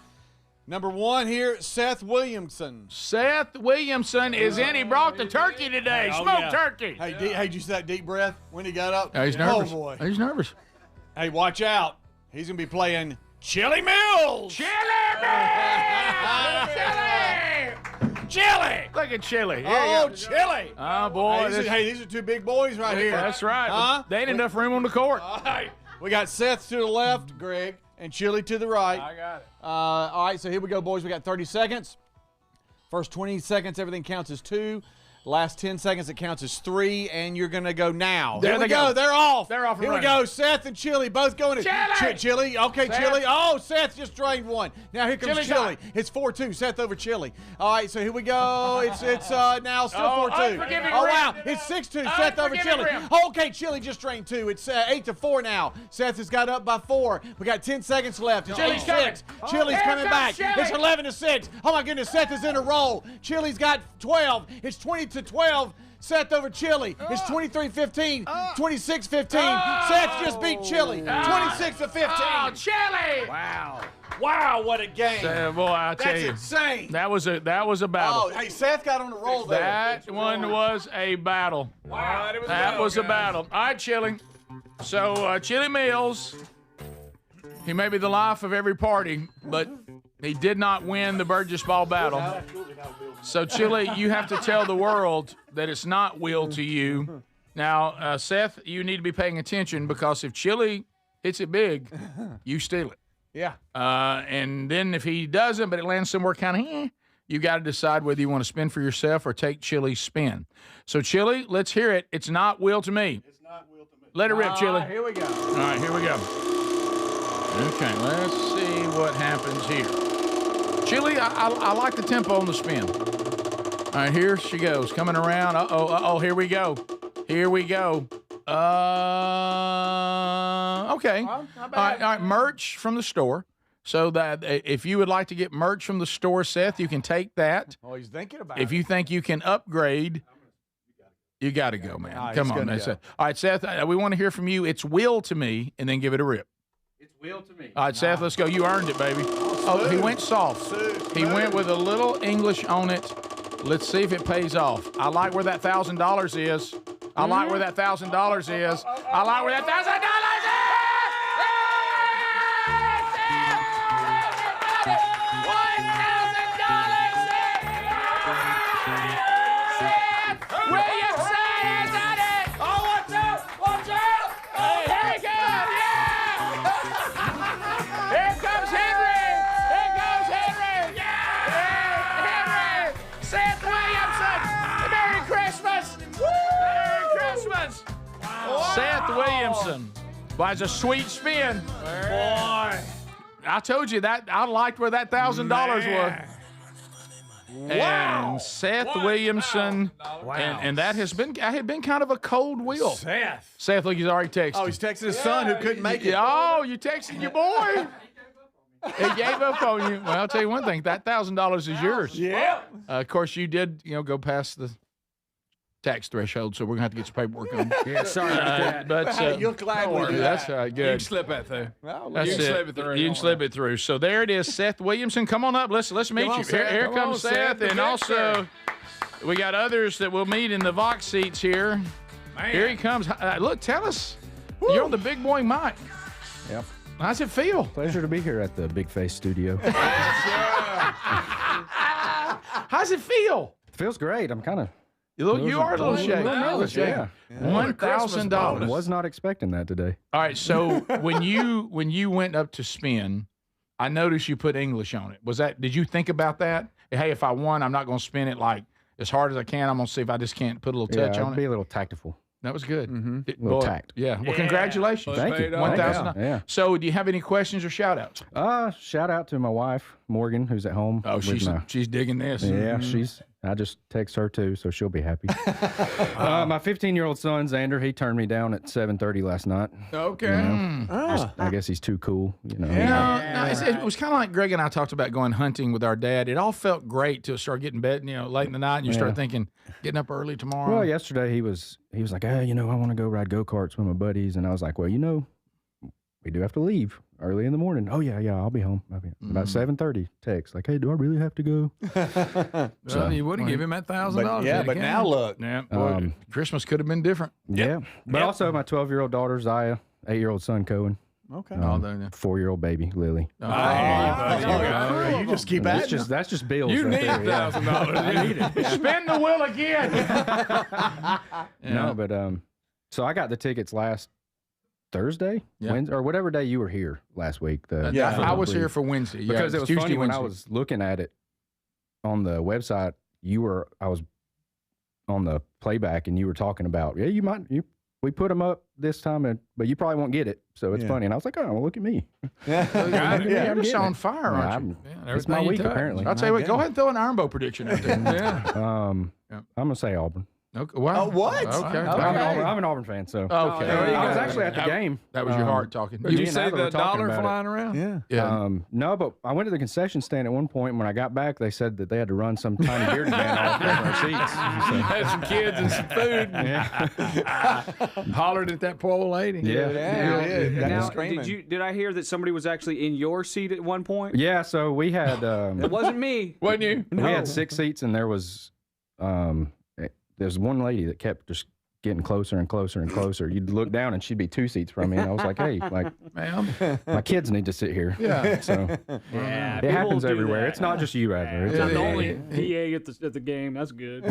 Number one here, Seth Williamson. Seth Williamson is in. He brought the turkey today. Smoked turkey. Hey, did you see that deep breath when he got up? He's nervous. Oh, boy. He's nervous. Hey, watch out. He's going to be playing Chili Mills. Chili Mills! Chili. Look at Chili. Here Oh, you go. Chili. Oh, boy. These are two big boys right here. That's right. Huh? They ain't enough room on the court. All right. We got Seth to the left, Greg, and Chili to the right. I got it. All right, so here we go, boys. We got 30 seconds. First 20 seconds, everything counts as 2. Last 10 seconds, it counts as 3, and you're going to go now. There Here we they go. go. They're off. They're off and Here we running. go. Seth and Chili both going. Chili! Chili. Okay, Seth. Chili. Oh, Seth just drained one. Now here comes Chili's Chili. on. It's 4-2. Seth over Chili. All right, so here we go. It's now still 4-2. Unforgiving Oh, rim. wow. It's 6-2. Seth over Unforgiving Chili. rim. Okay, Chili just drained 2. It's 8-4 now. Seth has got up by 4. We got 10 seconds left. It's Chili's 8-6. coming. Chili's Here coming comes back. Chili. It's 11-6. Oh, my goodness. Seth is in a roll. Chili's got 12. It's 20-12. Seth over Chili. It's 23-15, 26-15. Seth just beat Chili, 26-15. Oh, Chili! Wow. Wow, what a game. Boy, I tell That's you. insane. That was a battle. Oh, hey, Seth got on the roll there. That one was a battle. Wow. That was a battle. All right, Chili. So, Chili Mills, he may be the life of every party, but he did not win the Burgess Ball battle. So, Chili, you have to tell the world that it's not will to you. Now, Seth, you need to be paying attention because if Chili hits it big, you steal it. Yeah. And then if he doesn't, but it lands somewhere kind of, you got to decide whether you want to spin for yourself or take Chili's spin. So, Chili, let's hear it. It's not will to me. It's not will to me. Let it rip, Chili. Here we go. All right, here we go. Okay, let's see what happens here. Chili, I like the tempo on the spin. All right, here she goes, coming around. Uh-oh, here we go. Here we go. Okay. Well, not All bad. right, merch from the store. So that if you would like to get merch from the store, Seth, you can take that. Oh, he's thinking about If it. you think you can upgrade, you got to go, man. All right, Come he's on. gonna That's go. it. All right, Seth, we want to hear from you. It's will to me, and then give it a rip. It's will to me. All right, Seth, let's go. You earned it, baby. Oh, he went soft. He went with a little English on it. Let's see if it pays off. I like where that $1,000 is. I like where that $1,000 is. I like where that $1,000 Seth Williamson buys a sweet spin. Boy, I told you that I liked where that $1,000 was. Wow. And Seth Williamson, and that has been kind of a cold wheel. Seth, look, he's already texted. Oh, he's texting his son who couldn't make it. Oh, you texted your boy. He gave up on you. Well, I'll tell you one thing. That $1,000 is yours. Yeah. Of course, you did, go past the tax threshold, so we're gonna have to get some paperwork on. Yeah, sorry about that. But You'll gladly do that's that. all right. You Good. can slip that through. That's you can it. slip it through. You can slip it through. So there it is, Seth Williamson. Come on up. Let's meet on, you. Seth. Here Come comes on, Seth, Seth, and the also we got others that we'll meet in the Vox seats here. Man. Here he comes. Look, tell us. You're on the big boy mic. Yep. How's it feel? Pleasure to be here at the Big Face Studio. How's it feel? Feels great. I'm kind of. You are a little shaky. nervous, yeah. $1,000. Was not expecting that today. All right. So when you went up to spin, I noticed you put English on it. Did you think about that? Hey, if I won, I'm not going to spin it like as hard as I can. I'm going to see if I just can't put a little touch on Be it. a little tactful. That was good. Little tact. Yeah. Well, congratulations. Thank you. $1,000. Yeah. So, do you have any questions or shout outs? Shout out to my wife, Morgan, who's at home. Oh, with she's digging this. Yeah, I just text her too, so she'll be happy. My 15-year-old son, Xander, he turned me down at 7:30 last night. Okay. I guess he's too cool. No, it was kind of like Greg and I talked about going hunting with our dad. It all felt great till it started getting bed, late in the night, and you start thinking, getting up early tomorrow. Well, yesterday he was like, I want to go ride go-karts with my buddies, and I was like, well, we do have to leave early in the morning. Oh yeah, I'll be home. About 7:30. Text like, hey, do I really have to go? So you would have given him that $1,000. Yeah, but now look. Yeah, Christmas could have been different. Yeah, but also my 12-year-old daughter Zaya, 8-year-old son Cohen. Okay. 4-year-old baby, Lily. You just keep at it. That's just bills. You right need there, yeah. $1,000. I need it. Spin the wheel again. No, but so I got the tickets last Thursday, Wednesday, or whatever day you were here last week. I was here for Wednesday. Yeah, because it was Tuesday, funny when I Wednesday. was looking at it on the website. I was on the playback, and you were talking about, we put them up this time, but you probably won't get it. So it's funny. And I was like, oh, well, look at me. You're just on fire, aren't you? It's my week, apparently. I'll tell you what, go ahead and throw an Iron Bowl prediction out there. I'm going to say Auburn. Okay. Wow. What? Okay. I'm an Auburn fan, so. Okay. I was actually at the game. That was your heart talking. Did you say the dollar flying around? Yeah. No, but I went to the concession stand at one point. When I got back, they said that they had to run some tiny bearded man off of our seats. You had some kids and some food. Hollered at that poor old lady. Now, did I hear that somebody was actually in your seat at one point? Yeah, so we had. It wasn't me. Wasn't you? We had 6 seats, and there was one lady that kept just getting closer and closer and closer. You'd look down, and she'd be 2 seats from me, and I was like, "Hey, ma'am, my kids need to sit here." Yeah. So yeah, it happens do everywhere. that. It's not just you, Adler. It's not the only PA at the game. That's good.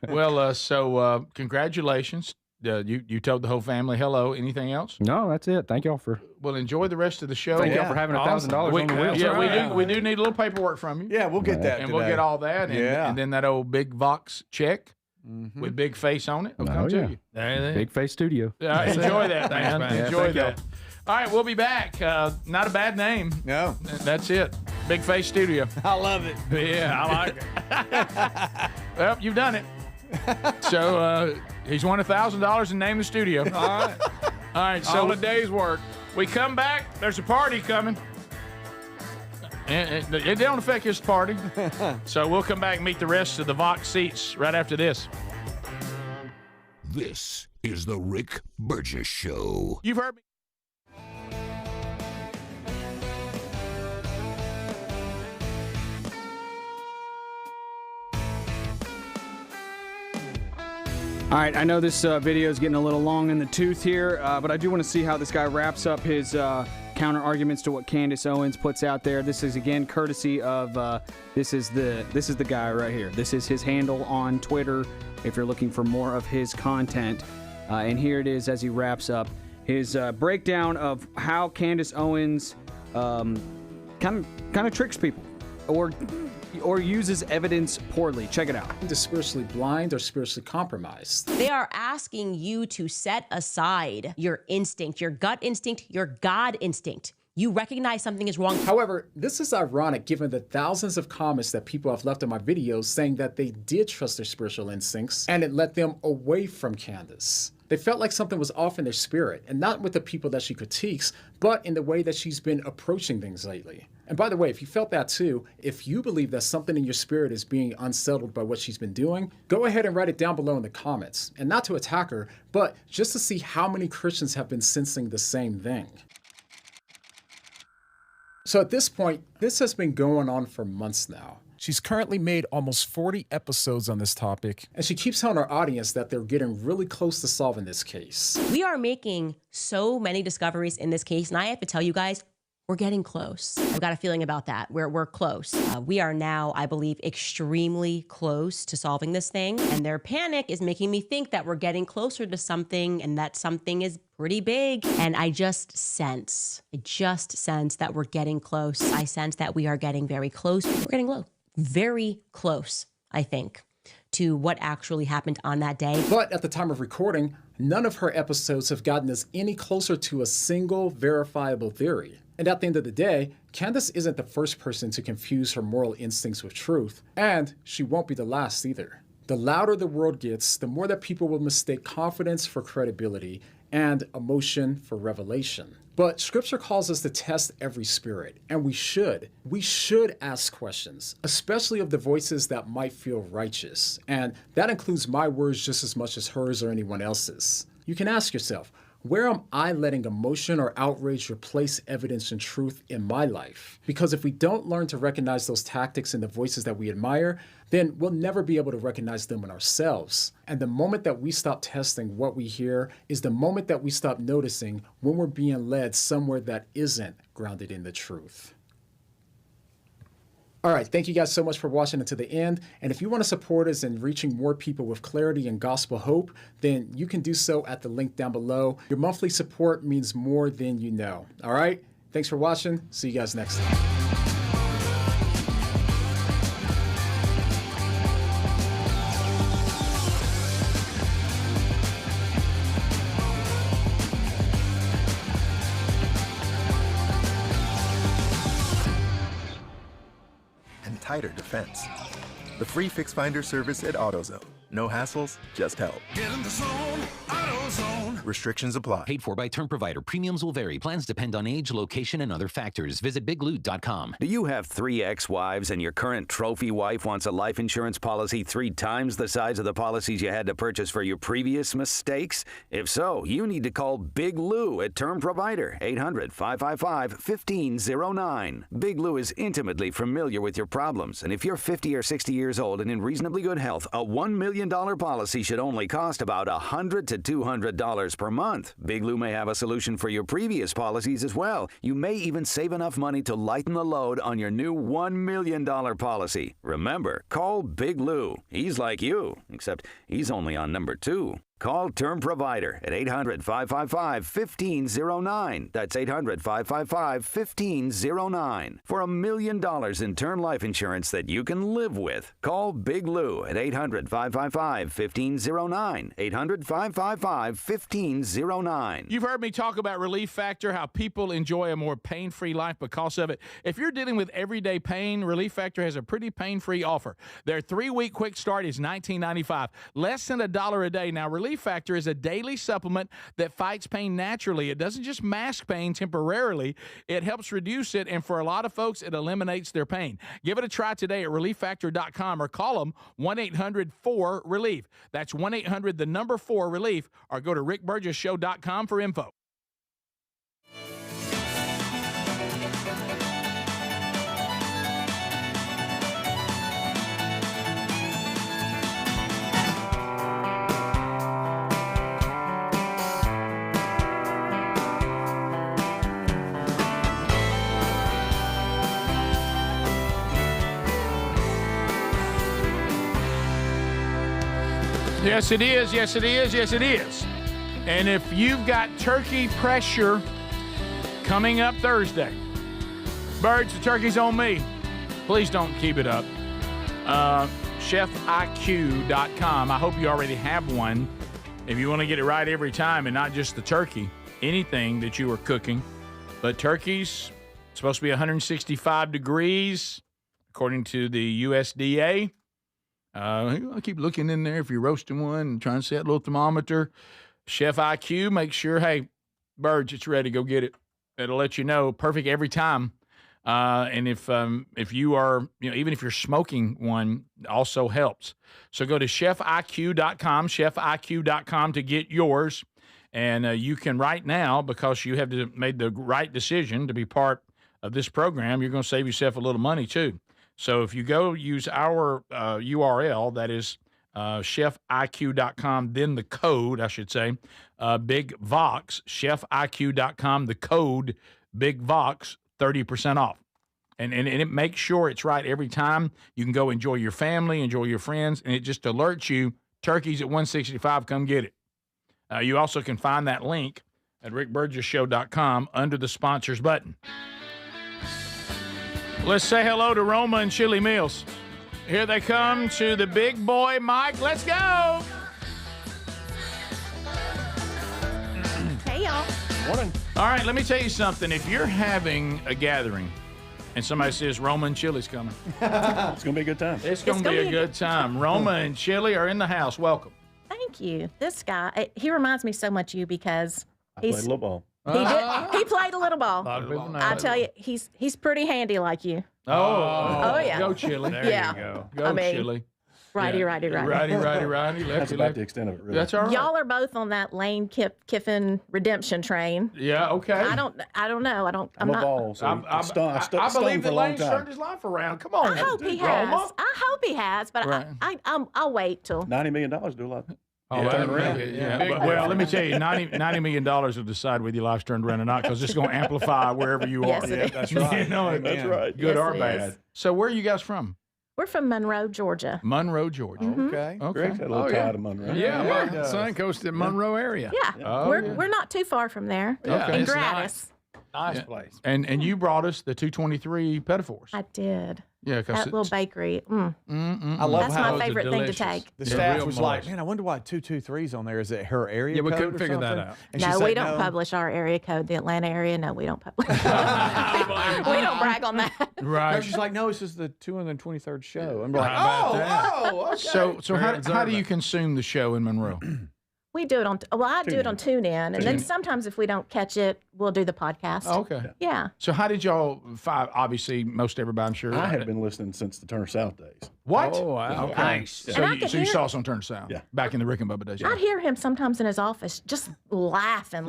Well, so congratulations. You told the whole family hello. Anything else? No, that's it. Thank y'all for. Well, enjoy the rest of the show. Thank y'all for having $1,000 on the wheel. Yeah, we do need a little paperwork from you. Yeah, we'll get that and today. we'll get all that. And then that old big Vox check Mm-hmm. with big face on it will come to you. Big face studio. Yeah, enjoy that, man. Thanks, man. Enjoy that. All right, we'll be back. Not a bad name. No. That's it. Big Face Studio. I love it. Yeah, I like it. Well, you've done it. So he's won $1,000 and named the studio. All right. All right. So all a day's work. We come back. There's a party coming. And it don't affect his party. So we'll come back and meet the rest of the Vox seats right after this. This is the Rick Burgess Show. You've heard me. All right, I know this video is getting a little long in the tooth here, but I do want to see how this guy wraps up his counter arguments to what Candace Owens puts out there. This is again courtesy of this is the guy right here. This is his handle on Twitter if you're looking for more of his content. And here it is as he wraps up his breakdown of how Candace Owens kind of tricks people or uses evidence poorly. Check it out. Either spiritually blind or spiritually compromised. They are asking you to set aside your instinct, your gut instinct, your God instinct. You recognize something is wrong. However, this is ironic given the thousands of comments that people have left on my videos saying that they did trust their spiritual instincts and it led them away from Candace. They felt like something was off in their spirit, and not with the people that she critiques, but in the way that she's been approaching things lately. And by the way, if you felt that too, if you believe that something in your spirit is being unsettled by what she's been doing, go ahead and write it down below in the comments. And not to attack her, but just to see how many Christians have been sensing the same thing. So at this point, this has been going on for months now. She's currently made almost 40 episodes on this topic. And she keeps telling our audience that they're getting really close to solving this case. We are making so many discoveries in this case, and I have to tell you guys, we're getting close. I've got a feeling about that. We're close. We are now, I believe, extremely close to solving this thing. And their panic is making me think that we're getting closer to something and that something is pretty big. And I just sense that we're getting close. I sense that we are getting very close. We're getting low. Very close, I think, to what actually happened on that day. But at the time of recording, none of her episodes have gotten us any closer to a single verifiable theory. And at the end of the day, Candace isn't the first person to confuse her moral instincts with truth, and she won't be the last either. The louder the world gets, the more that people will mistake confidence for credibility and emotion for revelation. But scripture calls us to test every spirit, and we should. We should ask questions, especially of the voices that might feel righteous. And that includes my words just as much as hers or anyone else's. You can ask yourself, Where am I letting emotion or outrage replace evidence and truth in my life? Because if we don't learn to recognize those tactics in the voices that we admire, then we'll never be able to recognize them in ourselves. And the moment that we stop testing what we hear is the moment that we stop noticing when we're being led somewhere that isn't grounded in the truth. All right, thank you guys so much for watching until the end. And if you want to support us in reaching more people with clarity and gospel hope, then you can do so at the link down below. Your monthly support means more than you know. All right, thanks for watching. See you guys next time. And tighter defense. The free Fix Finder service at AutoZone. No hassles, just help. Get in the zone, AutoZone. Restrictions apply. Paid for by term provider. Premiums will vary. Plans depend on age, location, and other factors. Visit bigloot.com. Do you have 3 ex-wives and your current trophy wife wants a life insurance policy 3 times the size of the policies you had to purchase for your previous mistakes? If so, you need to call Big Lou at Term Provider, 800-555-1509. Big Lou is intimately familiar with your problems, and if you're 50 or 60 years old and in reasonably good health, a $1 million policy should only cost about $100 to $200 per month. Big Lou may have a solution for your previous policies as well. You may even save enough money to lighten the load on your new $1 million policy. Remember, call Big Lou. He's like you, except he's only on number 2. Call Term Provider at 800-555-1509. That's 800-555-1509. For $1 million in term life insurance that you can live with. Call Big Lou at 800-555-1509. 800-555-1509. You've heard me talk about Relief Factor, how people enjoy a more pain-free life because of it. If you're dealing with everyday pain, Relief Factor has a pretty pain-free offer. Their 3-week quick start is $19.95, less than $1 a day. Now, Relief Factor is a daily supplement that fights pain naturally. It doesn't just mask pain temporarily. It helps reduce it, and for a lot of folks, it eliminates their pain. Give it a try today at ReliefFactor.com or call them 1-800-4-RELIEF. That's 1-800-4-RELIEF, or go to RickBurgessShow.com for info. Yes, it is. Yes, it is. Yes, it is. And if you've got turkey pressure coming up Thursday, Birds, the turkey's on me. Please don't keep it up. ChefIQ.com. I hope you already have one. If you want to get it right every time and not just the turkey, anything that you are cooking. But turkey's supposed to be 165 degrees, according to the USDA. I keep looking in there if you're roasting one and trying to set a little thermometer. Chef IQ, make sure, hey, Birds, it's ready. Go get it. It'll let you know. Perfect every time. And if you are, even if you're smoking one, also helps. So go to ChefIQ.com, ChefIQ.com to get yours. And you can right now, because you have made the right decision to be part of this program, you're going to save yourself a little money too. So if you go use our URL, that is chefiq.com, then the code, I should say, Big Vox, chefiq.com, the code Big Vox, 30% off. And it makes sure it's right every time. You can go enjoy your family, enjoy your friends, and it just alerts you, turkey's at 165, come get it. You also can find that link at rickburgesshow.com under the sponsors button. Let's say hello to Roma and Chili Meals. Here they come to the big boy mic. Let's go. Hey, y'all. Morning. All right, let me tell you something. If you're having a gathering and somebody says Roma and Chili's coming, it's going to be a good time. It's going to be a good time. Roma and Chili are in the house. Welcome. Thank you. This guy, he reminds me so much of you because I played a little ball. He played a little ball. I tell you, he's pretty handy like you. Oh yeah. Go Chili. There you go. Go Chili. Righty, righty, righty. Righty, lefty, That's about lefty. the extent of it, really. That's all right. Y'all are both on that Lane Kiffin redemption train. Yeah, okay. I don't know. I'm a not. ball, so I stuck I stoned believe for that a long Lane's time. turned his life around. Come on. I hope he has. I hope he has, but Right. I'll wait till. $90 million do a lot. Oh, Yeah, turn turn around. around. Yeah. Well, let me tell you, $90 million will decide whether your life's turned around or not, because it's going to amplify wherever you Yes, are. it is. That's right. You know, That's right. Good Yes, or it bad. is. So where are you guys from? We're from Monroe, Georgia. Monroe, Georgia. Okay. Okay. Greg's had a little tie to Monroe. Yeah, Yeah. my son coached at Monroe area. Yeah, Oh, we're not too far from there. Yeah, in it's Gratis. Nice place. And you brought us the 223 Pettifors. I did. Yeah, That little bakery. I love That's how my favorite thing to take. the Yeah, staff real was like, moist. man, I wonder why 223's on there. Is it her area Yeah, we code couldn't or figure that something? out. And she No, said we don't no. publish our area code, the Atlanta area. No, we don't publish. we don't brag on that. Right. No, she's like, no, this is the 223rd show. I'm like, How about oh, okay. So how do you consume the show in Monroe? We do it on. I do it on TuneIn, and then sometimes if we don't catch it, we'll do the podcast. Oh, okay. Yeah. So how did y'all find? Obviously, most everybody, I'm sure. I had been listening since the Turner South days. What? Oh, wow. Okay. Nice. So, And I you, could so you hear- saw us on Turner Sound back in the Rick and Bubba days. I'd hear him sometimes in his office just laughing,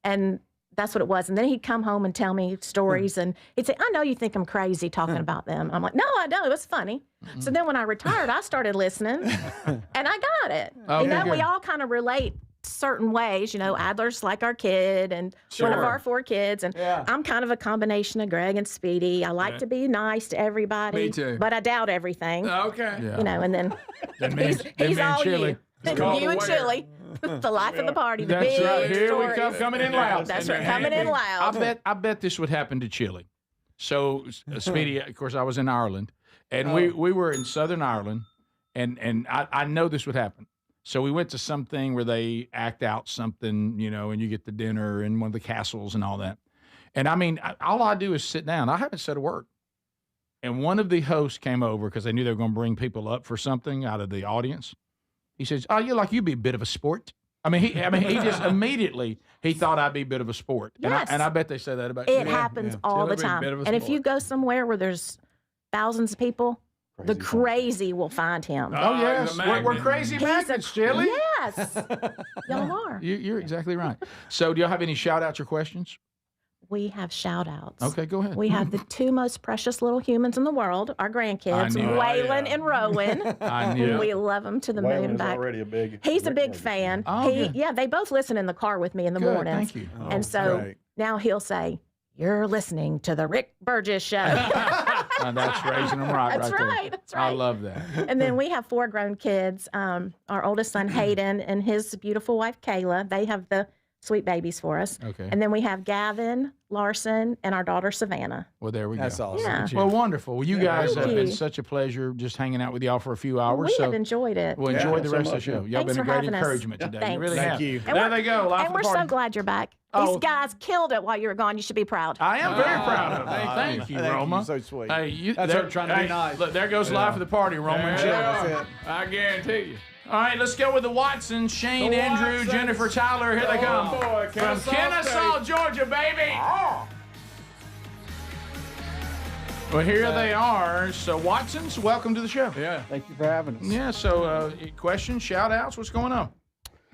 and that's what it was. And then he'd come home and tell me stories, and he'd say, "I know you think I'm crazy talking about them." I'm like, "No, I don't. It was funny." So then when I retired, I started listening, and I got it. Okay, you know, we good. all kind of relate certain ways. You know, Adler's like our kid, and one of Sure. our 4 kids, and I'm kind of a combination of Greg and Speedy. I like to be nice to everybody, Me too. but I doubt everything. Okay. You know, and then Then me and- then he's me and all Chili. you. It's called You and the Chili. The life of the party. The That's big right. Here we stories. come, coming in loud. That's right. Coming in loud. I bet this would happen to Chile. So Speedy, of course, I was in Ireland, and we were in Southern Ireland, and I know this would happen. So we went to something where they act out something, you know, and you get the dinner and one of the castles and all that. And I mean, all I do is sit down. I haven't said a word. And one of the hosts came over because they knew they were going to bring people up for something out of the audience. He says, "Oh, you'd be a bit of a sport." I mean, he just immediately he thought I'd be a bit of a sport. Yes. And I bet they say that about It you. happens all the time. And if you go somewhere where there's thousands of people, the crazy will find him. Oh, yes. We're crazy He's a- magnets, Chili. Yes. Y'all are. You're exactly right. So do y'all have any shout outs or questions? We have shout outs. Okay, go ahead. We have the 2 most precious little humans in the world, our grandkids, I knew it. Waylon and Rowan. I knew it. We love them to the moon Waylon and is back. already a big. He's a Rick big Burgess fan. Oh, good. Yeah, they both listen in the car with me in the Good, mornings. thank you. And so great. now he'll say, "You're listening to the Rick Burgess show." That's raising them right. That's right there. right, that's I right. love that. And then we have 4 grown kids. Our oldest son Hayden and his beautiful wife Kayla. They have the sweet babies for us. Okay. And then we have Gavin, Larson, and our daughter Savannah. Well, there we go. That's awesome. Yeah. Well, wonderful. Well, you guys Thank have been you. such a pleasure just hanging out with y'all for a few hours. We so have enjoyed it. Well, enjoy the so rest of the much, show. yeah. Y'all Thanks been a for great having us. encouragement today. Thanks. You really Thank have. you. And There we're- they go. Live And for we're the party. so glad you're back. Oh. These guys killed it while you were gone. You should be proud. I am very proud of it. Thank you, Thank you. Roma. So sweet. Hey, you, That's there- her trying to be hey, nice. Look, there goes live for the party, Roma and Jill. That's it. I guarantee you. All right, let's go with the Watsons. Shane, The Andrew, Watsons. Jennifer, Tyler. Here they come. boy, From Kennesaw Kennesaw, Georgia, baby. Well, here they are. So, Watsons, welcome to the show. Yeah. Thank you for having us. Yeah, so questions, shout outs, what's going on?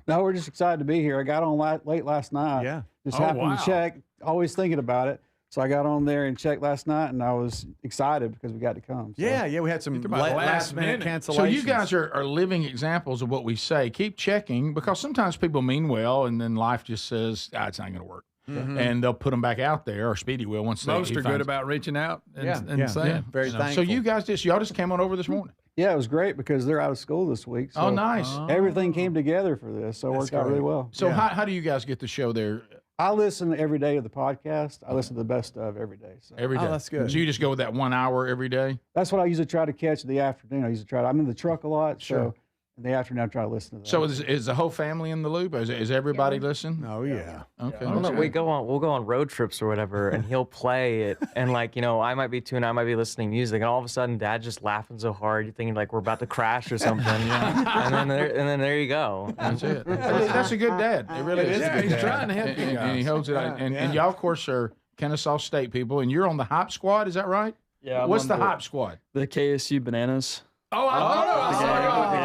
No, we're just excited to be here. I got on late last night. Yeah. Just Oh, happened wow. to check, always thinking about it. So I got on there and checked last night, and I was excited because we got to come. So. Yeah, we had some about last minute cancellations. So you guys are living examples of what we say. Keep checking because sometimes people mean well, and then life just says, it's not going to work. Mhm. And they'll put them back out there, or Speedy will once Most he are good finds- about reaching out and, Yeah, and yeah, saying. yeah. Very So thankful. you guys y'all just came on over this morning. Yeah, it was great because they're out of school this week. So Oh, nice. Everything came together for this, so it worked out really well. So how do you guys get the show there I listen every day of the podcast. I listen to the best of every day. So. every day? that's good. So you just go with that 1 hour every day? That's what I usually try to catch in the afternoon. I usually try to, I'm in the truck a lot, Sure. so in the afternoon I try to listen to that. So is the whole family in the loop? Is everybody listening? Oh yeah. Okay. I don't know. that's We'll good. go on road trips or whatever, and he'll play it, and like I might be tuning, I might be listening to music, and all of a sudden, Dad's just laughing so hard, you're thinking like we're about to crash or something, and then there you go. That's it. That's a good dad. It really is. Yeah, he's trying to help you And guys. he holds it out. And y'all, of course, are Kennesaw State people, and you're on the Hype Squad. Is that right? Yeah. I'm What's on the Hype Squad? The KSU Bananas. Oh, I saw y'all at the game.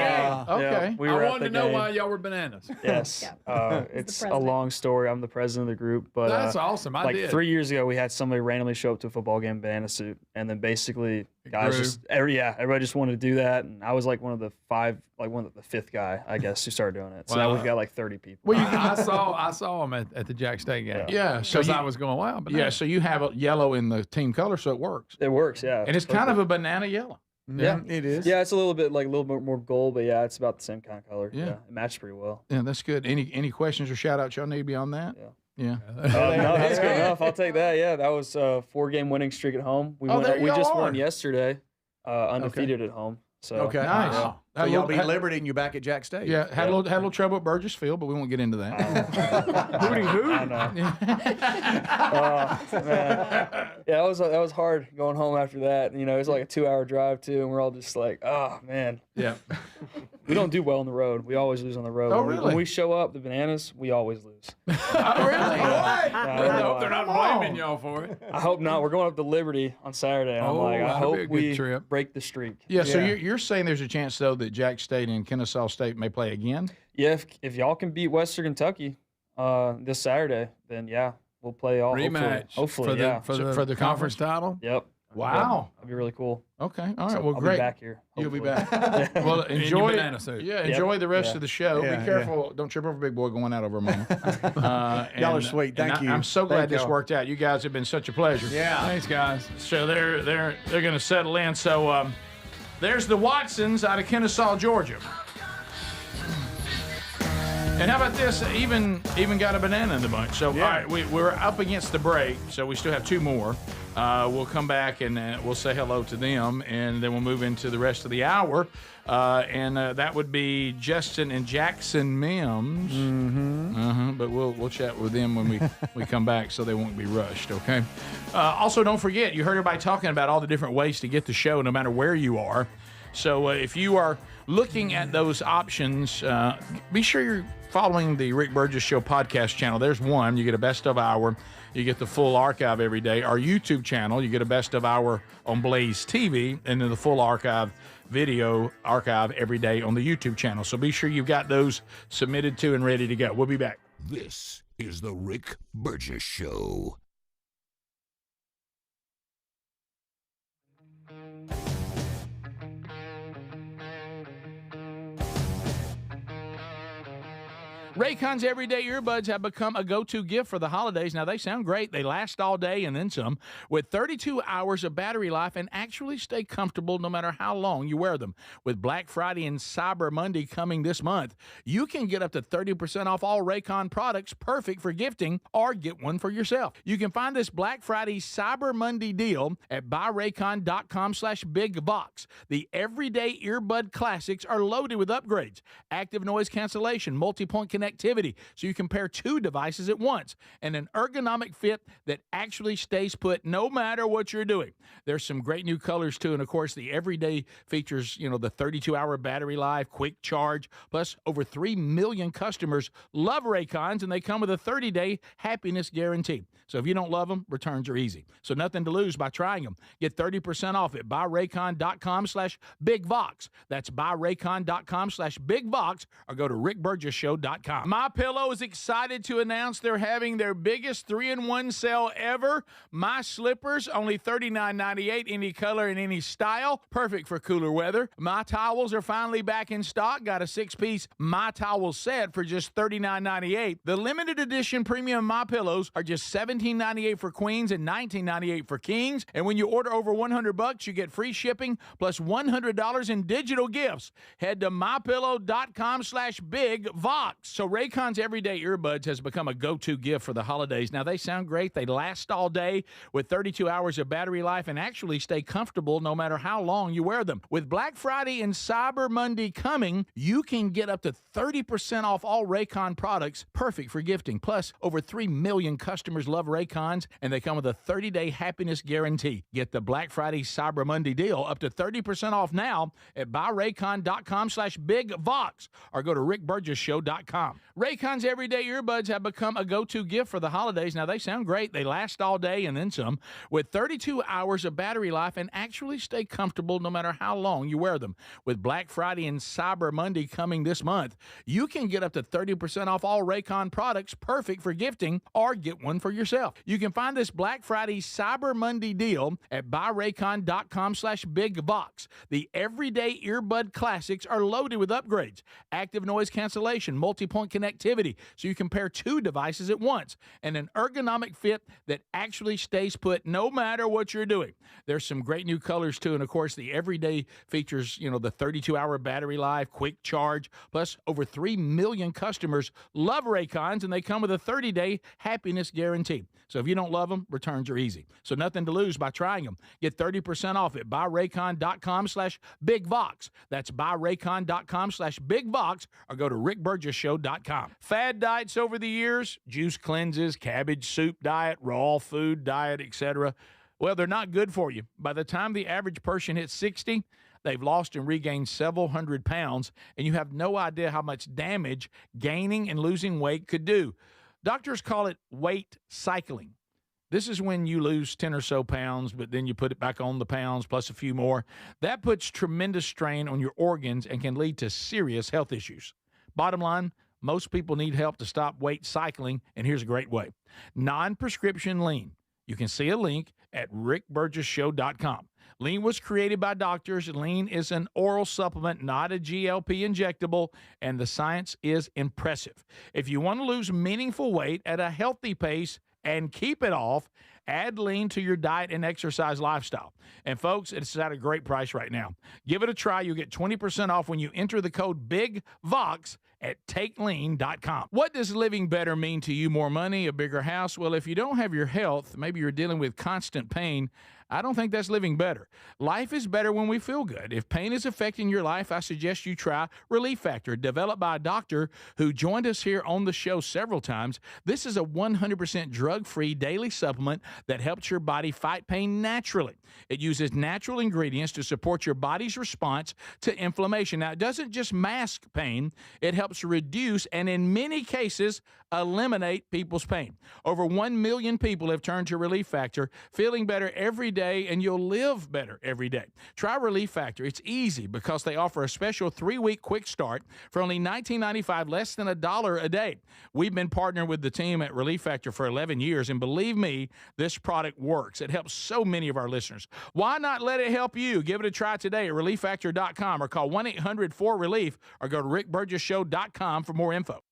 Yeah, Okay. we were I at wanted the to know game. why y'all were bananas. Yes. It's a long story. I'm the president of the group, but That's awesome. I like did. 3 years ago, we had somebody randomly show up to a football game in banana suit, and then basically guys grew. just everybody just wanted to do that, and I was like one of the fifth guy, I guess, who started doing it. So now Wow. we've got like 30 people. Well, I saw him at the Jack State game. Yeah, so because you- I was going, wow. Banana. Yeah, so you have a yellow in the team color, so it works. It works, yeah. And it's kind of a banana yellow. Yeah, it is. Yeah, it's a little bit more gold, but yeah, it's about the same kind of color. Yeah. It matches pretty well. Yeah, that's good. Any questions or shout outs y'all need beyond that? Yeah. No, that's good enough. I'll take that. Yeah, that was a 4-game winning streak at home. We Oh, there we y'all just are. won yesterday, undefeated at home. So Okay. Nice. yeah. So y'all be liberating you back at Jack State. Yeah, had a little trouble at Burgess Field, but we won't get into that. Hooting who? I know. Man. Yeah, that was hard going home after that. You know, it was like a 2-hour drive too, and we're all just like, oh man. Yeah. We don't do well on the road. We always lose on the road. Oh, When really? when we show up, the bananas, we always lose. Oh, really? I hope they're not blaming y'all for it. I hope not. We're going up to Liberty on Saturday. And I'm Oh, like, I that'll be a hope good we trip. break the streak. Yeah, so you're saying there's a chance, though, that Jack State and Kennesaw State may play again? Yeah, if y'all can beat Western Kentucky this Saturday, then yeah, we'll play all Rematch. Hopefully, for the, yeah. for the conference title? Yep. Wow. That'd be really cool. Okay. All right. So Well, I'll great. be back here. You'll be hopefully. back. Well, In your enjoy. banana suit. Yeah, enjoy the rest of the show. Yeah, Be careful. Don't trip over Big Boy going out over a moment. Y'all are sweet. Thank you. I'm so glad Thank this y'all. worked out. You guys have been such a pleasure. Yeah. Thanks, guys. So they're going to settle in. So there's the Watsons out of Kennesaw, Georgia. And how about this? Even got a banana in the bunch. So all right, we're up against the break, so we still have 2 more. We'll come back and we'll say hello to them, and then we'll move into the rest of the hour. And that would be Justin and Jackson Mims. Mm-hmm. But we'll chat with them when we come back, so they won't be rushed. Okay. Also, don't forget, you heard everybody talking about all the different ways to get the show, no matter where you are. So if you are looking at those options, be sure you're following the Rick Burgess Show podcast channel. There's one. You get a best of hour. You get the full archive every day. Our YouTube channel, you get a best of hour on Blaze TV, and then the full video archive every day on the YouTube channel. So be sure you've got those submitted to and ready to go. We'll be back. This is the Rick Burgess Show. Raycon's everyday earbuds have become a go-to gift for the holidays. Now, they sound great. They last all day and then some, with 32 hours of battery life, and actually stay comfortable no matter how long you wear them. With Black Friday and Cyber Monday coming this month, you can get up to 30% off all Raycon products, perfect for gifting, or get one for yourself. You can find this Black Friday Cyber Monday deal at buyraycon.com/bigbox. The everyday earbud classics are loaded with upgrades, active noise cancellation, multi-point connectivity, so you can pair 2 devices at once, and an ergonomic fit that actually stays put no matter what you're doing. There's some great new colors too, and of course the everyday features, the 32-hour battery life, quick charge, plus over 3 million customers love Raycons, and they come with a 30-day happiness guarantee. So if you don't love them, returns are easy. So nothing to lose by trying them. Get 30% off at buyraycon.com/bigvox. That's buyraycon.com/bigvox, or go to rickburgessshow.com. MyPillow is excited to announce they're having their biggest 3-in-1 sale ever. My slippers, only $39.98, any color and any style. Perfect for cooler weather. My towels are finally back in stock. Got a 6-piece My Towel set for just $39.98. The limited edition premium My Pillows are just $17.98 for queens and $19.98 for kings. And when you order over $100, you get free shipping plus $100 in digital gifts. Head to mypillow.com/bigvox. So Raycon's everyday earbuds has become a go-to gift for the holidays. Now, they sound great. They last all day with 32 hours of battery life, and actually stay comfortable no matter how long you wear them. With Black Friday and Cyber Monday coming, you can get up to 30% off all Raycon products, perfect for gifting. Plus, over 3 million customers love Raycons, and they come with a 30-day happiness guarantee. Get the Black Friday Cyber Monday deal up to 30% off now at buyraycon.com/bigvox, or go to rickburgessshow.com. Raycon.com. Raycon's everyday earbuds have become a go-to gift for the holidays. Now, they sound great. They last all day and then some, with 32 hours of battery life and actually stay comfortable no matter how long you wear them. With Black Friday and Cyber Monday coming this month, you can get up to 30% off all Raycon products, perfect for gifting, or get one for yourself. You can find this Black Friday Cyber Monday deal at buyraycon.com/bigvox. The everyday earbud classics are loaded with upgrades, active noise cancellation, multi-point connectivity, so you can pair 2 devices at once, and an ergonomic fit that actually stays put no matter what you're doing. There's some great new colors too, and of course the everyday features, the 32-hour battery life, quick charge, plus over 3 million customers love Raycons, and they come with a 30-day happiness guarantee. So if you don't love them, returns are easy. So nothing to lose by trying them. Get 30% off at buyraycon.com/bigvox. That's buyraycon.com/bigvox, or go to rickburgessshow.com. Fad diets over the years, juice cleanses, cabbage soup diet, raw food diet, etc. Well, they're not good for you. By the time the average person hits 60, they've lost and regained several hundred pounds, and you have no idea how much damage gaining and losing weight could do. Doctors call it weight cycling. This is when you lose 10 or so pounds, but then you put it back on the pounds plus a few more. That puts tremendous strain on your organs and can lead to serious health issues. Bottom line, most people need help to stop weight cycling, and here's a great way. Non-prescription lean. You can see a link at rickburgessshow.com. Lean was created by doctors. Lean is an oral supplement, not a GLP injectable, and the science is impressive. If you want to lose meaningful weight at a healthy pace and keep it off, add Lean to your diet and exercise lifestyle. And folks, it's at a great price right now. Give it a try. You'll get 20% off when you enter the code BIGVOX at takelean.com. What does living better mean to you? More money, a bigger house? Well, if you don't have your health, maybe you're dealing with constant pain, I don't think that's living better. Life is better when we feel good. If pain is affecting your life, I suggest you try Relief Factor, developed by a doctor who joined us here on the show several times. This is a 100% drug-free daily supplement that helps your body fight pain naturally. It uses natural ingredients to support your body's response to inflammation. Now, it doesn't just mask pain, it helps reduce and in many cases eliminate people's pain. Over 1 million people have turned to Relief Factor, feeling better every day, and you'll live better every day. Try Relief Factor. It's easy because they offer a special 3-week quick start for only $19.95, less than $1 a day. We've been partnering with the team at Relief Factor for 11 years, and believe me, this product works. It helps so many of our listeners. Why not let it help you? Give it a try today at relieffactor.com or call 1-800-4RELIEF or go to rickburgessshow.com for more info.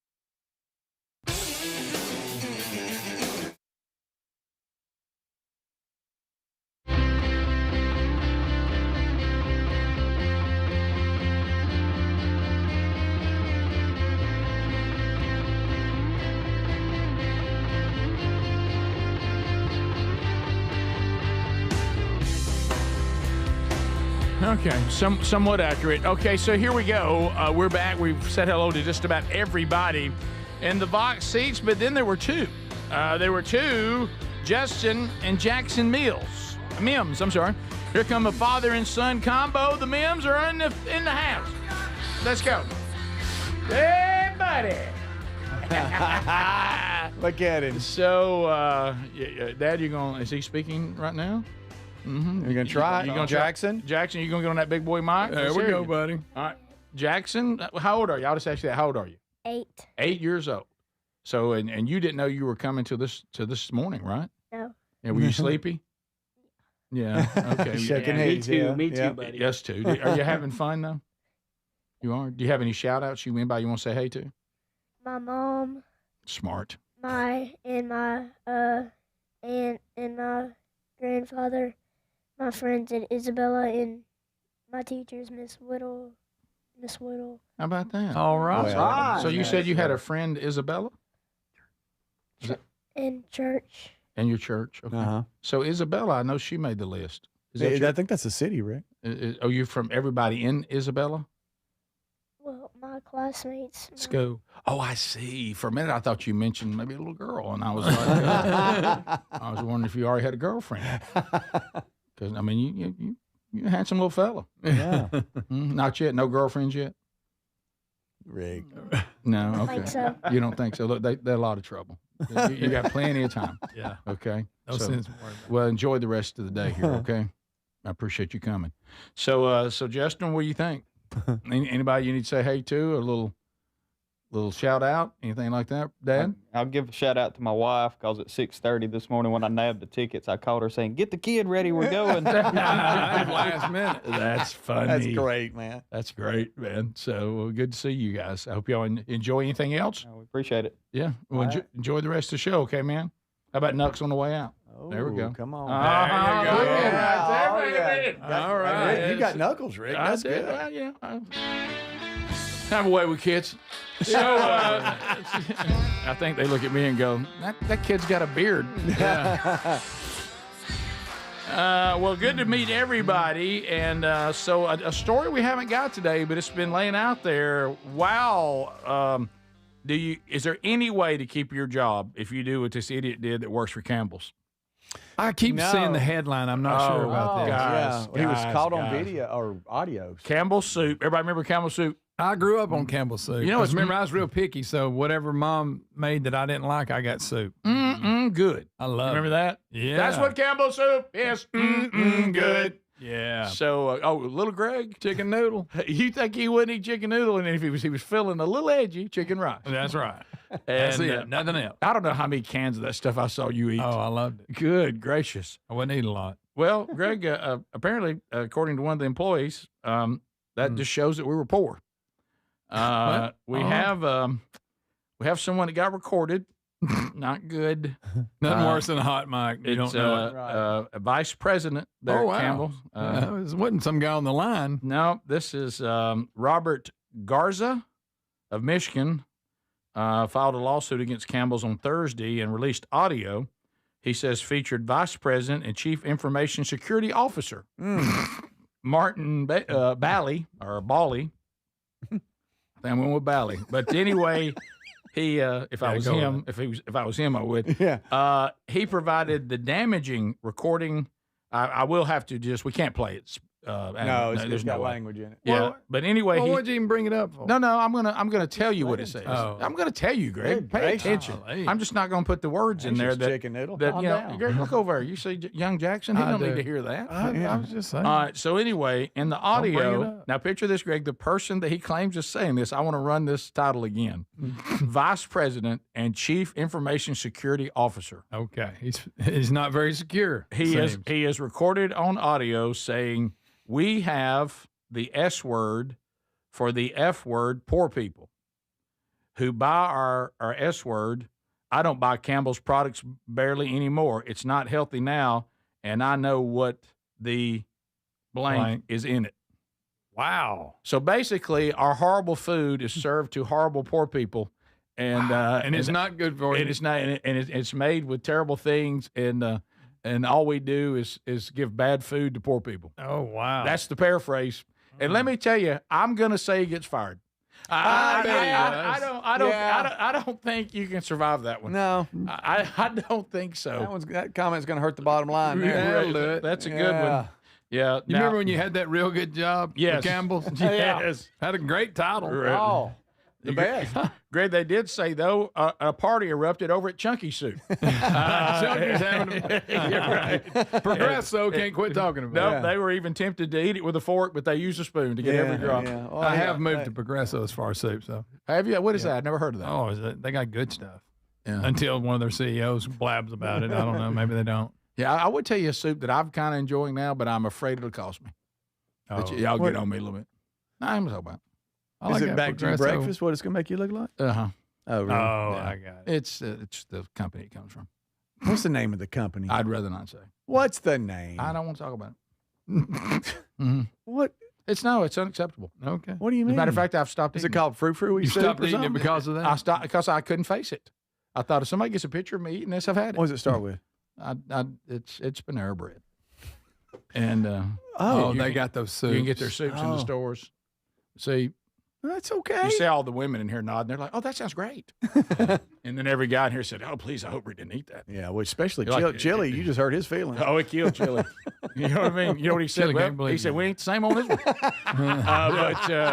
Okay, somewhat accurate. Okay, so here we go. We're back. We've said hello to just about everybody in the Vox seats, but then there were two. Justin and Jackson Mims, I'm sorry. Here come the father and son combo. The Mims are in the house. Let's go. Hey, buddy. Look at him. So, Dad, is he speaking right now? Mm-hmm. You're going to try it? You gonna Jackson? Jackson, you going to get on that big boy mic? There we go, buddy. All right. Jackson, how old are you? I'll just ask you that. How old are you? 8. 8 years old. So, and you didn't know you were coming to this morning, right? No. Yeah, were you sleepy? Yeah. Okay. Shaking heads. heads. Me too, buddy. Yes, too. Are you having fun though? You are. Do you have any shout outs you anybody you want to say hey to? My mom. Smart. My aunt and my grandfather, my friends, and Isabella, and my teachers, Miss Whittle. How about that? All right. Well, So you said you had a friend, Isabella? In church. In your church? Okay. Uh-huh. So Isabella, I know she made the list. Is that I your, think that's a city, Rick. are you from everybody in Isabella? Well, my classmates. Let's go. Oh, I see. For a minute, I thought you mentioned maybe a little girl, and I was like, I was wondering if you already had a girlfriend. Because I mean, you're a handsome little fella. Yeah. Not yet. No girlfriends yet. Rick. No, I okay. think so. You don't think so? Look, they're a lot of trouble. You got plenty of time. Yeah. Okay. No sense in worrying about Well, enjoy the rest of the day here. Okay. I appreciate you coming. So, Justin, what do you think? Anybody you need to say hey to? A little shout out? Anything like that, Dad? I'll give a shout out to my wife because at 6:30 this morning when I nabbed the tickets, I called her saying, "Get the kid ready, we're going." last minute. That's funny. That's great, man. That's great, man. So good to see you guys. I hope y'all enjoy anything else. We appreciate it. Yeah. Well, enjoy the rest of the show, okay, man? How about Nux on the way out? There we go. Come on. There you go. Yeah. All right. You got knuckles, Rick. That's good. Well, yeah. Have a way with kids. So I think they look at me and go, that kid's got a beard. Yeah. Well, good to meet everybody. And so a story we haven't got today, but it's been laying out there. Wow. Is there any way to keep your job if you do what this idiot did that works for Campbell's? I keep seeing the headline. I'm not sure about this. Guys, he was caught on video or audio. Campbell's soup. Everybody remember Campbell's soup? I grew up on Campbell's soup. You know, remember I was real picky, so whatever Mom made that I didn't like, I got soup. Good. I love Remember it. that? Yeah. That's what Campbell's soup is. Good. Yeah. So, little Greg, chicken noodle. You think he wouldn't eat chicken noodle, and if he was feeling a little edgy, chicken rice. That's right. And, That's it. Nothing else. I don't know how many cans of that stuff I saw you eat. Oh, I loved it. Good gracious. I wouldn't eat a lot. Well, Greg, apparently, according to one of the employees, that just shows that we were poor. We have someone that got recorded. Not good. Nothing worse than a hot mic. You don't know it. A vice president there at Campbell. It wasn't some guy on the line. No, this is Robert Garza of Michigan. Filed a lawsuit against Campbell's on Thursday and released audio. He says featured Vice President and Chief Information Security Officer Martin Bally or Bally. I think I went with Bally, but anyway. He, if I was him, I would. Yeah. He provided the damaging recording. I will have to we can't play it. There's no language in it. Yeah, Well, but anyway, what'd you even bring it up for? No, I'm gonna tell you what it says. Oh. I'm gonna tell you, Greg. Pay attention. I'm just not gonna put the words in there. That chicken noodle. That Calm you know, down. Greg, look over there. You see young Jackson? He don't need to hear that. I was just saying. All right. So anyway, in the bring it audio, up. now picture this, Greg. The person that he claims is saying this. I want to run this title again: Vice President and Chief Information Security Officer. Okay, he's not very secure. He is recorded on audio saying, "We have the S word for the F word, poor people who buy our S word. I don't buy Campbell's products barely anymore. It's not healthy now, and I know what the blank is in it." Wow. So basically, our horrible food is served to horrible poor people, and it's not good for you. It's not, and it's made with terrible things, and all we do is give bad food to poor people. Oh wow. That's the paraphrase. And let me tell you, I'm going to say he gets fired. I don't think you can survive that one. No, I don't think so. That comment's going to hurt the bottom line. There. That's a good one. Yeah. You remember when you had that real good job Yes. at Campbell's? Yes. Had a great title. Oh, the best. Greg, they did say, though, a party erupted over at Chunky Soup. Chunky's having You're right. Progresso can't quit talking about No, it. they were even tempted to eat it with a fork, but they used a spoon to get every drop. Yeah. Well, I have moved to Progresso as far as soup, so. Have you? What is that? I've never heard of that. Oh, they got good stuff. Yeah. Until one of their CEOs blabs about it. I don't know. Maybe they don't. Yeah, I would tell you a soup that I'm kind of enjoying now, but I'm afraid it'll cost me. Y'all get on me a little bit. I'm talking about. I Is like it that back to Progresso. breakfast? What it's going to make you look like? Uh-huh. Oh, really? Oh, Yeah. I got it. It's the company it comes from. What's the name of the company? I'd rather not say. What's the name? I don't want to talk about it. What? It's unacceptable. Okay. What do you As mean? a matter of fact, I've stopped Is eating it called frou-frou? You stopped eating it because of that? I stopped because I couldn't face it. I thought if somebody gets a picture of me eating this, I've had it. What does it start with? It's Panera Bread. And they got those soups. You can get their soups in the stores. See, that's okay. You see all the women in here nodding. They're like, "Oh, that sounds great." And then every guy in here said, "Oh, please, I hope we didn't eat that." Yeah, well, especially Like, Chili. You just hurt his feelings. Oh, it killed Chili. You know what I mean? You know what he said? Chili Well, can't believe he said, it. "We ain't the same on this one."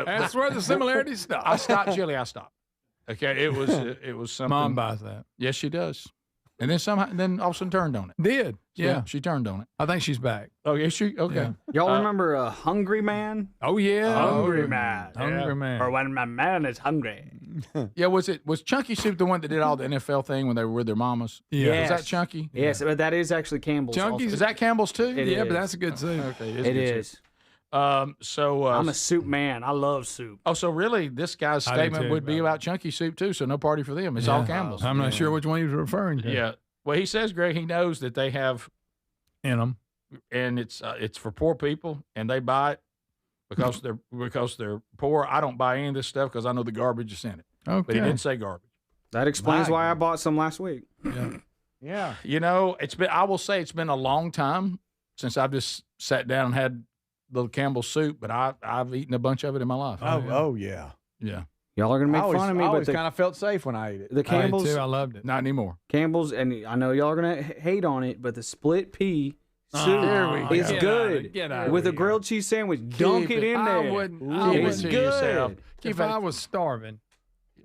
That's where the similarities stop. I stopped Chili. I stopped. Okay, it was something. Mom buys that. Yes, she does. And then all of a sudden turned on it. Did. Yeah. She turned on it. I think she's back. Oh, is she? Okay. Yeah. Y'all remember Hungry Man? Oh, yeah. Hungry Man. Hungry Man. Or when my man is hungry. Yeah, was Chunky Soup the one that did all the NFL thing when they were with their mamas? Yeah. Yes. Was that Chunky? Yes, but that is actually Campbell's. Chunky's- also. Is that Campbell's too? It Yeah, is. but that's a good soup. Okay, It good is. soup. So I'm a soup man. I love soup. Oh, so really, this guy's I do statement too, would be brother. about Chunky Soup too. So no party for them. It's all Yeah. Campbell's. I'm not sure which one he was referring to. Yeah. Well, he says, Greg, he knows that they have In them. and it's for poor people, and they buy it because they're poor. I don't buy any of this stuff because I know the garbage is in it. Okay. But he didn't say garbage. That explains why I bought some last week. Yeah. Yeah. You know, I will say it's been a long time since I've just sat down and had little Campbell's soup, but I've eaten a bunch of it in my life. Oh yeah. Yeah. Y'all are gonna make fun of me, I but always the, kind of felt safe when I ate it. the Campbell's, I did too. I loved it. Not anymore. Campbell's, and I know y'all are gonna hate on it, but the split pea soup There we is go. good Get out of with a here. grilled cheese sandwich. Dunk Keep it in there. I wouldn't. Keep it It's to good. yourself. If I was starving,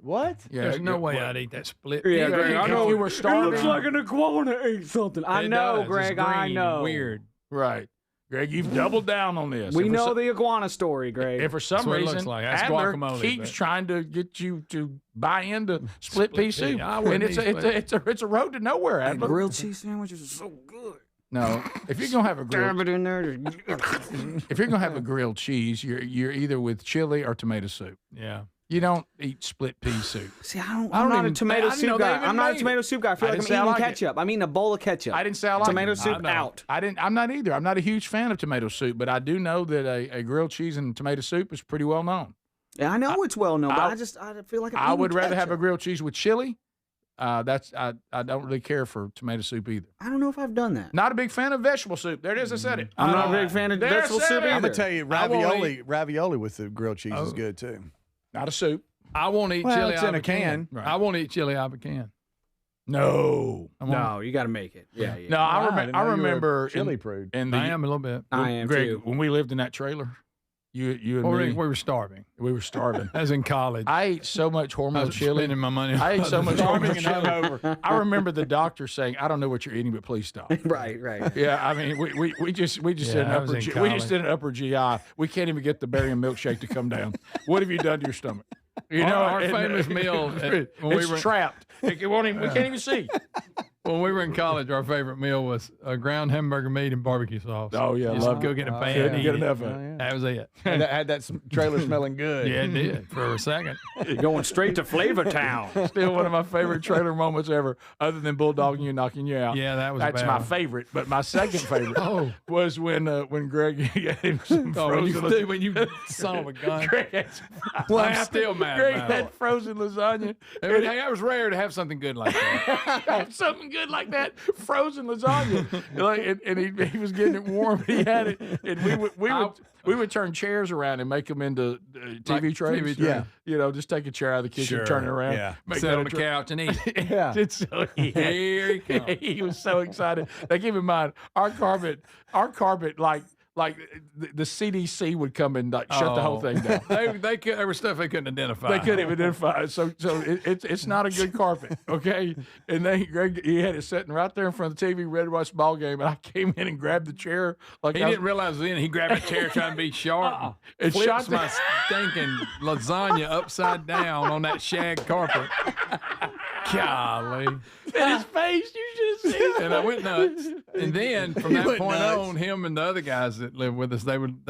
What? Yeah, there's no yeah, way well, I'd eat that split. Yeah, pea. Greg, I if know. you were starving- It looks like an iguana ate something. I It know, does. It's Greg. I green and know. Weird. Right. Greg, you've doubled down on this. We If for know so- the iguana story, Greg. If for some That's what it reason looks like. That's Adler guacamole, keeps but- trying to get you to buy into split pea pea. soup, I and wouldn't it's eat split. a road to nowhere, And Adler. grilled cheese sandwiches are so good. No, if you're gonna have a Dab grilled, it in there. if you're gonna have a grilled cheese, you're either with chili or tomato soup. Yeah. You don't eat split pea soup. See, I I'm don't not a even- tomato I didn't know soup they guy. even I'm not a made tomato soup guy. I feel I like didn't I'm say I eating like it. ketchup. I'm eating a bowl of ketchup. I didn't say I like tomato it. soup know. out. I'm not either. I'm not a huge fan of tomato soup, but I do know that a grilled cheese and tomato soup is pretty well known. Yeah, I know it's well known, but I- I feel like I'm I eating would rather have a ketchup. grilled cheese with chili. I don't really care for tomato soup either. I don't know if I've done that. Not a big fan of vegetable soup. There it is. I said it. I'm not a big fan of There vegetable said soup it. either. I'm gonna tell you, I won't ravioli with the grilled cheese is Oh. good too. Not a soup. I won't eat Well, chili it's out in of a can. Right. I won't eat chili out of a can. No. I won't. No, you got to make it. Yeah, yeah. No, Wow, I didn't know I you were a remember chili in, prude. in the I am a little bit. I am Greg, too. when we lived in that trailer, you and Or me, we were starving. we were starving. As in college. I ate so much I hormone was chili. spending my money. I ate so much hormone and chili. hungover. I remember the doctor saying, "I don't know what you're eating, but please stop." Right, right. Yeah, I mean, we just Yeah, did an I was upper in we college. just did an upper GI. We can't even get the barium milkshake to come down. What have you done to your stomach? You know, Our and- famous meal at- when we it's were- trapped. It won't even, we can't even see. When we were in college, our favorite meal was a ground hamburger meat and barbecue sauce. Oh yeah, Just love cook it in a pan. Couldn't and get eat enough it. of it. That was it. Had that trailer smelling good. Yeah, it did for a second. Going straight to Flavor Town. Still one of my favorite trailer moments ever, other than bulldogging you, knocking you out. Yeah, that was That's bad. my favorite. But my second favorite was when Greg got him some Oh, when you, frozen. when you son of a gun. Greg had, Well, I'm still mad Greg about had it. frozen lasagna. Hey, that was rare to have something good like that. Something good like that, frozen lasagna. Like, and he was getting it warm. He had it, and we would turn chairs around and make them into TV Like trays. TV trays. Yeah. You know, just take a chair out of the kitchen, turn it around, yeah. make Sit that on a the couch and eat. Yeah. It's so Here he comes. he was so excited. Now keep in mind, our carpet, like the CDC would come and like, shut the whole thing down. There was stuff they couldn't identify. They couldn't even identify it. So it's not a good carpet, okay? And then Greg, he had it sitting right there in front of the TV, ready to watch the ball game, and I came in and grabbed the chair. Like He I was- didn't realize then he grabbed a chair trying to be sharp. It And shot flips my stinking lasagna upside down on that shag carpet. Golly. in his face. You should have seen it. And I went nuts. And then from You that went point nuts. on, him and the other guys that lived with us, they would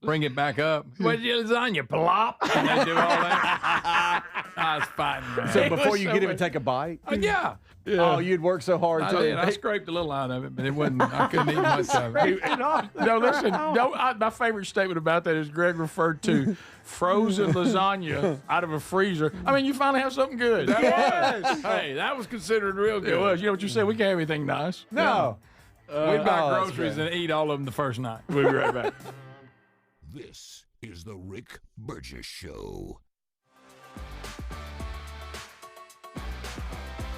bring it back up. Where's your lasagna? Plop. And they do all that. I was fighting. Man. So before you get him to take a bite? Yeah. Oh, you'd work so hard I too. did. I scraped a little out of it, but it wasn't. I couldn't eat much of it. No, listen. My favorite statement about that is Greg referred to frozen lasagna out of a freezer. I mean, you finally have something good. That was. Hey, that was considered real good. It was. You know what you said? We can't have anything nice. No. We'd buy Oh, that's groceries great. and eat all of them the first night. We'll be right back. This is the Rick Burgess Show.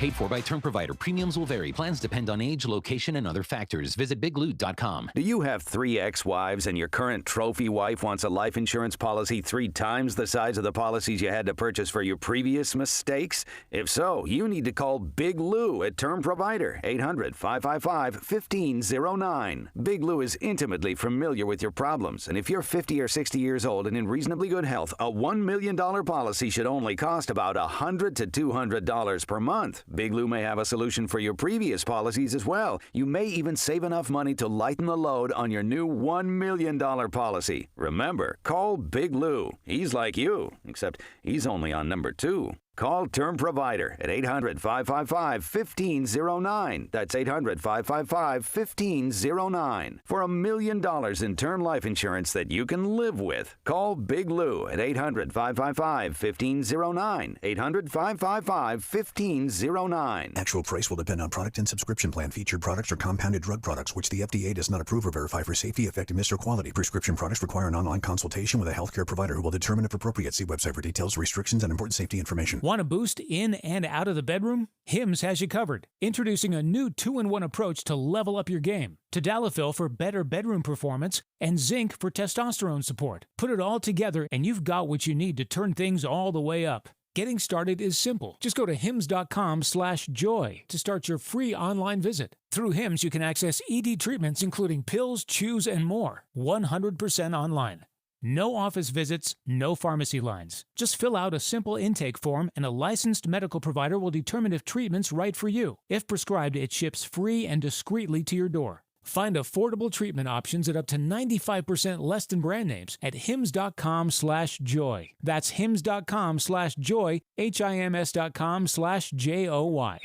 Paid for by term provider. Premiums will vary. Plans depend on age, location, and other factors. Visit bigloot.com. Do you have 3 ex-wives and your current trophy wife wants a life insurance policy 3 times the size of the policies you had to purchase for your previous mistakes? If so, you need to call Big Lou at Term Provider, 800-555-1509. Big Lou is intimately familiar with your problems, and if you're 50 or 60 years old and in reasonably good health, a $1 million policy should only cost about $100 to $200 per month. Big Lou may have a solution for your previous policies as well. You may even save enough money to lighten the load on your new $1 million policy. Remember, call Big Lou. He's like you, except he's only on number 2. Call Term Provider at 800-555-1509. That's 800-555-1509. For $1 million in term life insurance that you can live with. Call Big Lou at 800-555-1509. 800-555-1509. Actual price will depend on product and subscription plan. Featured products are compounded drug products, which the FDA does not approve or verify for safety, effectiveness, or quality. Prescription products require an online consultation with a healthcare provider who will determine if appropriate. See website for details, restrictions, and important safety information. Want a boost in and out of the bedroom? Hims has you covered. Introducing a new 2-in-1 approach to level up your game. Tadalafil for better bedroom performance and zinc for testosterone support. Put it all together and you've got what you need to turn things all the way up. Getting started is simple. Just go to hims.com/joy to start your free online visit. Through Hims, you can access ED treatments including pills, chews, and more. 100% online. No office visits, no pharmacy lines. Just fill out a simple intake form and a licensed medical provider will determine if treatment's right for you. If prescribed, it ships free and discreetly to your door. Find affordable treatment options at up to 95% less than brand names at hims.com/joy. That's hims.com/joy, hims.com/joy.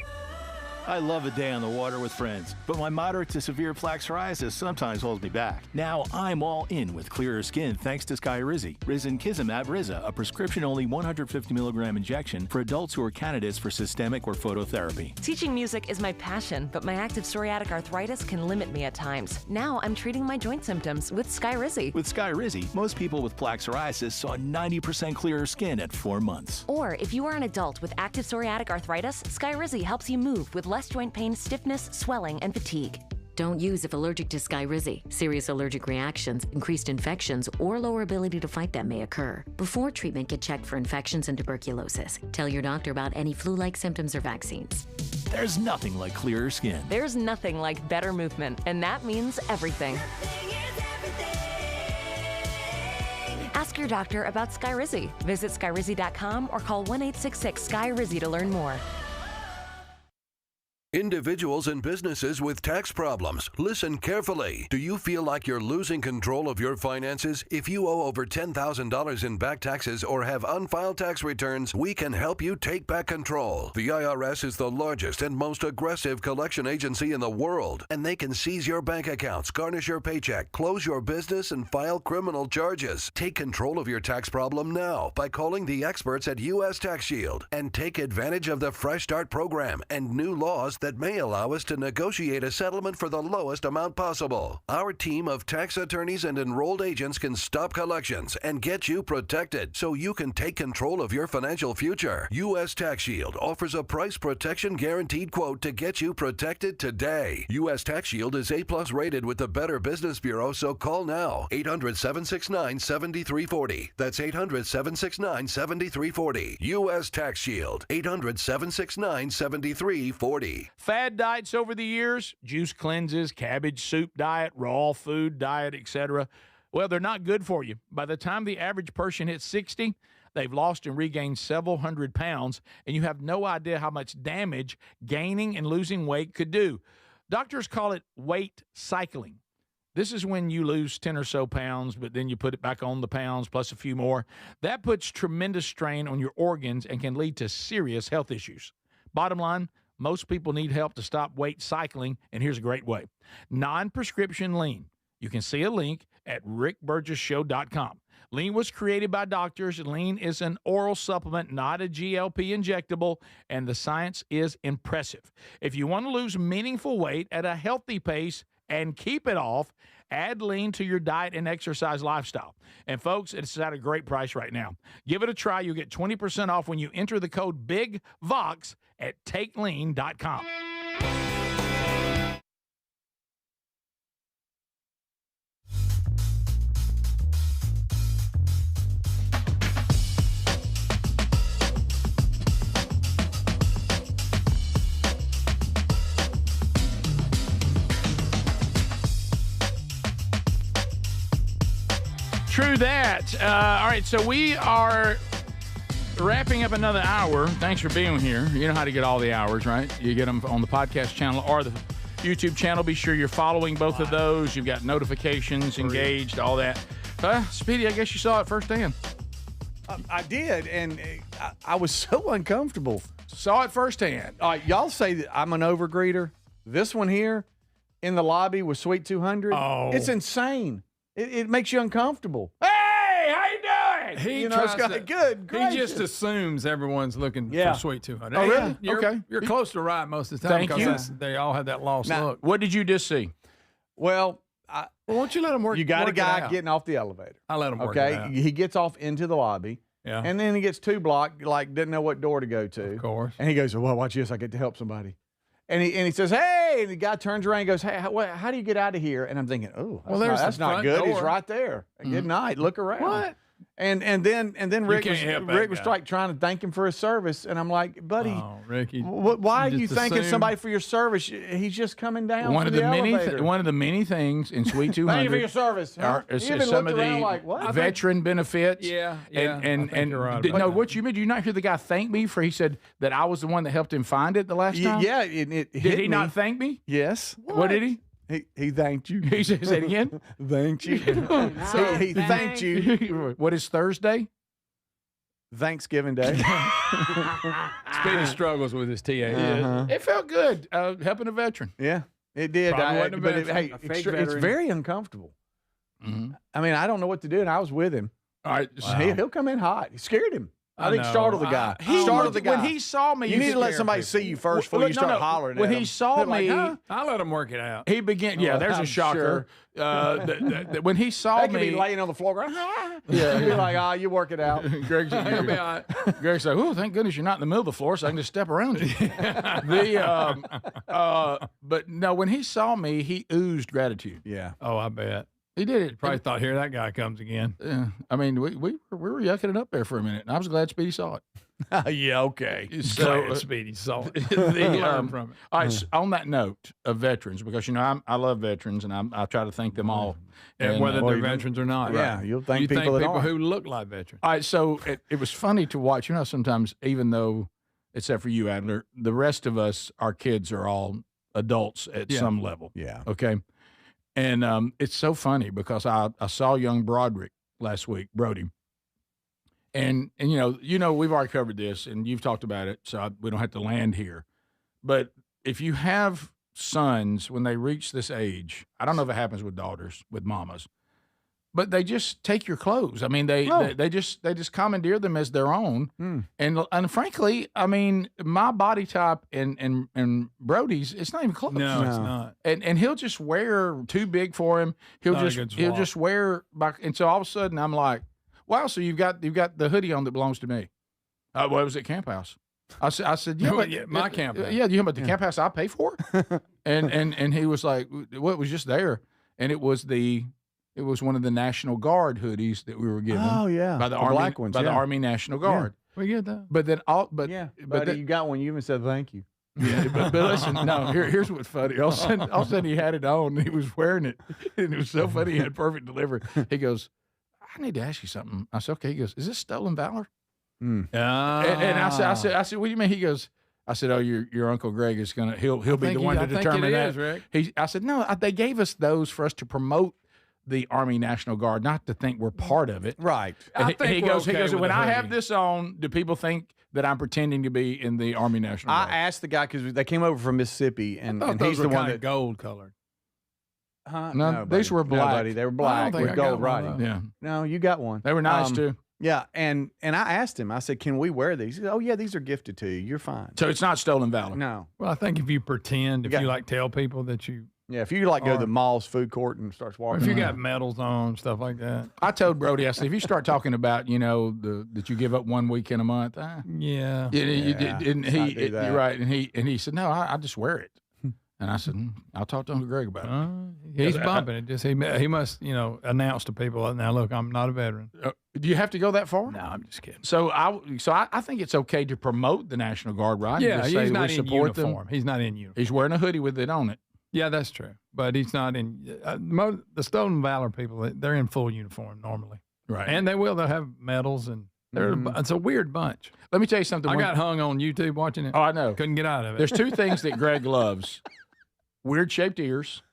I love a day on the water with friends, but my moderate to severe plaque psoriasis sometimes holds me back. Now I'm all in with clearer skin thanks to Skyrizi. Risankizumab Riza, a prescription-only 150 milligram injection for adults who are candidates for systemic or phototherapy. Teaching music is my passion, but my active psoriatic arthritis can limit me at times. Now I'm treating my joint symptoms with Skyrizi. With Skyrizi, most people with plaque psoriasis saw 90% clearer skin at 4 months. Or if you are an adult with active psoriatic arthritis, Skyrizi helps you move with less joint pain, stiffness, swelling, and fatigue. Don't use if allergic to Skyrizi. Serious allergic reactions, increased infections, or lower ability to fight them may occur. Before treatment, get checked for infections and tuberculosis. Tell your doctor about any flu-like symptoms or vaccines. There's nothing like clearer skin. There's nothing like better movement, and that means everything. Ask your doctor about Skyrizi. Visit Skyrizi.com or call 1-866-SKY-RIZZI to learn more. Individuals and businesses with tax problems, listen carefully. Do you feel like you're losing control of your finances? If you owe over $10,000 in back taxes or have unfiled tax returns, we can help you take back control. The IRS is the largest and most aggressive collection agency in the world, and they can seize your bank accounts, garnish your paycheck, close your business, and file criminal charges. Take control of your tax problem now by calling the experts at U.S. Tax Shield and take advantage of the Fresh Start program and new laws that may allow us to negotiate a settlement for the lowest amount possible. Our team of tax attorneys and enrolled agents can stop collections and get you protected so you can take control of your financial future. U.S. Tax Shield offers a price protection guaranteed quote to get you protected today. U.S. Tax Shield is A+ rated with the Better Business Bureau, so call now. 800-769-7340. That's 800-769-7340. U.S. Tax Shield. 800-769-7340. Fad diets over the years, juice cleanses, cabbage soup diet, raw food diet, etc. Well, they're not good for you. By the time the average person hits 60, they've lost and regained several hundred pounds, and you have no idea how much damage gaining and losing weight could do. Doctors call it weight cycling. This is when you lose 10 or so pounds, but then you put it back on the pounds plus a few more. That puts tremendous strain on your organs and can lead to serious health issues. Bottom line, most people need help to stop weight cycling, and here's a great way. Non-prescription lean. You can see a link at rickburgessshow.com. Lean was created by doctors. Lean is an oral supplement, not a GLP injectable, and the science is impressive. If you want to lose meaningful weight at a healthy pace and keep it off, Add lean to your diet and exercise lifestyle. And folks, it's at a great price right now. Give it a try. You'll get 20% off when you enter the code BIGVOX at takelean.com. True that. All right, so we are wrapping up another hour. Thanks for being here. You know how to get all the hours, right? You get them on the podcast channel or the YouTube channel. Be sure you're following both of those. You've got notifications, engaged, all that. Speedy, I guess you saw it firsthand. I did, and I was so uncomfortable. Saw it firsthand. All right, y'all say that I'm an overgreeter. This one here in the lobby with Sweet 200, it's insane. It makes you uncomfortable. Hey, how you doing? He You know, it's got a good He just gracious. assumes everyone's looking Yeah. for Sweet 200. Oh, Hey, really? You're close to right most of the time. Thank because you. they all have that lost Now, look. What did you just see? Well, Well, why don't you let him work? you got a work it guy out? getting off the elevator. I let him work Okay, it out. he gets off into the lobby. Yeah. And then he gets two blocked, like didn't know what door to go to. Of course. And he goes, well, watch this. I get to help somebody. And he says, hey, and the guy turns around and goes, hey, how do you get out of here? And I'm thinking, oh, that's not good. He's right there. Good night. Look around. What? And then Rick can't was, help that Rick was guy. like trying to thank him for his service. And I'm like, buddy, Oh, Ricky. why are you you just thanking assume- somebody for your service? He's just coming down One from of the elevator. one of the many things in Sweet 200 Thank you for your service. Huh? is You even some looked of around the like, what? veteran benefits. Yeah, and I think you're right did, about no, that. what you mean? Did you not hear the guy thank me for? He said that I was the one that helped him find it the last time. Yeah, it Did hit he me. not thank me? Yes. What did he? He thanked you. He said it again. Thanked you. he thanked you. What is Thursday? Thanksgiving Day. Speedy struggles with his TA. It felt good helping a veteran. Yeah, it did. Probably wasn't a But veteran. hey, A fake it's veteran. very uncomfortable. Mm-hmm. I mean, I don't know what to do, and I was with him. All right. He'll come in hot. He scared him. I think know. startled the guy. He Startled the guy. When he saw me, you need to let scare somebody people. see you first before Well, you no, start no. hollering When at he them. saw They're like, me, huh? I let him work it out. he began. Yeah, there's I'm a shocker. sure. When he saw They could me, be laying on the floor going, yeah. You'd be like, you work it out. Greg's He'll be all right. Greg's like, oh, thank goodness you're not in the middle of the floor, so I can just step around you. But no, when he saw me, he oozed gratitude. Yeah. Oh, I bet. He did it. Probably thought, here that guy comes again. Yeah. I mean, we were yucking it up there for a minute, and I was glad Speedy saw it. Yeah, okay. So Glad Speedy saw it. the, Learn from it. all right, so on that note of veterans, because I love veterans, and I try to thank them all, And whether well, they're you don't- veterans or not. Yeah, you'll thank you people that aren't. who look like veterans. All right, so it was funny to watch. You know, sometimes even though, except for you, Adler, the rest of us, our kids are all adults at some level. Yeah. Okay. And it's so funny because I saw young Broderick last week, Brody. And you know we've already covered this and you've talked about it, so we don't have to land here. But if you have sons when they reach this age, I don't know if it happens with daughters, with mamas, but they just take your clothes. I mean, they just commandeer them as their own. And frankly, I mean, my body type and Brody's, it's not even close. No, it's not. And he'll just wear too big for him. He'll Not a good he'll swap. just wear and so all of a sudden I'm like, wow, so you've got the hoodie on that belongs to me. Well, it was at Camp House. I said, yeah, Well, yeah, my camp house. Yeah, you know about the camp house I pay for? and he was like, well, it was just there. And it was one of the National Guard hoodies that we were given. Oh, yeah. By the The Army, black ones, by the yeah. Army National Guard. We get that. But then but Buddy, you got one. You even said thank you. yeah, but listen, no. Here's what's funny. All of a sudden, he had it on. And he was wearing it, and it was so funny. He had perfect delivery. He goes, "I need to ask you something." I said, "Okay." He goes, "Is this stolen valor?" And I said, "What do you mean?" He goes, "I said, oh, your Uncle Greg is gonna he'll be the one to determine that." Rick. I said, "No, they gave us those for us to promote the Army National Guard, not to think we're part of it." Right. And I he think goes, we're okay with when the I have hoodie. this on, do people think that I'm pretending to be in the Army National Guard? I asked the guy because they came over from Mississippi, and I thought he's those were the one kind that of gold colored. No, these were black. No, buddy, they were black think with I got gold one of writing. those. Yeah. No, you got one. They were nice too. Yeah, and I asked him. I said, "Can we wear these?" He said, "Oh yeah, these are gifted to you. You're fine." So it's not stolen valor. No. Well, I think if you pretend, if got- you like tell people that you Yeah, if you go to the mall's food court and starts walking. If you around. got medals on, stuff like that. I told Brody, I said, if you start talking about, that you give up 1 week in a month, Yeah. You're right, and he said, no, I just wear it. And I said, I'll talk to Uncle Greg about it. He's bumping it. Just he must, announce to people, now look, I'm not a veteran. Do you have to go that far? No, I'm just kidding. So I think it's okay to promote the National Guard, right? Yeah, Just say he's we not in support them. uniform. He's not in uniform. He's wearing a hoodie with it on it. Yeah, that's true. But he's not in the Stolen Valor people. They're in full uniform normally, right? And they'll have medals, and it's a weird bunch. Let me tell you something. I got hung on YouTube watching it. Oh, I know. Couldn't get out of it. There's two things that Greg loves: weird shaped ears,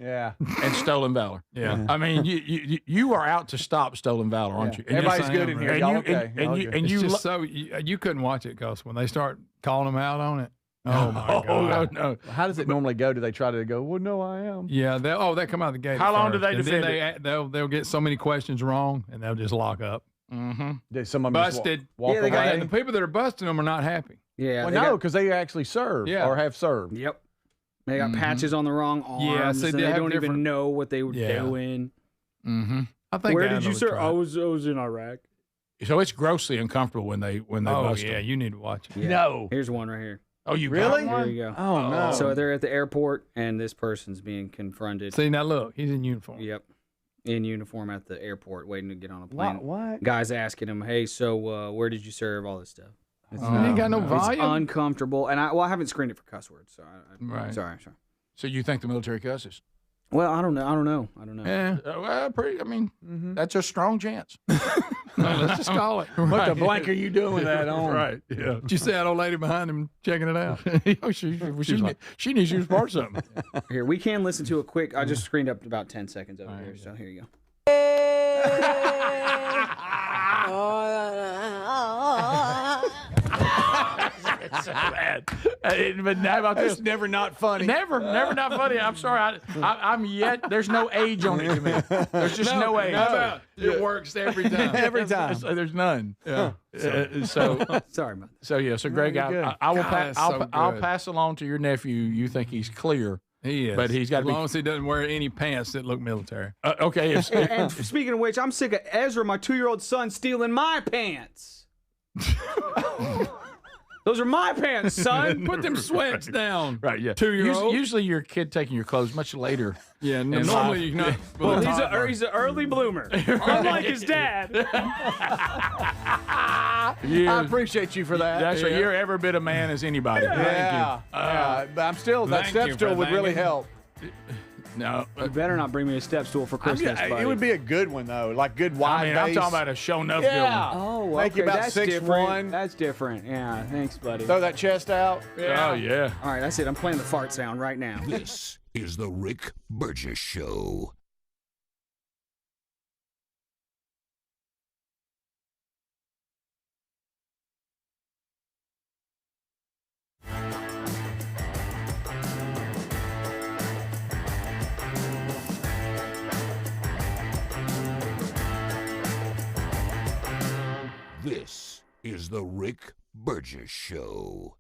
yeah, and Stolen Valor. Yeah. I mean, you are out to stop Stolen Valor, aren't you? And everybody's good in here. And Y'all you, okay? and you, and you, just so you couldn't watch it because when they start calling them out on it. Oh my God! No. How does it normally go? Do they try to go? Well, no, I am. Yeah, they come out of the gate. How long do they and defend then they'll get so many questions wrong, and they'll just lock up. Mm-hmm. Did some of them Busted. walk yeah, away? and the people that are busting them are not happy. Yeah. Well, no, because they actually serve or have served. Yep. They got patches on the wrong arms. Yeah, so and they they have don't even different- know what they were Yeah. doing. Mm-hmm. I think Where I did you know serve? the I tribe. was in Iraq. So it's grossly uncomfortable when they Oh bust yeah, them. you need to watch it. Yeah. No. Here's one right here. Oh, you Really? got one? There you go. Oh, no. So they're at the airport, and this person's being confronted. See now, look, he's in uniform. Yep. In uniform at the airport, waiting to get on a plane. What? Guys asking him, "Hey, so where did you serve?" All this stuff. It's, You ain't got no it's volume. uncomfortable, and I haven't screened it for cuss words, so Right. sorry. So you think the military cusses? Well, I don't know. Yeah. Well, pretty. I mean, that's a strong chance. Let's just call it. What the blank are you doing with that on? Right. Yeah. Did you see that old lady behind him checking it out? Oh, she needs you to part something. Here, we can listen to a quick. I just screened up about 10 seconds over here, so here you go. It's so bad. But now about this, never not funny. never not funny. I'm sorry. I'm yet. There's no age on it to me. There's just no age. It works every time. Every time. There's none. Yeah. So Sorry about that. so yeah. So Greg, you're good. I will. God, that's so I'll good. pass along to your nephew. You think he's clear? He is. But he's got as to long be. as he doesn't wear any pants that look military. Okay. And speaking of which, I'm sick of Ezra, my 2-year-old son, stealing my pants. Those are my pants, son. Put them sweats down. Right. Yeah. 2-year-old. Usually your kid taking your clothes much later. Yeah. in Normally life. you not. Well, he's an early bloomer, unlike his dad. I appreciate you for that. That's right. You're every bit a man as anybody. Yeah. But I'm still, that thank step you for stool would really thanking. help. No. You better not bring me a step stool for Christmas, buddy. It would be a good one, though. Like good I wide mean, I'm base. talking about a show enough Yeah. Oh, Make you okay, about that's 6'1". different. That's different. Yeah, thanks, buddy. Throw that chest out. Oh, yeah. All right, that's it. I'm playing the fart sound right now. This is the Rick Burgess Show. This is the Rick Burgess Show.